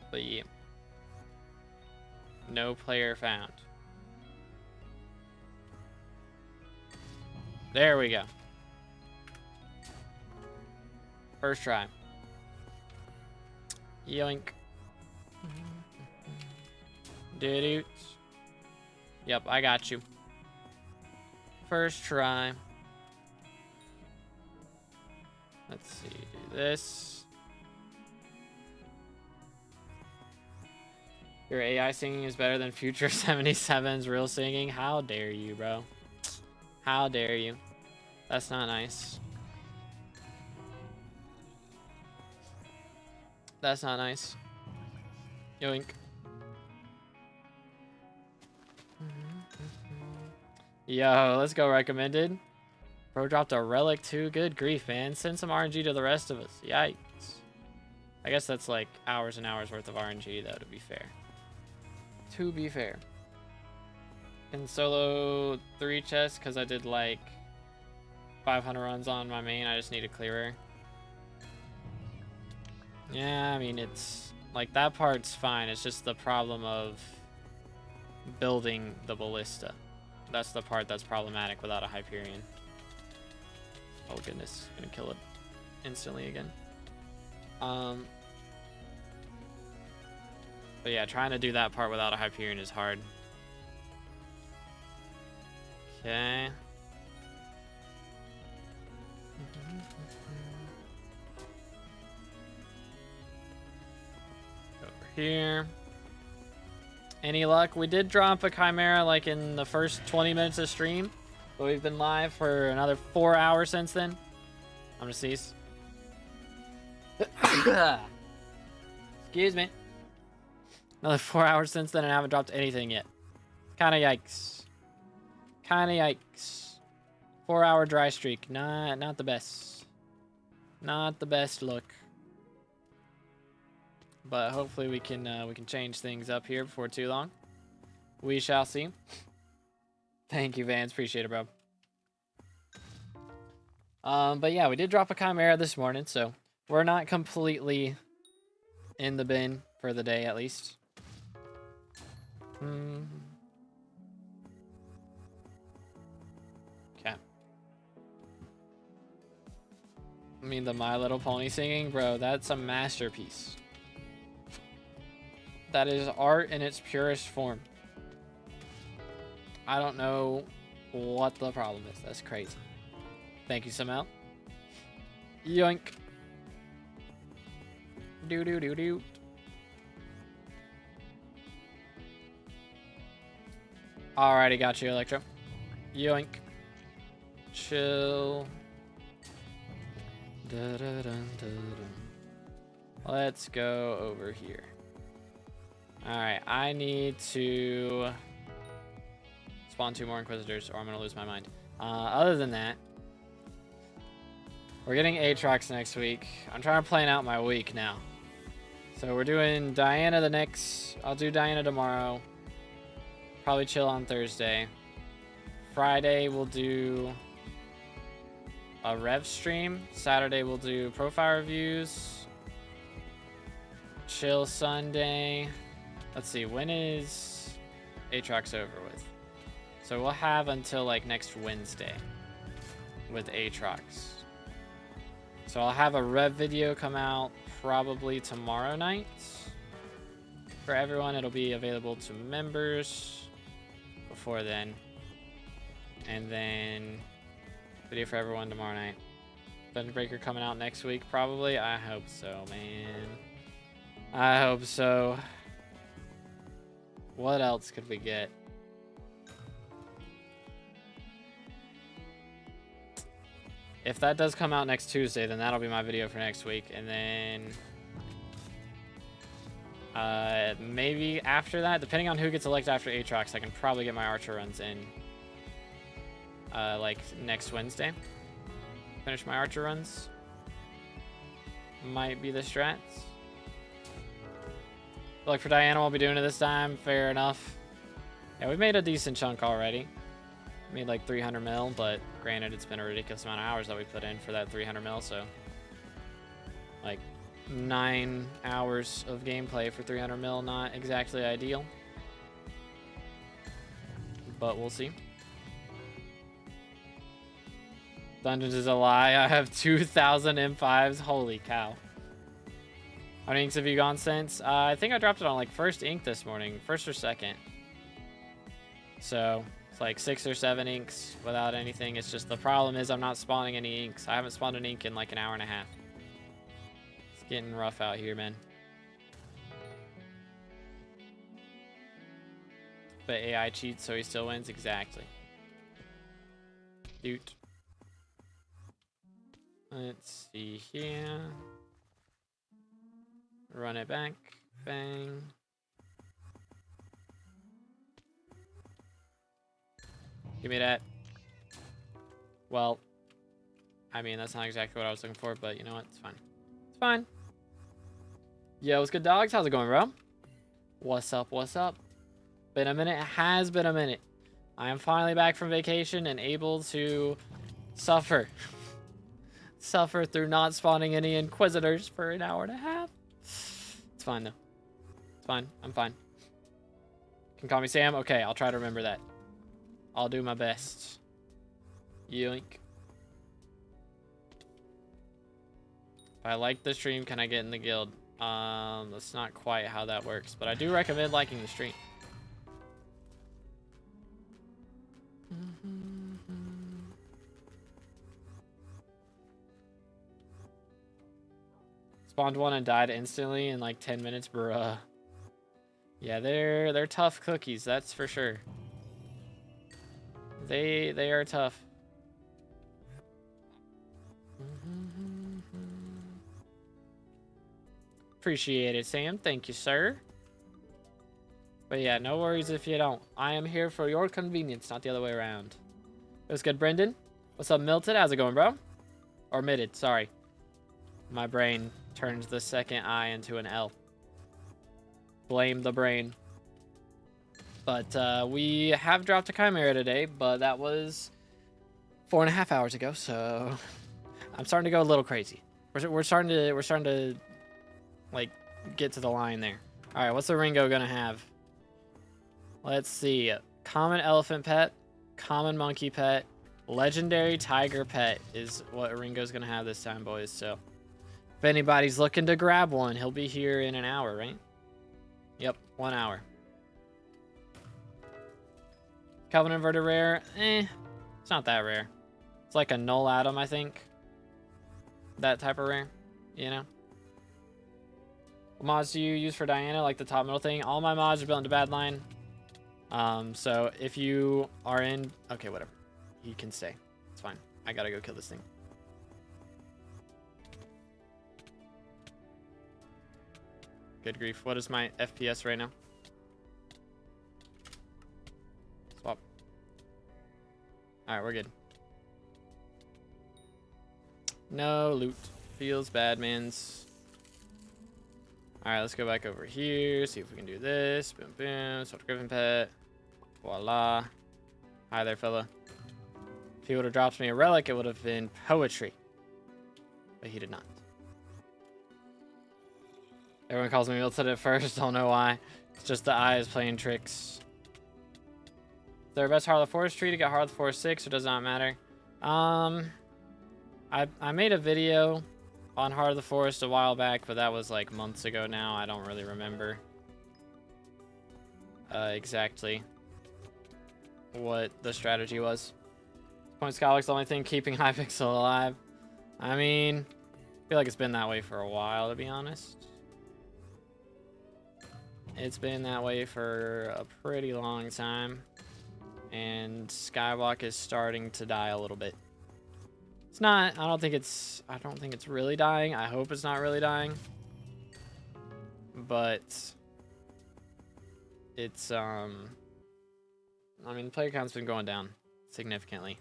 But yeah. No player found. There we go. First try. Yoink. Doo-doo. Yep, I got you. First try. Let's see. Do this. Your AI singing is better than Future 77's real singing. How dare you, bro? How dare you? That's not nice. That's not nice. Yoink. Yo, let's go recommended. Bro dropped a relic too. Good grief, man. Send some RNG to the rest of us. Yikes. I guess that's like hours and hours worth of RNG, though, to be fair. To be fair. Can solo 3 chests because I did like 500 runs on my main. I just need a clearer. Yeah, I mean, it's like that part's fine. It's just the problem of building the ballista. That's the part that's problematic without a Hyperion. Oh goodness, gonna kill it instantly again. But yeah, trying to do that part without a Hyperion is hard. Okay. Over here. Any luck? We did drop a Chimera like in the first 20 minutes of stream, but we've been live for another 4 hours since then. I'm gonna cease. Excuse me. Another 4 hours since then and I haven't dropped anything yet. Kinda yikes. Kinda yikes. 4 hour dry streak. Not the best. Not the best look. But hopefully we can change things up here before too long. We shall see. Thank you, Vance. Appreciate it, bro. But yeah, we did drop a Chimera this morning, so we're not completely in the bin for the day, at least. Okay. I mean, the My Little Pony singing, bro, that's a masterpiece. That is art in its purest form. I don't know what the problem is. That's crazy. Thank you, Samel. Yoink. Do. Alrighty, got you, Electro. Yoink. Chill. Let's go over here. Alright, I need to spawn 2 more Inquisitors or I'm going to lose my mind. Other than that, we're getting Aatrox next week. I'm trying to plan out my week now. So we're doing Diana the next... I'll do Diana tomorrow. Probably chill on Thursday. Friday we'll do a Rev stream. Saturday we'll do profile reviews. Chill Sunday. Let's see, when is Aatrox over with? So we'll have until like next Wednesday with Aatrox. So I'll have a Rev video come out probably tomorrow night. For everyone, it'll be available to members before then. And then video for everyone tomorrow night. Thunder Breaker coming out next week probably. I hope so, man. I hope so. What else could we get? if that does come out next Tuesday, then that'll be my video for next week. And then maybe after that, depending on who gets elected after Aatrox, I can probably get my Archer runs in like next Wednesday. Finish my Archer runs. Might be the strats. Like for Diana, I'll be doing it this time. Fair enough. Yeah, we made a decent chunk already. Made like 300 mil, but granted, it's been a ridiculous amount of hours that we put in for that 300 mil, so like 9 hours of gameplay for 300 mil, not exactly ideal. But we'll see. Dungeons is a lie. I have 2,000 M5s. Holy cow. How many inks have you gone since? I think I dropped it on like first ink this morning. First or second. So it's like 6 or 7 inks without anything. It's just the problem is I'm not spawning any inks. I haven't spawned an ink in like an hour and a half. It's getting rough out here, man. But AI cheats so he still wins. Exactly. Dude. Let's see here. Run it back. Bang. Give me that. Well, I mean, that's not exactly what I was looking for, but you know what? It's fine. It's fine. Yo, what's good, dogs? How's it going, bro? What's up? What's up? Been a minute. It has been a minute. I am finally back from vacation and able to suffer. Suffer through not spawning any Inquisitors for an hour and a half. It's fine, though. It's fine. I'm fine. Can call me Sam? Okay, I'll try to remember that. I'll do my best. Yoink. If I like the stream, can I get in the guild? That's not quite how that works, but I do recommend liking the stream. Spawned one and died instantly in like 10 minutes, bruh. Yeah, they're tough cookies, that's for sure. They are tough. Appreciate it, Sam. Thank you, sir. But yeah, no worries if you don't. I am here for your convenience, not the other way around. It was good, Brendan. What's up, Milton? How's it going, bro? Or Mitted, sorry. My brain turns the second I into an L. Blame the brain. But we have dropped a Chimera today, but that was 4.5 hours ago, so I'm starting to go a little crazy. We're starting to like get to the line there. All right, what's the Ringo gonna have? Let's see. Common elephant pet, common monkey pet, legendary tiger pet is what Ringo's gonna have this time, boys. So if anybody's looking to grab one, he'll be here in an hour, right? Yep, 1 hour. Calvin inverted rare, it's not that rare. It's like a null atom, I think. That type of rare, you know? What mods do you use for Diana, like the top middle thing? All my mods are built into Badline. So if you are in, okay, whatever. He can stay. It's fine. I gotta go kill this thing. Good grief. What is my FPS right now? Swap. Alright, we're good. No loot. Feels bad, mans. Alright, let's go back over here. See if we can do this. Boom, boom. Salt Griffin pet. Voila. Hi there, fella. If he would have dropped me a relic, it would have been poetry. But he did not. Everyone calls me Milton at first. Don't know why. It's just the eyes playing tricks. Is there a best Heart of the Forest tree to get Heart of the Forest 6, or does not matter? I made a video on Heart of the Forest a while back, but that was like months ago now. I don't really remember exactly what the strategy was. Point SkyBlock's the only thing keeping Hypixel alive. I mean, I feel like it's been that way for a while, to be honest. It's been that way for a pretty long time. And SkyBlock is starting to die a little bit. It's not, I don't think it's really dying. I hope it's not really dying. But it's, I mean, the player count's been going down significantly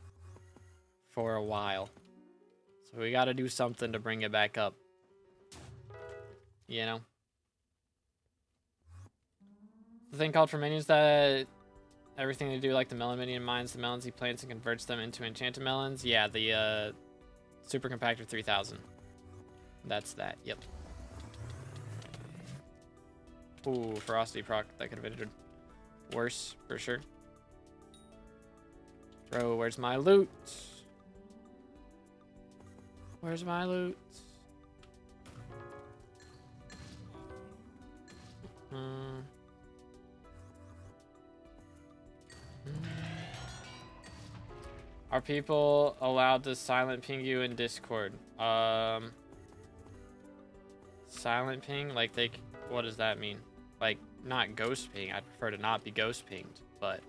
for a while. So we got to do something to bring it back up. You know? The thing called for minions that everything they do, like the melon minion, mines the melons he plants and converts them into enchanted melons. Yeah, the Super Compactor 3000. That's that. Yep. Ooh, ferocity proc. That could have ended worse for sure. Bro, where's my loot? Where's my loot? Are people allowed to silent ping you in Discord? Silent ping? Like what does that mean? Like, not ghost ping. I'd prefer to not be ghost pinged, but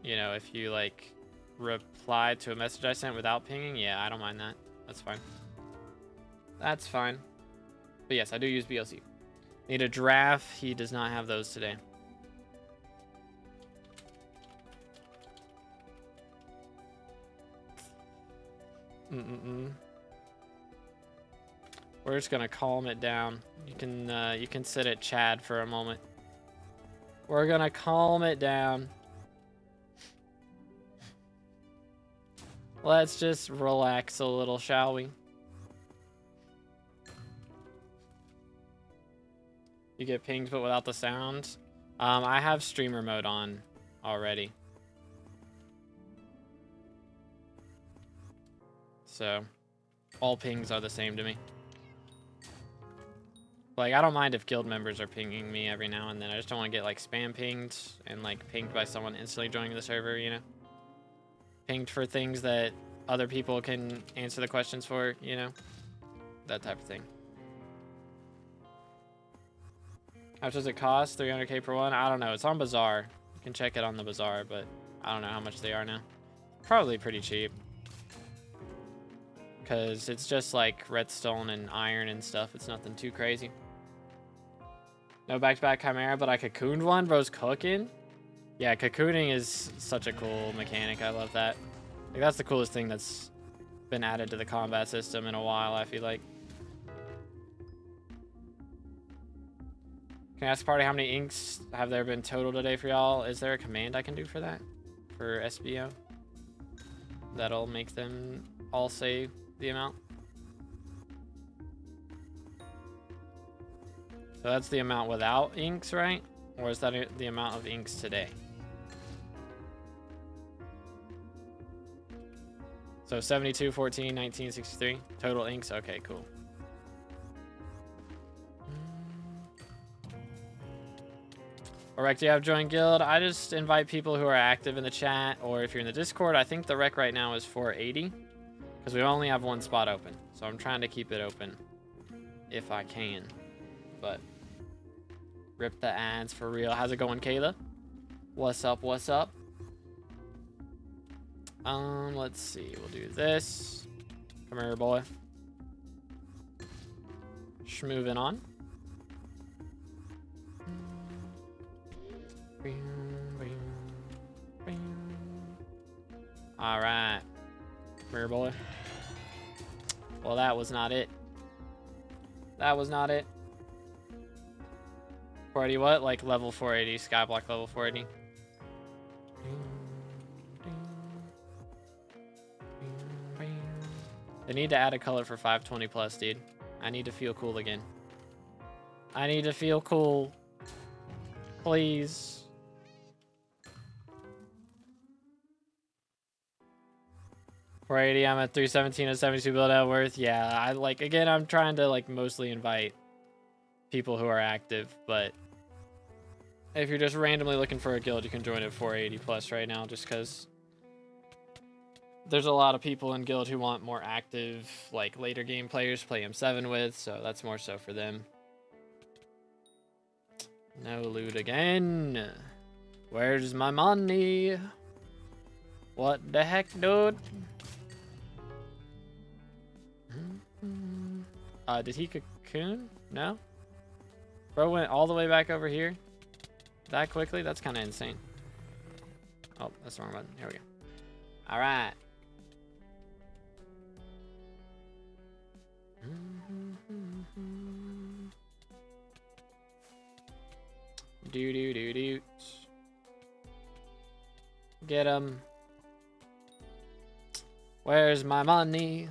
you know, if you like reply to a message I sent without pinging, yeah, I don't mind that. That's fine. That's fine. But yes, I do use BLC. Need a giraffe. He does not have those today. We're just gonna calm it down. You can sit at Chad for a moment. We're gonna calm it down. Let's just relax a little, shall we? You get pinged but without the sound. I have streamer mode on already. So all pings are the same to me. Like, I don't mind if guild members are pinging me every now and then. I just don't want to get like spam pinged and like pinged by someone instantly joining the server, you know? Pinged for things that other people can answer the questions for, you know? That type of thing. How much does it cost? 300k per one? I don't know. It's on Bazaar. You can check it on the Bazaar, but I don't know how much they are now. Probably pretty cheap. Because it's just like redstone and iron and stuff. It's nothing too crazy. No back-to-back Chimera, but I cocooned one. Bro's cooking. Yeah, cocooning is such a cool mechanic. I love that. Like, that's the coolest thing that's been added to the combat system in a while, I feel like. Can I ask the party how many inks have there been total today for y'all? Is there a command I can do for that? For SBO? That'll make them all say the amount. So that's the amount without inks, right? Or is that the amount of inks today? So 72, 14, 19, 63. Total inks? Okay, cool. Alright, do you have join guild? I just invite people who are active in the chat, or if you're in the Discord, I think the rec right now is 480. Because we only have one spot open. So I'm trying to keep it open if I can. But rip the ads for real. How's it going, Kayla? What's up? What's up? Let's see. We'll do this. Come here, boy. Moving on. All right. Come here, boy. Well, that was not it. That was not it. 480 what? Like level 480. Skyblock level 480. They need to add a color for 520 plus, dude. I need to feel cool again. I need to feel cool. Please. For 80, I'm at 317 and 72 build out worth. Yeah, I like, again, I'm trying to like mostly invite people who are active, but if you're just randomly looking for a guild, you can join at 480 plus right now, just because there's a lot of people in guild who want more active, like later game players to play M7 with, so that's more so for them. No loot again. Where's my money? What the heck, dude? Did he cocoon? No? Bro went all the way back over here that quickly? That's kind of insane. Oh, that's the wrong button. Here we go. All right. Do. Get him. Where's my money?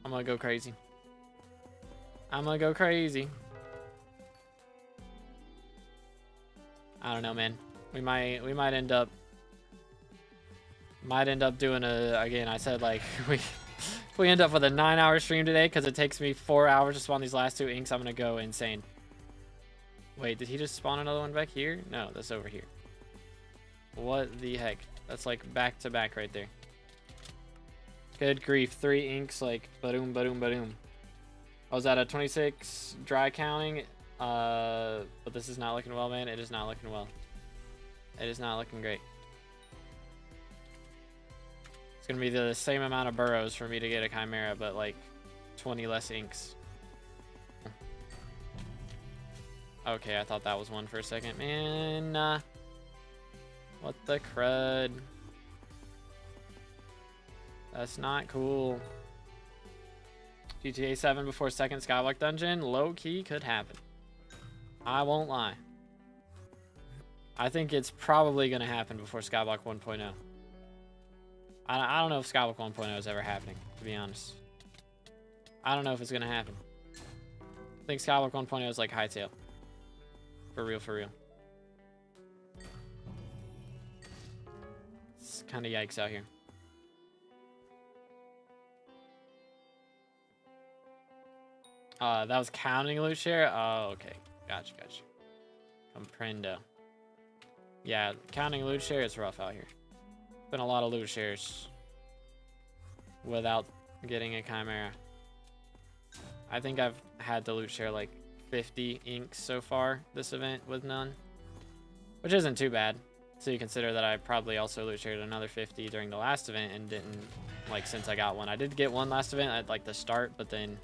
I'm gonna go crazy. I'm gonna go crazy. I don't know, man. We might end up doing again. I said like if we end up with a 9-hour stream today because it takes me 4 hours to spawn these last 2 inks, I'm gonna go insane. Wait, did he just spawn another one back here? No, that's over here. What the heck? That's like back to back right there. Good grief, 3 inks like ba-doom, ba-doom, ba-doom. I was at a 26 dry counting, but this is not looking well, man. It is not looking well. It is not looking great. It's gonna be the same amount of burrows for me to get a Chimera, but like 20 less inks. Okay, I thought that was one for a second. Man, what the crud? That's not cool. GTA 7 before second SkyBlock dungeon, low-key could happen. I won't lie. I think it's probably going to happen before SkyBlock 1.0. I don't know if SkyBlock 1.0 is ever happening, to be honest. I don't know if it's going to happen. I think SkyBlock 1.0 is like Hightail. For real, for real. It's kind of yikes out here. That was counting loot share? Oh, okay. Gotcha. Comprendo. Yeah, counting loot share is rough out here. Been a lot of loot shares without getting a Chimera. I think I've had to loot share like 50 inks so far this event with none, which isn't too bad. So you consider that I probably also loot shared another 50 during the last event and didn't, like, since I got one. I did get one last event at like the start, but then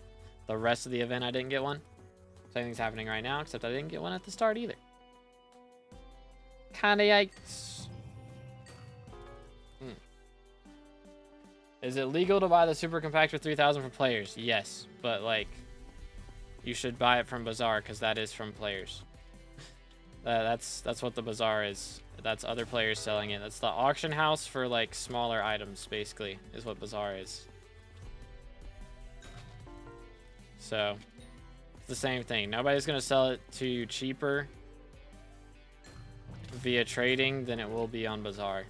the rest of the event I didn't get one. Same thing's happening right now, except I didn't get one at the start either. Kinda yikes. Is it legal to buy the Super Compactor 3000 from players? Yes, but like, you should buy it from Bazaar because that is from players. That's what the Bazaar is. That's other players selling it. That's the auction house for like smaller items, basically, is what Bazaar is. So it's the same thing. Nobody's gonna sell it to you cheaper via trading than it will be on Bazaar.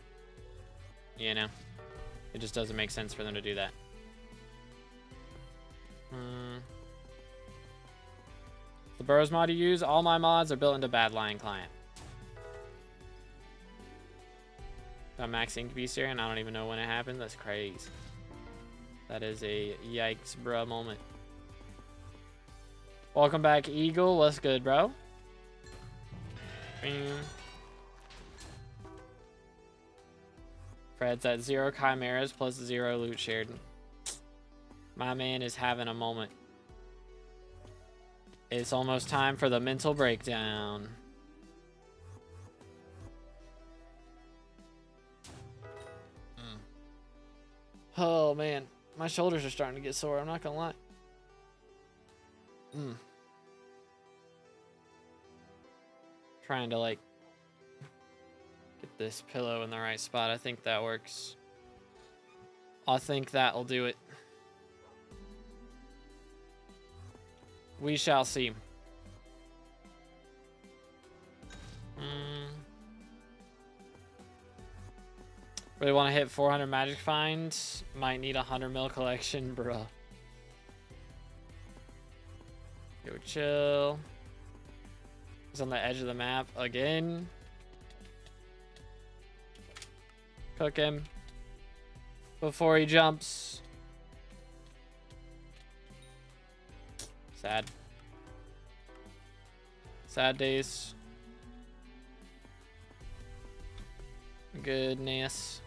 You know, it just doesn't make sense for them to do that. The Burrows mod you use, all my mods are built into Bad Lion Client. Got Max Ink Beast here, and I don't even know when it happened. That's crazy. That is a yikes, bruh moment. Welcome back, Eagle. What's good, bro? Fred's at 0 Chimeras plus 0 loot shared. My man is having a moment. It's almost time for the mental breakdown. Oh man, my shoulders are starting to get sore, I'm not gonna lie. Trying to like get this pillow in the right spot. I think that works. I think that'll do it. We shall see. Really want to hit 400 magic finds. Might need a 100 mil collection, bruh. Go chill. He's on the edge of the map again. Cook him before he jumps. Sad. Sad days. Goodness.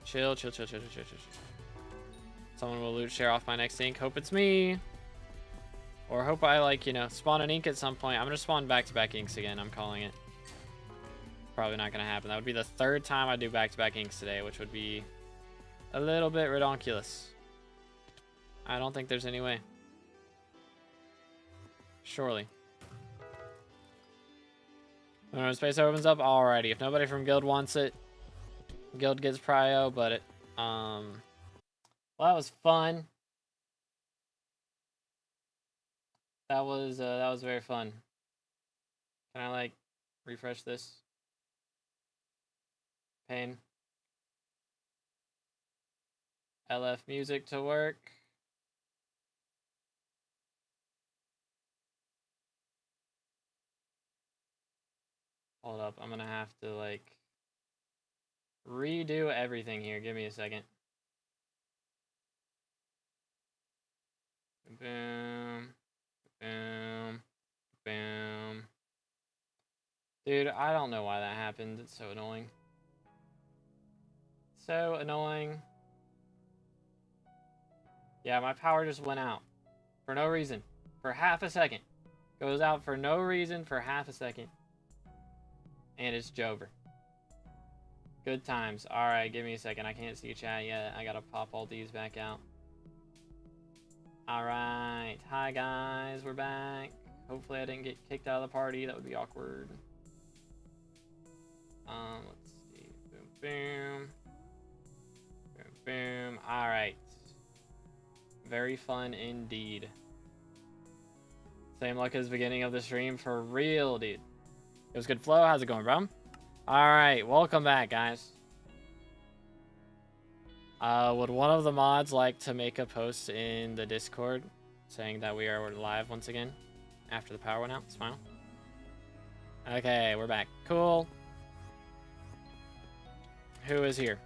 Chill, chill, chill, chill, chill, chill, chill. Someone will loot share off my next ink. Hope it's me. Or hope I, like, you know, spawn an ink at some point. I'm gonna spawn back-to-back inks again. I'm calling it. Probably not gonna happen. That would be the third time I do back-to-back inks today, which would be a little bit redonkulous. I don't think there's any way. Surely. When space opens up, alrighty. If nobody from guild wants it, guild gets prio, but it, well, that was fun. That was very fun. Can I, like, refresh this? Pain. LF music to work. Hold up, I'm gonna have to, like, redo everything here. Give me a second. Boom. Boom. Boom. Dude, I don't know why that happened. It's so annoying. So annoying. Yeah, my power just went out. For no reason. For half a second. Goes out for no reason for half a second. And it's Jover. Good times. Alright, give me a second. I can't see chat yet. I gotta pop all these back out. Alright. Hi, guys. We're back. Hopefully I didn't get kicked out of the party. That would be awkward. Let's see. Boom, boom. Boom, boom. Alright. Very fun indeed. Same luck as the beginning of the stream for real, dude. It was good flow. How's it going, bro? Alright, welcome back, guys. Would one of the mods like to make a post in the Discord saying that we are live once again after the power went out? Smile. Okay, we're back. Cool. Who is here?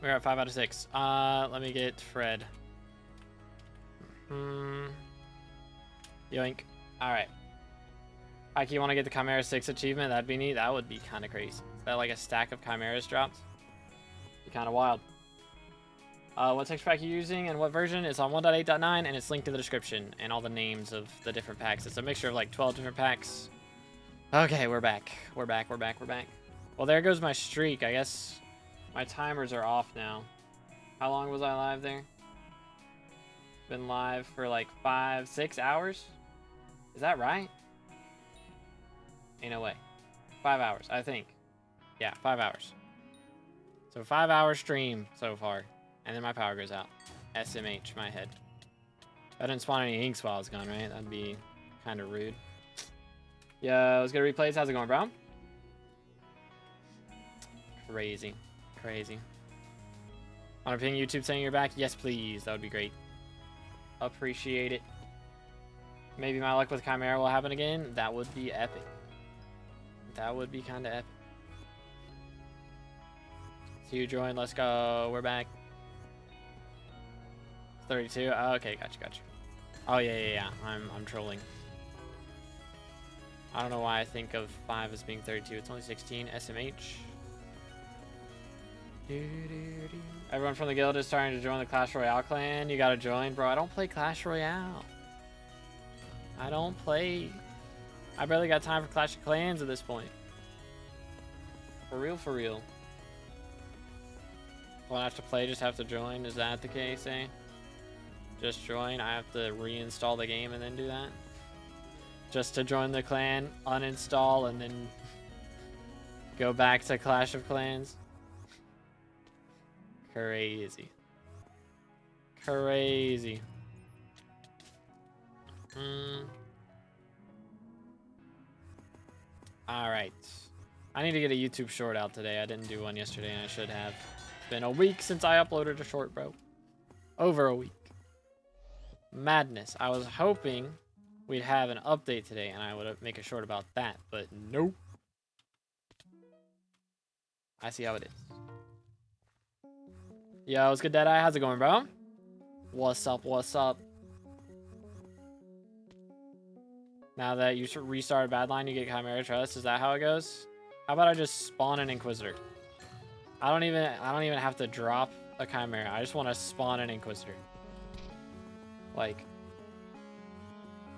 We're at 5 out of 6. Let me get Fred. Yoink. Alright. Ike, you want to get the Chimera 6 achievement? That'd be neat. That would be kind of crazy. Is that like a stack of Chimeras dropped? Be kind of wild. What text pack are you using and what version? It's on 1.8.9 and it's linked in the description and all the names of the different packs. It's a mixture of like 12 different packs. Okay, we're back. We're back. We're back. We're back. Well, there goes my streak. I guess my timers are off now. How long was I live there? Been live for like 5-6 hours. Is that right? Ain't no way. 5 hours, I think. Yeah, 5 hours. So 5 hour stream so far. And then my power goes out. SMH, my head. I didn't spawn any inks while I was gone, right? That'd be kind of rude. Yeah, let's get replays. How's it going, bro? Crazy. Crazy. Want to ping YouTube saying you're back? Yes, please. That would be great. Appreciate it. Maybe my luck with Chimera will happen again. That would be epic. That would be kind of epic. So you joined. Let's go. We're back. 32. Oh, okay, gotcha. Oh yeah. I'm trolling. I don't know why I think of 5 as being 32. It's only 16. SMH. Everyone from the guild is starting to join the Clash Royale clan. You gotta join, bro. I don't play Clash Royale. I don't play. I barely got time for Clash of Clans at this point. For real, for real. Don't have to play, just have to join. Is that the case, eh? Just join. I have to reinstall the game and then do that. Just to join the clan, uninstall, and then go back to Clash of Clans. Crazy. Crazy. Alright. I need to get a YouTube short out today. I didn't do one yesterday and I should have. It's been a week since I uploaded a short, bro. Over a week. Madness. I was hoping we'd have an update today and I would make a short about that, but nope. I see how it is. Yo, what's good, Deadeye? How's it going, bro? What's up? What's up? Now that you restart a bad line, you get Chimera Trust. Is that how it goes? How about I just spawn an Inquisitor? I don't even have to drop a Chimera. I just want to spawn an Inquisitor. Like,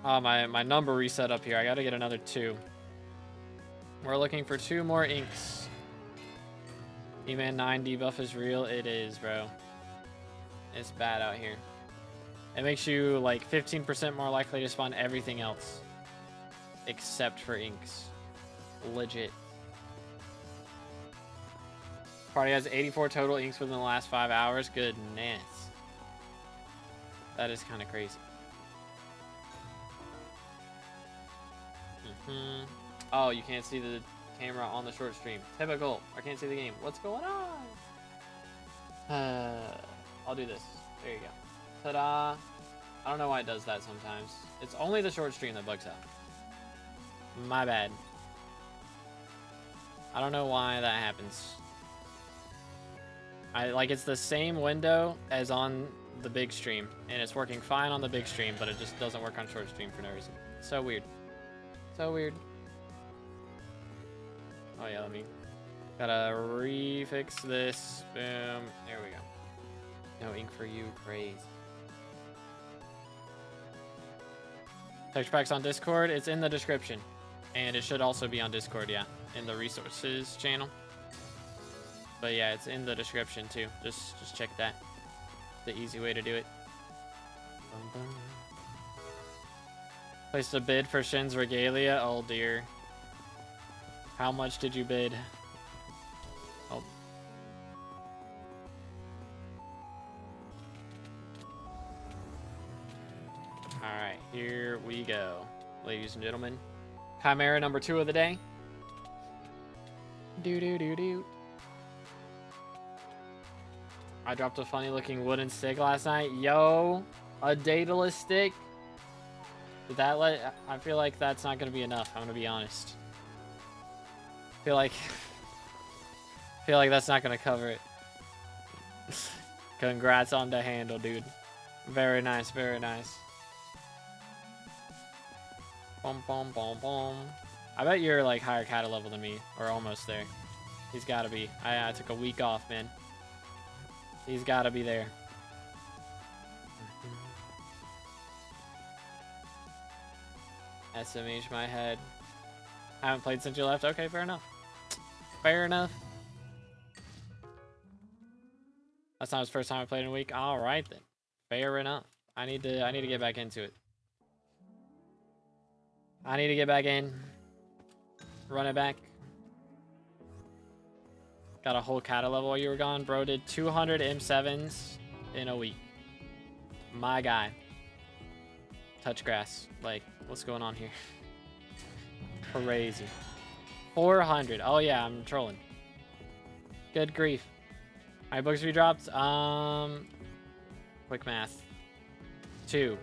oh, my number reset up here. I got to get another 2. We're looking for 2 more inks. E-Man 9 debuff is real. It is, bro. It's bad out here. It makes you like 15% more likely to spawn everything else. Except for inks. Legit. Party has 84 total inks within the last 5 hours. Goodness. That is kind of crazy. Oh, you can't see the camera on the short stream. Typical. I can't see the game. What's going on? I'll do this. There you go. Ta-da. I don't know why it does that sometimes. It's only the short stream that bugs out. My bad. I don't know why that happens. It's the same window as on the big stream, and it's working fine on the big stream, but it just doesn't work on short stream for no reason. So weird. So weird. Oh yeah, gotta refix this. Boom. There we go. No ink for you, crazy. Texture packs on Discord. It's in the description, and it should also be on Discord. Yeah, in the resources channel. But yeah, it's in the description too. Just check that. The easy way to do it. Placed a bid for Shin's Regalia. Oh dear. How much did you bid? Oh. Alright, here we go. Ladies and gentlemen. Chimera number 2 of the day. Do. I dropped a funny looking wooden stick last night. Yo, a Daedalus stick? Did that I feel like that's not gonna be enough, I'm gonna be honest. feel like that's not gonna cover it. Congrats on the handle, dude. Very nice, very nice. Boom, boom, boom, boom. I bet you're like higher cata level than me, or almost there. He's gotta be. I took a week off, man. He's gotta be there. SMH my head. Haven't played since you left. Okay, fair enough. Fair enough. That's not his first time I played in a week. All right then. Fair enough. I need to get back into it. I need to get back in. Run it back. Got a whole cata level while you were gone. Bro did 200 M7s in a week. My guy. Touch grass. Like, what's going on here? Crazy. 400. Oh yeah, I'm trolling. Good grief. How many books have you dropped? Quick math. 2.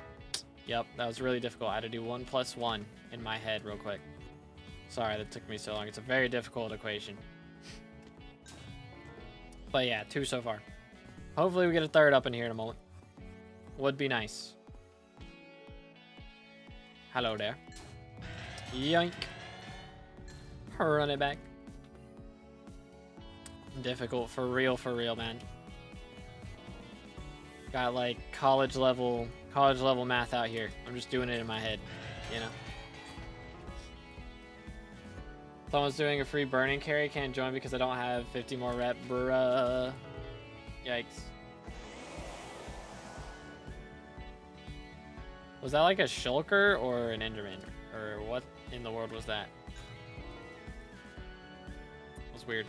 Yep, that was really difficult. I had to do 1 + 1 in my head real quick. Sorry that took me so long. It's a very difficult equation. But yeah, 2 so far. Hopefully we get a 3rd up in here in a moment. Would be nice. Hello there. Yoink. Run it back. Difficult for real, man. Got like college level math out here. I'm just doing it in my head, you know. Someone's doing a free burning carry. Can't join because I don't have 50 more rep. Bruh. Yikes. Was that like a shulker or an enderman? Or what in the world was that? It was weird.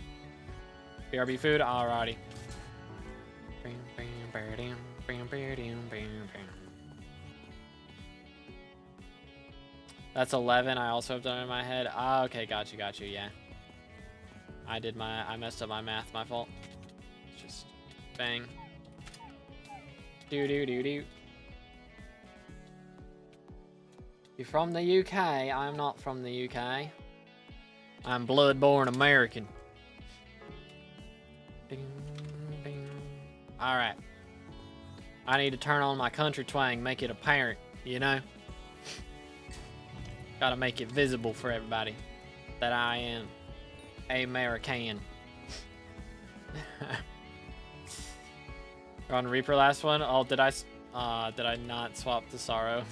BRB food? Alrighty. That's 11. I also have done it in my head. Ah, okay, got you, yeah. I messed up my math, my fault. Just bang. Do. You're from the UK. I'm not from the UK. I'm blood-born American. Ding, ding. All right. I need to turn on my country twang, make it apparent, you know? Gotta make it visible for everybody that I am American. We're on Reaper last one. Oh, did I not swap the Sorrow?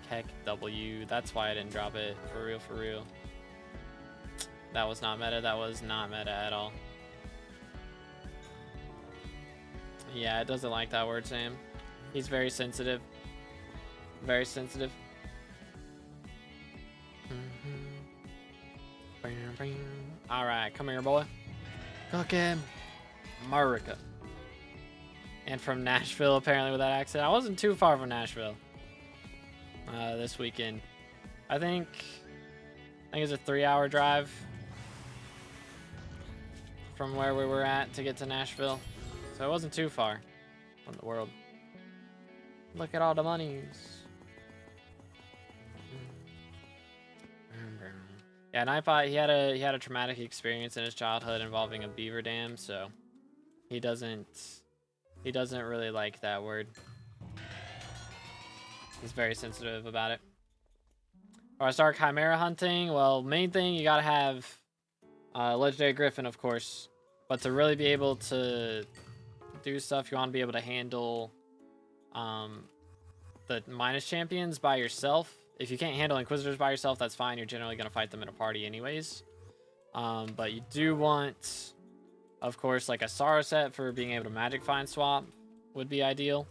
Heck W. That's why I didn't drop it. For real, for real. That was not meta. That was not meta at all. Yeah, it doesn't like that word, Sam. He's very sensitive. Very sensitive. Alright, come here, boy. Cook him. America. And from Nashville, apparently, with that accent. I wasn't too far from Nashville this weekend. I think it's a 3-hour drive from where we were at to get to Nashville. So it wasn't too far from the world. Look at all the monies. Yeah, Nightbot, he had a traumatic experience in his childhood involving a beaver dam, so he doesn't really like that word. He's very sensitive about it. Or I start Chimera hunting. Well, main thing, you gotta have Legendary Griffin, of course. But to really be able to do stuff, you want to be able to handle the minus champions by yourself. If you can't handle Inquisitors by yourself, that's fine. You're generally going to fight them in a party anyways. But you do want, of course, like a Sorrow set for being able to Magic Find swap would be ideal.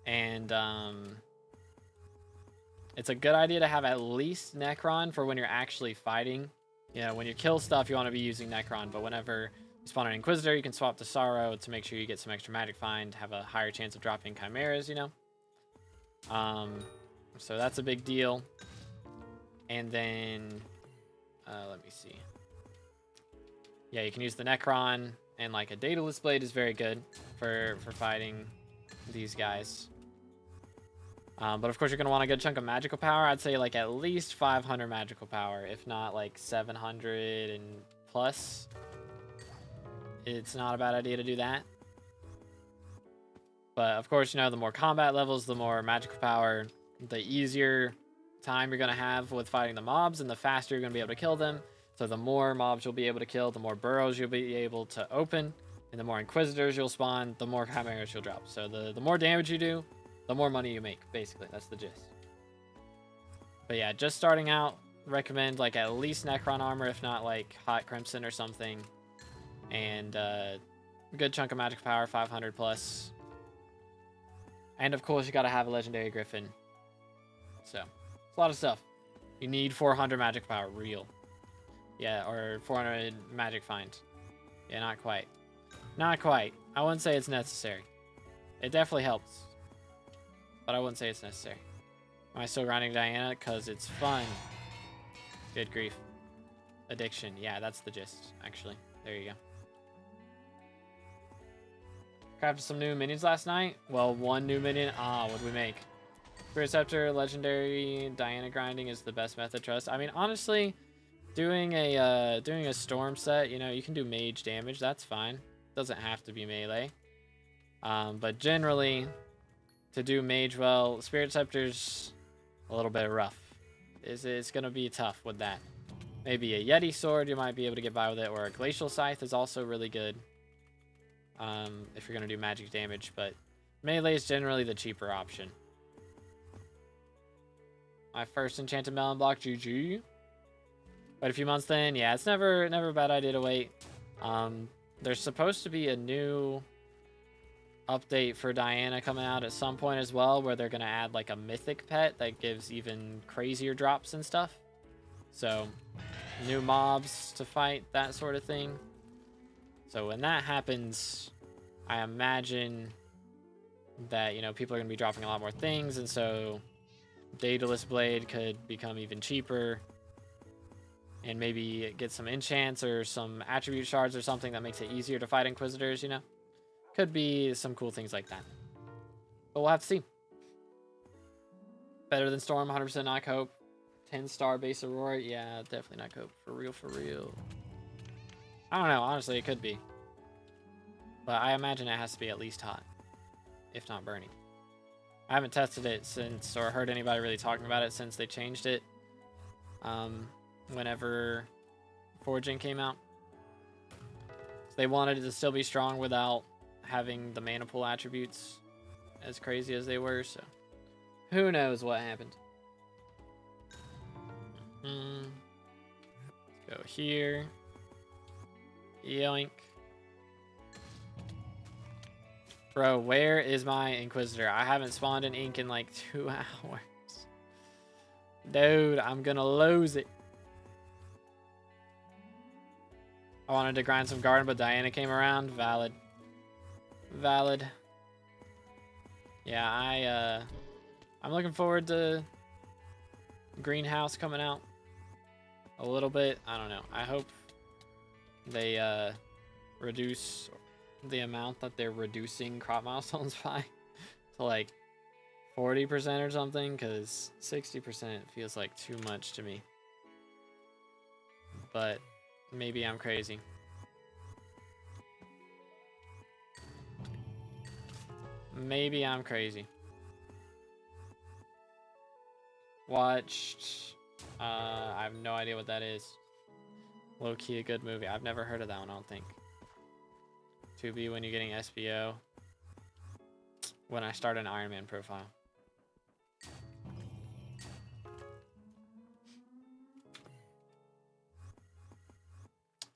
And it's a good idea to have at least Necron for when you're actually fighting. You know, when you kill stuff, you want to be using Necron. But whenever you spawn an Inquisitor, you can swap to Sorrow to make sure you get some extra Magic Find, have a higher chance of dropping Chimeras, you know. So that's a big deal. And then, let me see. Yeah, you can use the Necron, and like a Daedalus Blade is very good for fighting these guys. But of course, you're going to want a good chunk of magical power. I'd say like at least 500 magical power, if not like 700 and plus. It's not a bad idea to do that. But of course, you know, the more combat levels, the more magical power, the easier time you're going to have with fighting the mobs, and the faster you're going to be able to kill them. So the more mobs you'll be able to kill, the more burrows you'll be able to open, and the more Inquisitors you'll spawn, the more Chimeras you'll drop. So the more damage you do, the more money you make, basically. That's the gist. But yeah, just starting out, recommend like at least Necron armor, if not like Hot Crimson or something. And a good chunk of magic power, 500 plus. And of course, you got to have a Legendary Griffin. So, it's a lot of stuff. You need 400 magic power, real. Yeah, or 400 magic find. Yeah, not quite. Not quite. I wouldn't say it's necessary. It definitely helps. But I wouldn't say it's necessary. Am I still grinding Diana? Because it's fun. Good grief. Addiction. Yeah, that's the gist, actually. There you go. Crafted some new minions last night. Well, one new minion. Ah, what'd we make? Spirit Scepter, Legendary, Diana grinding is the best method, trust. I mean, honestly, doing a storm set, you know, you can do mage damage. That's fine. Doesn't have to be melee. But generally, to do mage well, Spirit Scepter's a little bit rough. It's gonna be tough with that. Maybe a Yeti sword, you might be able to get by with it, or a Glacial Scythe is also really good. If you're gonna do magic damage, but melee is generally the cheaper option. My first enchanted melon block, GG. Wait a few months then, yeah, it's never a bad idea to wait. There's supposed to be a new update for Diana coming out at some point as well, where they're gonna add like a mythic pet that gives even crazier drops and stuff. So, new mobs to fight, that sort of thing. So when that happens, I imagine that, you know, people are gonna be dropping a lot more things, and so Daedalus Blade could become even cheaper, and maybe get some enchants or some attribute shards or something that makes it easier to fight Inquisitors, you know? Could be some cool things like that. But we'll have to see. Better than Storm, 100% not Cope. 10-star base Aurora, yeah, definitely not Cope. For real, for real. I don't know, honestly, it could be. But I imagine it has to be at least hot, if not burning. I haven't tested it since, or heard anybody really talking about it since they changed it. Whenever Forging came out. So they wanted it to still be strong without having the mana pool attributes as crazy as they were, so who knows what happened. Let's go here. Yoink. Bro, where is my Inquisitor? I haven't spawned an ink in like 2 hours. Dude, I'm gonna lose it. I wanted to grind some garden, but Diana came around. Valid. Valid. Yeah, I'm looking forward to Greenhouse coming out a little bit. I don't know. I hope they reduce the amount that they're reducing crop milestones by to like 40% or something, because 60% feels like too much to me. But maybe I'm crazy. Maybe I'm crazy. Watched. I have no idea what that is. Low key a good movie. I've never heard of that one, I don't think. To be when you're getting SBO. When I start an Iron Man profile.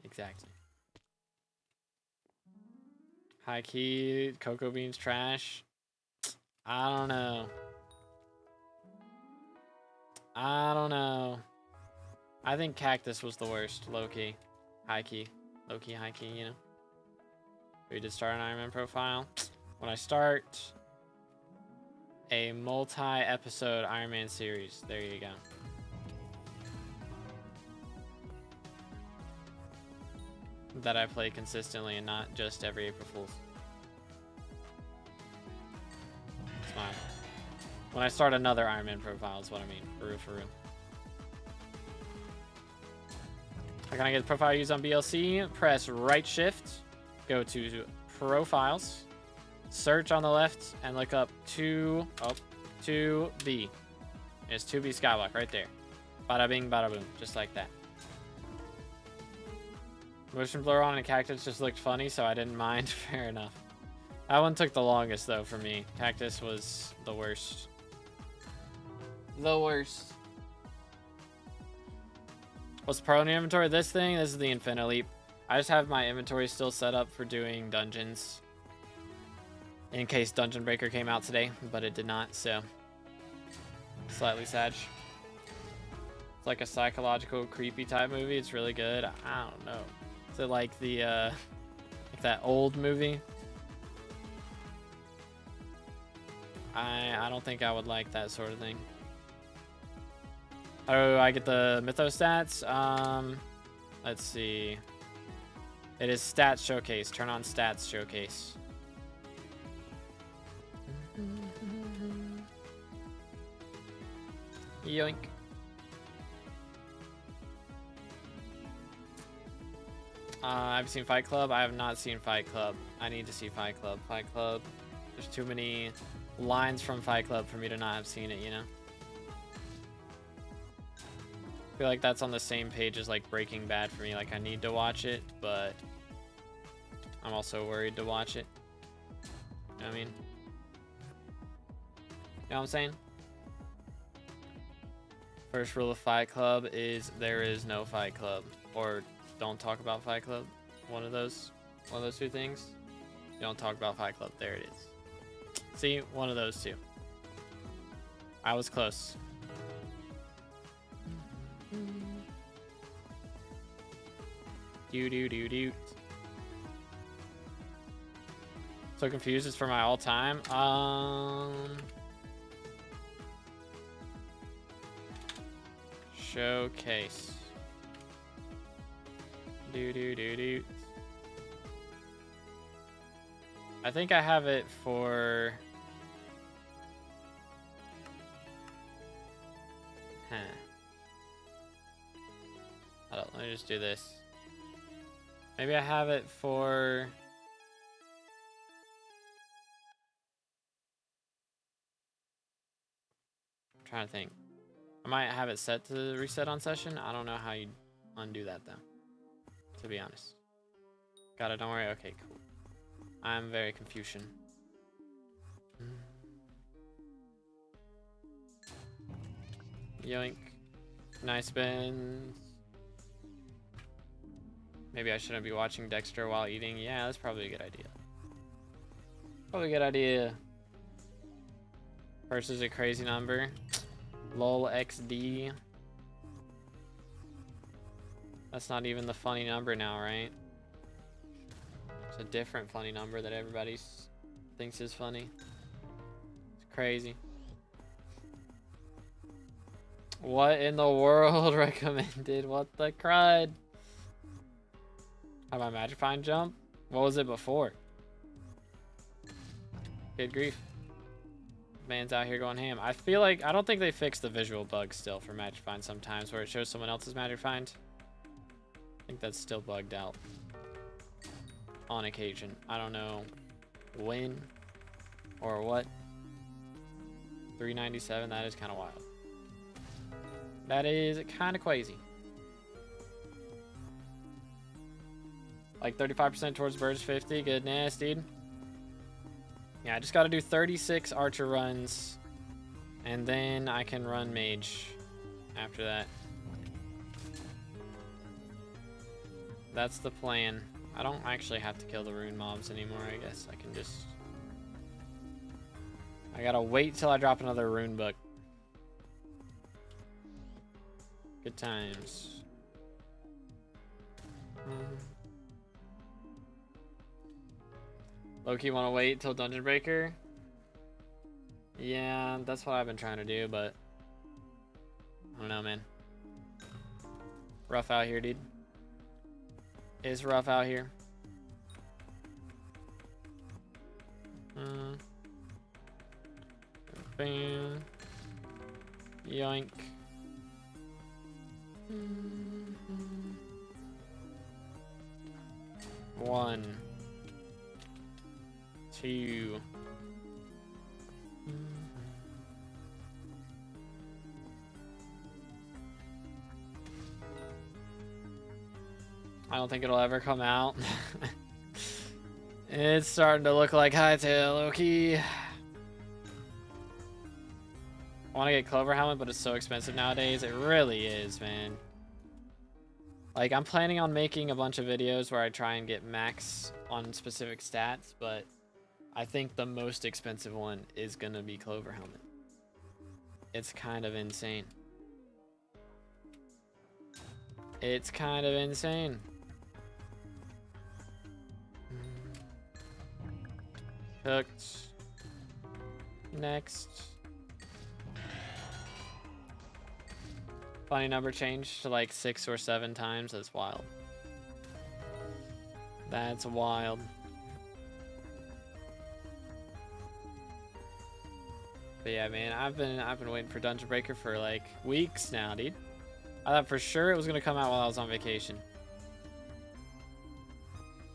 Exactly. High key, cocoa beans trash. I don't know. I don't know. I think cactus was the worst, low key. High key. Low key, high key, you know. We did start an Iron Man profile. When I start a multi-episode Iron Man series, there you go. That I play consistently and not just every April Fool's. Smile. When I start another Iron Man profile is what I mean. For real, for real. How can I get the profile used on BLC? Press right shift, go to profiles, search on the left, and look up 2B. It's 2B SkyBlock right there. Bada bing, bada boom, just like that. Motion blur on a cactus just looked funny, so I didn't mind. Fair enough. That one took the longest, though, for me. Cactus was the worst. The worst. What's the pro in the inventory? This thing, this is the Infinite Leap. I just have my inventory still set up for doing dungeons. In case Dungeon Breaker came out today, but it did not, so. Slightly sad. It's like a psychological, creepy type movie. It's really good. I don't know. Is it like the, like that old movie? I don't think I would like that sort of thing. How do I get the Mythos stats? Let's see. It is Stats Showcase. Turn on Stats Showcase. Yoink. I've seen Fight Club. I have not seen Fight Club. I need to see Fight Club. Fight Club. There's too many lines from Fight Club for me to not have seen it, you know? I feel like that's on the same page as like Breaking Bad for me. Like I need to watch it, but I'm also worried to watch it. You know what I mean? You know what I'm saying? First rule of Fight Club is there is no Fight Club. Or don't talk about Fight Club. One of those two things. You don't talk about Fight Club. There it is. See? One of those two. I was close. Do. So confused. It's for my all-time. Showcase. Do. I think I have it for. Hold on, let me just do this. Maybe I have it for. trying to think. I might have it set to reset on session. I don't know how you undo that though, to be honest. Got it, don't worry. Okay, cool. I'm very Confucian. Yoink. Nice spins. Maybe I shouldn't be watching Dexter while eating. Yeah, that's probably a good idea. Probably a good idea. Versus a crazy number. Lol XD. That's not even the funny number now, right? It's a different funny number that everybody thinks is funny. It's crazy. What in the world recommended? What the crud? How about Magifying Jump? What was it before? Good grief. Man's out here going ham. I feel like, I don't think they fixed the visual bug still for Magifying sometimes where it shows someone else's Magifying. I think that's still bugged out. On occasion. I don't know when or what. 397, that is kind of wild. That is kind of crazy. Like 35% towards birds, 50. Goodness, dude. Yeah, I just got to do 36 archer runs. And then I can run mage after that. That's the plan. I don't actually have to kill the rune mobs anymore, I guess. I can just... I gotta wait till I drop another rune book. Good times. Loki wanna wait till Dungeon Breaker? Yeah, that's what I've been trying to do, but... I don't know, man. Rough out here, dude. It's rough out here. Bam. Yoink. 1, 2. I don't think it'll ever come out. It's starting to look like Hytale, Loki. I want to get Clover Helmet, but it's so expensive nowadays. It really is, man. Like, I'm planning on making a bunch of videos where I try and get max on specific stats, but I think the most expensive one is going to be Clover Helmet. It's kind of insane. It's kind of insane. Hooked. Next. Funny number changed to like 6 or 7 times. That's wild. That's wild. But yeah, man, I've been waiting for Dungeon Breaker for like weeks now, dude. I thought for sure it was gonna come out while I was on vacation.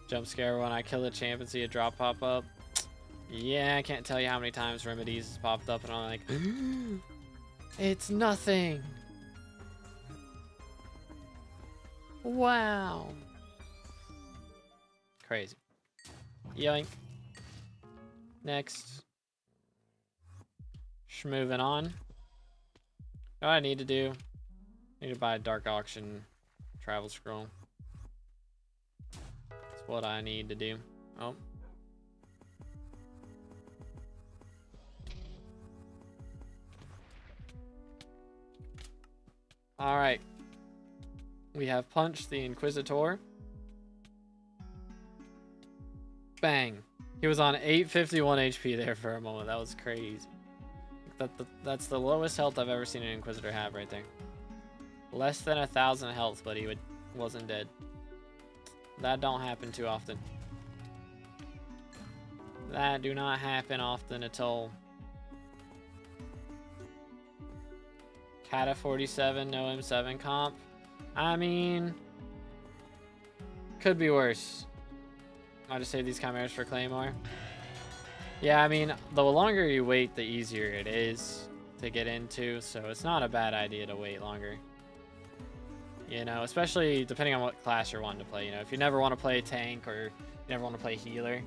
Jump scare when I kill a champ and see a drop pop up. Yeah, I can't tell you how many times Remedies has popped up and I'm like, it's nothing. Wow. Crazy. Yoink. Next. Moving on. What I need to do? I need to buy a Dark Auction travel scroll. That's what I need to do. Oh. Alright. We have punched the Inquisitor. Bang. He was on 851 HP there for a moment. That was crazy. That's the lowest health I've ever seen an Inquisitor have right there. Less than 1,000 health, but he wasn't dead. That don't happen too often. That do not happen often at all. Kata 47, no M7 comp. I mean, could be worse. I'll just save these chimeras for Claymore. Yeah, I mean, the longer you wait, the easier it is to get into, so it's not a bad idea to wait longer. You know, especially depending on what class you're wanting to play. You know, if you never want to play tank or you never want to play healer,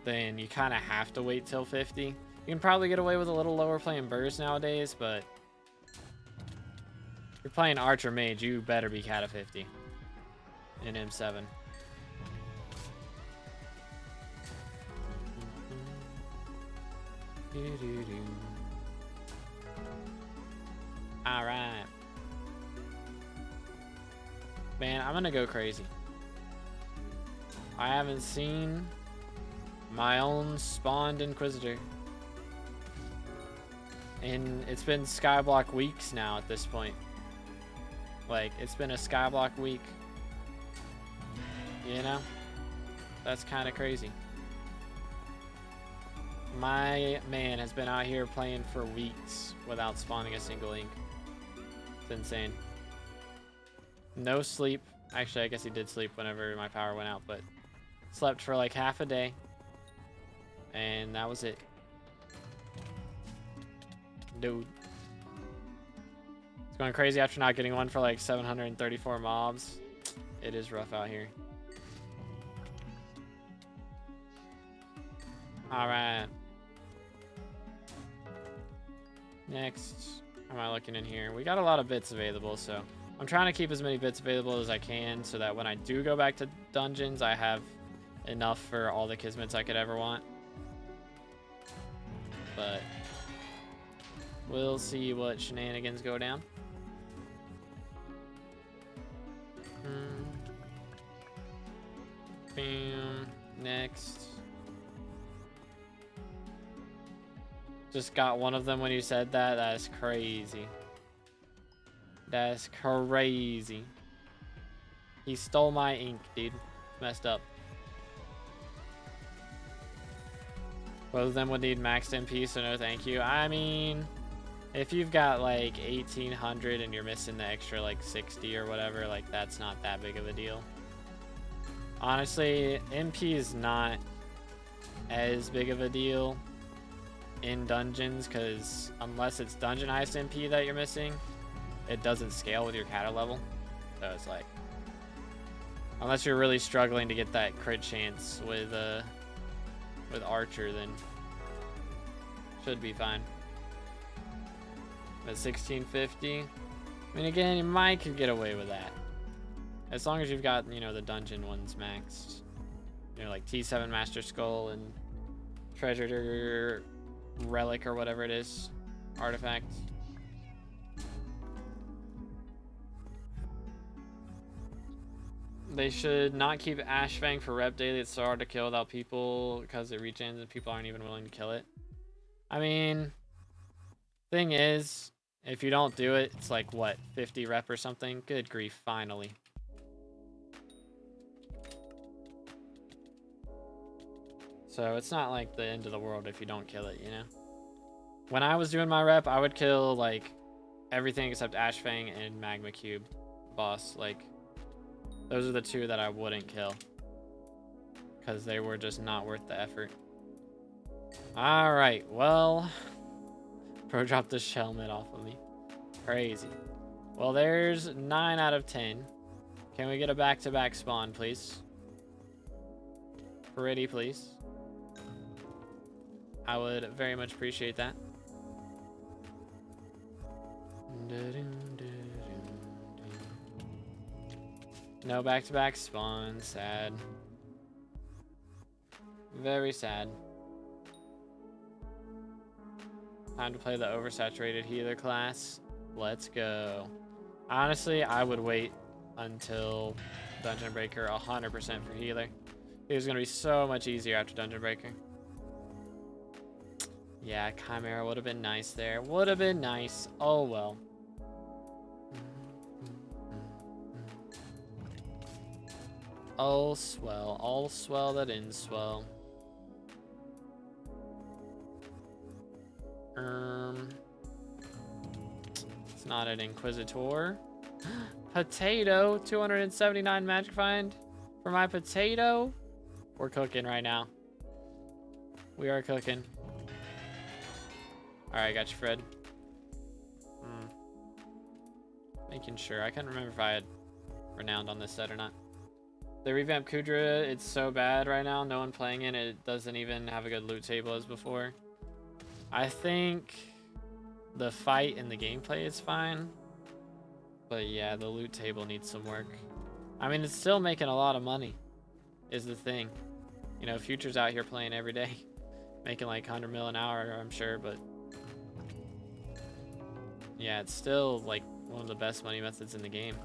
then you kind of have to wait till 50. You can probably get away with a little lower playing burst nowadays, but if you're playing archer mage, you better be cat of 50 in M7. All right, man, I'm gonna go crazy. I haven't seen my own spawned Inquisitor, and it's been SkyBlock weeks now at this point. Like, it's been a SkyBlock week, you know? That's kind of crazy. My man has been out here playing for weeks without spawning a single ink. It's insane. No sleep. Actually, I guess he did sleep whenever my power went out, but slept for like half a day. And that was it. Dude. It's going crazy after not getting one for like 734 mobs. It is rough out here. Alright. Next. How am I looking in here? We got a lot of bits available, so I'm trying to keep as many bits available as I can so that when I do go back to dungeons, I have enough for all the kismets I could ever want. But we'll see what shenanigans go down. Bam. Next. Just got one of them when you said that. That's crazy. That's crazy. He stole my ink, dude. Messed up. Both of them would need maxed MP, so no thank you. I mean, if you've got like 1800 and you're missing the extra like 60 or whatever, like that's not that big of a deal. Honestly, MP is not as big of a deal in dungeons, because unless it's dungeon highest MP that you're missing, it doesn't scale with your kata level. So it's like, unless you're really struggling to get that crit chance with Archer, then should be fine. But 1650, I mean, again, you might could get away with that as long as you've got, you know, the dungeon ones maxed, you know, like T7 Master Skull and Treasure Relic or whatever it is, artifact. They should not keep Ashfang for rep daily. It's so hard to kill without people because it regens and people aren't even willing to kill it. I mean, thing is, if you don't do it, it's like, what, 50 rep or something? Good grief, finally. So it's not like the end of the world if you don't kill it, you know? When I was doing my rep, I would kill like everything except Ashfang and Magma Cube boss. Like, those are the two that I wouldn't kill because they were just not worth the effort. All right, well, Pro dropped the helmet off of me. Crazy. Well, there's 9 out of 10. Can we get a back-to-back spawn, please? Pretty, please. I would very much appreciate that. No back-to-back spawn. Sad. Very sad. Time to play the oversaturated healer class. Let's go. Honestly, I would wait until Dungeon Breaker 100% for healer. It was going to be so much easier after Dungeon Breaker. Yeah, Chimera would have been nice there. Would have been nice. Oh, well. All swell that ends swell. It's not an Inquisitor. Potato, 279 magic find for my potato. We're cooking right now. We are cooking. All right, got you, Fred. Making sure. I couldn't remember if I had renowned on this set or not. The revamped Kudra, it's so bad right now. No one playing it. It doesn't even have a good loot table as before. I think the fight and the gameplay is fine. But yeah, the loot table needs some work. I mean, it's still making a lot of money, is the thing. You know, Future's out here playing every day, making like 100 mil an hour, I'm sure, but yeah, it's still like one of the best money methods in the game.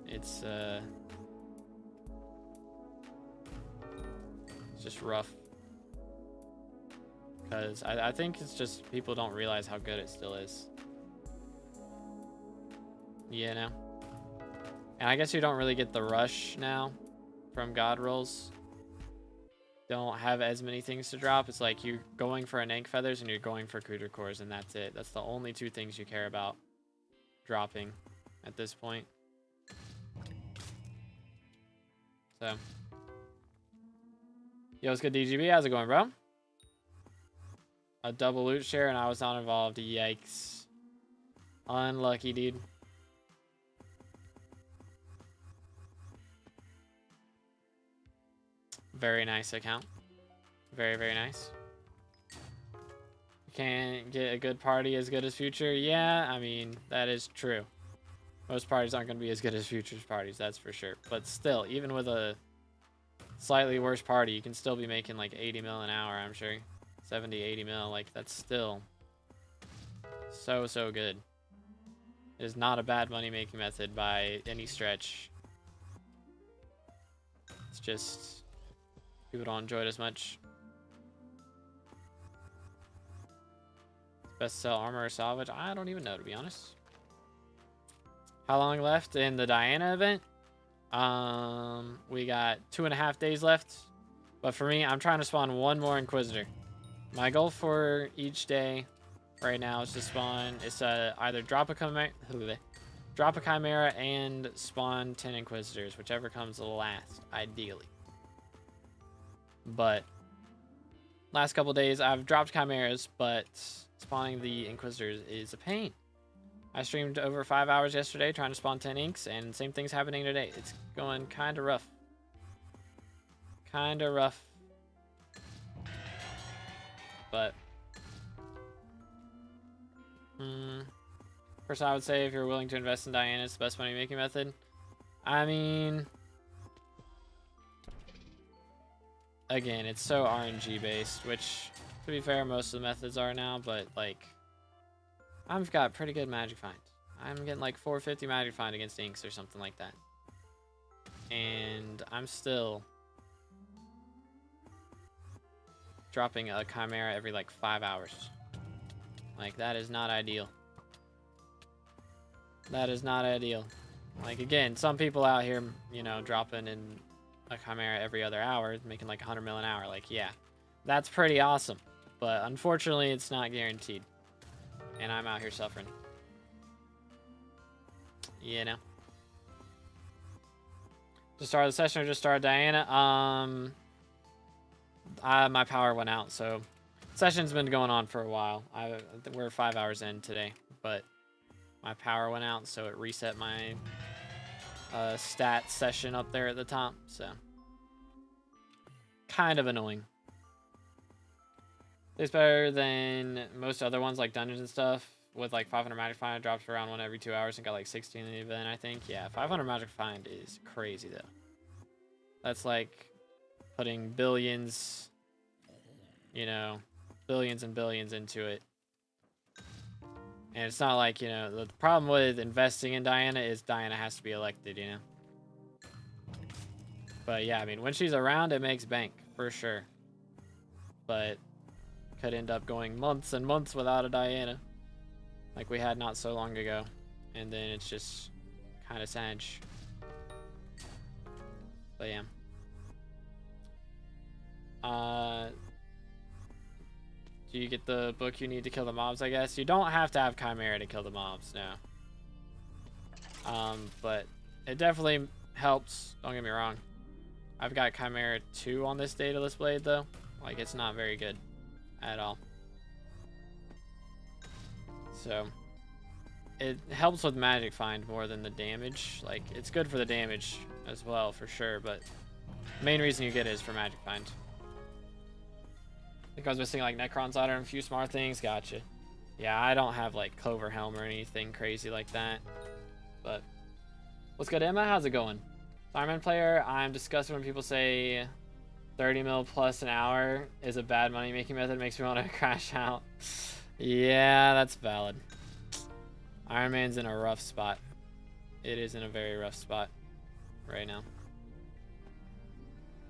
It's just rough. Because I think it's just people don't realize how good it still is. You know? And I guess you don't really get the rush now from God rolls. Don't have as many things to drop. It's like you're going for an Ank Feathers and you're going for Cooter Cores, and that's it. That's the only two things you care about dropping at this point. So. Yo, what's good, DGB? How's it going, bro? A double loot share and I was not involved. Yikes. Unlucky, dude. Very nice account. Very, very nice. You can't get a good party as good as Future. Yeah, I mean, that is true. Most parties aren't going to be as good as Future's parties, that's for sure. But still, even with a slightly worse party, you can still be making like 80 mil an hour, I'm sure. 70, 80 mil, like that's still so, so good. It is not a bad money making method by any stretch. It's just people don't enjoy it as much. Best to sell armor or salvage? I don't even know, to be honest. How long left in the Diana event? We got 2.5 days left. But for me, I'm trying to spawn one more Inquisitor. My goal for each day right now is to spawn, is either drop a Chimera and spawn 10 Inquisitors, whichever comes last, ideally. But last couple days, I've dropped Chimeras, but spawning the Inquisitors is a pain. I streamed over 5 hours yesterday trying to spawn 10 inks, and same thing's happening today. It's going kind of rough. Kind of rough. But first, I would say if you're willing to invest in Diana, it's the best money making method. I mean, again, it's so RNG based, which to be fair, most of the methods are now, but like I've got pretty good magic find. I'm getting like 450 magic find against inks or something like that. And I'm still dropping a Chimera every like 5 hours. Like that is not ideal. That is not ideal. Like again, some people out here, you know, dropping in a Chimera every other hour, making like 100 mil an hour. Like, yeah, that's pretty awesome. But unfortunately, it's not guaranteed. And I'm out here suffering. You know. Just started the session or just started Diana? My power went out, so session's been going on for a while. We're 5 hours in today, but my power went out, so it reset my stat session up there at the top, so kind of annoying. It's better than most other ones like dungeons and stuff with like 500 magic find. Drops around one every 2 hours and got like 16 in the event, I think. Yeah, 500 magic find is crazy though. That's like putting billions, you know, billions and billions into it. And it's not like, you know, the problem with investing in Diana is Diana has to be elected, you know. But yeah, I mean, when she's around, it makes bank for sure. But could end up going months and months without a Diana, like we had not so long ago. And then it's just kind of sad. But yeah. Do you get the book you need to kill the mobs, I guess? You don't have to have Chimera to kill the mobs, no. But it definitely helps, don't get me wrong. I've got Chimera 2 on this Daedalus Blade, though. Like, it's not very good at all. So, it helps with magic find more than the damage. Like, it's good for the damage as well, for sure, but the main reason you get it is for magic find. I think I was missing like Necron's Ladder and a few smart things. Gotcha. Yeah, I don't have like Clover Helm or anything crazy like that. But what's good, Emma? How's it going? Fireman player, I'm disgusted when people say 30 mil plus an hour is a bad money making method. It makes me want to crash out. Yeah, that's valid. Iron Man's in a rough spot. It is in a very rough spot right now.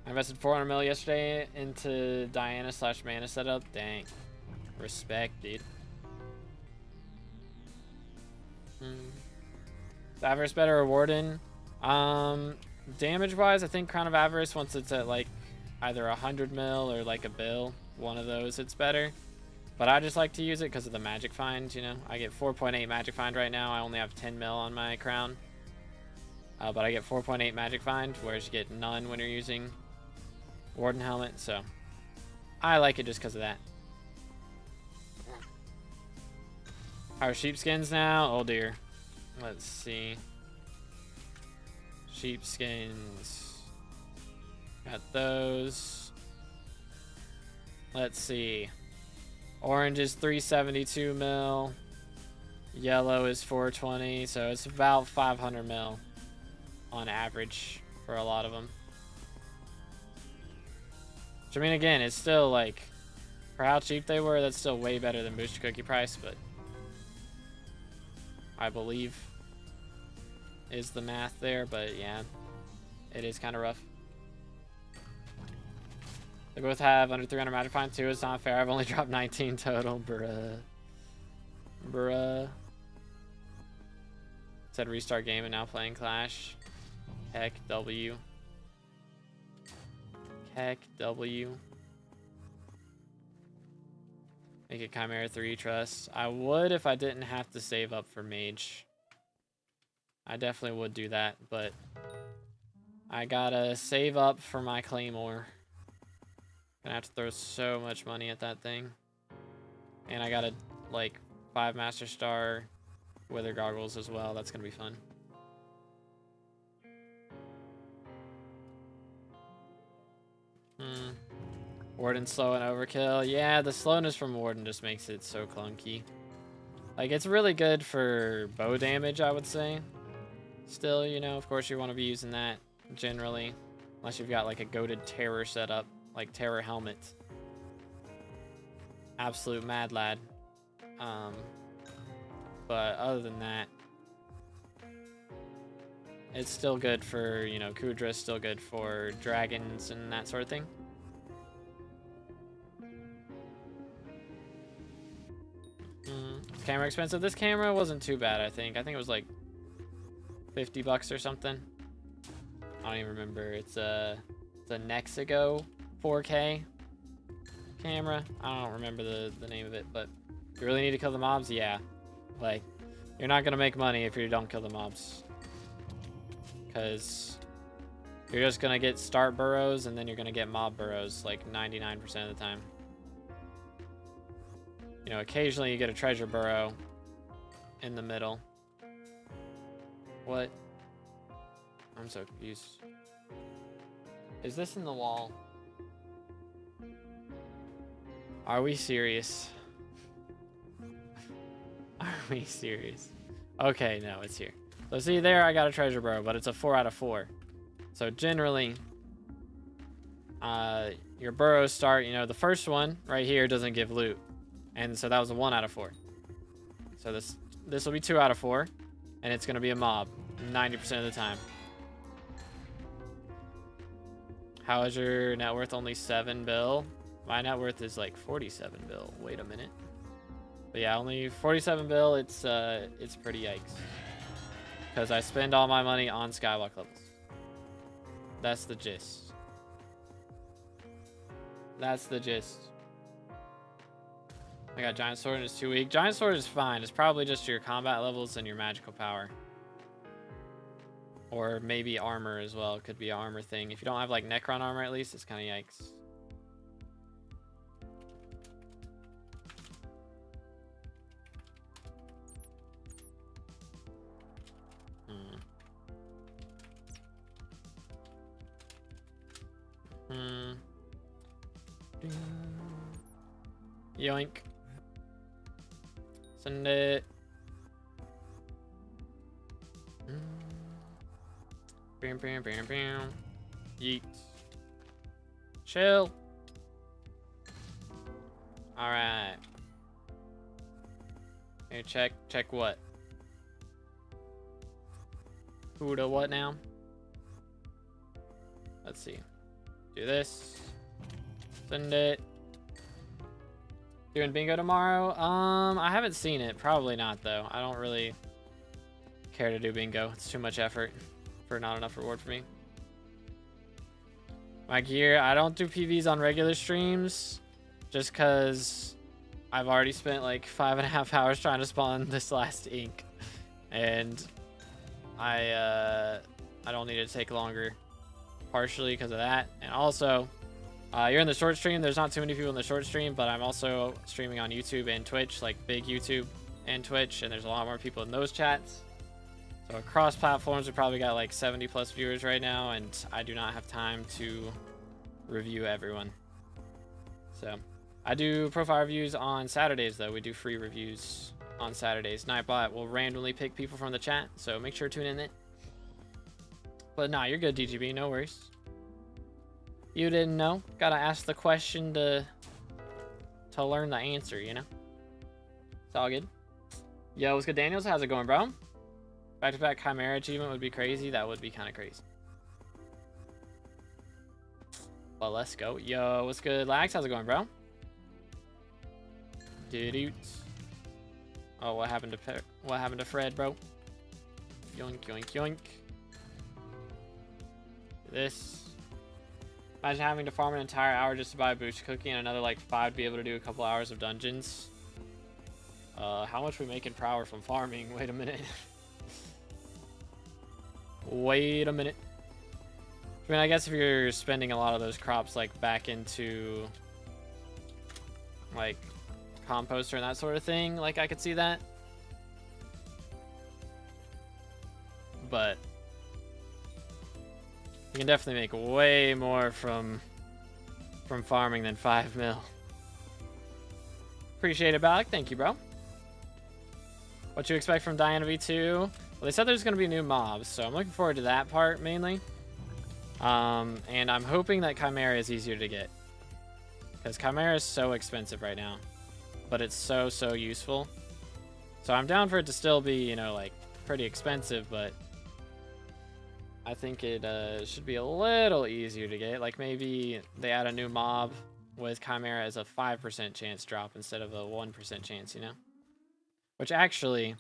I invested 400 mil yesterday into Diana / mana setup. Dang. Respect, dude. Is Avarice better or Warden? Damage wise, I think Crown of Avarice, once it's at like either 100 mil or like a bill, one of those, it's better. But I just like to use it because of the magic find, you know. I get 4.8 magic find right now. I only have 10 mil on my crown. But I get 4.8 magic find, whereas you get none when you're using Warden Helmet. So I like it just because of that. How are sheepskins now? Oh dear. Let's see. Sheepskins. Got those. Let's see. Orange is 372 mil. Yellow is 420. So it's about 500 mil on average for a lot of them. Which, I mean, again, it's still like, for how cheap they were, that's still way better than Booster Cookie price, but I believe is the math there. But yeah, it is kind of rough. They both have under 300 magic find too. It's not fair. I've only dropped 19 total. Bruh. Said restart game and now playing Clash. Heck W. Heck W. Make it Chimera 3 trust. I would if I didn't have to save up for Mage. I definitely would do that, but I gotta save up for my Claymore. Gonna have to throw so much money at that thing. And I gotta like 5 Master Star Wither Goggles as well. That's gonna be fun. Warden slow and overkill. Yeah, the slowness from Warden just makes it so clunky. Like, it's really good for bow damage, I would say. Still, you know, of course you want to be using that generally. Unless you've got like a goated terror setup, like Terror Helmet. Absolute mad lad. But other than that, it's still good for, you know, Kudra, still good for dragons and that sort of thing. Camera expensive. This camera wasn't too bad, I think. I think it was like 50 bucks or something. I don't even remember. It's a Nexigo 4K camera. I don't remember the name of it, but you really need to kill the mobs? Yeah. Like, you're not going to make money if you don't kill the mobs. Because you're just going to get start burrows and then you're going to get mob burrows like 99% of the time. You know, occasionally you get a treasure burrow in the middle. What? I'm so confused. Is this in the wall? Are we serious? Are we serious? Okay, no, it's here. So see there, I got a treasure burrow, but it's a 4 out of 4. So generally, your burrows start, you know, the first one right here doesn't give loot. And so that was a 1 out of 4. So this will be 2 out of 4. And it's going to be a mob 90% of the time. How is your net worth? Only 7 bill? My net worth is like 47 bill. Wait a minute. But yeah, only 47 bill. It's pretty yikes. Because I spend all my money on Skyblock levels. That's the gist. That's the gist. I got Giant Sword and it's too weak. Giant Sword is fine. It's probably just your combat levels and your magical power. Or maybe armor as well. It could be an armor thing. If you don't have like Necron armor at least, it's kind of yikes. Yoink. Send it. Bam, bam, bam, bam. Yeet. Chill. All right. Hey, check what? Who to what now? Let's see. Do this. Send it. Doing bingo tomorrow? I haven't seen it. Probably not though. I don't really care to do bingo. It's too much effort for not enough reward for me. My gear, I don't do PVs on regular streams just because I've already spent like 5.5 hours trying to spawn this last ink, and I don't need it to take longer, partially because of that, and also you're in the short stream. There's not too many people in the short stream, but I'm also streaming on YouTube and Twitch, like big YouTube and Twitch, and there's a lot more people in those chats. So across platforms, we probably got like 70 plus viewers right now, and I do not have time to review everyone. So I do profile reviews on Saturdays though. We do free reviews on Saturdays. Nightbot will randomly pick people from the chat, so make sure to tune in it. But nah, you're good, DGB, no worries. You didn't know? Gotta ask the question to learn the answer, you know? It's all good. Yo, what's good, Daniels? How's it going, bro? Back-to-back Chimera achievement would be crazy. That would be kind of crazy. Well, let's go. Yo, what's good, Lax? How's it going, bro? Dude. Oh, what happened to Fred, bro? Yoink, yoink, yoink. This. Imagine having to farm an entire hour just to buy a boost cookie and another like 5 to be able to do a couple hours of dungeons. How much we making per hour from farming? Wait a minute. Wait a minute. I mean, I guess if you're spending a lot of those crops like back into like composter and that sort of thing, like I could see that. But you can definitely make way more from farming than 5 mil. Appreciate it, Balak. Thank you, bro. What you expect from Diana V2? Well, they said there's going to be new mobs, so I'm looking forward to that part mainly. And I'm hoping that Chimera is easier to get, because Chimera is so expensive right now, but it's so useful. So I'm down for it to still be, you know, like pretty expensive, but I think it should be a little easier to get. Like maybe they add a new mob with Chimera as a 5% chance drop instead of a 1% chance, you know? Which actually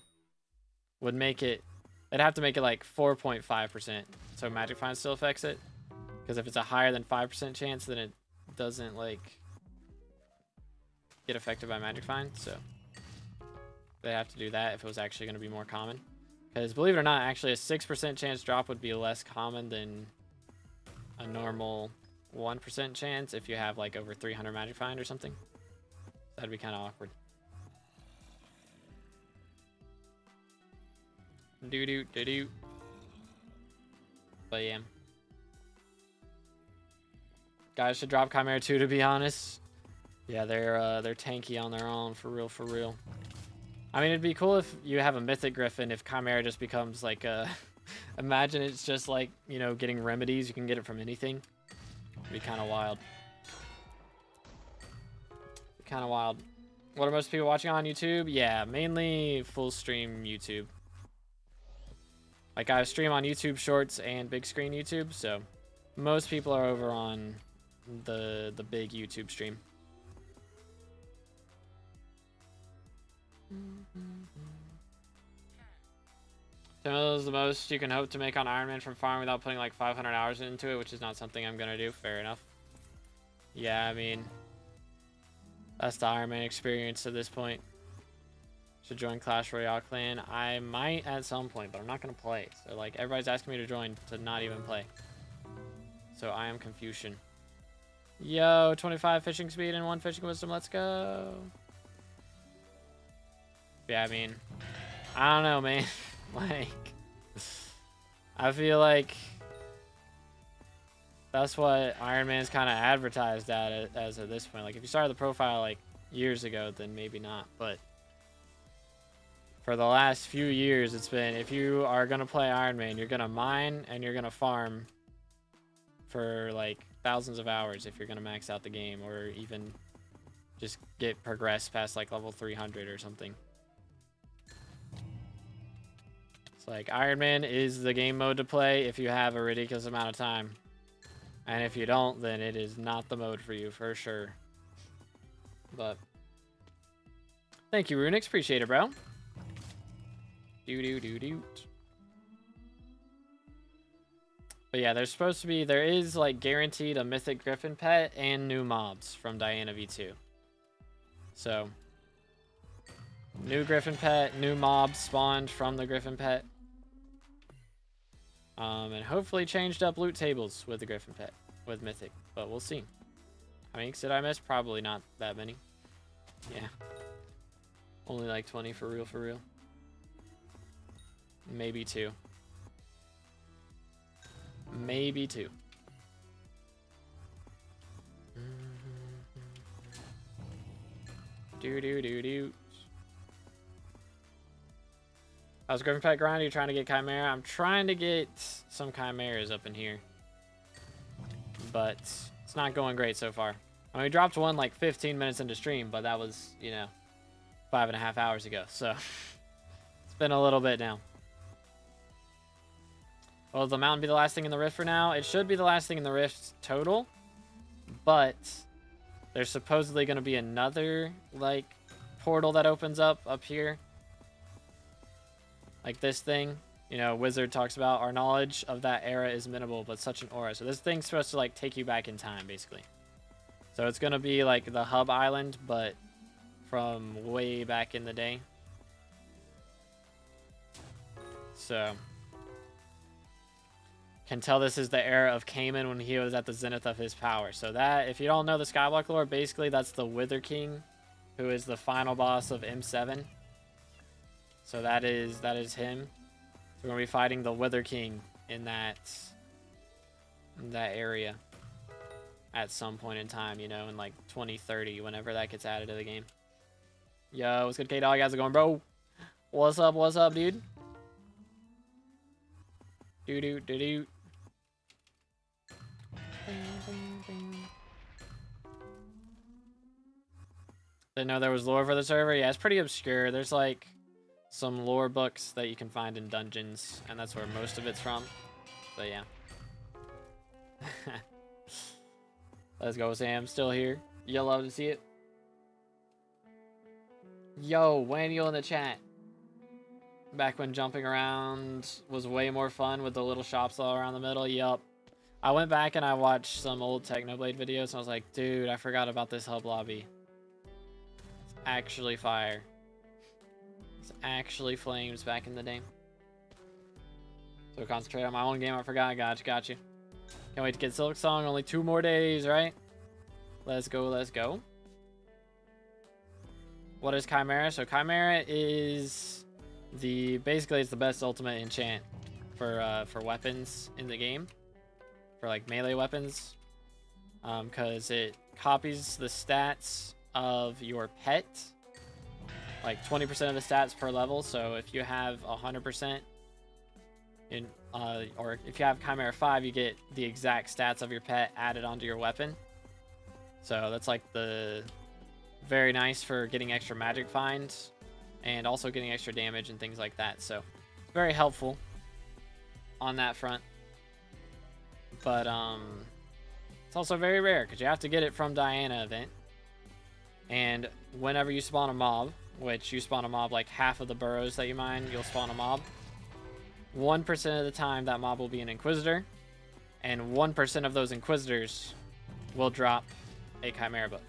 would make it, they'd have to make it like 4.5%, so Magic Find still affects it. Because if it's a higher than 5% chance, then it doesn't like get affected by Magic Find. So they have to do that if it was actually going to be more common. Because believe it or not, actually a 6% chance drop would be less common than a normal 1% chance if you have like over 300 Magic Find or something. That'd be kind of awkward. Do. But yeah. Guys should drop Chimera 2, to be honest. Yeah, they're tanky on their own, for real. I mean, it'd be cool if you have a Mythic Griffin, if Chimera just becomes like a... Imagine it's just like, you know, getting remedies. You can get it from anything. It'd be kind of wild. What are most people watching on YouTube? Yeah, mainly full stream YouTube. Like I stream on YouTube Shorts and big screen YouTube, so most people are over on the big YouTube stream. So is the most you can hope to make on Iron Man from farm without putting like 500 hours into it, which is not something I'm gonna do. Fair enough. Yeah, I mean, that's the Iron Man experience at this point. Should join Clash Royale clan. I might at some point, but I'm not gonna play. So like everybody's asking me to join to not even play. So I am Confucian. Yo, 25 fishing speed and 1 fishing wisdom. Let's go. Yeah, I mean, I don't know, man. Like, I feel like That's what Iron Man's kind of advertised at as at this point. Like, if you started the profile like years ago, then maybe not. But for the last few years, it's been, if you are gonna play Iron Man, you're gonna mine and you're gonna farm for like thousands of hours if you're gonna max out the game, or even just get progressed past like level 300 or something. It's like Iron Man is the game mode to play if you have a ridiculous amount of time. And if you don't, then it is not the mode for you, for sure. But thank you, Runix. Appreciate it, bro. Do. But yeah, there's supposed to be, there is like guaranteed a mythic griffin pet and new mobs from Diana V2. So, new griffin pet, new mobs spawned from the griffin pet. And hopefully changed up loot tables with the griffin pet, with mythic, but we'll see. How many did I miss? Probably not that many. Yeah. Only like 20 for real. Maybe 2. Maybe 2. Do. How's Griffin Pet grind? Are you trying to get Chimera? I'm trying to get some Chimeras up in here, but it's not going great so far. I mean, we dropped one like 15 minutes into stream, but that was, you know, 5.5 hours ago. So it's been a little bit now. Will the mountain be the last thing in the rift for now? It should be the last thing in the rift total, but there's supposedly going to be another like portal that opens up here. Like this thing, you know, Wizard talks about our knowledge of that era is minimal, but such an aura. So this thing's supposed to like take you back in time, basically. So it's going to be like the hub island, but from way back in the day. So can tell this is the era of Cayman when he was at the zenith of his power. So that, if you don't know the Skyblock lore, basically that's the Wither King, who is the final boss of M7. So that is him. So we're gonna be fighting the Wither King in that area at some point in time, you know, in like 2030, whenever that gets added to the game. Yo, what's good, K-Dog? How's it going, bro? What's up, dude? Do. Didn't know there was lore for the server. Yeah, it's pretty obscure. There's like some lore books that you can find in dungeons, and that's where most of it's from. But yeah. Let's go, Sam. Still here. You'll love to see it. Yo, Waniel in the chat. Back when jumping around was way more fun with the little shops all around the middle. Yup. I went back and I watched some old Technoblade videos, and I was like, dude, I forgot about this hub lobby. It's actually fire. It's actually flames back in the day. So concentrate on my own game. I forgot. Got you. Can't wait to get Silk Song. Only 2 more days, right? Let's go. What is Chimera? So Chimera is basically it's the best ultimate enchant for weapons in the game, for like melee weapons, because it copies the stats of your pet, like 20% of the stats per level. So if you have 100% in or if you have Chimera 5, you get the exact stats of your pet added onto your weapon. So that's like the very nice for getting extra magic finds and also getting extra damage and things like that. So very helpful on that front. But it's also very rare because you have to get it from Diana event. And whenever you spawn a mob, which you spawn a mob like half of the burrows that you mine, you'll spawn a mob. 1% of the time that mob will be an Inquisitor, and 1% of those Inquisitors will drop a Chimera book.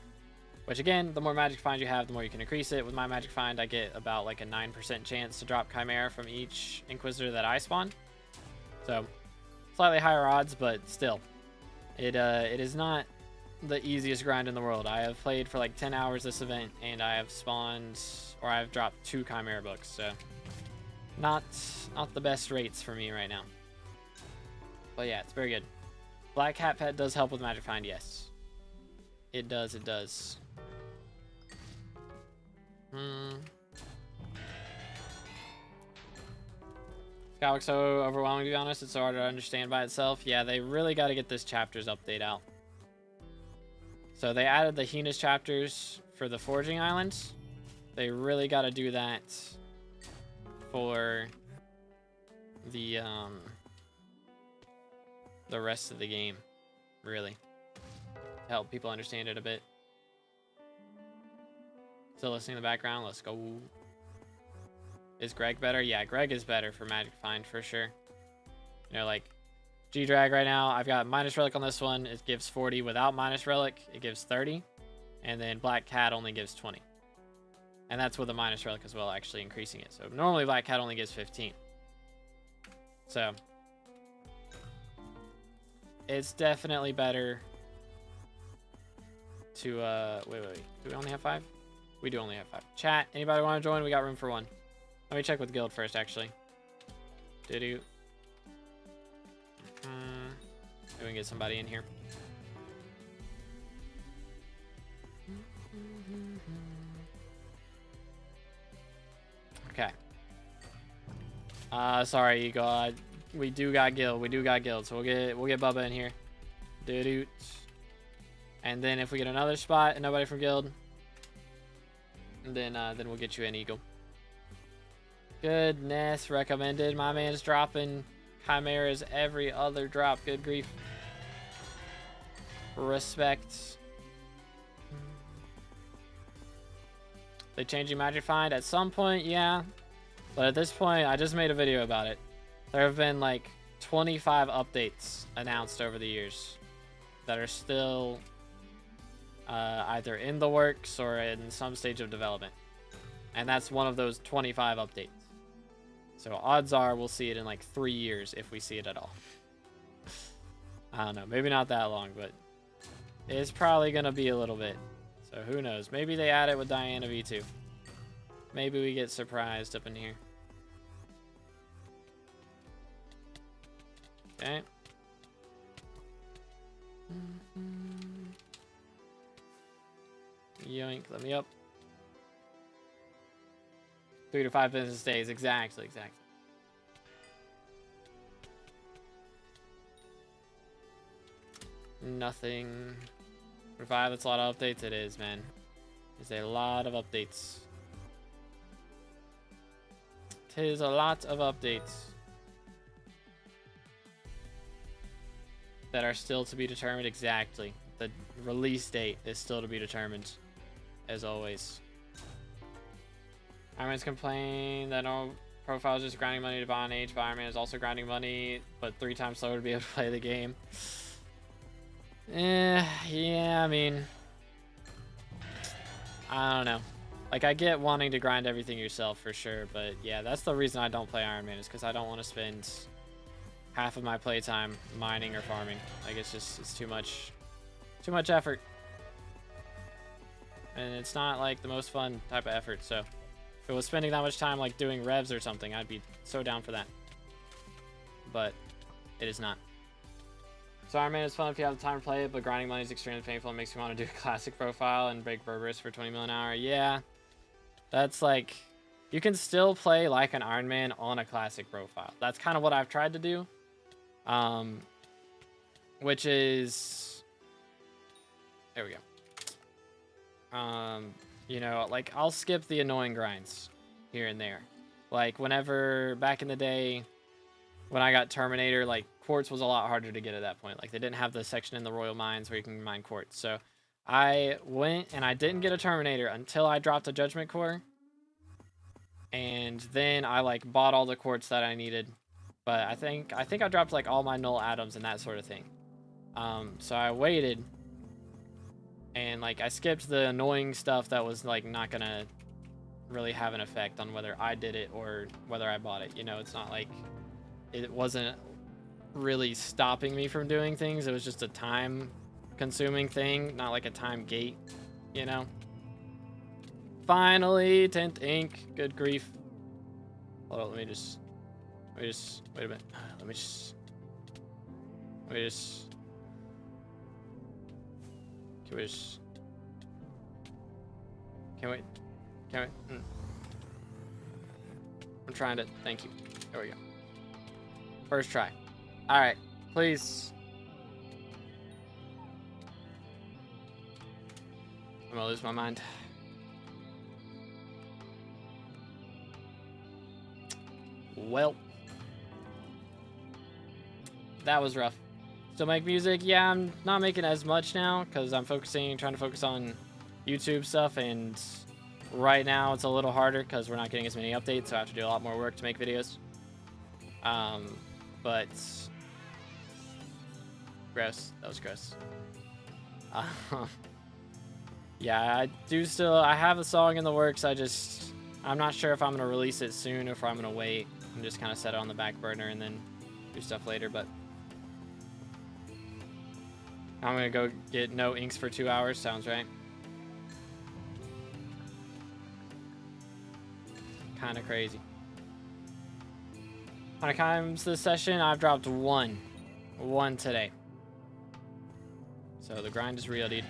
Which again, the more magic finds you have, the more you can increase it. With my magic find, I get about like a 9% chance to drop Chimera from each Inquisitor that I spawn. So slightly higher odds, but still, it is not the easiest grind in the world. I have played for like 10 hours this event, and I have spawned, or I've dropped 2 Chimera books. So not the best rates for me right now. But yeah, it's very good. Black Cat Pet does help with Magic Find, yes. It does, it does. Skywalk's so overwhelming, to be honest. It's so hard to understand by itself. Yeah, they really got to get this chapters update out. So they added the heinous chapters for the Forging Islands. They really got to do that for the rest of the game, really, to help people understand it a bit. Still listening in the background. Let's go. Is Greg better? Yeah, Greg is better for Magic Find for sure. You know, like G-Drag right now, I've got minus relic on this one. It gives 40. Without minus relic, it gives 30. And then Black Cat only gives 20. And that's with a minus relic as well, actually increasing it. So normally Black Cat only gives 15. So it's definitely better to wait. Do we only have 5? We do only have 5. Chat, anybody want to join? We got room for 1. Let me check with guild first, actually. Maybe we can get somebody in here. Okay. Sorry, Eagle. We do got guild. So we'll get Bubba in here. Doot. And then if we get another spot and nobody from guild, then we'll get you in, Eagle. Goodness, recommended. My man's dropping chimeras every other drop. Good grief. Respect. They changing Magic Find at some point, yeah. But at this point, I just made a video about it. There have been like 25 updates announced over the years that are still either in the works or in some stage of development. And that's one of those 25 updates. So odds are we'll see it in like 3 years if we see it at all. I don't know, maybe not that long, but it's probably gonna be a little bit. So who knows? Maybe they add it with Diana V2. Maybe we get surprised up in here. Okay. Yoink, let me up. 3 to 5 business days, exactly. Nothing. 5, that's a lot of updates. It is, man. It's a lot of updates. Tis a lot of updates that are still to be determined. Exactly. The release date is still to be determined, as always. Iron Man's complained that no profile is just grinding money to buy on age, but Iron Man is also grinding money, but 3 times slower to be able to play the game. Yeah, I mean, I don't know. Like, I get wanting to grind everything yourself for sure, but yeah, that's the reason I don't play Iron Man, is because I don't want to spend half of my playtime mining or farming. Like, it's too much effort. And it's not like the most fun type of effort, so if it was spending that much time like doing revs or something, I'd be so down for that. But it is not. So Iron Man is fun if you have the time to play it, but grinding money is extremely painful and makes me want to do a classic profile and break Berberus for 20 mil an hour. Yeah, that's like, you can still play like an Iron Man on a classic profile. That's kind of what I've tried to do. Which is, there we go. You know, like, I'll skip the annoying grinds here and there. Like, whenever, back in the day, when I got Terminator, like, quartz was a lot harder to get at that point. Like, they didn't have the section in the Royal Mines where you can mine quartz. So I went and I didn't get a Terminator until I dropped a Judgment Core. And then I, like, bought all the quartz that I needed. But I think I dropped, like, all my null atoms and that sort of thing. So I waited. And, like, I skipped the annoying stuff that was, like, not gonna really have an effect on whether I did it or whether I bought it. You know, it's not like it wasn't really stopping me from doing things. It was just a time-consuming thing, not like a time gate, you know? Finally, 10th ink. Good grief. Hold on, let me just, wait a minute. Let me just, Can we? I'm trying to. Thank you. There we go. First try. All right, please. I'm gonna lose my mind. Well, that was rough. Still make music? Yeah, I'm not making as much now because I'm trying to focus on YouTube stuff, and right now it's a little harder because we're not getting as many updates, so I have to do a lot more work to make videos. But gross. That was gross. Yeah, I have a song in the works. I'm not sure if I'm gonna release it soon or if I'm gonna wait and just kind of set it on the back burner and then do stuff later, but I'm gonna go get no inks for 2 hours. Sounds right. Kind of crazy. How many times this session? I've dropped one today. So the grind is real, dude.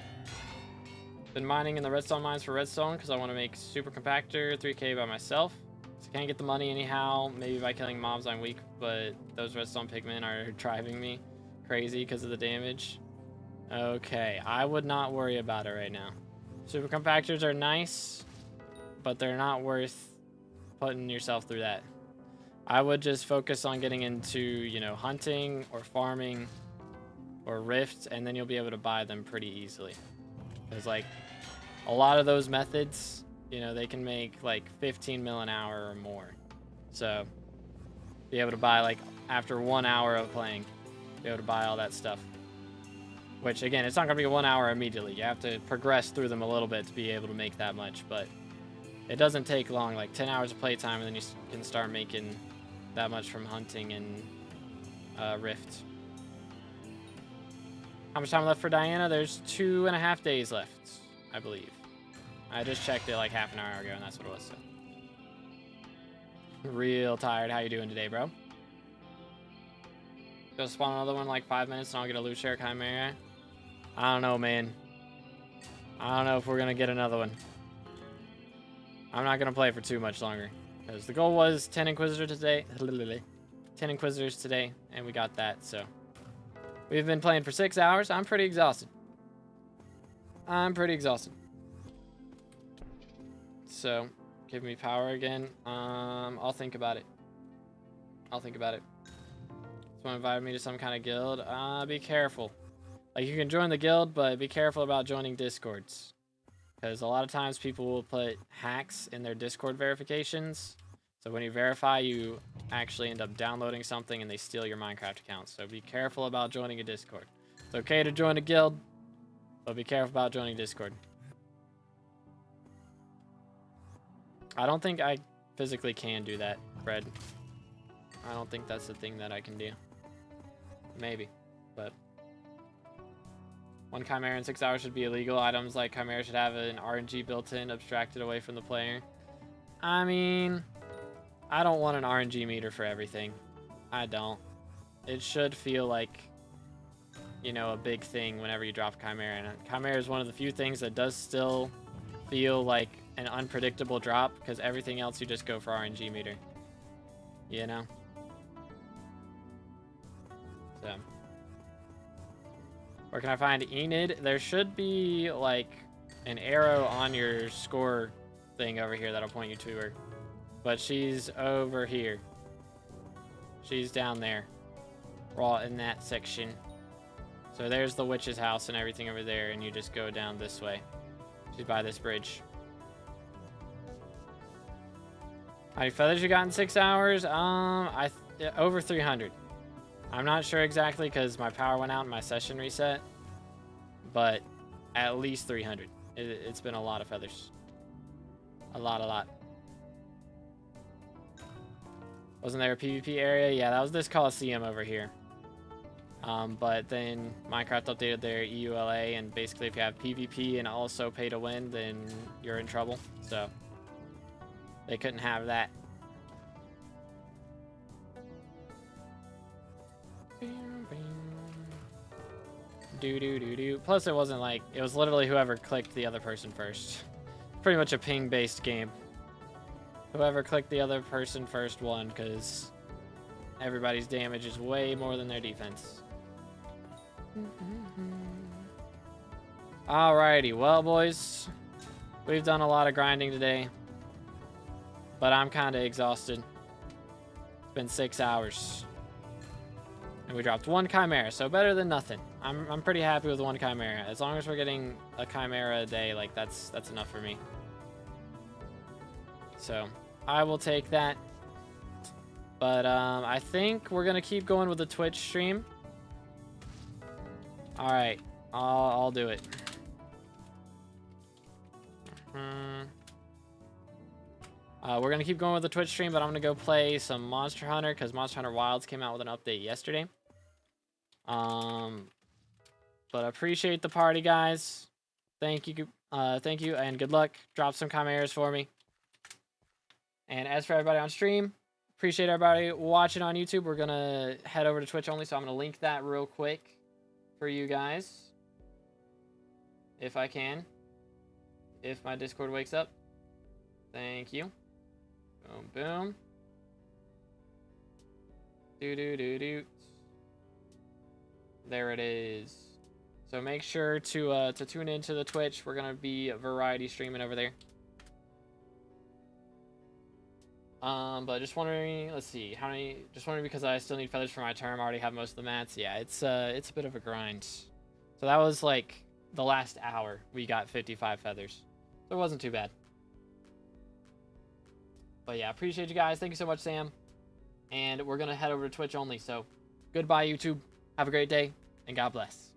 Been mining in the redstone mines for redstone because I want to make super compactor 3K by myself. So I can't get the money anyhow. Maybe by killing mobs I'm weak, but those redstone pigmen are driving me crazy because of the damage. Okay, I would not worry about it right now. Super compactors are nice, but they're not worth putting yourself through that. I would just focus on getting into, you know, hunting or farming or rifts, and then you'll be able to buy them pretty easily. Because, like, a lot of those methods, you know, they can make like 15 mil an hour or more. So, be able to buy, like, after 1 hour of playing, be able to buy all that stuff. Which, again, it's not going to be 1 hour immediately. You have to progress through them a little bit to be able to make that much, but it doesn't take long, like 10 hours of playtime, and then you can start making that much from hunting and Rift. How much time left for Diana? There's 2.5 days left, I believe. I just checked it like half an hour ago, and that's what it was. So. Real tired. How you doing today, bro? Go spawn another one in like 5 minutes, and I'll get a Looshy or Chimera. I don't know, man. I don't know if we're gonna get another one. I'm not gonna play for too much longer because the goal was 10 Inquisitors today. 10 Inquisitors today, and we got that. So we've been playing for 6 hours. I'm pretty exhausted. So give me power again. I'll think about it. Someone invited me to some kind of guild. Be careful. Like, you can join the guild, but be careful about joining Discords. Because a lot of times people will put hacks in their Discord verifications. So when you verify, you actually end up downloading something and they steal your Minecraft account. So be careful about joining a Discord. It's okay to join a guild, but be careful about joining Discord. I don't think I physically can do that, Fred. I don't think that's the thing that I can do. Maybe, but... 1 Chimera in 6 hours should be illegal. Items like Chimera should have an RNG built in, abstracted away from the player. I mean, I don't want an RNG meter for everything. I don't. It should feel like, you know, a big thing whenever you drop Chimera. And Chimera is one of the few things that does still feel like an unpredictable drop, because everything else you just go for RNG meter. You know? So... Where can I find Enid? There should be, like, an arrow on your score thing over here that'll point you to her. But she's over here. She's down there. We're all in that section. So there's the witch's house and everything over there, and you just go down this way. She's by this bridge. How many feathers you got in 6 hours? Over 300. I'm not sure exactly because my power went out and my session reset, but at least 300. It's been a lot of feathers. A lot. Wasn't there a PvP area? Yeah, that was this Coliseum over here. But then Minecraft updated their EULA, and basically if you have PvP and also pay to win, then you're in trouble. So they couldn't have that. Plus, it wasn't like, it was literally whoever clicked the other person first. Pretty much a ping-based game. Whoever clicked the other person first won, because everybody's damage is way more than their defense. Alrighty, well, boys, we've done a lot of grinding today, but I'm kind of exhausted. It's been 6 hours. And we dropped 1 Chimera, so better than nothing. I'm pretty happy with 1 Chimera. As long as we're getting a Chimera a day, like, that's enough for me. So, I will take that. But, I think we're gonna keep going with the Twitch stream. Alright, I'll do it. We're gonna keep going with the Twitch stream, but I'm gonna go play some Monster Hunter, because Monster Hunter Wilds came out with an update yesterday. But I appreciate the party, guys. Thank you, and good luck. Drop some chimeras for me. And as for everybody on stream, appreciate everybody watching on YouTube. We're gonna head over to Twitch only, so I'm gonna link that real quick for you guys, if I can, if my Discord wakes up. Thank you. Boom, boom. There it is. So make sure to tune into the Twitch. We're gonna be variety streaming over there. But just wondering, let's see, how many, just wondering because I still need feathers for my term. I already have most of the mats. Yeah, it's a bit of a grind. So that was like the last hour we got 55 feathers. So it wasn't too bad. But yeah, appreciate you guys. Thank you so much, Sam. And we're gonna head over to Twitch only. So goodbye, YouTube. Have a great day, and God bless.